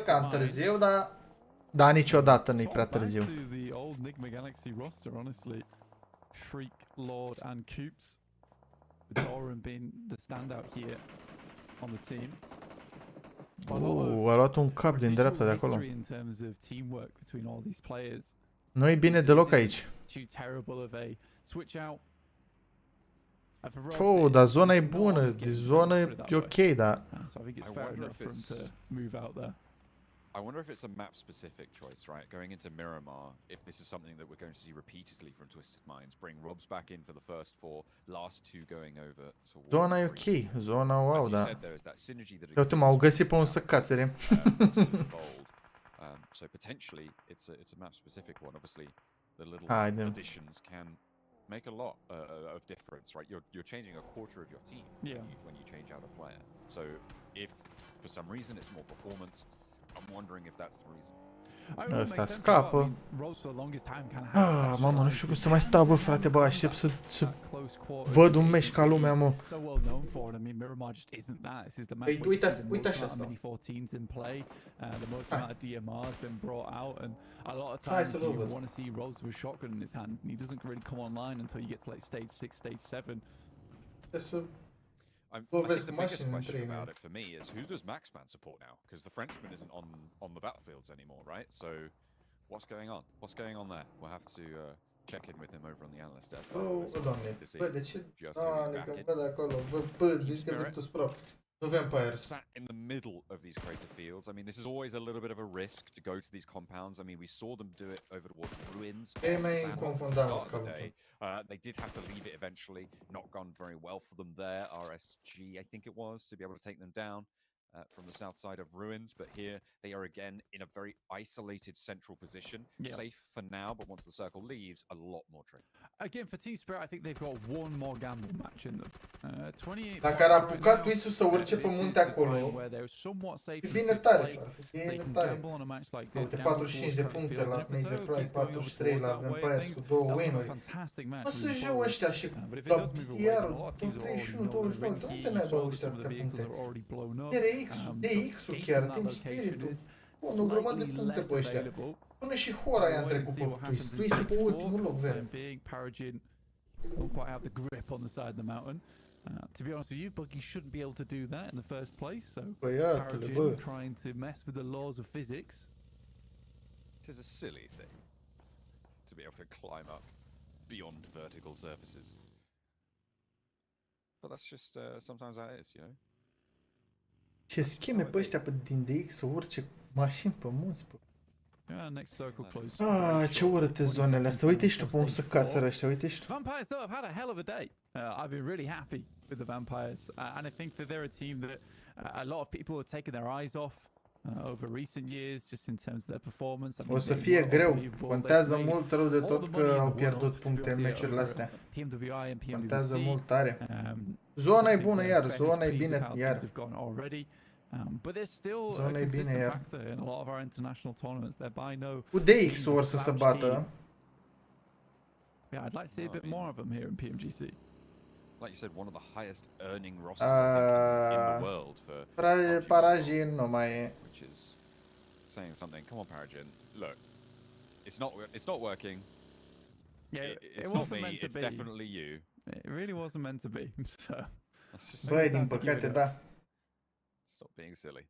Cam târziu, dar niciodată nu-i prea târziu. Freak, Lord and Coops. DORIIN being the standout here on the team. A luat un cap din dreapta de acolo. Nu e bine deloc aici. Dar zona e bună, zona e ok, dar... I wonder if it's a map-specific choice, right? Going into Miramar, if this is something that we're going to see repeatedly from Twisted Minds, bring Robs back in for the first four, last two going over towards... Zona e ok, zona wow, da. Uite, m-au găsit pe un să cațere. So potentially it's a map specific one. Obviously, the little additions can make a lot of difference, right? You're changing a quarter of your team when you change out a player. So if for some reason it's more performance, I'm wondering if that's the reason. Ăsta scapă. Mamă, nu știu cum să mai stau, bă, frate, bă, aștept să văd un meci ca lumea, mă. Păi, uite așa stau. Hai să vă văd. I think the biggest question about it for me is who does Maxman support now? Because the Frenchman isn't on the battlefields anymore, right? So what's going on? What's going on there? We'll have to check in with him over on the analyst desk. Doamne, bă, de ce? Că văd acolo, bă, zici că Virtus Pro. No vampires. Sat in the middle of these crater fields. I mean, this is always a little bit of a risk to go to these compounds. I mean, we saw them do it over towards Ruins. They did have to leave it eventually. Not gone very well for them there. RSG, I think it was, to be able to take them down from the south side of Ruins. But here they are again in a very isolated central position. Safe for now, but once the circle leaves, a lot more tricky. Again, for Team Spirit, I think they've got one more gamble match in them. 28. Dacă ar apuca Twisu să urce pe munte acolo, e bine tare, e bine tare. Uite, 45 de puncte la Major Prize, 43 la Vampires cu 2 win-uri. O să joc ăștia și la BTR-ul, 31, 29, unde ne-ai băut ăștia atâtea puncte? RedX-ul, DX-ul chiar, Team Spirit-ul. O grămadă de puncte pe ăștia. Până și Hora i-a trecut pe Twist. Twist-ul pe ultimul loc, vede. Don't quite have the grip on the side of the mountain. To be honest with you, Buggy shouldn't be able to do that in the first place. So, Paragin trying to mess with the laws of physics. It is a silly thing to be able to climb up beyond vertical surfaces. But that's just sometimes how it is, you know. Ce scheme pe ăștia din DX să urce mașini pe munți, bă. Ce urâte zonele astea. Uite și tu pe unde să cațără ăștia, uite și tu. Vampires though have had a hell of a day. I've been really happy with the Vampires and I think that they're a team that a lot of people have taken their eyes off over recent years just in terms of their performance. O să fie greu. Contează mult rău de tot că au pierdut puncte în meciurile astea. Contează mult tare. Zona e bună iar, zona e bine iar. But there's still a consistent factor in a lot of our international tournaments. They're by no. Cu DX-ul or să se bată. Yeah, I'd like to see a bit more of them here in PMGC. Like you said, one of the highest earning rosters in the world for Paragin nu mai e. Which is saying something. Come on, Paragin. Look, it's not working. Yeah, it's not me. It's definitely you. It really wasn't meant to be. So. Băi, din păcate, da. Stop being silly.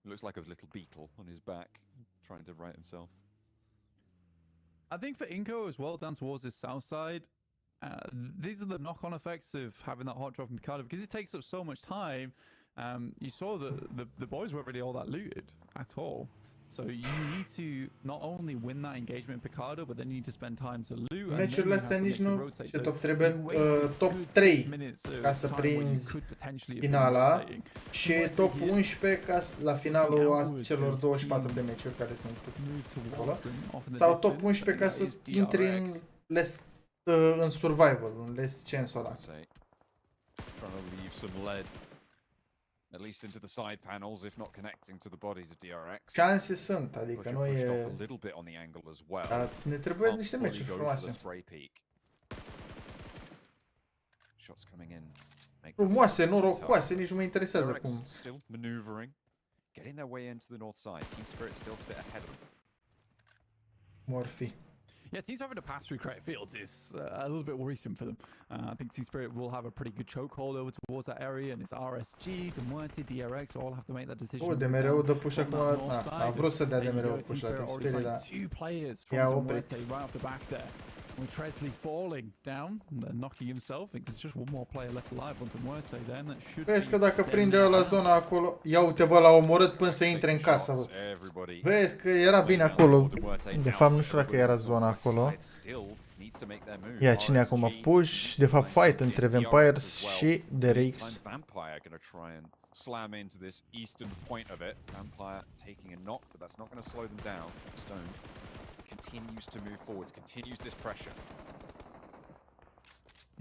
It looks like a little beetle on his back, trying to right himself. I think for Inco as well, down towards his south side, these are the knock-on effects of having that hot drop in Picardo, because it takes up so much time. You saw the boys weren't really all that looted at all. So you need to not only win that engagement in Picardo, but then you need to spend time to loot. Meciurile astea nici nu ce top trebuie top 3 ca să prinzi finala și top 11 ca la finalul celor 24 de meciuri care sunt acolo. Sau top 11 ca să intri în survival, în less chance-ul ăla. At least into the side panels, if not connecting to the bodies of DRX. Șanse sunt, adică nu e. A little bit on the angle as well. Ne trebuie niște meciuri frumoase. Shots coming in. Frumoase, norocoase, nici nu mă interesează cum. Still maneuvering, getting their way into the north side. Team Spirit still sit ahead of them. Morphy. Yeah, teams having to pass through crater fields is a little bit worrisome for them. I think Team Spirit will have a pretty good chokehold over towards that area, and it's RSG, Demuerte, DRX all have to make that decision. De mereu dă push acum la... A vrut să dea de mereu push la Team Spirit, dar i-a oprit. Right off the back there. With Tresley falling down and knocking himself. I think there's just one more player left alive on Demuerte then. That should. Vezi că dacă prinde ăla zona acolo, ia uite bă, l-a omorât până să intre în casă, bă. Vezi că era bine acolo. De fapt nu știu dacă era zona acolo. Ia cine acum push, de fapt fight între Vampires și DRX. slam into this eastern point of it. Vampire taking a knock, but that's not going to slow them down. Stone continues to move forwards, continues this pressure.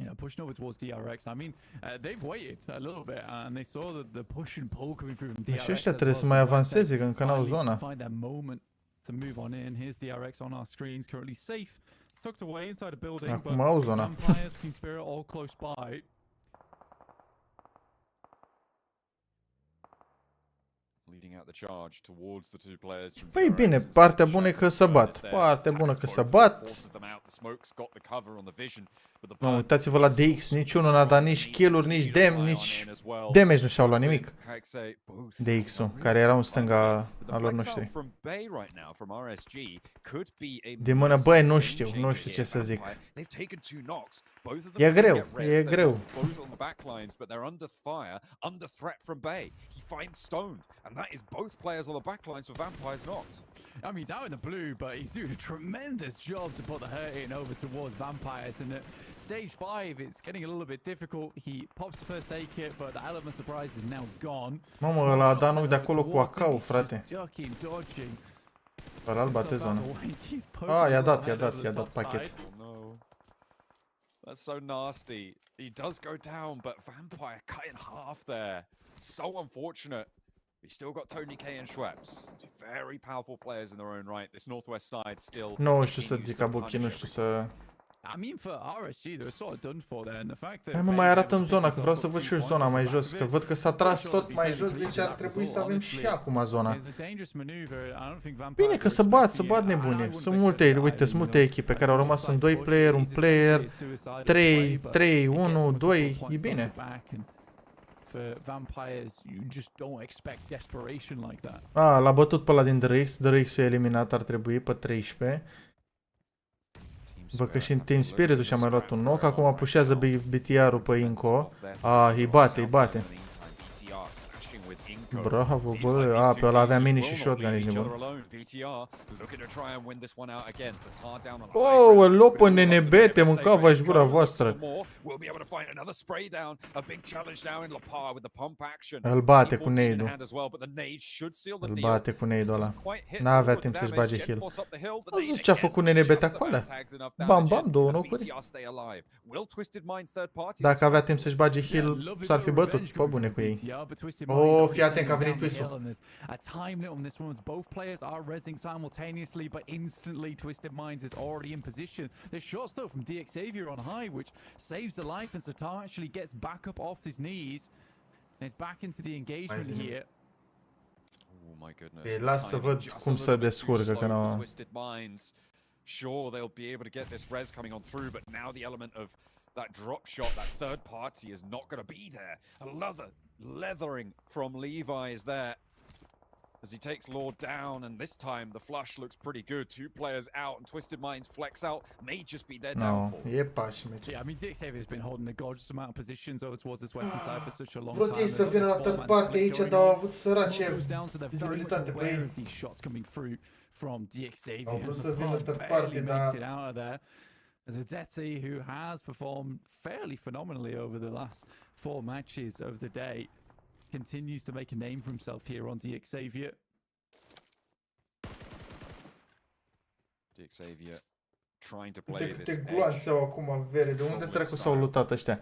Yeah, pushing over towards DRX. I mean, they've waited a little bit and they saw the push and pull coming through from DRX. Și ăștia trebuie să mai avanseze, că încă n-au zona. Find their moment to move on in. Here's DRX on our screens, currently safe, tucked away inside a building. Acum au zona. Vampires, Team Spirit, all close by. Leading out the charge towards the two players. Păi bine, partea bună e că se bat. Partea bună că se bat. Nu, uitați-vă la DX, niciunul n-a dat nici kill-uri, nici damage nu și-au luat nimic. DX-ul, care era în stânga a lor noștri. De mână, băi, nu știu ce să zic. E greu, e greu. Finds stoned, and that is both players on the backlines for Vampires knocked. I mean, he's out in the blue, but he's doing a tremendous job to put the hurt in over towards Vampires. And at stage 5, it's getting a little bit difficult. He pops the first aid kit, but the element of surprise is now gone. Mamă, ăla a dat de acolo cu AK-ul, frate. Ăla îl bate zona. I-a dat pachet. That's so nasty. He does go down, but Vampire cut in half there. So unfortunate. We still got Tony K and Schweppes. Two very powerful players in their own right. This northwest side still. Nu știu să zic, Abuchi, nu știu să... I mean, for RSG, they were sort of done for there, and the fact that... Hai mă, mai arată-mi zona, că vreau să văd și eu zona mai jos, că văd că s-a tras tot mai jos, deci ar trebui să avem și acum zona. Bine că se bat nebune. Sunt multe, uite, sunt multe echipe care au rămas în 2 player, 1 player, 3, 1, 2, e bine. For Vampires, you just don't expect desperation like that. L-a bătut pe ăla din DRX-ul e eliminat, ar trebui pe 13. Văd că și în Team Spirit-ul și-a mai luat un knock, acum pușează BTR-ul pe Inco. Îi bate. Bravo, bă, pe ăla avea mini și shotgun, ești nebun. Oh, lopă nenebe, te mâncava-și gura voastră. Îl bate cu nade-ul. Îl bate cu nade-ul ăla. N-avea timp să-și bage heal. Nu zic ce a făcut nenebete acolo. Bam, 2 knocuri. Dacă avea timp să-și bage heal, s-ar fi bătut pe bune cu ei. Oh, fii atent că a venit twist-ul. A time limit on this one. Both players are rezzing simultaneously, but instantly Twisted Minds is already in position. There's shots though from DX Xavier on high, which saves the life, and Satar actually gets back up off his knees and is back into the engagement here. Oh my goodness. Las să văd cum se descurcă, că n-au... Sure, they'll be able to get this res coming on through, but now the element of that drop shot, that third party is not going to be there. Another leathering from Levi is there as he takes Lord down, and this time the flush looks pretty good. 2 players out and Twisted Minds flex out, may just be their downfall. Yeah, I mean, DX Xavier has been holding a gorgeous amount of positions over towards this western side for such a long time. Vrut ei să vină la third party aici, dar au avut sărace vizibilitate pe ei. These shots coming through from DX Xavier. Au vrut să vină third party, dar... There's a Dete who has performed fairly phenomenally over the last 4 matches of the day. Continues to make a name for himself here on DX Xavier. DX Xavier trying to play this Câte gloanțe au acum, vere, de unde trecu s-au lutat ăștia?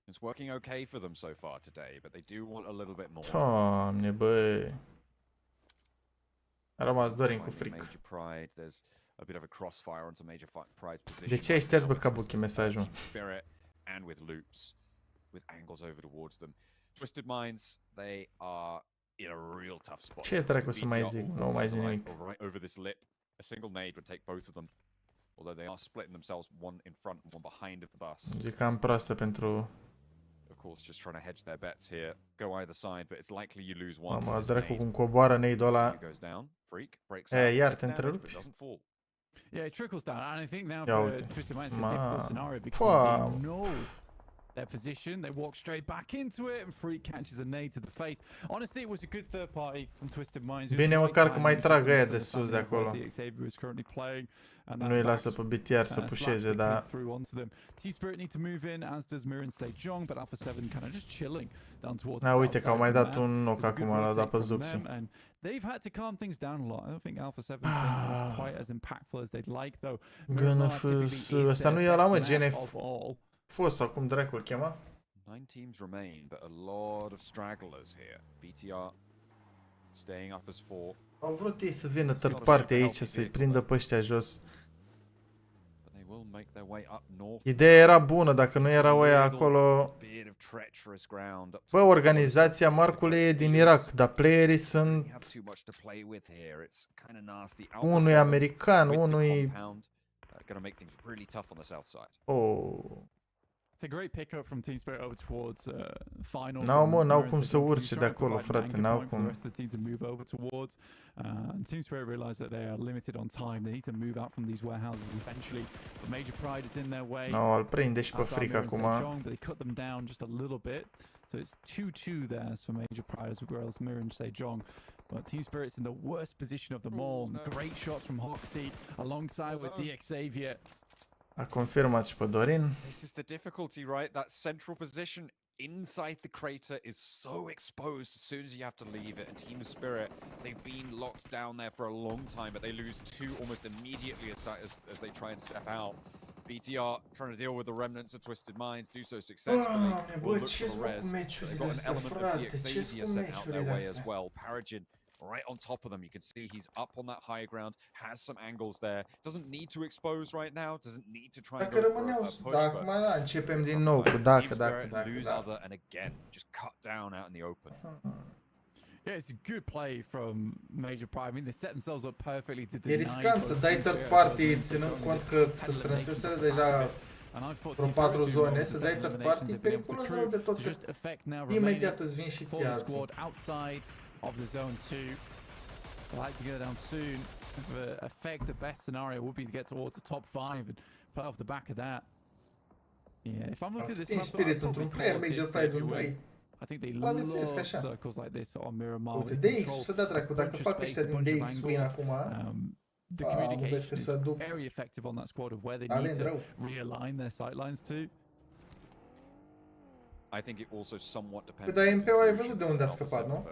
It's working okay for them so far today, but they do want a little bit more. Doamne, băi. A rămas DORIIN cu fric. A bit of a crossfire onto major prize position. De ce ai șters, bă, Kabuki, mesajul? Spirit and with loops, with angles over towards them. Twisted Minds, they are in a real tough spot. Ce dracu să mai zic? Nu mai zic nimic. Right over this lip, a single nade would take both of them. Although they are splitting themselves, one in front and one behind of the bus. Zic cam proastă pentru... Of course, just trying to hedge their bets here. Go either side, but it's likely you lose one. Mamă, dracu cum coboară nade-ul ăla. Iar te întrerupi. Yeah, it trickles down, and I think now for Twisted Minds it's a difficult scenario because they know their position. They walk straight back into it, and Freak catches a nade to the face. Honestly, it was a good third party from Twisted Minds. Bine măcar că mai trag aia de sus de acolo. Nu îi lasă pe BTR să pușeze, dar... Team Spirit need to move in, as does Mirren Sejong, but Alpha 7 kind of just chilling down towards Da, uite că au mai dat un knock acum, l-au dat pe Zuxi. They've had to calm things down a lot. I don't think Alpha 7's been as quite as impactful as they'd like, though. Ăsta nu e ăla, mă, GNF. Fost sau cum dracu-l chema? 9 teams remain, but a lot of stragglers here. BTR staying up as 4. Au vrut ei să vină third party aici, să-i prindă pe ăștia jos. Ideea era bună, dacă nu erau ăia acolo... Bă, organizația Marcule e din Irak, dar playerii sunt... Unul e american, unul e... Oh... It's a great pickup from Team Spirit over towards final. N-au cum să urce de acolo, frate, n-au cum. The team to move over towards. And Team Spirit realize that they are limited on time. They need to move out from these warehouses eventually. But Major Pride is in their way. No, îl prinde și pe Fric acum. But they cut them down just a little bit. So it's 2-2 there for Major Pride as well as Mirren Sejong. But Team Spirit's in the worst position of them all. Great shots from Hoxie alongside with DX Xavier. A confirmat și pe Dorin. This is the difficulty, right? That central position inside the crater is so exposed as soon as you have to leave it. And Team Spirit, they've been locked down there for a long time, but they lose 2 almost immediately as they try and step out. BTR trying to deal with the remnants of Twisted Minds, do so successfully. Will look for the res. They've got an element of DX Xavier sent out their way as well. Paragin right on top of them. You can see he's up on that high ground, has some angles there. Doesn't need to expose right now, doesn't need to try and go for a push. Acum începem din nou cu dacă. Lose other and again, just cut down out in the open. Yeah, it's a good play from Major Pride. I mean, they set themselves up perfectly to deny. E riscant să dai third party, ținând cont că se strânseseră deja vreo 4 zone, să dai third party, periculos rău de tot, că imediat îți vin și ție alții. Of the zone 2, I like to go down soon. For effect, the best scenario would be to get towards the top 5 and play off the back of that. Yeah, if I'm looking at this Spirit într-un player, Major Pride un 2. I think they love circles like this on Miramar. Uite, DX să dea dracu, dacă fac ăștia din DX win acum, the communication is very effective on that squad of where they need to realign their sightlines to. I think it also somewhat depends. Dar MPO ai văzut de unde a scăpat, nu?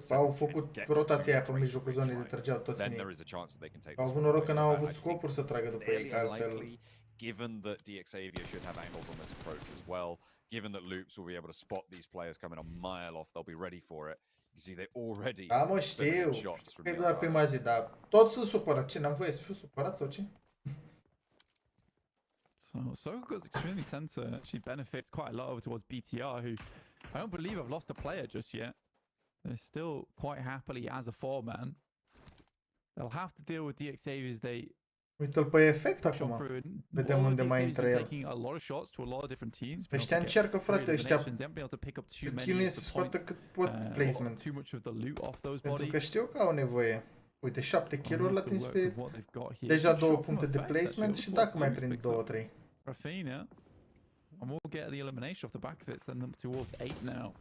Că au făcut rotația aia pe mijlocul zonei de trăgeau toți în ei. Au avut noroc că n-au avut scopuri să tragă după ei, că altfel... Given that DX Xavier should have angles on this approach as well, given that Loops will be able to spot these players coming a mile off, they'll be ready for it. You see, they already... Da, mă, știu, că e doar prima zi, dar toți sunt supărați. Ce, n-am voie să fiu supărat sau ce? So Soko's extremely center. She benefits quite a lot over towards BTR, who I don't believe have lost a player just yet. They're still quite happily as a 4-man. They'll have to deal with DX Xavier as they... Uite-l pe efect acum. Vedem unde mai intră el. Ăștia încearcă, frate, ăștia chinuie să scoată cât pot placement. Pentru că știu că au nevoie. Uite, 7 kill-uri la Team Spirit, deja 2 puncte de placement și dacă mai prind 2-3. Rafinha, and we'll get the elimination off the back of it, send them towards 8 now.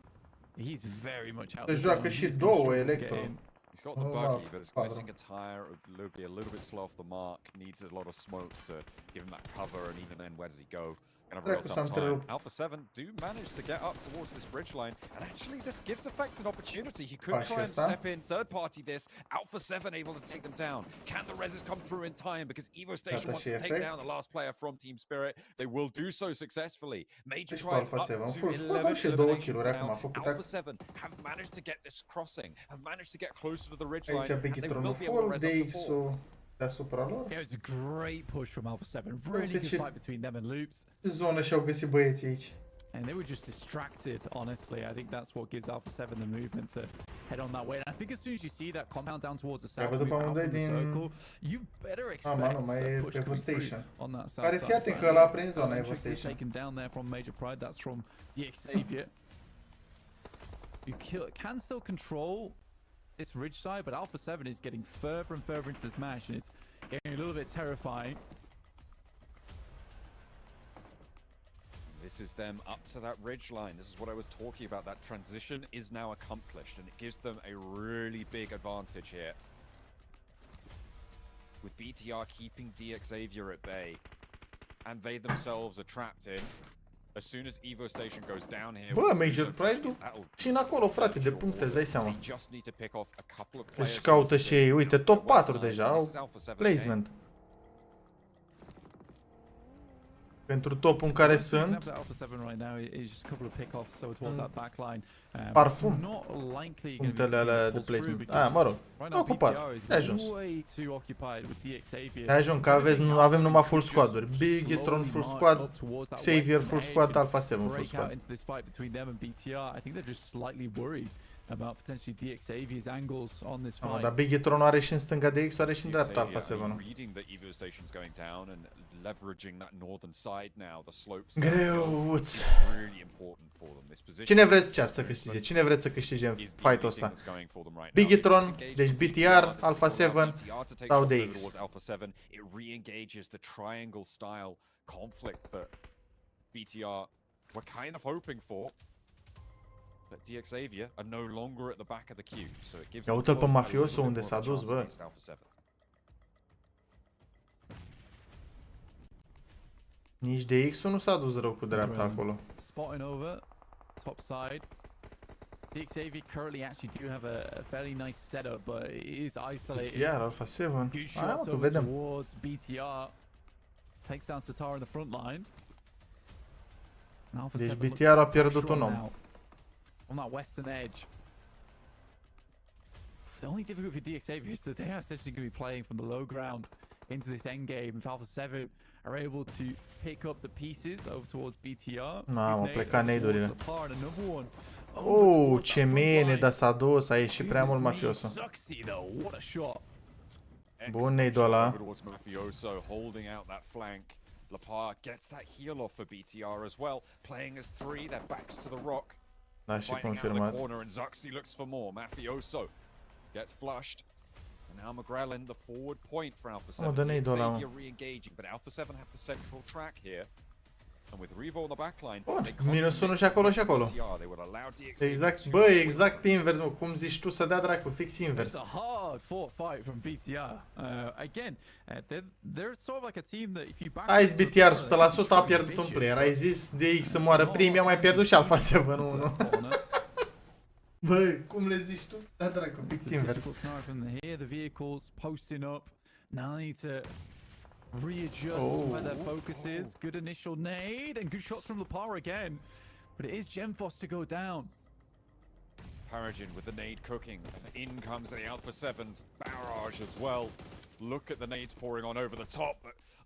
He's very much out. Joacă și 2 Electro. He's got the buggy, but it's missing a tire. It'll be a little bit slow off the mark. Needs a lot of smoke to give him that cover, and even then, where does he go? Gonna have a real tough time. Alpha 7 do manage to get up towards this bridge line, and actually this gives Effect an opportunity. He could try and step in, third party this. Alpha 7 able to take them down. Can the reses come through in time? Because Evo Station wants to take down the last player from Team Spirit. They will do so successfully. Major Pride up to 11 eliminations now. Alpha 7 have managed to get this crossing, have managed to get closer to the ridge line, and they will be able to res up the board. Deasupra lor. Yeah, it was a great push from Alpha 7. Really good fight between them and Loops. Zonă și-au găsit băieții aici. And they were just distracted, honestly. I think that's what gives Alpha 7 the movement to head on that way. And I think as soon as you see that compound down towards the south, move out from the circle, you better expect a push coming through on that south side. Care fii atent că ăla a prins zona Evo Station. Taken down there from Major Pride. That's from the Xavier. You can still control this ridge side, but Alpha 7 is getting further and further into this match, and it's getting a little bit terrifying. This is them up to that ridge line. This is what I was talking about. That transition is now accomplished, and it gives them a really big advantage here. With BTR keeping DXavier at bay, and they themselves are trapped in. As soon as Evo Station goes down here. Bă, Major Pride-ul țin acolo, frate, de puncte, îți dai seama. Deci caută și ei, uite, top 4 deja, au placement. Pentru topul în care sunt. Parfum. Punctele alea de placement. Aia, mă rog. Nu ocupat. Ai ajuns. Ai ajuns, că avem numai full squad-uri. Bigetron full squad, Xavier full squad, Alpha 7 full squad. About potentially DXavier's angles on this fight. Dar Bigetron are și în stânga de X, are și în dreapta Alpha 7. Greuț. Cine vreți chat să câștige? Cine vreți să câștige fight-ul ăsta? Bigetron, deci BTR, Alpha 7 sau DX? It re-engages the triangle style conflict that BTR were kind of hoping for. But DXavier are no longer at the back of the queue, so it gives. Ia uite-l pe mafioso unde s-a dus, bă. Nici DX-ul nu s-a dus rău cu dreapta acolo. Spotting over top side. DXavier currently actually do have a fairly nice setup, but it is isolated. Iar Alpha 7. Good shots over towards BTR. Takes down Satar in the front line. Deci BTR a pierdut un om. On that western edge. The only difficulty for DXavier is that they are essentially going to be playing from the low ground into this end game. If Alpha 7 are able to pick up the pieces over towards BTR. Mamă, pleca nade-urile. Oh, ce mene, dar s-a dus, a ieșit prea mult mafioso. Bun nade-ul ăla. Lapar gets that heal off for BTR as well, playing as 3, their backs to the rock. Da, și confirmat. And Zuxi looks for more. Mafioso gets flushed. And now McGrellin, the forward point for Alpha 7. Xavier re-engaging, but Alpha 7 have the central track here. And with Revo on the backline, minus 1 și acolo și acolo. Exact, bă, exact invers, mă, cum zici tu să dea dracu, fix invers. It's a hard fought fight from BTR. Again, they're sort of like a team that if you back. Ai zis BTR 100% a pierdut un player. Ai zis DX să moară primii, a mai pierdut și Alpha 7 1. Bă, cum le zici tu? Da dracu, fix invers. Here the vehicles posting up. Now they need to readjust where their focus is. Good initial nade and good shots from Lapar again. But it is Gemfos to go down. Paragin with the nade cooking. In comes the Alpha 7 barrage as well. Look at the nades pouring on over the top.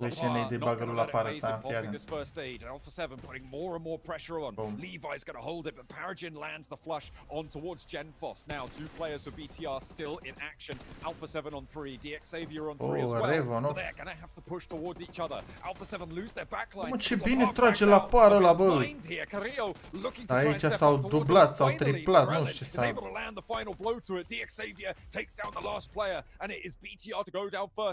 Not gonna let it phase him popping this first aid. Alpha 7 putting more and more pressure on. Levi's gonna hold it, but Paragin lands the flush on towards Genfos. Now 2 players for BTR still in action. Alpha 7 on 3, DXavier on 3 as well. But they're gonna have to push towards each other. Alpha 7 lose their backline. Mă, ce bine trage la par ăla, bă. Aici s-au dublat, s-au triplat, nu știu ce s-a...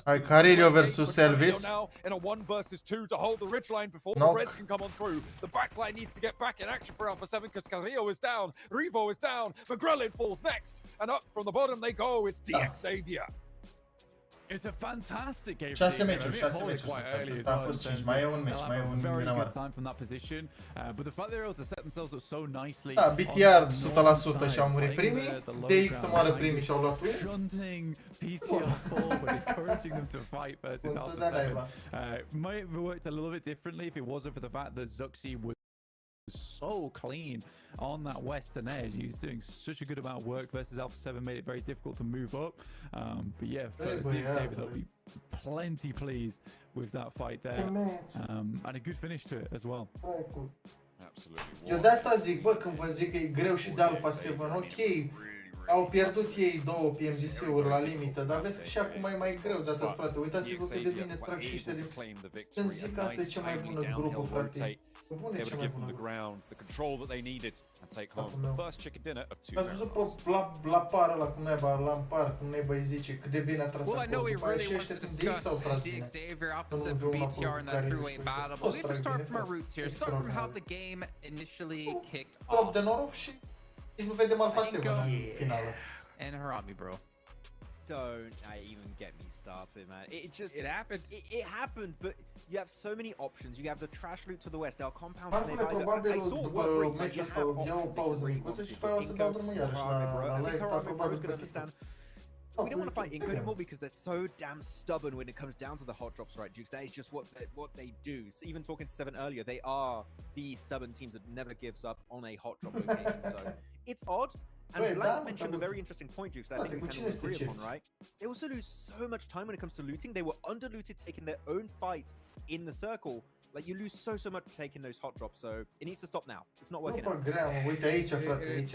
Hai, Carillo versus Elvis. In a 1 versus 2 to hold the ridge line before the res can come on through. The back line needs to get back in action for Alpha 7 because Carrillo is down, Revo is down, McGrellin falls next, and up from the bottom they go, it's DXavier. It's a fantastic game. 6 meciuri, 6 meciuri. Asta a fost 5, mai e un meci, mai e un minamar. Da, BTR 100% și-au murit primii, DX să moară primii și-au luat win. Cum să dea naiba. Might have worked a little bit differently if it wasn't for the fact that Zuxi was so clean on that western edge. He was doing such a good amount of work versus Alpha 7, made it very difficult to move up. But yeah, for DXavier, they'll be plenty pleased with that fight there. And a good finish to it as well. Eu de asta zic, bă, când vă zic că e greu și de Alpha 7, ok, Au pierdut ei 2 PMGC-uri la limită, dar vezi că și acum e mai greu de atât, frate. Uitați-vă cât de bine trag și ăștia din... Când zic că asta e cea mai bună grupă, frate. Bune, cea mai bună grupă. Ați văzut pe la par ăla cum naiba, la par, cum naiba îi zice, cât de bine a tras acolo. După aia și ăștia din DX au tras bine. Nu vreau un acolo cu care toți trag bine, frate. Top de noroc și nici nu vedem Alpha 7 în finală. And Harami, bro. Don't even get me started, man. It happened. It happened, but you have so many options. You have the trash loot to the west. There are compounds nearby. Probabil după meciul ăsta iau o pauză micuță și după aia o să dau drumul iarăși la live, dar probabil că we don't want to fight Inco anymore because they're so damn stubborn when it comes down to the hot drops, right, Jukes? That is just what they do. So even talking to Seven earlier, they are the stubborn teams that never gives up on a hot drop location. So it's odd. And Black mentioned a very interesting point, Jukes, that I think we can all agree upon, right? They also lose so much time when it comes to looting. They were under-looted, taking their own fight in the circle. Like, you lose so much taking those hot drops, so it needs to stop now. It's not working out. Grea, mă, uite aici, frate, aici.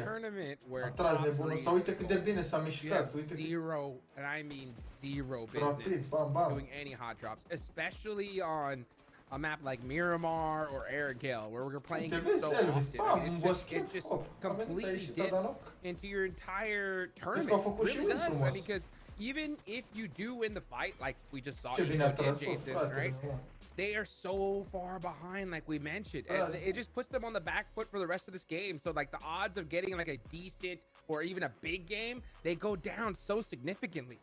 A tras nebunul ăsta, uite cât de bine s-a mișcat, uite cât... Zero, and I mean zero business doing any hot drops, especially on a map like Miramar or Aragale, where we're playing it so often. It just completely dips into your entire tournament. It really does, because even if you do win the fight, like we just saw Jason, right? They are so far behind, like we mentioned, and it just puts them on the back foot for the rest of this game. So like the odds of getting like a decent or even a big game, they go down so significantly.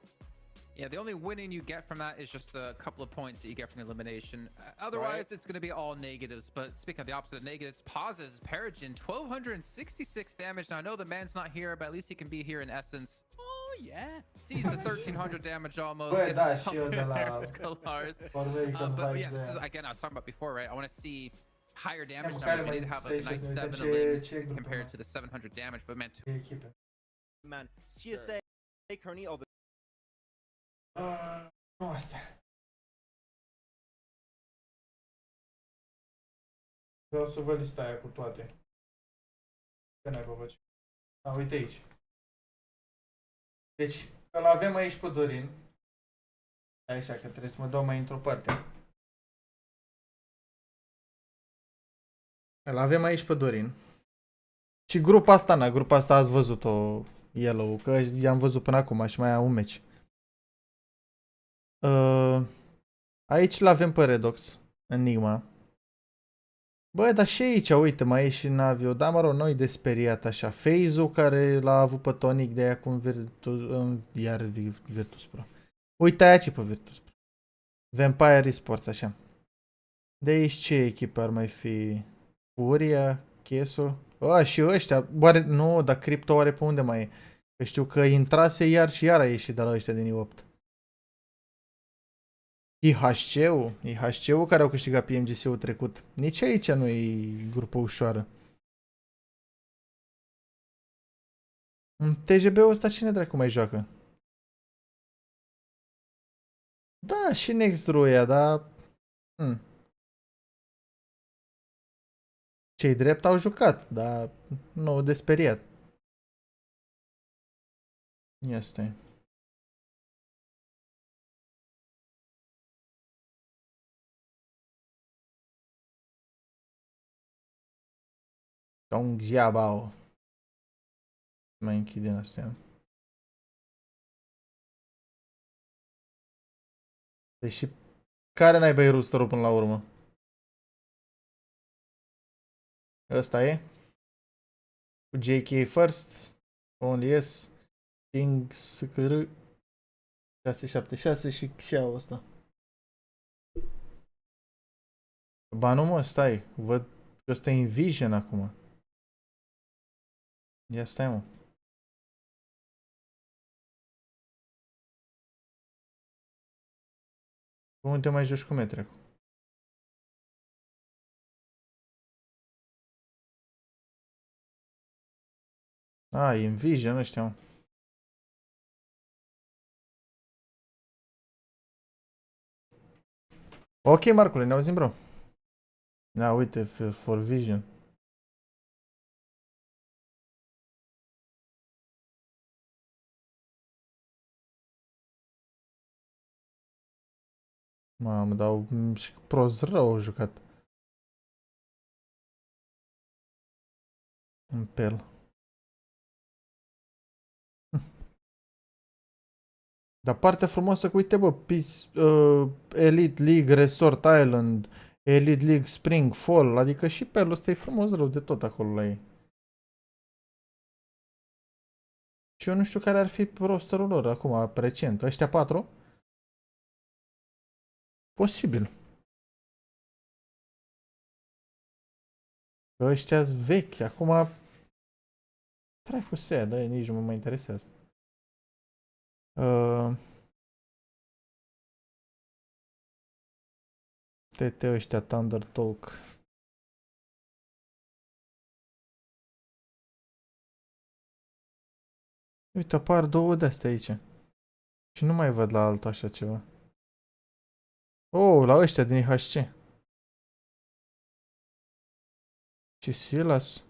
Yeah, the only winning you get from that is just the couple of points that you get from elimination. Otherwise, it's going to be all negatives. But speaking of the opposite of negatives, pauses, Perijin, 1266 damage. Now, I know the man's not here, but at least he can be here in essence. Oh, yeah. Sees the 1300 damage almost. But yeah, this is, again, I was talking about before, right? I want to see higher damage numbers. We did have a nice 7 elims compared to the 700 damage, but man, man, CSA currently are the nu asta. Vreau să văd lista aia cu toate. Ce n-ai văzut? A, uite aici. Deci, îl avem aici pe Dorin. Așa că trebuie să mă dau mai într-o parte. Îl avem aici pe Dorin. Și grupa asta, grupa asta ați văzut-o, Yellow, că i-am văzut până acum și mai am un meci. Aici l-avem pe RedX, Enigma. Bă, dar și aici, uite, mai e și Navio. Da, mă rog, noi de speriat așa. FaZe-ul care l-a avut pe Tonic de aia cu iar Virtus Pro. Uite aici pe Virtus Pro. Vampire Esports, așa. De aici ce echipă ar mai fi? Furia, Cheso. Și ăștia. Oare, nu, dar Crypto oare pe unde mai e? Că știu că intrase iar și iar a ieșit de la ăștia din I8. IHC-ul care au câștigat PMGC-ul trecut. Nici aici nu e grupă ușoară. TGB-ul ăsta cine dracu mai joacă? Da, și Next-Druia, dar... Cei drept au jucat, dar nu de speriat. Ia stai. Dong Jiabao. Mai închidem astea. Deși care n-ai bai roosterul până la urmă? Ăsta e? Cu JK first. Only yes. Ting SKR 676 și Xiao ăsta. Ba nu mă, stai. Văd că ăsta e în Vision acum. Ia stai, mă. Cum te mai joci cu Metrecu? A, e în Vision ăștia, mă. Ok, Marcule, ne auzim, bro. Da, uite, for Vision. Mamă, dar și prost rău au jucat. În pel. Dar partea frumoasă că, uite bă, Elite League Resort Island, Elite League Spring Fall, adică și pelul ăsta e frumos rău de tot acolo la ei. Și eu nu știu care ar fi rosterul lor acum, recent. Ăștia 4? Posibil. Că ăștia-s vechi, acum... Trai cu SEA, da, nici nu mă mai interesează. TT ăștia, Thunder Talk. Uite, apar două de-astea aici. Și nu mai văd la altul așa ceva. Oh, la ăștia din IHC. Și Silas.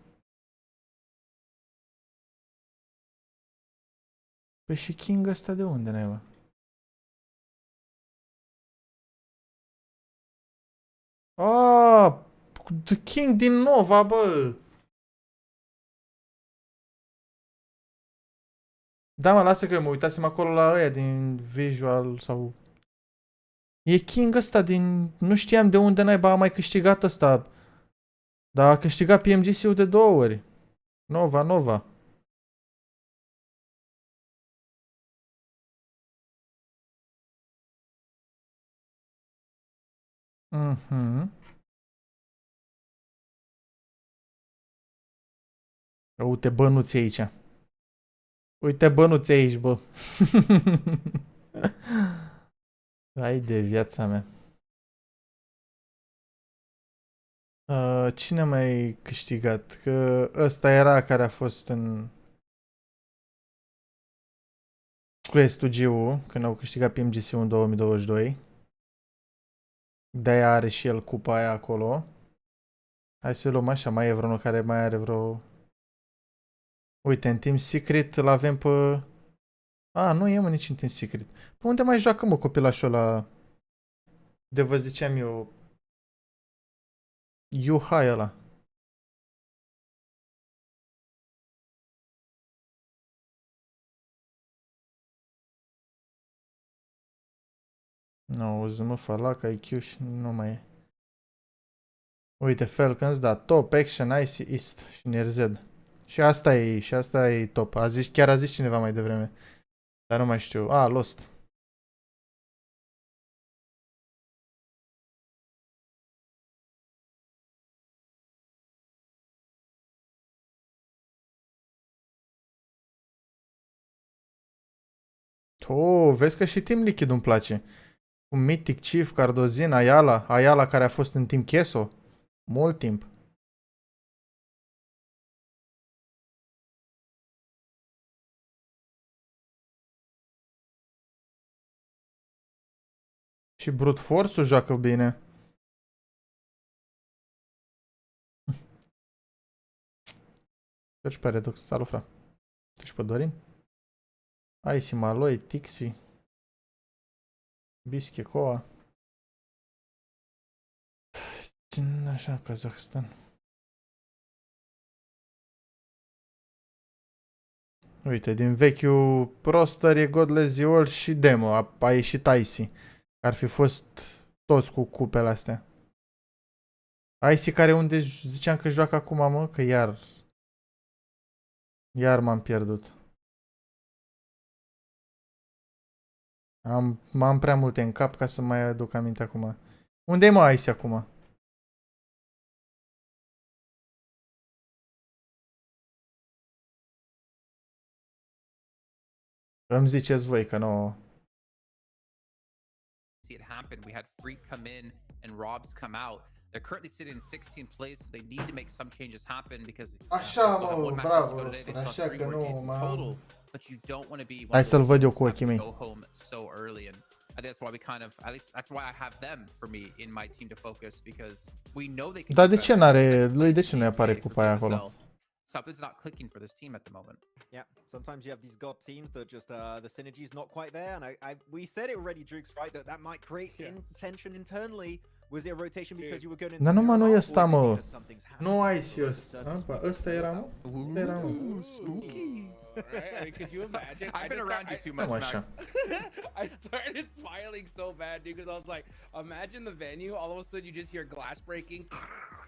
Păi și King ăsta de unde, naiba? Ah, The King din Nova, bă! Da, mă, lasă că eu mă uitasem acolo la ăia din Visual sau... E King ăsta din... Nu știam de unde naiba a mai câștigat ăsta. Dar a câștigat PMGC-ul de 2 ori. Nova. Uite bănuții aici. Uite bănuții aici, bă. Hai de viața mea. Cine a mai câștigat? Că ăsta era care a fost în... cu STG-ul, când au câștigat PMGC-ul în 2022. De-aia are și el cupa aia acolo. Hai să luăm așa, mai e vreunul care mai are vreo... Uite, în Team Secret îl avem pe... Nu e mă nici în Team Secret. Pe unde mai joacă mă copilașul ăla? De vă ziceam eu... Yuhai ăla. Nu, mă, Falaca, IQ și nu mai e. Uite, Falcons, da, Top, Action, Icy, East și NRZ. Și asta e top. Chiar a zis cineva mai devreme. Dar nu mai știu. Lost. Vezi că și Team Liquid îmi place. Cu Mythic, Chief, Cardozin, Ayala care a fost în Team Queso. Mult timp. Și Brute Force-ul joacă bine. Deci pe Redux. Salut, fra. Deci pe Dorin. Icy, Maloi, Tixi. Bischi, Coa. Așa, Kazahstan. Uite, din vechiul roster e Godless Ziol și Demo. A ieșit Icy. Ar fi fost toți cu cupele astea. Icy care unde ziceam că joacă acum, mă, că iar m-am pierdut. M-am prea multe în cap ca să mai aduc aminte acum. Unde e mă Icy acum? Îmi ziceți voi că nu... See it happen. We had Freak come in and Rob's come out. They're currently sitting in 16 place, so they need to make some changes happen because Așa, mă, bravo, așa că nu, mă... But you don't want to be Hai să-l văd eu cu ochii mei. Go home so early, and I think that's why we kind of, at least that's why I have them for me in my team to focus, because we know they can. Dar de ce n-are, lui de ce nu apare cupa aia acolo? something's not clicking for this team at the moment. Yeah, sometimes you have these god teams that just the synergy's not quite there, and we said it already, Drukes, right? That might create tension internally. Was it a rotation because you were going into Dar numai nu e ăsta, mă. Nu Ice ăsta. Ăsta era, mă? Era, mă. Spooky. Right? I mean, could you imagine? I've been around you too much, Max. I started smiling so bad, dude, because I was like, imagine the venue. All of a sudden, you just hear glass breaking,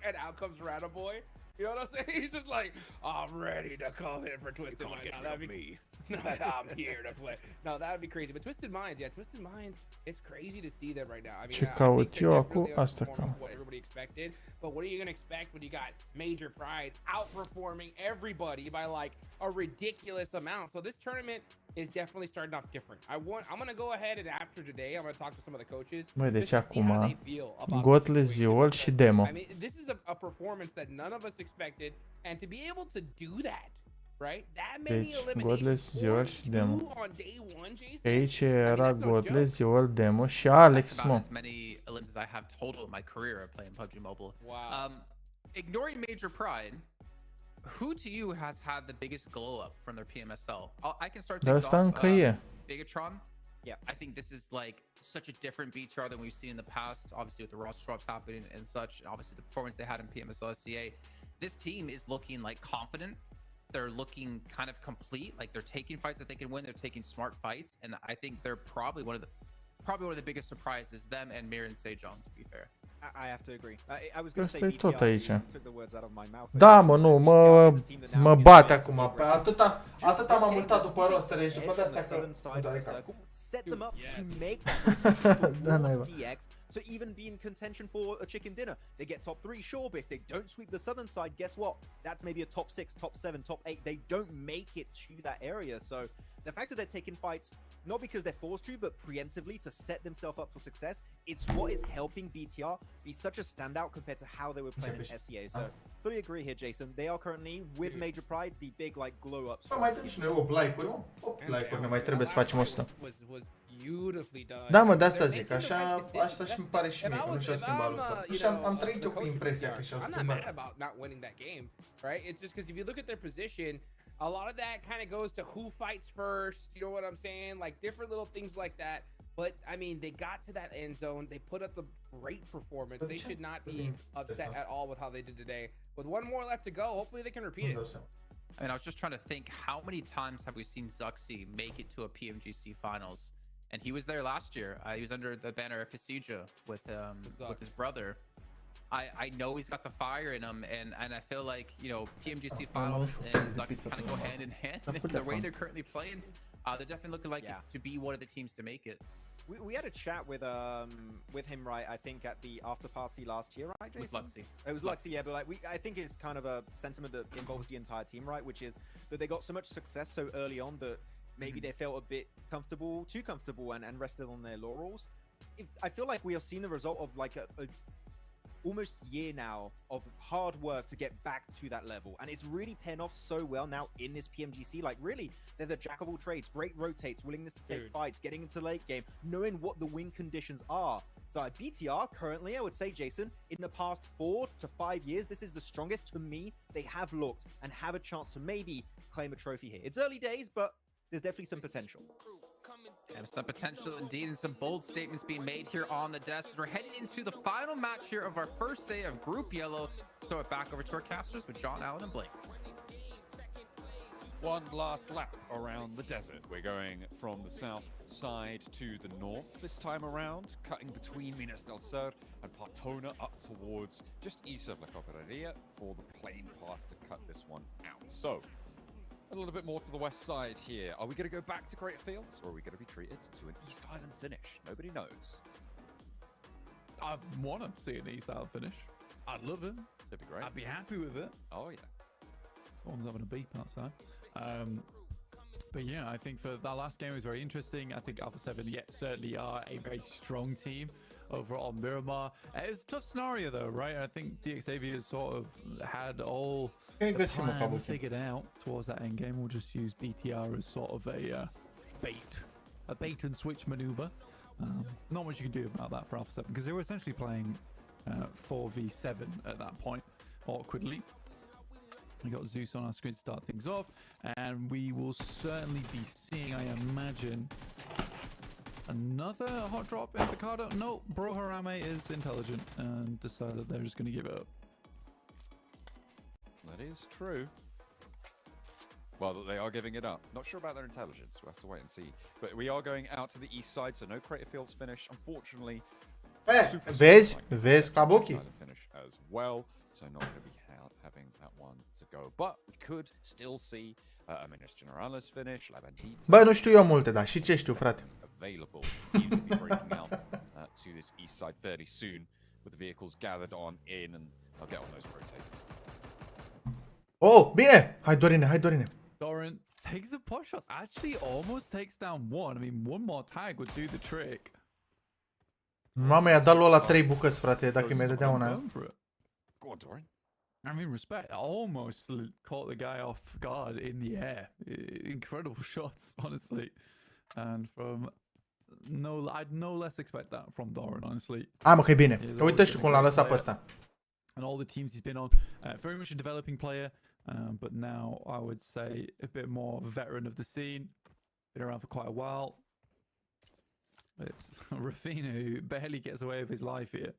and out comes Boy. You know what I'm saying? He's just like, I'm ready to come in for Twisted Minds. That'd be me. I'm here to play. No, that would be crazy. But Twisted Minds, yeah, Twisted Minds, it's crazy to see them right now. I mean, Ce caut eu acum? Asta caut. What everybody expected. But what are you going to expect when you got Major Pride outperforming everybody by like a ridiculous amount? So this tournament is definitely starting off different. I'm going to go ahead and after today, I'm going to talk to some of the coaches. Băi, deci acum Godless Ziol și Demo. I mean, this is a performance that none of us expected, and to be able to do that, right? That many Deci Godless Ziol și Demo. on day one, Jason. Aici era Godless Ziol, Demo și Alex, mă. As many elims as I have total in my career of playing PUBG Mobile. Wow. Ignoring Major Pride, who to you has had the biggest glow up from their PMSL? I can start Dar things ăsta off. încă e. Bigatron. Yeah. I think this is like such a different BTR than we've seen in the past, obviously with the roster swaps happening and such, and obviously the performance they had in PMSL SCA. This team is looking like confident. They're looking kind of complete, like they're taking fights that they can win, they're taking smart fights, and I think they're probably one of the biggest surprises, them and Mir and Sejong, to be fair. I have to agree. I was going to say Ăsta e tot aici. took the words out of my mouth. Da, mă, nu, mă bate acum. Pe atâta m-am uitat după rostele și după de-astea că îmi doare capul. Set them up to make that Da, naiba. DX to even be in contention for a chicken dinner. They get top 3, sure, but if they don't sweep the southern side, guess what? That's maybe a top 6, top 7, top 8. They don't make it to that area. So the fact that they're taking fights, not because they're forced to, but preemptively to set themselves up for success, it's what is helping BTR be such a standout compared to how they were playing in SEA. So fully agree here, Jason. They are currently, with Major Pride, the big like glow-ups. Mai dăm și noi 8 like-uri, nu? 8 like-uri ne mai trebuie să facem 100. Da, mă, de asta zic, așa și-mi pare și mie, că nu și-au schimbat ăsta. Și am trăit eu cu impresia că și-au schimbat. I'm not mad about not winning that game, right? It's just because if you look at their position, a lot of that kind of goes to who fights first, you know what I'm saying? Like different little things like that. But I mean, they got to that end zone. They put up a great performance. They should not be upset at all with how they did today. With one more left to go, hopefully they can repeat it. I mean, I was just trying to think, how many times have we seen Zuxi make it to a PMGC finals? And he was there last year. He was under the banner of Fasija with his brother. I know he's got the fire in him, and I feel like, you know, PMGC finals and Zuxi kind of go hand in hand. The way they're currently playing, they're definitely looking like to be one of the teams to make it. We had a chat with him, right? I think at the after party last year, right, Jason? With Luxy. It was Luxy, yeah. But like, I think it's kind of a sentiment that involves the entire team, right? Which is that they got so much success so early on that maybe they felt a bit too comfortable, and rested on their laurels. I feel like we have seen the result of like a almost year now of hard work to get back to that level, and it's really paying off so well now in this PMGC. Like really, they're the jack of all trades, great rotates, willingness to take fights, getting into late game, knowing what the win conditions are. So at BTR currently, I would say, Jason, in the past 4 to 5 years, this is the strongest to me they have looked, and have a chance to maybe claim a trophy here. It's early days, but there's definitely some potential. And some potential indeed, and some bold statements being made here on the desk as we're heading into the final match here of our first day of Group Yellow. Let's throw it back over to our casters with John, Allen, and Blake. One last lap around the desert. We're going from the south side to the north this time around, cutting between Minas del Sur and Partona up towards just east of La Copereria for the plain path to cut this one out. So, a little bit more to the west side here. Are we going to go back to Great Fields, or are we going to be treated to an East Island finish? Nobody knows. I want to see an East Island finish. I'd love it. That'd be great. I'd be happy with it. Oh, yeah. Someone's having a beep outside. But yeah, I think for that last game was very interesting. I think Alpha 7 certainly are a very strong team over on Miramar. It was a tough scenario though, right? I think DXAV sort of had all the plan figured out towards that end game. We'll just use BTR as sort of a bait and switch maneuver. Not much you can do about that for Alpha 7 because they were essentially playing 4v7 at that point, awkwardly. We got Zeus on our screen to start things off, and we will certainly be seeing, I imagine, another hot drop in Picardo. No, Bro Harame is intelligent and decided that they're just going to give it up. That is true. Well, they are giving it up. Not sure about their intelligence. We'll have to wait and see. But we are going out to the east side, so no crater fields finish. Unfortunately, vezi Kabuki. Finish as well, so not going to be having that one to go. But we could still see a Minas Generalis finish, La Bandita. Bă, nu știu eu multe, dar și ce știu, frate? Available. Teams will be breaking out to this east side fairly soon, with the vehicles gathered on in, and they'll get on those rotates. Oh, bine! Hai Dorine, hai Dorine. DORIIN takes a pot shot, actually almost takes down one. I mean, one more tag would do the trick. Mama, i-a dat lui ăla 3 bucăți, frate, dacă mi-ai dădea una. Go on, DORIIN. I mean, respect. Almost caught the guy off guard in the air. Incredible shots, honestly. And from I'd no less expect that from DORIIN, honestly. Hai mă, că e bine. Uite și cum l-a lăsat pe ăsta. And all the teams he's been on, very much a developing player, but now I would say a bit more veteran of the scene. Been around for quite a while. It's Rafina who barely gets away with his life here.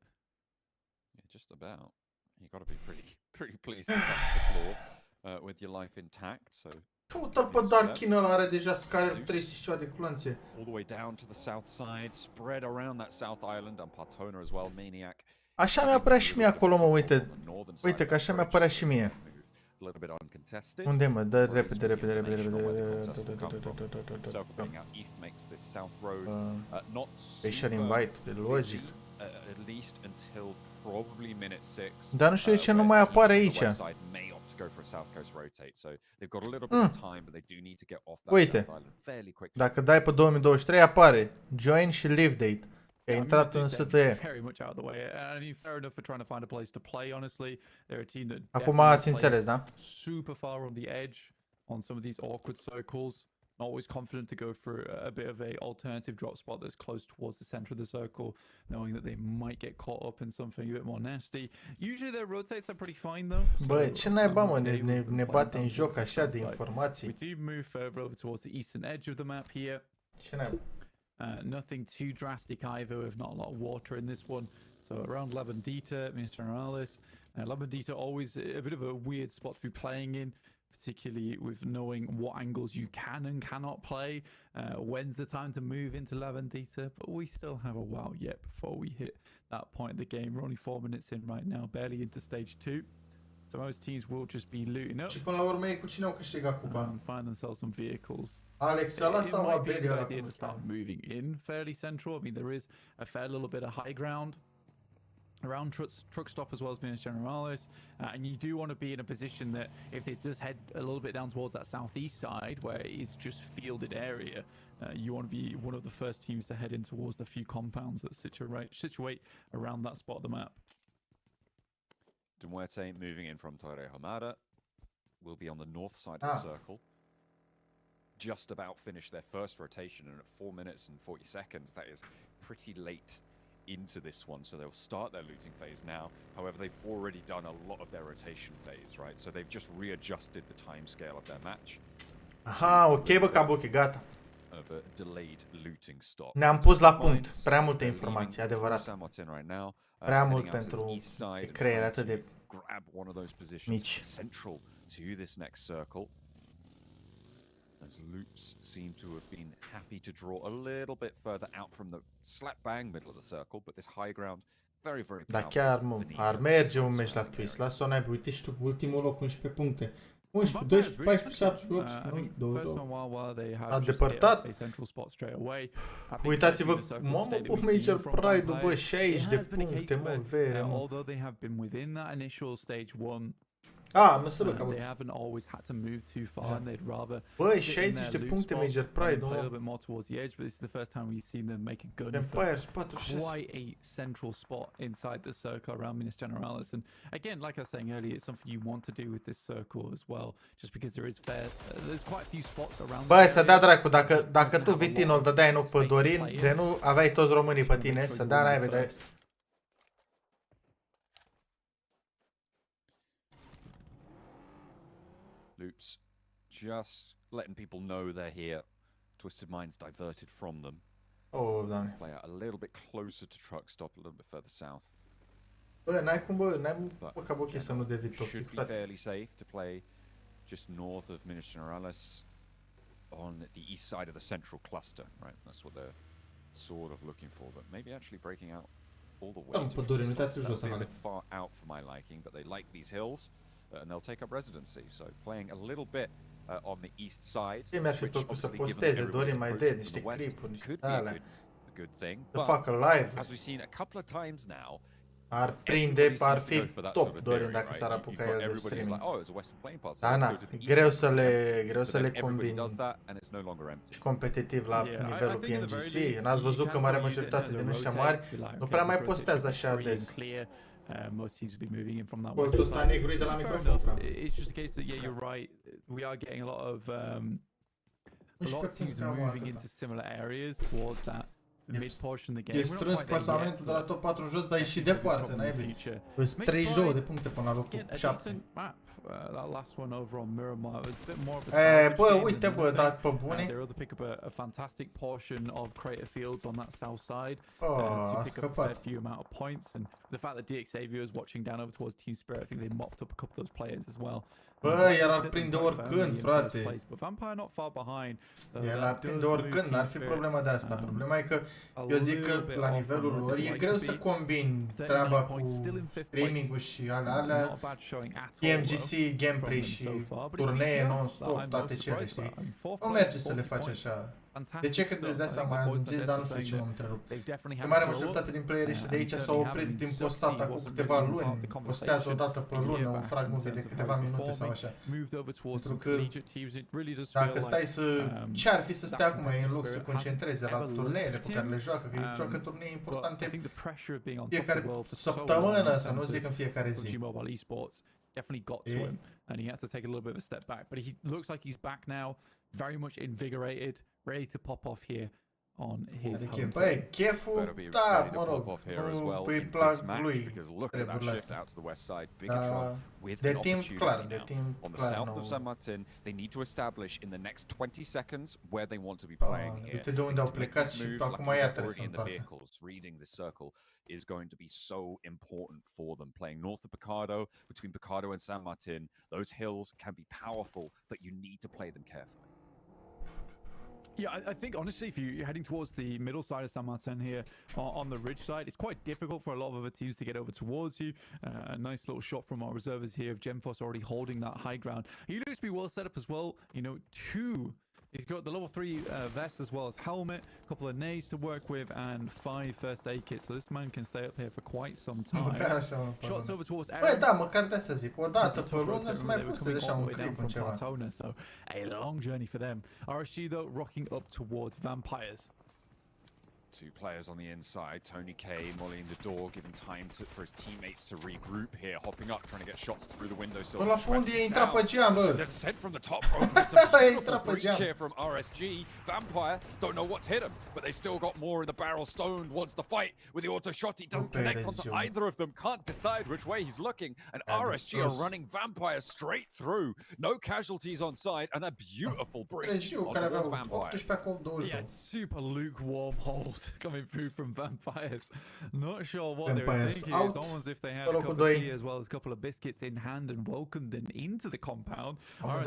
Yeah, just about. You got to be pretty pleased to touch the floor with your life intact. So. Căută-l pe Darkin, ăla are deja scare 300 și ceva de clanțe. All the way down to the south side, spread around that south island, and Partona as well, Maniac. Așa mi-a apărea și mie acolo, mă, uite. Uite că așa mi-a apărea și mie. Unde, mă? Dă repede, repede, repede, repede. Special invite, e logic. Dar nu știu de ce nu mai apare aici. Uite, dacă dai pe 2023 apare Join și Leave Date. A intrat în STE. Acum ați înțeles, da? Super far on the edge on some of these awkward circles. Always confident to go for a bit of a alternative drop spot that's close towards the center of the circle, knowing that they might get caught up in something a bit more nasty. Usually their rotates are pretty fine though. Bă, ce naiba, mă, ne bate în joc așa de informații. We do move further over towards the eastern edge of the map here. Ce naiba? Nothing too drastic either, with not a lot of water in this one. So around La Bandita, Minas Generalis. La Bandita always a bit of a weird spot to be playing in, particularly with knowing what angles you can and cannot play. When's the time to move into La Bandita? But we still have a while yet before we hit that point of the game. We're only 4 minutes in right now, barely into stage 2. So most teams will just be looting up. Și până la urmă, cu cine au câștigat cupa? And find themselves some vehicles. Alex, ăla sau Abel ăla? To start moving in fairly central. I mean, there is a fair little bit of high ground around truck stop as well as Minas Generalis, and you do want to be in a position that if it does head a little bit down towards that southeast side where it's just fielded area, you want to be one of the first teams to head in towards the few compounds that situate around that spot of the map. Demuerte moving in from Torre Hamada will be on the north side of the circle. Just about finished their first rotation, and at 4 minutes and 40 seconds, that is pretty late into this one, so they'll start their looting phase now. However, they've already done a lot of their rotation phase, right? So they've just readjusted the time scale of their match. Aha, ok, bă, Kabuki, gata. Of a delayed looting stop. Ne-am pus la punct. Prea multe informații, adevărat. Prea mult pentru creiere atât de mici. Central to this next circle. As Loops seem to have been happy to draw a little bit further out from the slap bang middle of the circle, but this high ground, very, very powerful. Da, chiar, mă, ar merge un meci la twist. Lasă-o naibii, uite și tu, ultimul loc, 11 puncte. 11, 12, 14, 17, 18, 22. A depărtat. Uitați-vă, mamă, bă, Major Pride-ul, bă, 60 de puncte, mă, vere, mă. Măsără, Kabuki. Băi, 60 de puncte Major Pride, nu? Empires 46. Quite a central spot inside the circle around Minas Generalis, and again, like I was saying earlier, it's something you want to do with this circle as well, just because there's quite a few spots around. Băi, să dea dracu, dacă tu Vitinul îl dădeai nu pe Dorin, de nu aveai toți românii pe tine, să dea naive de. Loops just letting people know they're here. Twisted Minds diverted from them. Oh, Doamne. Play out a little bit closer to truck stop, a little bit further south. Bă, n-ai cum, bă, n-ai ca boche să nu devii toxic, Should be frate. fairly safe to play just north of Minas Generales on the east side of the central cluster, right? That's what they're sort of looking for, but maybe actually breaking out all the way. Pe Dorin, uitați jos That'd be a acolo. bit far out for my liking, but they like these hills and they'll take up residency. So playing a little bit on the east side, Ce mi-ar fi plăcut să posteze, Dorin, mai des niște clipuri, niște alea. Good thing. Să facă live. As we've seen a couple of times now, ar prinde, ar fi top Dorin dacă s-ar apuca el de streaming. Da, na, greu să le combini și competitiv la nivelul PMGC. N-ați văzut că marea majoritate din ăștia mari nu prea mai postează așa des. Most teams will be moving in from that Colțul ăsta negru de la microfon, frate. It's just a case that, yeah, you're right. We are getting a lot of teams moving into similar areas towards that mid portion of the game. E strâns clasamentul de la top 4 jos, dar e și departe, n-ai bine. Sunt 30 de puncte până la locul 7. That last one over on Miramar was a bit more of a bă, uite, bă, dar pe bune. They were able to pick up a fantastic portion of crater fields on that south side to pick up a fair few amount of points, and the fact that DXAV was watching down over towards Team Spirit, I think they mopped up a couple of those players as well. Bă, iar ar prinde oricând, frate. But Vampire not far behind. El ar prinde oricând, n-ar fi problema de asta. Problema e că eu zic că la nivelul lor e greu să combini treaba cu streaming-ul și alea, PMGC, gameplay și turnee non-stop, toate cele, știi? Nu merge să le faci așa. De ce credeți de asta mai zis, dar nu știu ce m-am întrerupt. În mare majoritate din playerii ăștia de aici s-au oprit din postat acum câteva luni. Postează o dată pe lună un fragment de câteva minute sau așa. Pentru că dacă stai să... Ce-ar fi să stea acum în loc să concentreze la turneele pe care le joacă, că ei joacă turnee importante fiecare săptămână, să nu zic în fiecare zi. Definitely got to him, and he had to take a little bit of a step back. But he looks like he's back now, very much invigorated, ready to pop off here on his home. Băi, cheful, da, mă rog, îi plac lui treburile astea. De timp, clar, de timp, on the clar, south of San Martin, they need to establish in the next 20 seconds where they want to be playing here. Uite de unde au plecat și acum iar trebuie să întoarcă. Reading the circle is going to be so important for them. Playing north of Picado, between Picado and San Martin, those hills can be powerful, but you need to play them carefully. Yeah, I think honestly, if you're heading towards the middle side of San Martin here on the ridge side, it's quite difficult for a lot of other teams to get over towards you. A nice little shot from our reservists here of Gemfos already holding that high ground. He looks to be well set up as well. You know, he's got the level 3 vest as well as helmet, a couple of nades to work with, and 5 first aid kits. So this man can stay up here for quite some time. Shots over towards Băi, da, măcar de asta zic, o dată pe lună să mai posteze așa un clip în ceva. So a long journey for them. RSG though rocking up towards Vampires. 2 players on the inside, Tony K mulling the door, giving time for his teammates to regroup here, hopping up, trying to get shots through the window. So la punct e intrat pe geam, bă. Descent from the top rope. It's a beautiful breach here from RSG. Vampire don't know what's hit him, but they still got more in the barrel. Stoned wants the fight with the auto shot. He doesn't connect onto either of them. Can't decide which way he's looking. And RSG are running Vampire straight through. No casualties on side, and a beautiful breach towards Vampire. Yeah, super lukewarm hold coming through from Vampires. Not sure what they were thinking. It's almost as if they had a cup of tea as well as a couple of biscuits in hand and welcomed them into the compound.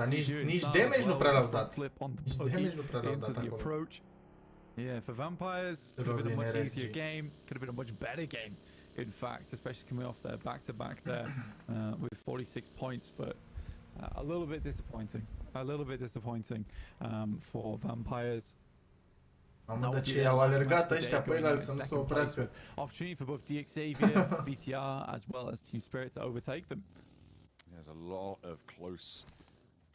Nici damage nu prea l-au dat. Flip on the buggy into the approach. Yeah, for Vampires, could have been a much easier game. Could have been a much better game, in fact, especially coming off their back-to-back there with 46 points. But a little bit disappointing. A little bit disappointing for Vampires. Mamă, de ce i-au alergat ăștia pe el să nu se oprească. Opportunity for both DXAV, BTR, as well as Team Spirit to overtake them. There's a lot of close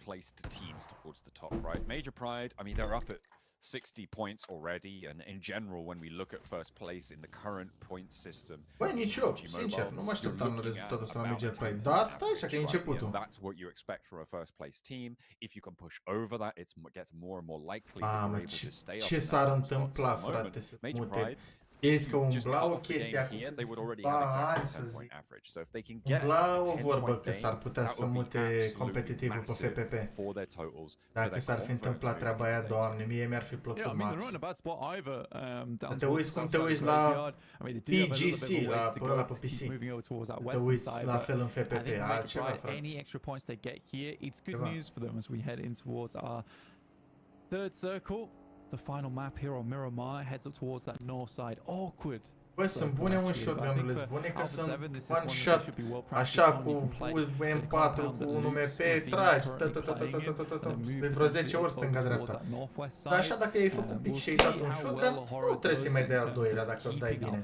placed teams towards the top, right? Major Pride, I mean, they're up at 60 points already, and in general, when we look at first place in the current point system, băi, nici eu, sincer, nu mă așteptam la rezultatul ăsta la Major Pride, dar stai așa că e începutul. That's what you expect from a first place team. If you can push over that, it gets more and more likely that you're able to stay up. Ce s-ar întâmpla, frate, să Major Pride Chestii că just umbla cut o off the chestie game acum here, they would already câțiva have ani, exactly să 10 point zic. average. So if they can get Umbla a o 10 vorbă point că game, s-ar putea that să would be mute absolutely competitivul pe massive FPP. for their totals. Dacă s-ar fi întâmplat treaba aia, doamne, mie mi-ar fi plăcut Yeah, I mean, they're max. not in a bad spot either. Down Te towards uiți the cum south te side of uiți the la graveyard. I mean, they do have a little PGC, bit of a la ways to go. ăla pe to keep PC. moving over towards that Te western uiți side, la but fel în I FPP, think Major altceva, Pride, frate. any extra points they get here, it's good Ceva. news for them as we head in towards our third circle. The final map here on Miramar heads up towards that north side. Awkward. Bă, sunt bune un shotgun-urile, sunt bune că sunt one shot, așa, cu M4, cu un MP, tragi, de vreo 10 ori stânga-dreapta. Dar așa, dacă i-ai făcut un pic și ai dat un shotgun, nu trebuie să-i mai dai al doilea dacă îl dai bine.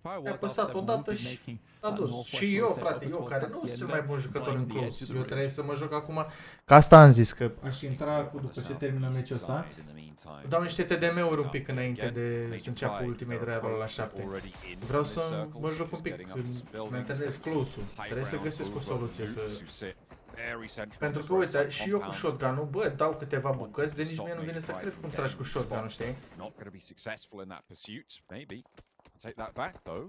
Ai apăsat odată și a dus. Și eu, frate, eu care nu sunt cel mai bun jucător în close, eu trebuie să mă joc acum. Că asta am zis, că aș intra cu după ce termină meciul ăsta. Dau niște TDM-uri un pic înainte de să înceapă ultimei drive la 7. Vreau să mă joc un pic, să-mi antrenez close-ul. Trebuie să găsesc o soluție să... Pentru că, uite, și eu cu shotgun-ul, bă, dau câteva bucăți, de nici mie nu vine să cred cum tragi cu shotgun-ul, știi? Take that back though.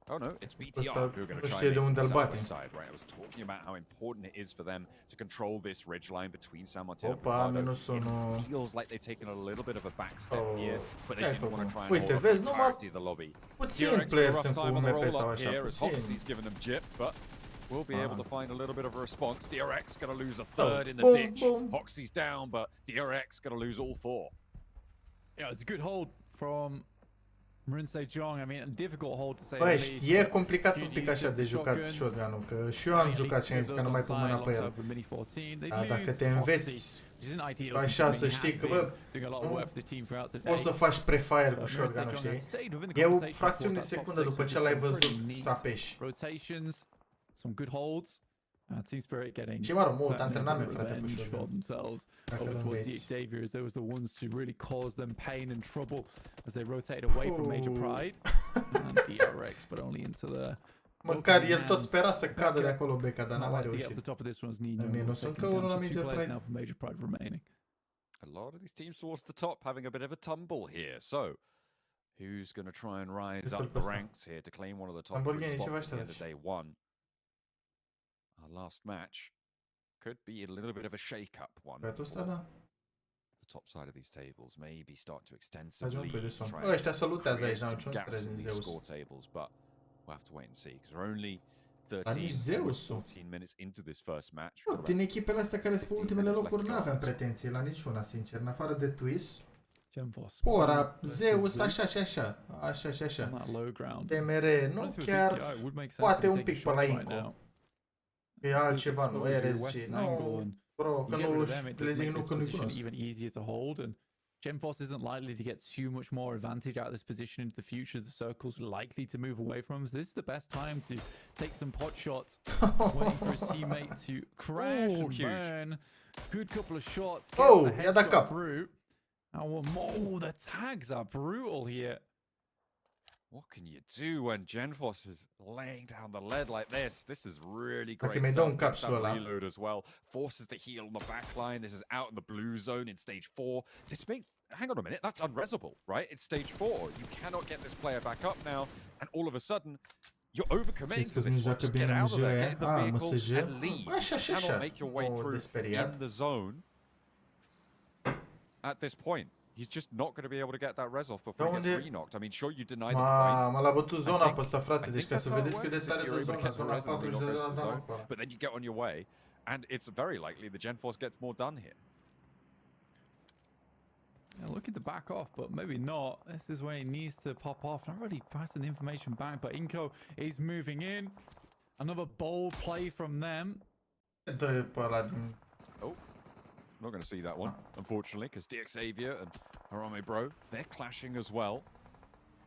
Oh no, it's BTR who are going to try știe de unde îl bate. side, right? I was talking about how important it is for them to control this ridge line between San Martin and Opa, Bravado. minusul It nu... feels like they've taken a little bit of a back step here, but they didn't want to try and Uite, hold vezi, up the numai entirety of the lobby. puțin player sunt cu UMP sau așa, Hoxie's puțin. giving them jip, but we'll be able to find a little bit of a response. DRX going to lose a third in the ditch. Hoxie's down, but DRX going to lose all four. Yeah, it's a good hold from Marinse Jong. I mean, a difficult hold to say. Băi, e complicat un pic așa de jucat shotgun-ul, că și eu am jucat și am zis că nu mai pun mâna pe el. Dar dacă te înveți așa să știi că, bă, poți să faci pre-fire cu shotgun-ul, știi? E o fracțiune de secundă după ce l-ai văzut să apeși. Rotations, some good holds. Team Spirit getting și mă rog, mult antrenament, frate, cu shotgun. Over towards the Xavier, as they was the ones to really cause them pain and trouble as they rotated away from Major Pride and DRX, but only into the. Măcar el tot spera să cadă de acolo Beca, dar n-a mai reușit. Nu sunt că unul la Major Pride remaining. A lot of these teams towards the top having a bit of a tumble here. So, who's going to try and rise up the ranks here to claim one of the top 3 spots at the end of day 1? Our last match could be a little bit of a shake-up one. The top side of these tables maybe start to extend some leads. Ăștia salutează aici, n-au niciun stres din Zeus. But we'll have to wait and see because we're only 14 minutes into this first match. Din echipele astea care sunt pe ultimele locuri n-aveam pretenții la niciuna, sincer, în afară de Twist. Ora, Zeus, așa și așa, așa și așa. TMR, nu chiar, poate un pic pe la Inco. E altceva, nu, RSG, nu, bro, că nu le zic nu că nu-i cunosc. Even easier to hold, and Gemforce isn't likely to get too much more advantage out of this position into the future. The circle's likely to move away from him, so this is the best time to take some pot shots, waiting for his teammate to crash and burn. Good couple of shots. I-a dat cap. The tags are brutal here. What can you do when Genforce is laying down the lead like this? This is really great reload as well. Forces the heal on the back line. This is out in the blue zone in stage 4. Hang on a minute, that's unresable, right? It's stage 4. You cannot get this player back up now, and all of a sudden, you're overcommitting to this one. Just get out of there, get in the vehicle, and leave. You cannot make your way through in the zone at this point. He's just not going to be able to get that res off before he gets re-knocked. I mean, sure, you deny the point. M-a l-a bătut zona pe ăsta, frate, deci ca să vedeți cât de tare de zona 4 și de zona. But then you get on your way, and it's very likely the Genforce gets more done here. Looking to back off, but maybe not. This is where he needs to pop off. Not really passing the information back, but Inco is moving in. Another bold play from them. Oh. Not going to see that one, unfortunately, because DXavier and Harame Bro, they're clashing as well.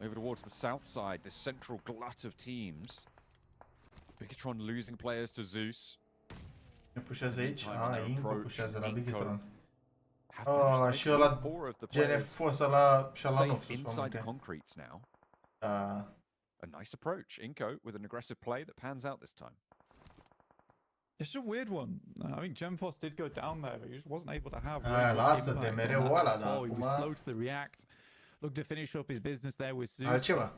Over towards the south side, this central glut of teams. Bigatron losing players to Zeus. Ne pushează aici? Inco pushează la Bigatron. Și ăla GNF ăsta la Shalanoxus, inside the concretes now. A nice approach. Inco with an aggressive play that pans out this time. It's a weird one. I think Gemforce did go down there, but he just wasn't able to have. Lasă-te mereu ăla, dar he was slow to the react. look to finish up his business there with Zeus. Altceva.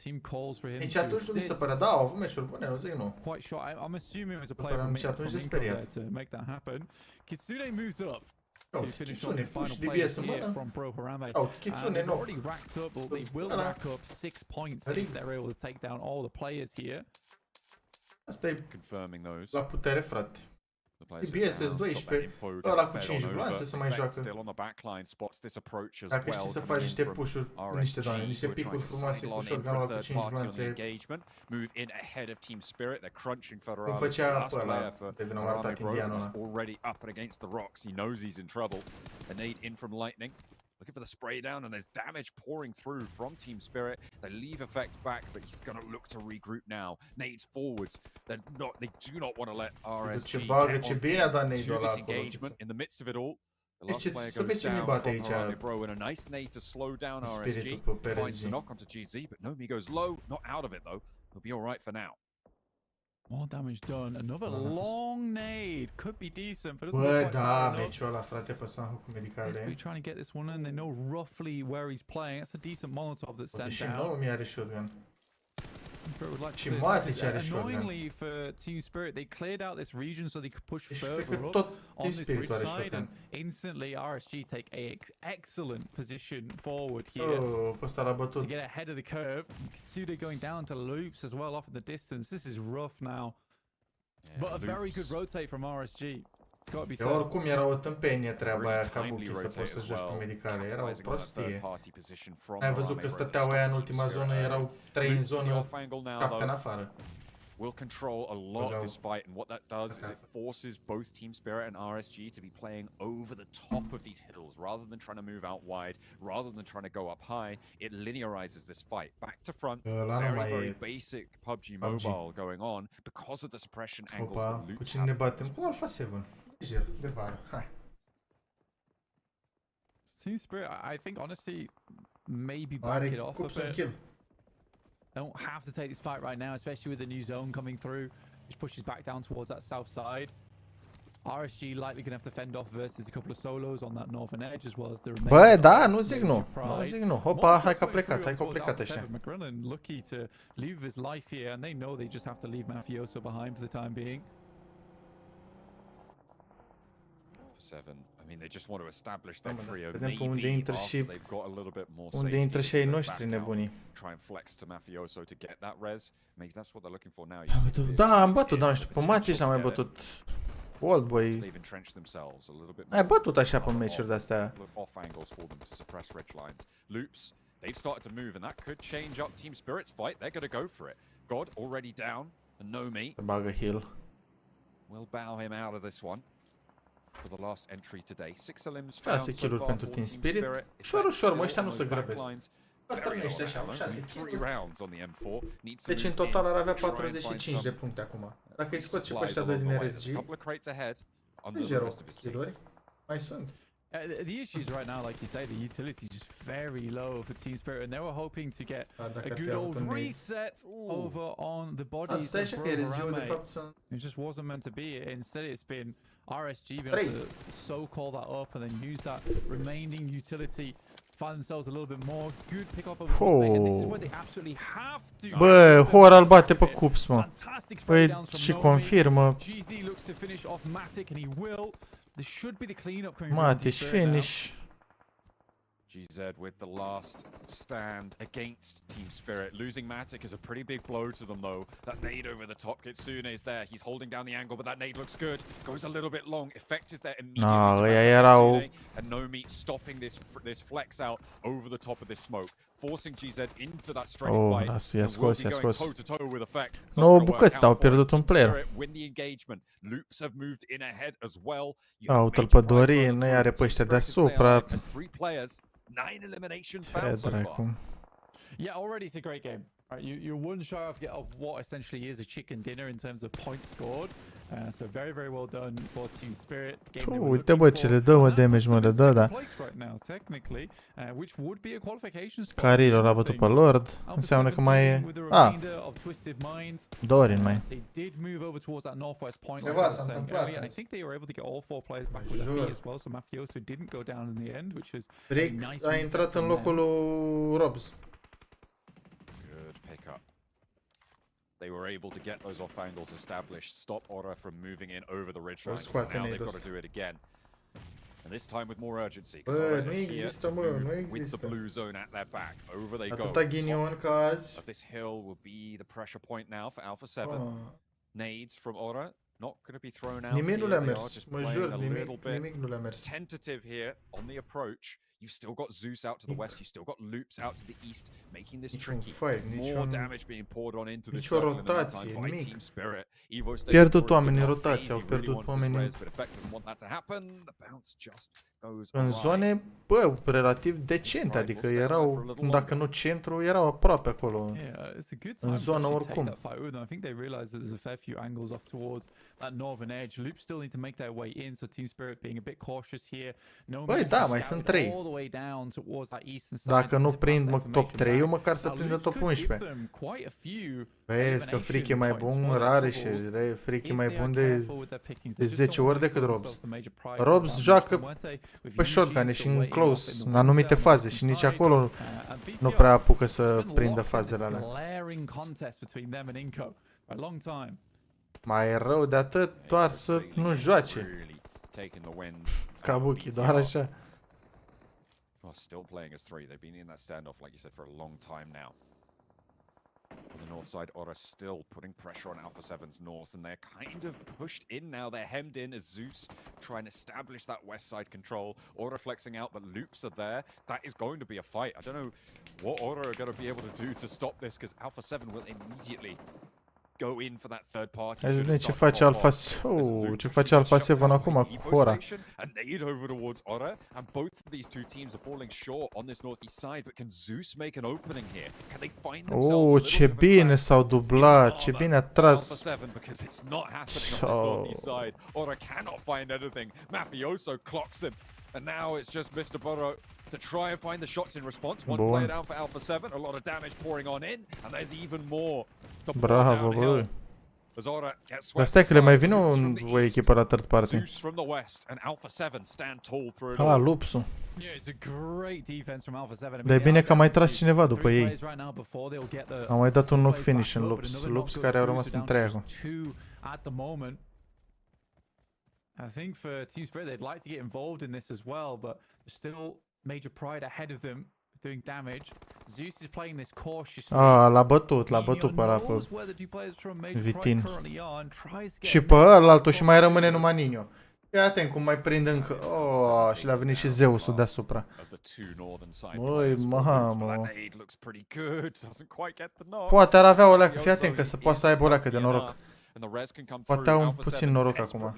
Team calls for him. Nici to atunci nu mi se assist. părea, da, au avut meciuri bune, eu zic nu. Quite sure. I'm assuming it was a player from Nici atunci de Minko there speriat. to make that happen. Kitsune moves up. Oh, To finish Kitsune, off the push final DBS players în here mână. from Pro Harambe. Oh, Kitsune, They've nu. already racked up, but they will Ăla. rack up 6 points if they're able to take down all the players here. Asta e Confirming those. la putere, frate. DBS 12, ăla cu 5 glanțe să mai joacă. Still on the backline, spots this approach as Dacă well. știi să faci niște push-uri, niște doamne, niște picuri frumoase cu shotgun-ul cu 5 glanțe. Move in ahead of Team Spirit. They're crunching for Cum făcea ăla de vinovat indianul ăla. already up and against the rocks. He knows he's in trouble. A nade in from Lightning. Looking for the spray down, and there's damage pouring through from Team Spirit. They leave effect back, but he's going to look to regroup now. Nades forwards. They do not want to let RSG get on into this engagement in the midst of it all. The last player goes down from Harambe Bro in a nice nade to slow down RSG. Finds the knock onto GZ, but Nomi goes low. Not out of it though. He'll be all right for now. More damage done. Another long nade. Could be decent, but doesn't Bă, look quite da, far meciul ăla, frate, pe Sanhu cu medicale. We're trying to get this one in. They know roughly where he's playing. That's a decent Molotov that's sent Și out. nouă mi are shotgun. Și Like Matic are shotgun. annoyingly for Team Spirit, they cleared out this region so they could push Deci further cred că up tot on Team this Spirit ridge are side, shotgun. and instantly RSG take a excellent position forward here. Oh, pe ăsta l-a bătut. To get ahead of the curve. Kitsude going down to loops as well off in the distance. This is rough now. But a very good rotate from RSG. Gotta be Că said. oricum era o tâmpenie treaba aia ca Buki să poți să joci pe medicale. Era o prostie. Ai văzut că stăteau aia în ultima zonă, erau 3 în zonă, 7 în afară. Will control a lot of this fight, and what that does is it forces both Team Spirit and RSG to be playing over the top of these hills rather than trying to move out wide, rather than trying to go up high. It linearizes this fight back to front. Very basic PUBG Mobile going on because of the suppression angles that Luke. Cu cine ne batem? Cu Alpha 7. Lejer, de vară. Hai. Team Spirit, I think honestly, maybe back it off a bit. They don't have to take this fight right now, especially with the new zone coming through, which pushes back down towards that south side. RSG likely going to have to fend off versus a couple of solos on that northern edge as well as the remaining. Bă, da, nu zic nu. Nu zic nu. Hopa, hai că a plecat, hai că a plecat ăștia. McGrillen lucky to leave his life here, and they know they just have to leave Mafioso behind for the time being. 7. I mean, they just want to establish that trio. Vedem pe unde intră și they've got a little bit more unde intră și ai noștri nebunii. Try and flex to Mafioso to get that res. Maybe that's what they're looking for now. Da, am bătut, dar nu știu, pe Matic am mai bătut. Oldboy. Ai bătut așa pe meciuri de-astea. Off angles for them to suppress ridge lines. Loops. They've started to move, and that could change up Team Spirit's fight. They're going to go for it. God already down, and Nomi bagă heal. Will bow him out of this one. For the last entry today. 6 elims 6 kill-uri pentru Team Spirit. Ușor, ușor, mă, ăștia nu se grăbesc. Bătrânește așa, 6 kill-uri. Deci în total ar avea 45 de puncte acum. Dacă îi scot și pe ăștia doi din RSG, lejer 8 kill-uri. Mai sunt. The issues right now, like you say, the utility is just very low for Team Spirit, and they were hoping to get a good old reset over on the bodies of Harambe. It just wasn't meant to be. Instead, it's been RSG being able to so-call that up and then use that remaining utility, find themselves a little bit more. Good pick off of and this is where they absolutely have to. Bă, Hora îl bate pe Cups, mă. Păi, și confirmă. GZ looks to finish off Matic, and he will. There should be the cleanup coming Matic finish. GZ with the last stand against Team Spirit. Losing Matic is a pretty big blow to them though. That nade over the top, Kitsune is there. He's holding down the angle, but that nade looks good. Goes a little bit long. Effect is there immediately. And Nomi stopping this flex out over the top of this smoke. Forcing GZ into that straight fight. And will be going toe-to-toe with effect. No bucăți, au pierdut un player. Win the engagement. Loops have moved in ahead as well. Uite-l pe DORIIN, nu are pe ăștia deasupra. 3 players. 9 eliminations found so far. Yeah, already it's a great game. Right, you're one shy of what essentially is a chicken dinner in terms of points scored. So very, very well done for Team Spirit. Uite bă, ce le dă mă damage, mă le dă, da. Carilor a bătut pe Lord. Înseamnă că mai e... DORIIN mai e. Ceva s-a întâmplat. I think they were able to get all 4 players back with a as well, so Mafioso didn't go down in the end, which was Rick a intrat în locul lui Robs. They were able to get those off angles established, stop Ora from moving in over the ridge line. Now they've got to do it again. And this time with more urgency. Bă, nu există, mă, nu există. With the blue zone at their back. Over they go. Atâta ghinion ca azi. Of this hill will be the pressure point now for Alpha 7. Nades from Ora. Not going to be thrown out. Nimic nu le-a mers. Mă jur, nimic nu le-a mers. Tentative here on the approach. You've still got Zeus out to the west. You've still got Loops out to the east, making this tricky. More damage being poured on into this circle in the meantime by Team Spirit. Pierdut oamenii rotație, au pierdut oamenii. În zone, bă, relativ decente, adică erau, dacă nu centru, erau aproape acolo. În zonă oricum. I think they realized that there's a fair few angles off towards that northern edge. Loops still need to make their way in, so Team Spirit being a bit cautious here. Băi, da, mai sunt 3. Dacă nu prind top 3, eu măcar să prindă top 11. Vezi că Frick e mai bun, rare și Frick e mai bun de 10 ori decât Robs. Robs joacă pe shotgun și în close, în anumite faze și nici acolo nu prea apucă să prindă fazele alea. Mai e rău de atât, doar să nu joace. Kabuki, doar așa. Well, still playing as 3. They've been in that standoff, like you said, for a long time now. On the north side, Ora still putting pressure on Alpha 7's north, and they're kind of pushed in now. They're hemmed in as Zeus trying to establish that west side control. Ora flexing out, but Loops are there. That is going to be a fight. I don't know what Ora are going to be able to do to stop this, because Alpha 7 will immediately go in for that third party. Hai vedem ce face Alpha, ce face Alpha 7 acum cu Ora. A nade over towards Ora, and both of these two teams are falling short on this northeast side, but can Zeus make an opening here? Can they find themselves? Ce bine s-au dublat, ce bine a tras. Alpha 7, because it's not happening on this northeast side. Ora cannot find anything. Mafioso clocks him, and now it's just Mr. Burrow to try and find the shots in response. One player down for Alpha 7, a lot of damage pouring on in, and there's even more. Bravo, bă. Dar stai că le mai vine o echipă la third party. Ah, Lupsul. Dar e bine că a mai tras cineva după ei. Am mai dat un knock finish în Lups. Lups care au rămas în 3 acum. I think for Team Spirit they'd like to get involved in this as well, but there's still major pride ahead of them doing damage. Zeus is playing this cautiously. L-a bătut pe ăla pe Vitin. Și pe ălaltul și mai rămâne numai Nino. Ia atent cum mai prind încă. Oh, și le-a venit și Zeusul deasupra. Băi, mamă. Poate ar avea o leacă, fii atent că poate să aibă o leacă de noroc. Poate au un puțin noroc acum.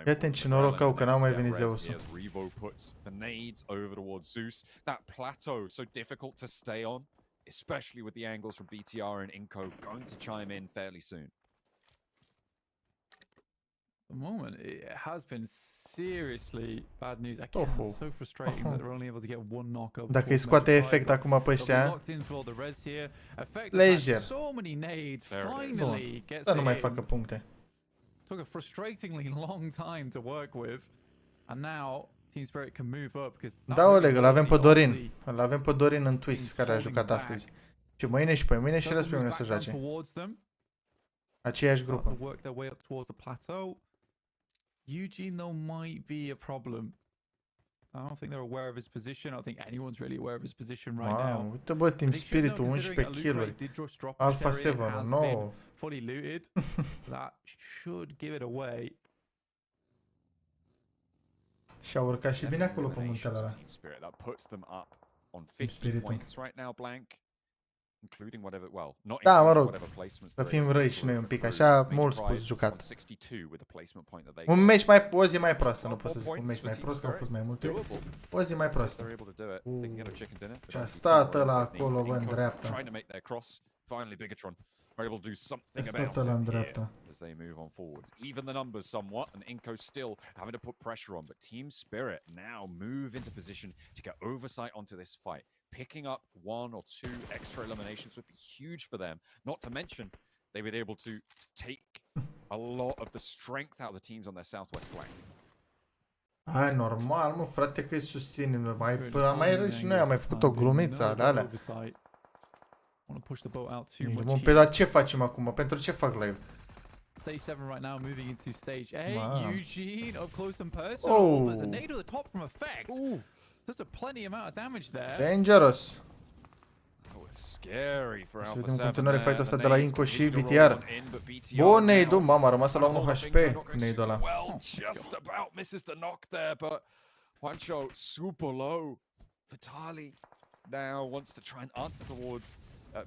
Fii atent ce noroc au că n-au mai venit Zeusul. Especially with the angles from BTR and Inco going to chime in fairly soon. At the moment, it has been seriously bad news. Again, it's so frustrating that they're only able to get one knockup. Dacă îi scoate efect acum pe ăștia, lejer. Dar nu mai facă puncte. Took a frustratingly long time to work with, and now Team Spirit can move up because. Da, Oleg, îl avem pe DORIIN. Îl avem pe DORIIN în Twist, care a jucat astăzi. Și mâine și pe mâine și răs pe mâine să joace. Aceeași grupă. Eugene though might be a problem. I don't think they're aware of his position. I don't think anyone's really aware of his position right now. Uite bă, Team Spirit 11 kill-uri. Alpha 7 9. Fully looted. That should give it away. Și-a urcat și bine acolo pe muntele ăla. That puts them up on 50 points right now, Blank. including whatever, well, not Da, mă including rog, whatever placements să they're fim able to răi și noi un pic, accrue. așa, Major mult Prize spus jucat. 162 with the placement point that they Un got. meci mai, o zi mai proastă, nu pot să zic un Points meci for mai Team prost, că au fost mai Spirit. multe. It's doable. O zi mai If proastă. they're able to do it, they can get a chicken dinner. Ce-a stat ăla acolo, bă, în dreapta. Trying to make their cross. Finally, Bigatron are able to do something Stat about ăla în it here dreapta. as they move on forwards. Even the numbers somewhat, and Inco still having to put pressure on. But Team Spirit now move into position to get oversight onto this fight. Picking up 1 or 2 extra eliminations would be huge for them. Not to mention, they would be able to take a lot of the strength out of the teams on their southwest flank. Hai, normal, mă, frate, că îi susținem. Mai râs și noi, am mai făcut o glumiță alea. Bun, pe dar ce facem acum? Pentru ce fac live? Stage 7 right now, moving into stage 8. Wow. Eugene up close and personal. Oh. There's a nade at the top from Effect. There's a plenty amount of damage there. Dangerous. Scary for Să Alpha vedem în 7. continuare fight-ul ăsta de la Inco și BTR. Bun, nade-ul, mamă, a rămas la 1 HP nade-ul ăla. Well, just about misses the knock there, but Juancho super low. Vitali now wants to try and answer towards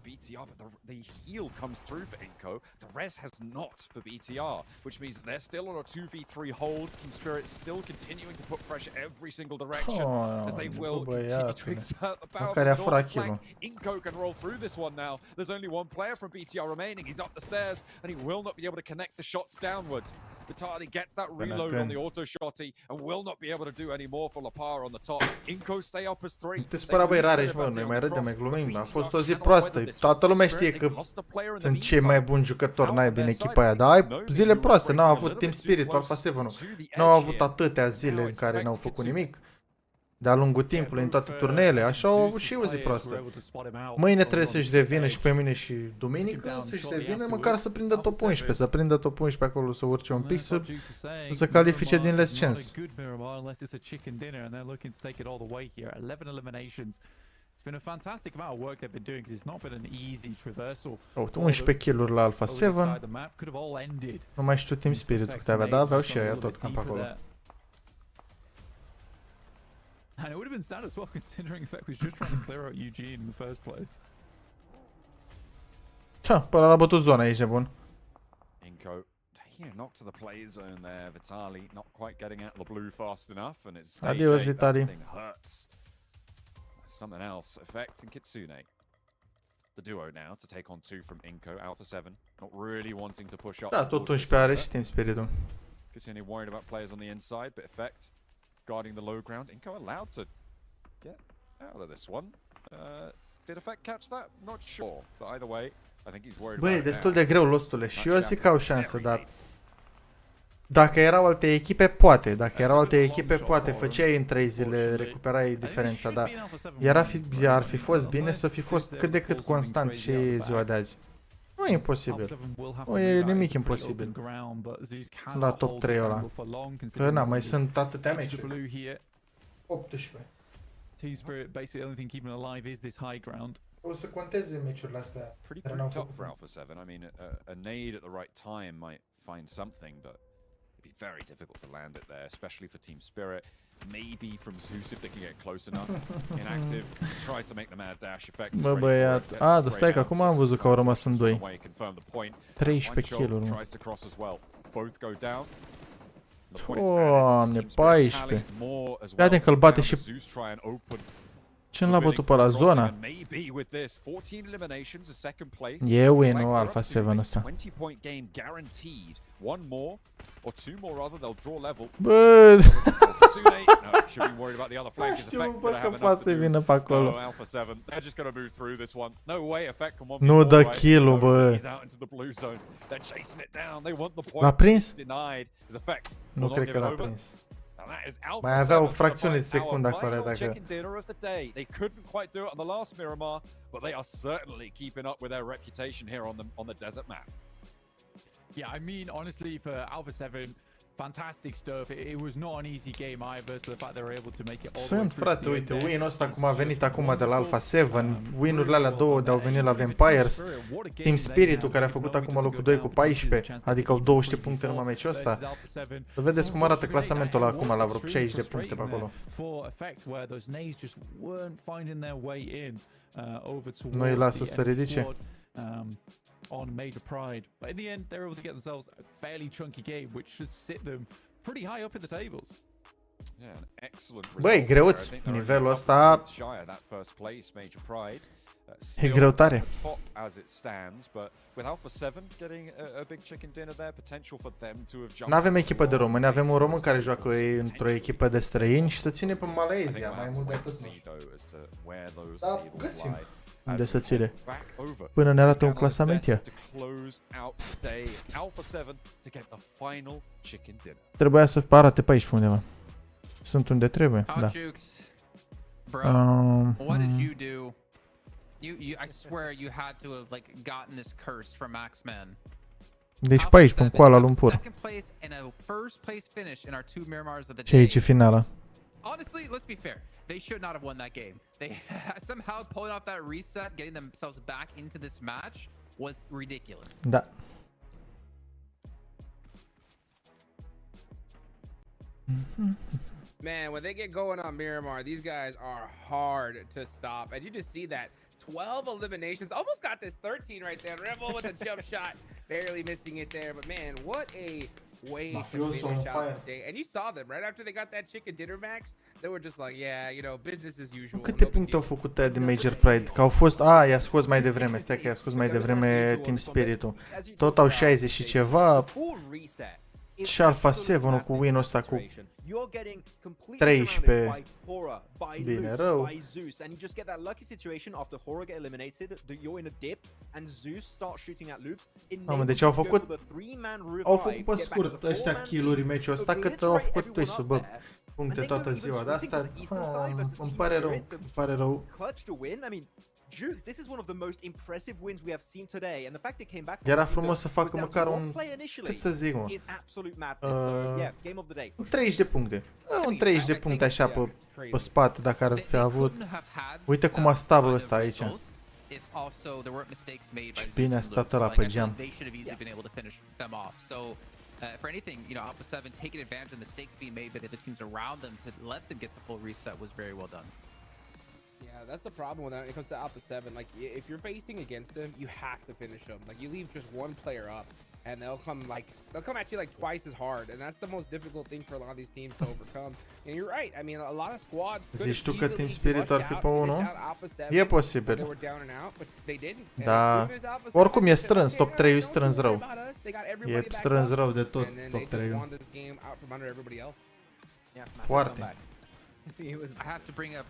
BTR, but the heal comes through for Inco. The res has not for BTR, which means that they're still on a 2v3 hold. Team Spirit still continuing to put pressure every single direction as they will continue to exert the power of the north flank. Inco can roll through this one now. There's only one player from BTR remaining. He's up the stairs and he will not be able to connect the shots downwards. Vitali gets that reload on the auto shotty and will not be able to do any more for Lapar on the top. Inco stay up as 3. Te spăra, băi, Rareș, mă, noi mai râdem, mai glumim. A fost o zi proastă. Toată lumea știe că sunt cei mai buni jucători naibii în echipa aia, dar ai zile proaste. N-au avut Team Spirit, Alpha 7-ul. N-au avut atâtea zile în care n-au făcut nimic. De-a lungul timpului, în toate turneele, așa au avut și o zi proastă. Mâine trebuie să-și revină și pe mine și duminică să-și revină, măcar să prindă top 11, să prindă top 11 acolo, să urce un pic, să califice din Let's Chance. It's been a fantastic amount of work they've been doing because it's not been an easy traversal. 11 kill-uri la Alpha 7. Nu mai știu Team Spirit-ul câte avea, dar aveau și aia tot cam pe acolo. And it would have been sad as well considering Effect was just trying to clear out Eugene in the first place. Până l-a bătut zona aici, nebun. Inco taking a knock to the play zone there. Vitali not quite getting out of the blue fast enough, and it's Adios, Vitali. Hurts. Something else. Effect and Kitsune. The duo now to take on 2 from Inco. Alpha 7 not really wanting to push up. Da, tot 11 are și Team Spirit-ul. Kitsune worried about players on the inside, but Effect guarding the low ground. Inco allowed to get out of this one. Did Effect catch that? Not sure. But either way, I think he's worried about it. Băi, destul de greu, Lostule. Și eu zic că au șansă, dar... Dacă erau alte echipe, poate. Dacă erau alte echipe, poate. Făceai în 3 zile, recuperai diferența, dar ar fi fost bine să fi fost cât de cât constant și ziua de azi. Nu e imposibil. Nu e nimic imposibil. La top 3 ăla. Că na, mai sunt atâtea meciuri. 18. Team Spirit basically the only thing keeping it alive is this high ground. O să conteze meciurile astea. Pretty grouped up for Alpha 7. I mean, a nade at the right time might find something, but it'd be very difficult to land it there, especially for Team Spirit. Maybe from Zeus if they can get close enough. Inactive tries to make the mad dash effect. Bă, băiat. A, dar stai că acum am văzut că au rămas în 2. 13 kill-uri. Both go down. Doamne, 14. Iată că îl bate și... Ce-n l-a bătut pe la zona? E win-ul Alpha 7 ăsta. Bă! Nu știu, bă, că poate să vină pe acolo. Nu dă kill-ul, bă. L-a prins? Nu cred că l-a prins. Mai avea o fracțiune de secundă acolo dacă... They couldn't quite do it on the last Miramar, but they are certainly keeping up with their reputation here on the desert map. Yeah, I mean, honestly, for Alpha 7, fantastic stuff. It was not an easy game either, so the fact they were able to make it all Sunt, frate, uite, win-ul ăsta cum a venit acum de la Alpha 7, win-urile alea două de au venit la Vampires, Team Spirit-ul care a făcut acum locul 2 cu 14, adică au 200 puncte numai meciul ăsta. Să vedeți cum arată clasamentul ăla acum la vreo 60 de puncte pe acolo. Nu îi lasă să ridice. On Major Pride, but in the end they're able to get themselves a fairly chunky game which should sit them pretty high up in the tables. Yeah, an excellent Băi, greuț, nivelul ăsta e greu tare. N-avem echipă de români, avem un român care joacă într-o echipă de străini și să ține pe Malaysia, mai mult de atât nu știu. Dar găsim unde să ține. Până ne arată un clasament ea. Trebuia să arate pe aici pe undeva. Sunt unde trebuie, da. What did you do? I swear you had to have like gotten this curse from Axman. Deci pe aici, pe Kuala Lumpur. Second place and a first place finish in our 2 Miramars of the day. Ce aici e finala? Honestly, let's be fair. They should not have won that game. They somehow pulling off that reset, getting themselves back into this match was ridiculous. Da. Man, when they get going on Miramar, these guys are hard to stop. And you just see that 12 eliminations. Almost got this 13 right there. Rebel with a jump shot. Barely missing it there. But man, what a way to finish out the day. And you saw them right after they got that chicken dinner max. They were just like, yeah, you know, business as usual. Câte puncte au făcut de Major Pride? Că au fost... i-a scos mai devreme. Stai că i-a scos mai devreme Team Spirit-ul. Tot au 60 și ceva. Și Alpha 7 cu win-ul ăsta cu 13. Bine, rău. Mamă, deci au făcut pe scurt ăștia kill-uri meciul ăsta, cât au făcut Twisu, bă. Puncte toată ziua, de asta îmi pare rău, îmi pare rău. Jukes, this is one of the most impressive wins we have seen today, and the fact they came back. Era frumos să facă măcar un, cât să zic, mă, 30 de puncte. Un 30 de puncte așa pe spate dacă ar fi avut. Uite cum a stat ăsta aici. Și bine a stat ăla pe geam. For anything, you know, Alpha 7 taking advantage of mistakes being made by the other teams around them to let them get the full reset was very well done. Yeah, that's the problem when it comes to Alpha 7. Like, if you're facing against them, you have to finish them. Like, you leave just one player up, and they'll come at you like twice as hard, and that's the most difficult thing for a lot of these teams to overcome. And you're right. I mean, a lot of squads zici tu că Team Spirit ar fi pe 1? E posibil. Da. Oricum e strâns, top 3 e strâns rău. E strâns rău de tot top 3. Foarte. I have to bring up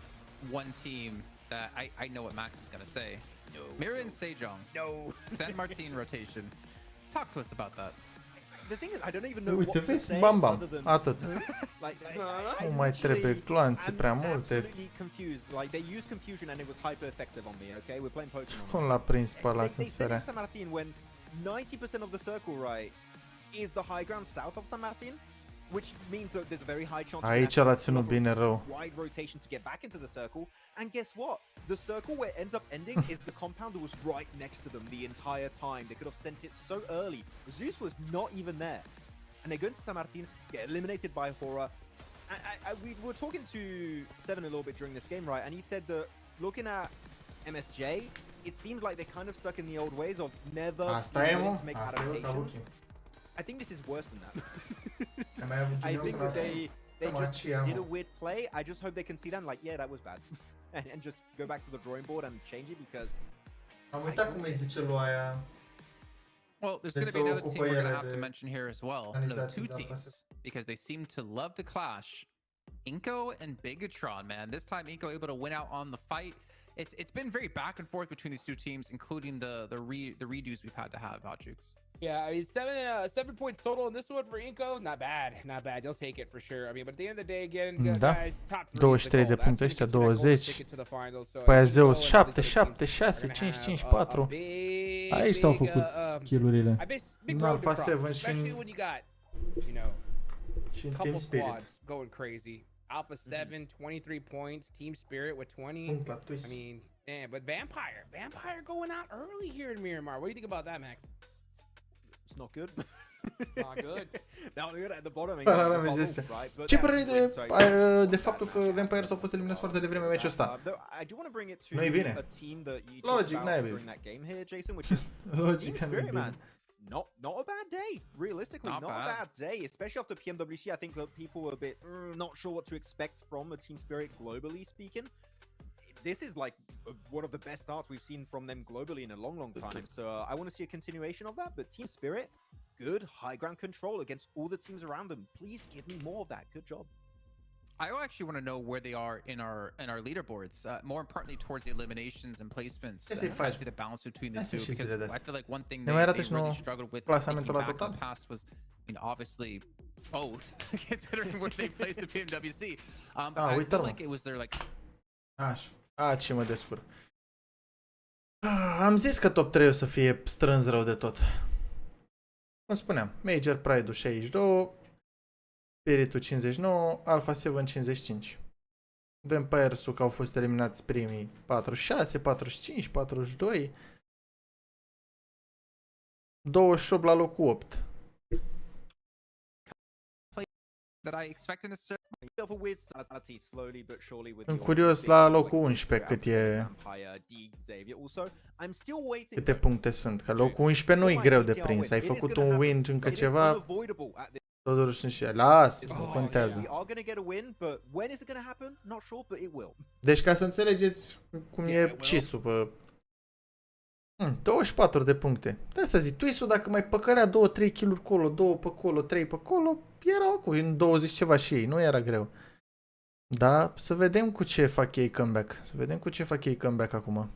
one team that I know what Max is going to say. No. Mirren Sejong. No. San Martin rotation. Talk to us about that. The thing is, I don't even know what to say other than... Atât. Nu mai trebuie glanțe prea multe. Confused. Like, they used confusion and it was hyper effective on me, okay? We're playing Pokemon. Cum l-a prins pe ăla când sărea? San Martin when 90% of the circle right is the high ground south of San Martin. Which means that there's a very high chance aici l-a ținut bine rău. Wide rotation to get back into the circle, and guess what? The circle where it ends up ending is the compound that was right next to them the entire time. They could have sent it so early. Zeus was not even there, and they go into San Martin, get eliminated by Hora. We were talking to Seven a little bit during this game, right? And he said that looking at MSJ, it seems like they're kind of stuck in the old ways of never willing to make adaptations. I think this is worse than that. I think that they just did a weird play. I just hope they can see that and like, yeah, that was bad. and just go back to the drawing board and change it because... Am uitat cum îi zice lui aia. Well, there's going to be another team we're going to have to mention here as well. No, 2 teams, because they seem to love to clash. Inko and Bigatron, man. This time Inko able to win out on the fight. It's been very back and forth between these 2 teams, including the redos we've had to have, Hotchukes. Yeah, I mean, 7 points total in this one for Inko. Not bad, not bad. They'll take it for sure. I mean, but at the end of the day, again, guys, top 3 23 de puncte ăștia, 20. Păi aia Zeus 7, 7, 6, 5, 5, 4. Aici s-au făcut kill-urile. În Alpha 7 și în couple squads going crazy. Alpha 7, 23 points. Team Spirit with 20. I mean, man, but Vampire going out early here in Miramar. What do you think about that, Max? It's not good. Not good. Not good at the bottom. Ce părere de faptul că Vampires au fost eliminați foarte devreme meciul ăsta? Nu e bine. Logic, n-e bine. Logic, n-e bine. Not a bad day, realistically, not a bad day, especially after PMWC. I think people were a bit not sure what to expect from a Team Spirit globally speaking. This is like one of the best starts we've seen from them globally in a long time. So I want to see a continuation of that. But Team Spirit, good high ground control against all the teams around them. Please give me more of that. Good job. I actually want to know where they are in our leaderboards. More importantly, towards the eliminations and placements. I see the balance between the two, because I feel like one thing they really struggled with back in the past was, I mean, obviously both, considering where they placed the PMWC. But I feel like it was their like. Așa, ce mă descurc. Am zis că top 3 o să fie strâns rău de tot. Cum spuneam, Major Pride-ul 62, Spirit-ul 59, Alpha 7 55. Vampires-ul că au fost eliminați primii 46, 45, 42. 28 la locul 8. Sunt curios la locul 11 câte puncte sunt, că locul 11 nu e greu de prins, ai făcut un win încă ceva, totuși sunt și las, nu contează. Deci ca să înțelegeți cum e cisul pe 24 de puncte. De asta zic, Twisu dacă mai păcălea 2-3 kill-uri colo, 2 pe colo, 3 pe colo, erau acolo în 20 ceva și ei, nu era greu. Da, să vedem cu ce fac ei comeback. Să vedem cu ce fac ei comeback acum.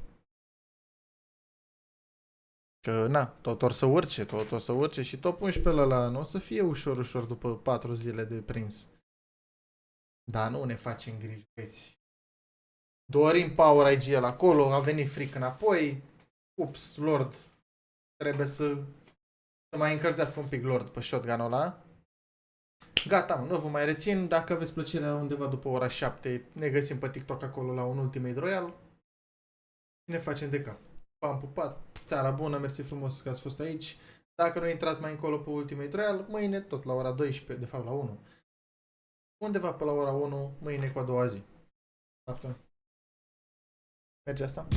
Că, na, tot or să urce, și top 11 ăla nu o să fie ușor după 4 zile de prins. Da, nu ne facem griji, băieți. DORIIN Power IG el acolo, a venit fric înapoi. Ups, Lord. Trebuie să mai încălzească un pic Lord pe shotgun-ul ăla. Gata, mă, nu vă mai rețin. Dacă aveți plăcerea undeva după ora 7, ne găsim pe TikTok acolo la un Ultimate Royal. Ne facem de cap. V-am pupat. Țara bună, mersi frumos că ați fost aici. Dacă nu intrați mai încolo pe Ultimate Royal, mâine tot la ora 12, de fapt la 1. Undeva pe la ora 1, mâine cu a doua zi. Aflăm. Merge asta?